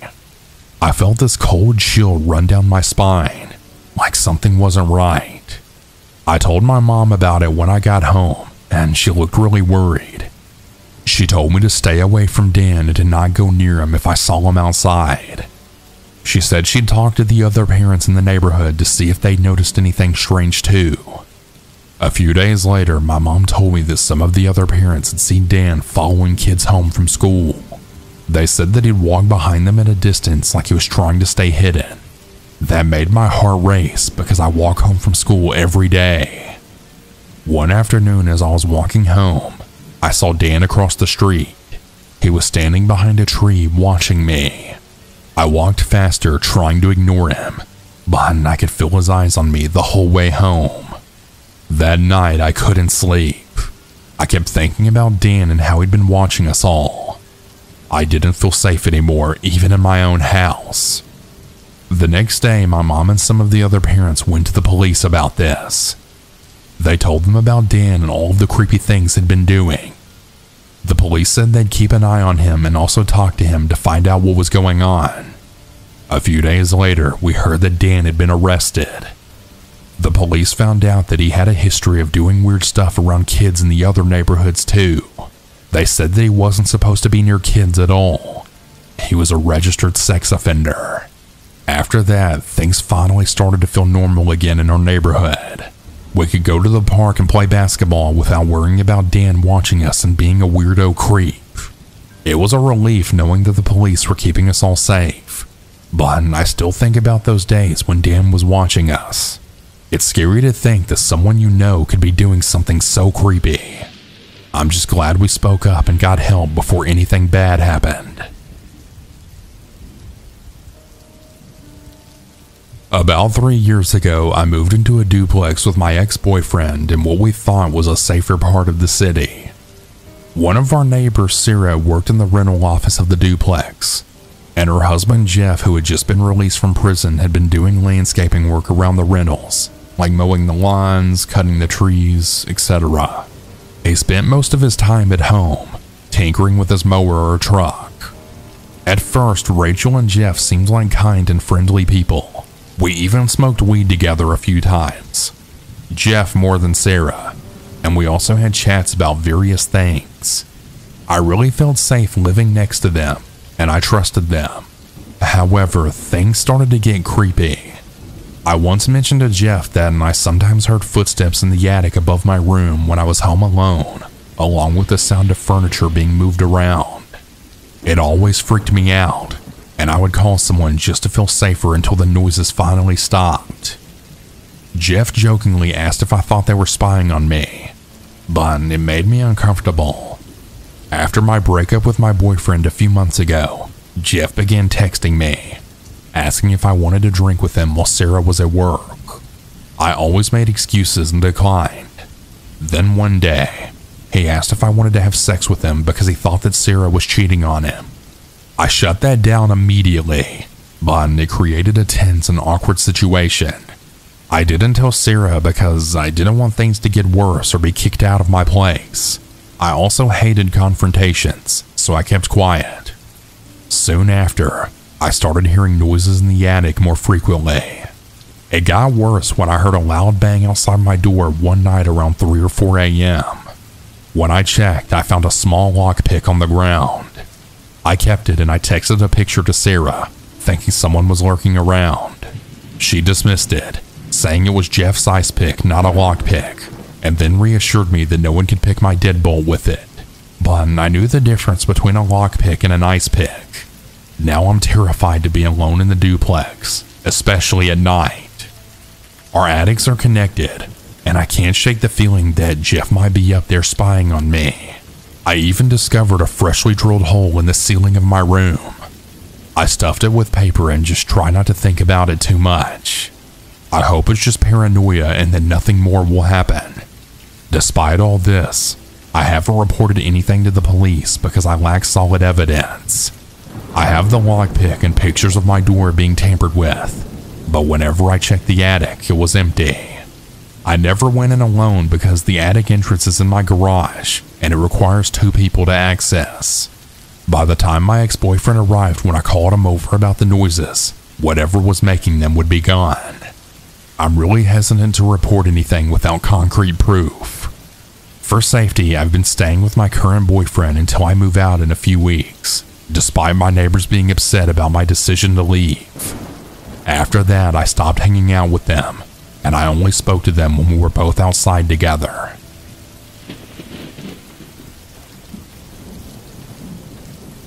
I felt this cold chill run down my spine, like something wasn't right. I told my mom about it when I got home, and she looked really worried. She told me to stay away from Dan and to not go near him if I saw him outside. She said she'd talk to the other parents in the neighborhood to see if they'd noticed anything strange too. A few days later, my mom told me that some of the other parents had seen Dan following kids home from school. They said that he'd walk behind them at a distance like he was trying to stay hidden. That made my heart race because I walk home from school every day. One afternoon as I was walking home, I saw Dan across the street. He was standing behind a tree watching me. I walked faster trying to ignore him, but I could feel his eyes on me the whole way home. That night I couldn't sleep. I kept thinking about Dan and how he'd been watching us all. I didn't feel safe anymore, even in my own house. The next day, my mom and some of the other parents went to the police about this. They told them about Dan and all of the creepy things he'd been doing. The police said they'd keep an eye on him and also talk to him to find out what was going on. A few days later, we heard that Dan had been arrested. The police found out that he had a history of doing weird stuff around kids in the other neighborhoods too. They said that he wasn't supposed to be near kids at all. He was a registered sex offender. After that, things finally started to feel normal again in our neighborhood. We could go to the park and play basketball without worrying about Dan watching us and being a weirdo creep. It was a relief knowing that the police were keeping us all safe. But I still think about those days when Dan was watching us. It's scary to think that someone you know could be doing something so creepy. I'm just glad we spoke up and got help before anything bad happened. About 3 years ago, I moved into a duplex with my ex-boyfriend in what we thought was a safer part of the city. One of our neighbors, Sarah, worked in the rental office of the duplex, and her husband, Jeff, who had just been released from prison, had been doing landscaping work around the rentals, like mowing the lawns, cutting the trees, etc. He spent most of his time at home, tinkering with his mower or truck. At first, Rachel and Jeff seemed like kind and friendly people. We even smoked weed together a few times. Jeff more than Sarah, and we also had chats about various things. I really felt safe living next to them, and I trusted them. However, things started to get creepy. I once mentioned to Jeff that I sometimes heard footsteps in the attic above my room when I was home alone, along with the sound of furniture being moved around. It always freaked me out, and I would call someone just to feel safer until the noises finally stopped. Jeff jokingly asked if I thought they were spying on me, but it made me uncomfortable. After my breakup with my boyfriend a few months ago, Jeff began texting me, asking if I wanted to drink with him while Sarah was at work. I always made excuses and declined. Then one day, he asked if I wanted to have sex with him because he thought that Sarah was cheating on him. I shut that down immediately, but it created a tense and awkward situation. I didn't tell Sarah because I didn't want things to get worse or be kicked out of my place. I also hated confrontations, so I kept quiet. Soon after, I started hearing noises in the attic more frequently. It got worse when I heard a loud bang outside my door one night around 3 or 4 a.m. When I checked, I found a small lockpick on the ground. I kept it and I texted a picture to Sarah, thinking someone was lurking around. She dismissed it, saying it was Jeff's ice pick, not a lockpick, and then reassured me that no one could pick my deadbolt with it. But I knew the difference between a lockpick and an ice pick. Now I'm terrified to be alone in the duplex, especially at night. Our attics are connected, and I can't shake the feeling that Jeff might be up there spying on me. I even discovered a freshly drilled hole in the ceiling of my room. I stuffed it with paper and just try not to think about it too much. I hope it's just paranoia and that nothing more will happen. Despite all this, I haven't reported anything to the police because I lack solid evidence. I have the lockpick and pictures of my door being tampered with, but whenever I checked the attic, it was empty. I never went in alone because the attic entrance is in my garage and it requires 2 people to access. By the time my ex-boyfriend arrived when I called him over about the noises, whatever was making them would be gone. I'm really hesitant to report anything without concrete proof. For safety, I've been staying with my current boyfriend until I move out in a few weeks, despite my neighbors being upset about my decision to leave. After that, I stopped hanging out with them, and I only spoke to them when we were both outside together.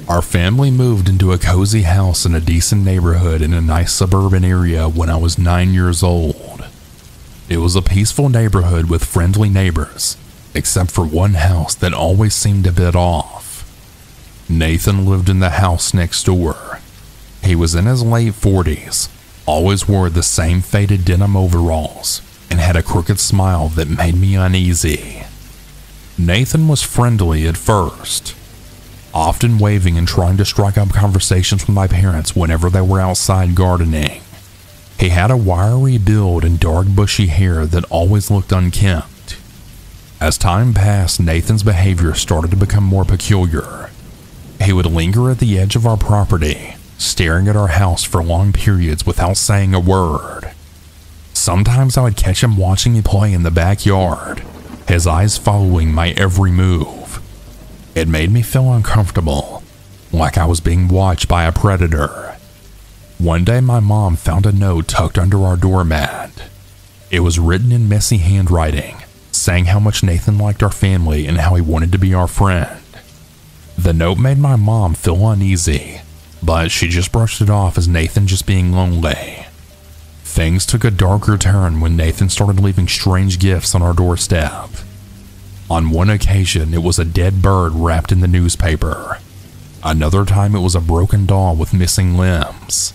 Our family moved into a cozy house in a decent neighborhood in a nice suburban area when I was 9 years old. It was a peaceful neighborhood with friendly neighbors, except for one house that always seemed a bit off. Nathan lived in the house next door. He was in his late 40s, always wore the same faded denim overalls, and had a crooked smile that made me uneasy. Nathan was friendly at first, often waving and trying to strike up conversations with my parents whenever they were outside gardening. He had a wiry build and dark bushy hair that always looked unkempt. As time passed, Nathan's behavior started to become more peculiar. He would linger at the edge of our property, staring at our house for long periods without saying a word. Sometimes I would catch him watching me play in the backyard, his eyes following my every move. It made me feel uncomfortable, like I was being watched by a predator. One day my mom found a note tucked under our doormat. It was written in messy handwriting, saying how much Nathan liked our family and how he wanted to be our friend. The note made my mom feel uneasy, but she just brushed it off as Nathan just being lonely. Things took a darker turn when Nathan started leaving strange gifts on our doorstep. On one occasion, it was a dead bird wrapped in the newspaper. Another time, it was a broken doll with missing limbs.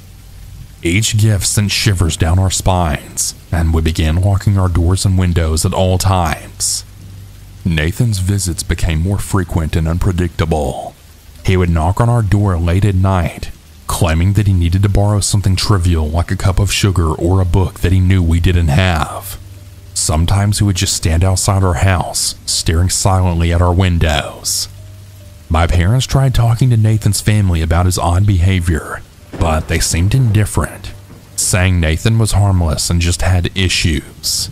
Each gift sent shivers down our spines, and we began locking our doors and windows at all times. Nathan's visits became more frequent and unpredictable. He would knock on our door late at night, claiming that he needed to borrow something trivial like a cup of sugar or a book that he knew we didn't have. Sometimes he would just stand outside our house, staring silently at our windows. My parents tried talking to Nathan's family about his odd behavior, but they seemed indifferent, saying Nathan was harmless and just had issues.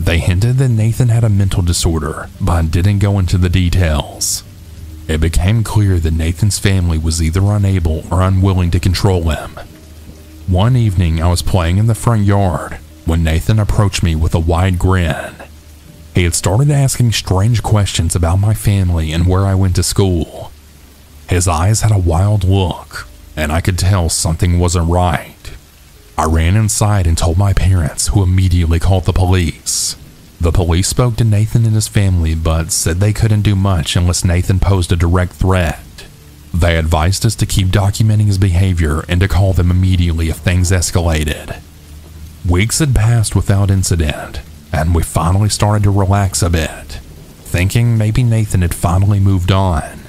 They hinted that Nathan had a mental disorder, but didn't go into the details. It became clear that Nathan's family was either unable or unwilling to control him. One evening, I was playing in the front yard when Nathan approached me with a wide grin. He had started asking strange questions about my family and where I went to school. His eyes had a wild look, and I could tell something wasn't right. I ran inside and told my parents, who immediately called the police. The police spoke to Nathan and his family, but said they couldn't do much unless Nathan posed a direct threat. They advised us to keep documenting his behavior and to call them immediately if things escalated. Weeks had passed without incident, and we finally started to relax a bit, thinking maybe Nathan had finally moved on.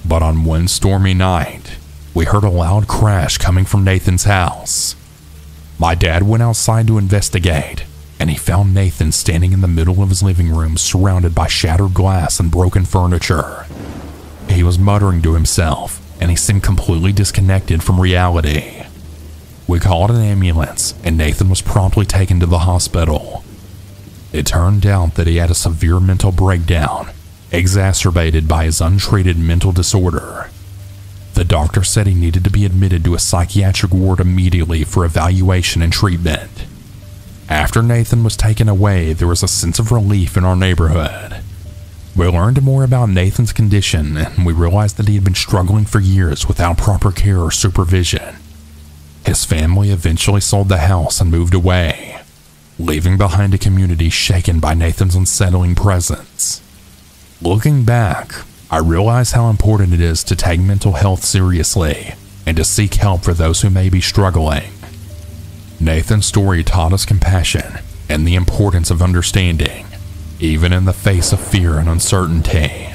But on one stormy night, we heard a loud crash coming from Nathan's house. My dad went outside to investigate, and he found Nathan standing in the middle of his living room surrounded by shattered glass and broken furniture. He was muttering to himself, and he seemed completely disconnected from reality. We called an ambulance, and Nathan was promptly taken to the hospital. It turned out that he had a severe mental breakdown, exacerbated by his untreated mental disorder. The doctor said he needed to be admitted to a psychiatric ward immediately for evaluation and treatment. After Nathan was taken away, there was a sense of relief in our neighborhood. We learned more about Nathan's condition, and we realized that he had been struggling for years without proper care or supervision. His family eventually sold the house and moved away, leaving behind a community shaken by Nathan's unsettling presence. Looking back, I realize how important it is to take mental health seriously and to seek help for those who may be struggling. Nathan's story taught us compassion and the importance of understanding, even in the face of fear and uncertainty.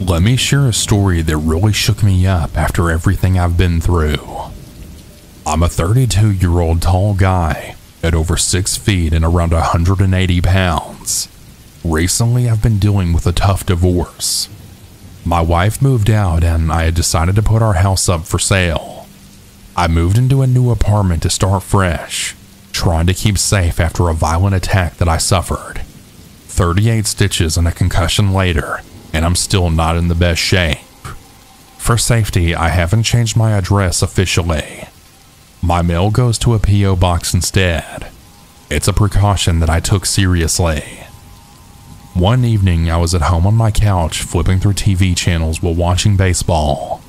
Let me share a story that really shook me up after everything I've been through. I'm a 32-year-old tall guy at over 6 feet and around 180 pounds. Recently, I've been dealing with a tough divorce. My wife moved out and I had decided to put our house up for sale. I moved into a new apartment to start fresh, trying to keep safe after a violent attack that I suffered. 38 stitches and a concussion later, and I'm still not in the best shape. For safety, I haven't changed my address officially. My mail goes to a P.O. box instead. It's a precaution that I took seriously. One evening, I was at home on my couch flipping through TV channels while watching baseball.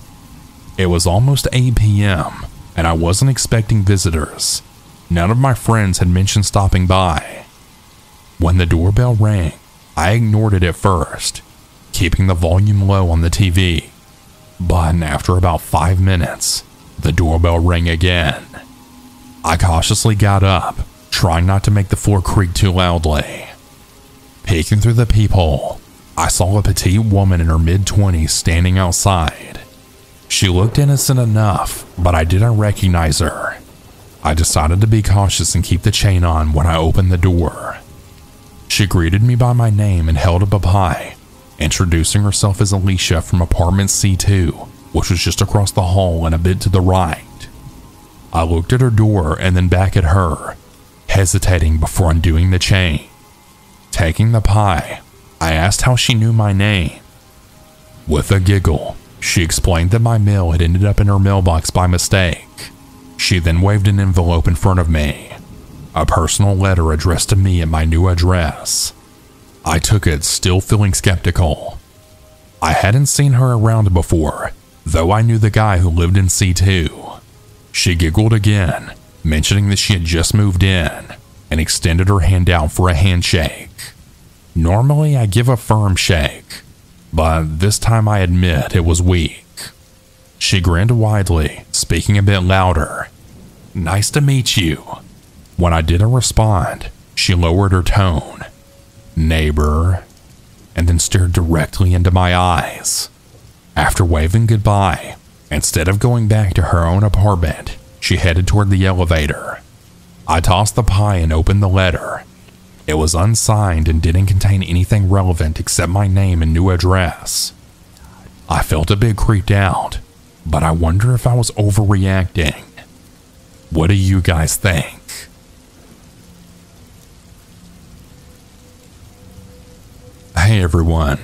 It was almost 8 p.m., and I wasn't expecting visitors. None of my friends had mentioned stopping by. When the doorbell rang, I ignored it at first, keeping the volume low on the TV. But after about 5 minutes, the doorbell rang again. I cautiously got up, trying not to make the floor creak too loudly. Peeking through the peephole, I saw a petite woman in her mid-20s standing outside. She looked innocent enough, but I didn't recognize her. I decided to be cautious and keep the chain on when I opened the door. She greeted me by my name and held up a pie, introducing herself as Alicia from apartment C2, which was just across the hall and a bit to the right. I looked at her door and then back at her, hesitating before undoing the chain. Taking the pie, I asked how she knew my name. With a giggle, she explained that my mail had ended up in her mailbox by mistake. She then waved an envelope in front of me, a personal letter addressed to me at my new address. I took it, still feeling skeptical. I hadn't seen her around before, though I knew the guy who lived in C2. She giggled again, mentioning that she had just moved in, and extended her hand out for a handshake. Normally I give a firm shake, but this time I admit it was weak. She grinned widely, speaking a bit louder. "Nice to meet you." When I didn't respond, she lowered her tone. "Neighbor," and then stared directly into my eyes. After waving goodbye, instead of going back to her own apartment, she headed toward the elevator. I tossed the pie and opened the letter. It was unsigned and didn't contain anything relevant except my name and new address. I felt a bit creeped out, but I wonder if I was overreacting. What do you guys think? Hey everyone,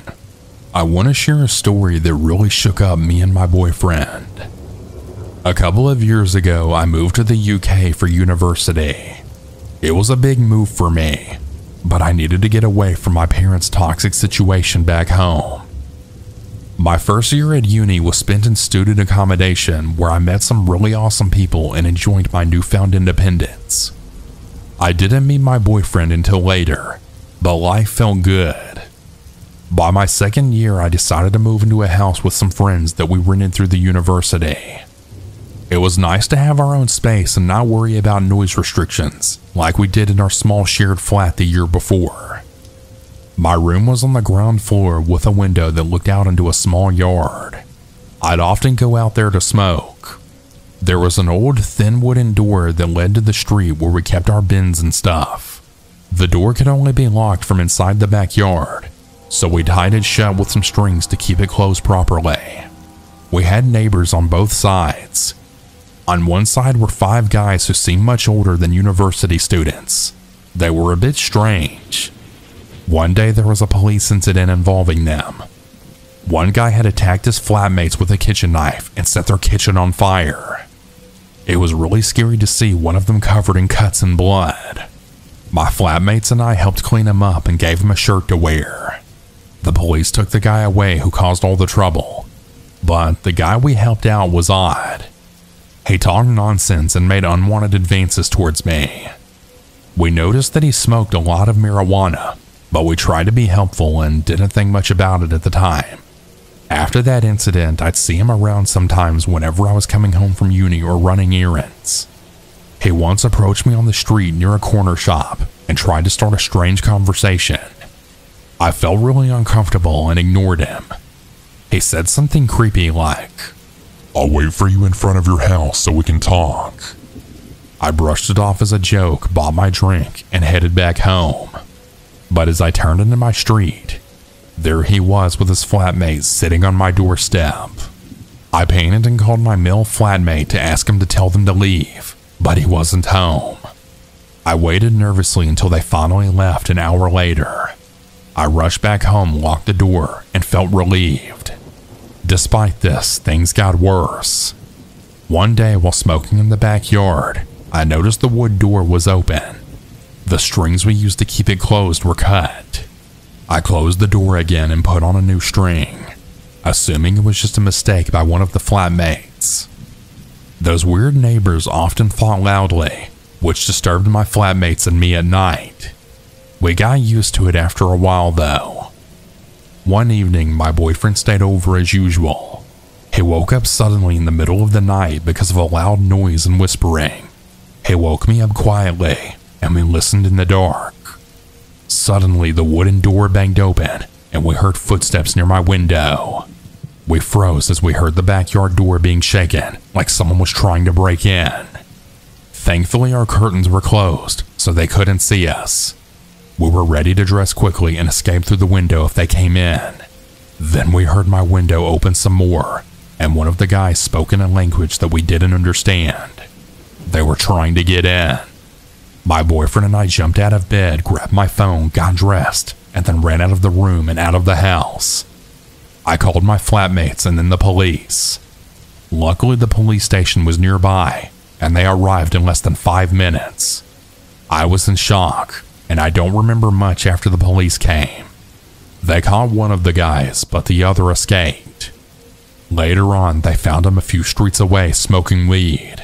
I want to share a story that really shook up me and my boyfriend. A couple of years ago, I moved to the UK for university. It was a big move for me, but I needed to get away from my parents' toxic situation back home. My first year at uni was spent in student accommodation where I met some really awesome people and enjoyed my newfound independence. I didn't meet my boyfriend until later, but life felt good. By my second year, I decided to move into a house with some friends that we rented through the university. It was nice to have our own space and not worry about noise restrictions like we did in our small shared flat the year before. My room was on the ground floor with a window that looked out into a small yard. I'd often go out there to smoke. There was an old thin wooden door that led to the street where we kept our bins and stuff. The door could only be locked from inside the backyard, so we tied it shut with some strings to keep it closed properly. We had neighbors on both sides. On one side were 5 guys who seemed much older than university students. They were a bit strange. One day there was a police incident involving them. One guy had attacked his flatmates with a kitchen knife and set their kitchen on fire. It was really scary to see one of them covered in cuts and blood. My flatmates and I helped clean him up and gave him a shirt to wear. The police took the guy away who caused all the trouble, but the guy we helped out was odd. He talked nonsense and made unwanted advances towards me. We noticed that he smoked a lot of marijuana, but we tried to be helpful and didn't think much about it at the time. After that incident, I'd see him around sometimes whenever I was coming home from uni or running errands. He once approached me on the street near a corner shop and tried to start a strange conversation. I felt really uncomfortable and ignored him. He said something creepy like, "I'll wait for you in front of your house so we can talk." I brushed it off as a joke, bought my drink, and headed back home. But as I turned into my street, there he was with his flatmate sitting on my doorstep. I panicked and called my male flatmate to ask him to tell them to leave, but he wasn't home. I waited nervously until they finally left an hour later. I rushed back home, locked the door, and felt relieved. Despite this, things got worse. One day while smoking in the backyard, I noticed the wood door was open. The strings we used to keep it closed were cut. I closed the door again and put on a new string, assuming it was just a mistake by one of the flatmates. Those weird neighbors often fought loudly, which disturbed my flatmates and me at night. We got used to it after a while though. One evening, my boyfriend stayed over as usual. He woke up suddenly in the middle of the night because of a loud noise and whispering. He woke me up quietly, and we listened in the dark. Suddenly, the wooden door banged open, and we heard footsteps near my window. We froze as we heard the backyard door being shaken, like someone was trying to break in. Thankfully, our curtains were closed, so they couldn't see us. We were ready to dress quickly and escape through the window if they came in. Then we heard my window open some more, and one of the guys spoke in a language that we didn't understand. They were trying to get in. My boyfriend and I jumped out of bed, grabbed my phone, got dressed, and then ran out of the room and out of the house. I called my flatmates and then the police. Luckily, the police station was nearby, and they arrived in less than 5 minutes. I was in shock, and I don't remember much after the police came. They caught one of the guys, but the other escaped. Later on, they found him a few streets away smoking weed.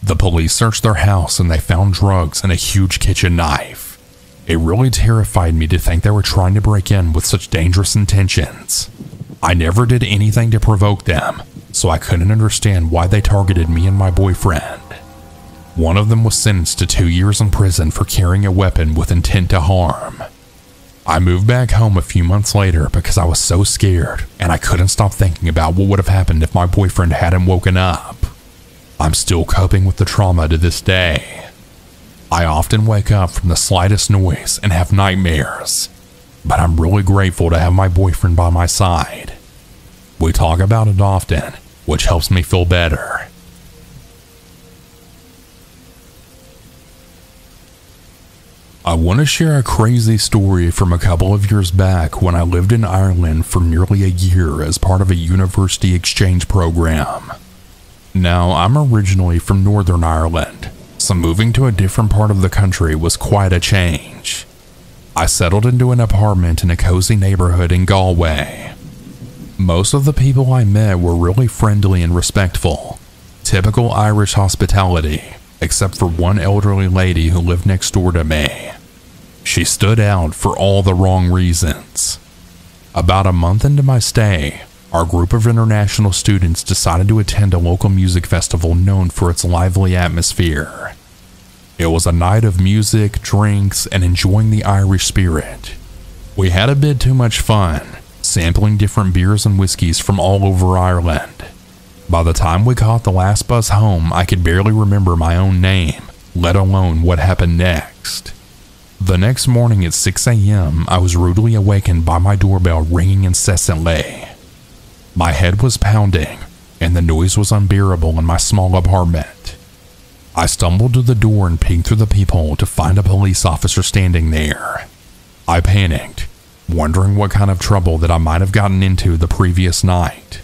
The police searched their house and they found drugs and a huge kitchen knife. It really terrified me to think they were trying to break in with such dangerous intentions. I never did anything to provoke them, so I couldn't understand why they targeted me and my boyfriend. One of them was sentenced to 2 years in prison for carrying a weapon with intent to harm. I moved back home a few months later because I was so scared and I couldn't stop thinking about what would have happened if my boyfriend hadn't woken up. I'm still coping with the trauma to this day. I often wake up from the slightest noise and have nightmares, but I'm really grateful to have my boyfriend by my side. We talk about it often, which helps me feel better. I want to share a crazy story from a couple of years back when I lived in Ireland for nearly a year as part of a university exchange program. Now, I'm originally from Northern Ireland, so moving to a different part of the country was quite a change. I settled into an apartment in a cozy neighborhood in Galway. Most of the people I met were really friendly and respectful, typical Irish hospitality, except for one elderly lady who lived next door to me. She stood out for all the wrong reasons. About a month into my stay, our group of international students decided to attend a local music festival known for its lively atmosphere. It was a night of music, drinks, and enjoying the Irish spirit. We had a bit too much fun, sampling different beers and whiskeys from all over Ireland. By the time we caught the last bus home, I could barely remember my own name, let alone what happened next. The next morning at 6 a.m., I was rudely awakened by my doorbell ringing incessantly. My head was pounding, and the noise was unbearable in my small apartment. I stumbled to the door and peeked through the peephole to find a police officer standing there. I panicked, wondering what kind of trouble that I might have gotten into the previous night.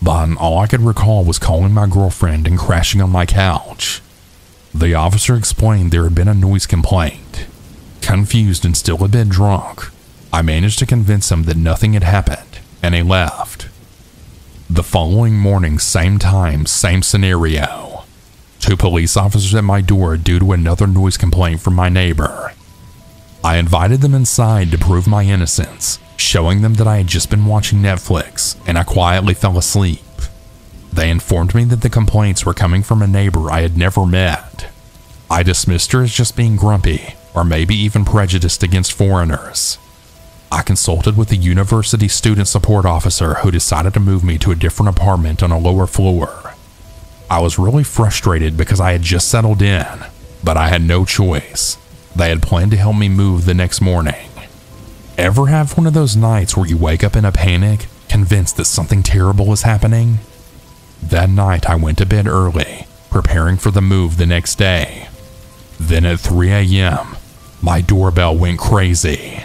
But all I could recall was calling my girlfriend and crashing on my couch. The officer explained there had been a noise complaint. Confused and still a bit drunk, I managed to convince him that nothing had happened, and he left. The following morning, same time, same scenario. 2 police officers at my door due to another noise complaint from my neighbor. I invited them inside to prove my innocence, showing them that I had just been watching Netflix and I quietly fell asleep. They informed me that the complaints were coming from a neighbor I had never met. I dismissed her as just being grumpy, or maybe even prejudiced against foreigners. I consulted with the university student support officer who decided to move me to a different apartment on a lower floor. I was really frustrated because I had just settled in, but I had no choice. They had planned to help me move the next morning. Ever have one of those nights where you wake up in a panic, convinced that something terrible is happening? That night I went to bed early, preparing for the move the next day. Then at 3 a.m., my doorbell went crazy.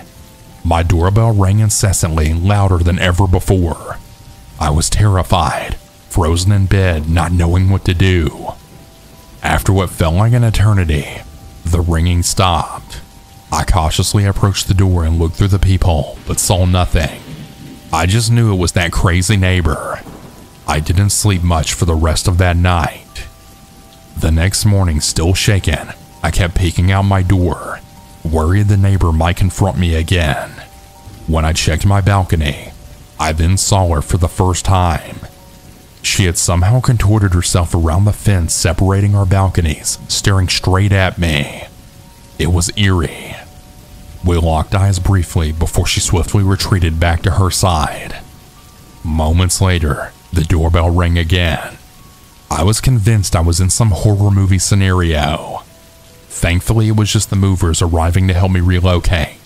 My doorbell rang incessantly, louder than ever before. I was terrified, frozen in bed, not knowing what to do. After what felt like an eternity, the ringing stopped. I cautiously approached the door and looked through the peephole, but saw nothing. I just knew it was that crazy neighbor. I didn't sleep much for the rest of that night. The next morning, still shaken, I kept peeking out my door, worried the neighbor might confront me again. When I checked my balcony, I then saw her for the first time. She had somehow contorted herself around the fence separating our balconies, staring straight at me. It was eerie. We locked eyes briefly before she swiftly retreated back to her side. Moments later, the doorbell rang again. I was convinced I was in some horror movie scenario. Thankfully, it was just the movers arriving to help me relocate.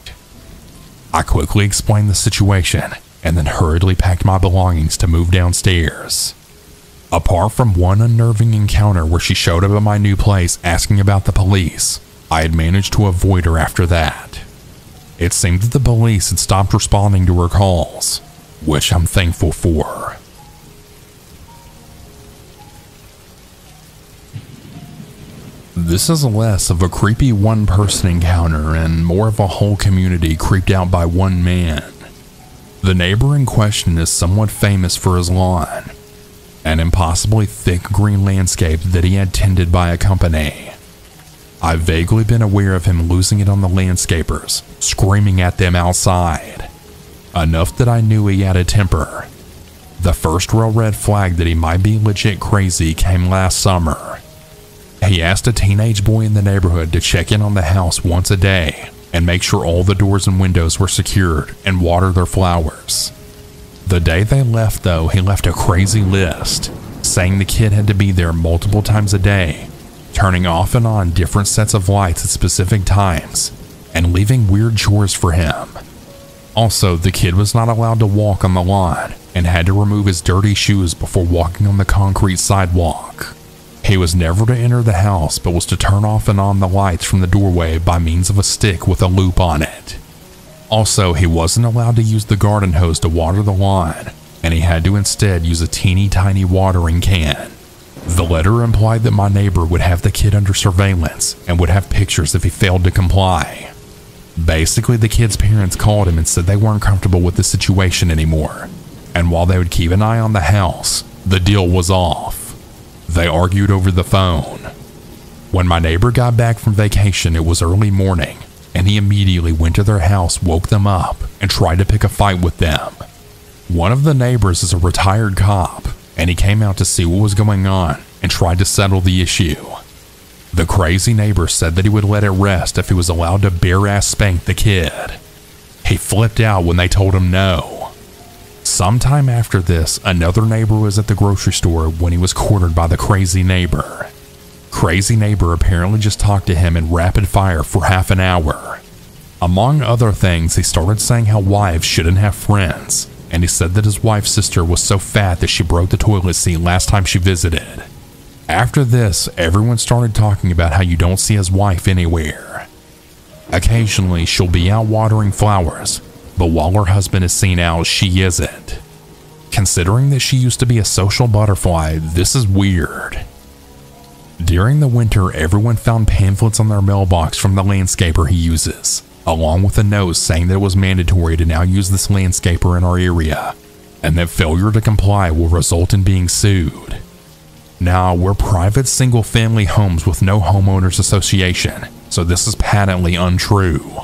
I quickly explained the situation and then hurriedly packed my belongings to move downstairs. Apart from one unnerving encounter where she showed up at my new place asking about the police, I had managed to avoid her after that. It seemed that the police had stopped responding to her calls, which I'm thankful for. This is less of a creepy one-person encounter and more of a whole community creeped out by one man. The neighbor in question is somewhat famous for his lawn, an impossibly thick green landscape that he had tended by a company. I've vaguely been aware of him losing it on the landscapers, screaming at them outside. Enough that I knew he had a temper. The first real red flag that he might be legit crazy came last summer. He asked a teenage boy in the neighborhood to check in on the house once a day and make sure all the doors and windows were secured and water their flowers. The day they left though, he left a crazy list, saying the kid had to be there multiple times a day, turning off and on different sets of lights at specific times, and leaving weird chores for him. Also, the kid was not allowed to walk on the lawn and had to remove his dirty shoes before walking on the concrete sidewalk. He was never to enter the house but was to turn off and on the lights from the doorway by means of a stick with a loop on it. Also, he wasn't allowed to use the garden hose to water the lawn, and he had to instead use a teeny tiny watering can. The letter implied that my neighbor would have the kid under surveillance and would have pictures if he failed to comply. Basically, the kid's parents called him and said they weren't comfortable with the situation anymore, and while they would keep an eye on the house, the deal was off. They argued over the phone. When my neighbor got back from vacation, it was early morning, and he immediately went to their house, woke them up, and tried to pick a fight with them. One of the neighbors is a retired cop, and he came out to see what was going on and tried to settle the issue. The crazy neighbor said that he would let it rest if he was allowed to bare-ass spank the kid. He flipped out when they told him no. Sometime after this, another neighbor was at the grocery store when he was cornered by the crazy neighbor. Crazy neighbor apparently just talked to him in rapid fire for half an hour. Among other things, he started saying how wives shouldn't have friends, and he said that his wife's sister was so fat that she broke the toilet seat last time she visited. After this, everyone started talking about how you don't see his wife anywhere. Occasionally, she'll be out watering flowers, but while her husband is seen out, she isn't. Considering that she used to be a social butterfly, this is weird. During the winter, everyone found pamphlets on their mailbox from the landscaper he uses, along with a note saying that it was mandatory to now use this landscaper in our area, and that failure to comply will result in being sued. Now, we're private single-family homes with no homeowners association, so this is patently untrue.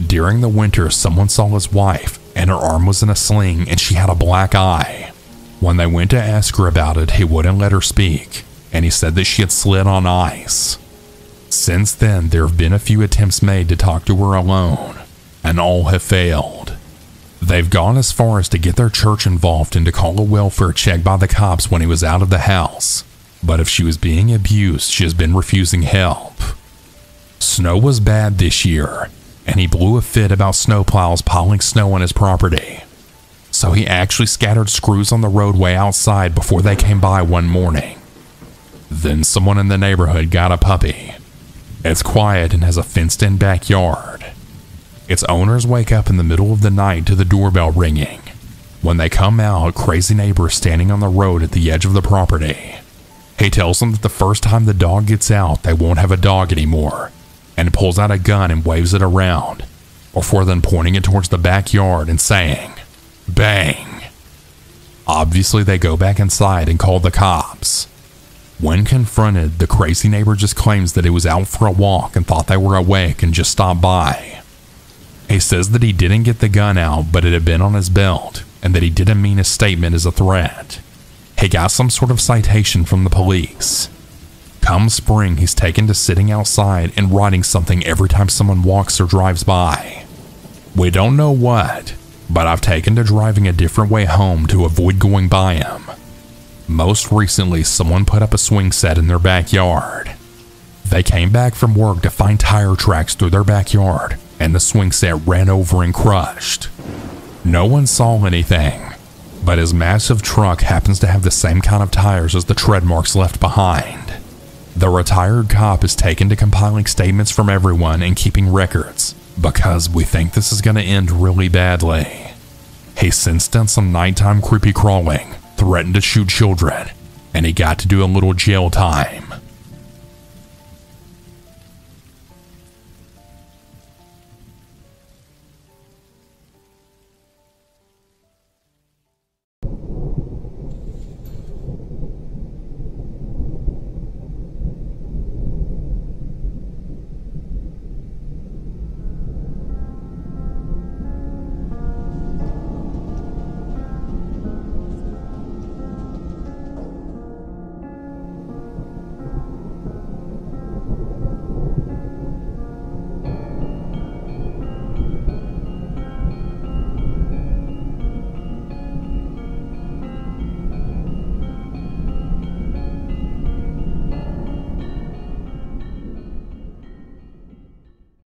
During the winter, someone saw his wife, and her arm was in a sling and she had a black eye. When they went to ask her about it, he wouldn't let her speak, and he said that she had slid on ice. Since then, there have been a few attempts made to talk to her alone, and all have failed. They've gone as far as to get their church involved and to call a welfare check by the cops when he was out of the house, but if she was being abused, she has been refusing help. Snow was bad this year, and he blew a fit about snowplows piling snow on his property. So he actually scattered screws on the roadway outside before they came by one morning. Then someone in the neighborhood got a puppy. It's quiet and has a fenced-in backyard. Its owners wake up in the middle of the night to the doorbell ringing. When they come out, crazy neighbor is standing on the road at the edge of the property. He tells them that the first time the dog gets out, they won't have a dog anymore, and pulls out a gun and waves it around, before then pointing it towards the backyard and saying, "Bang." Obviously, they go back inside and call the cops. When confronted, the crazy neighbor just claims that he was out for a walk and thought they were awake and just stopped by. He says that he didn't get the gun out, but it had been on his belt, and that he didn't mean his statement as a threat. He got some sort of citation from the police. Come spring, he's taken to sitting outside and writing something every time someone walks or drives by. We don't know what, but I've taken to driving a different way home to avoid going by him. Most recently, someone put up a swing set in their backyard. They came back from work to find tire tracks through their backyard, and the swing set ran over and crushed. No one saw anything, but his massive truck happens to have the same kind of tires as the tread marks left behind. The retired cop is taken to compiling statements from everyone and keeping records, because we think this is going to end really badly. He's since done some nighttime creepy crawling, threatened to shoot children, and he got to do a little jail time.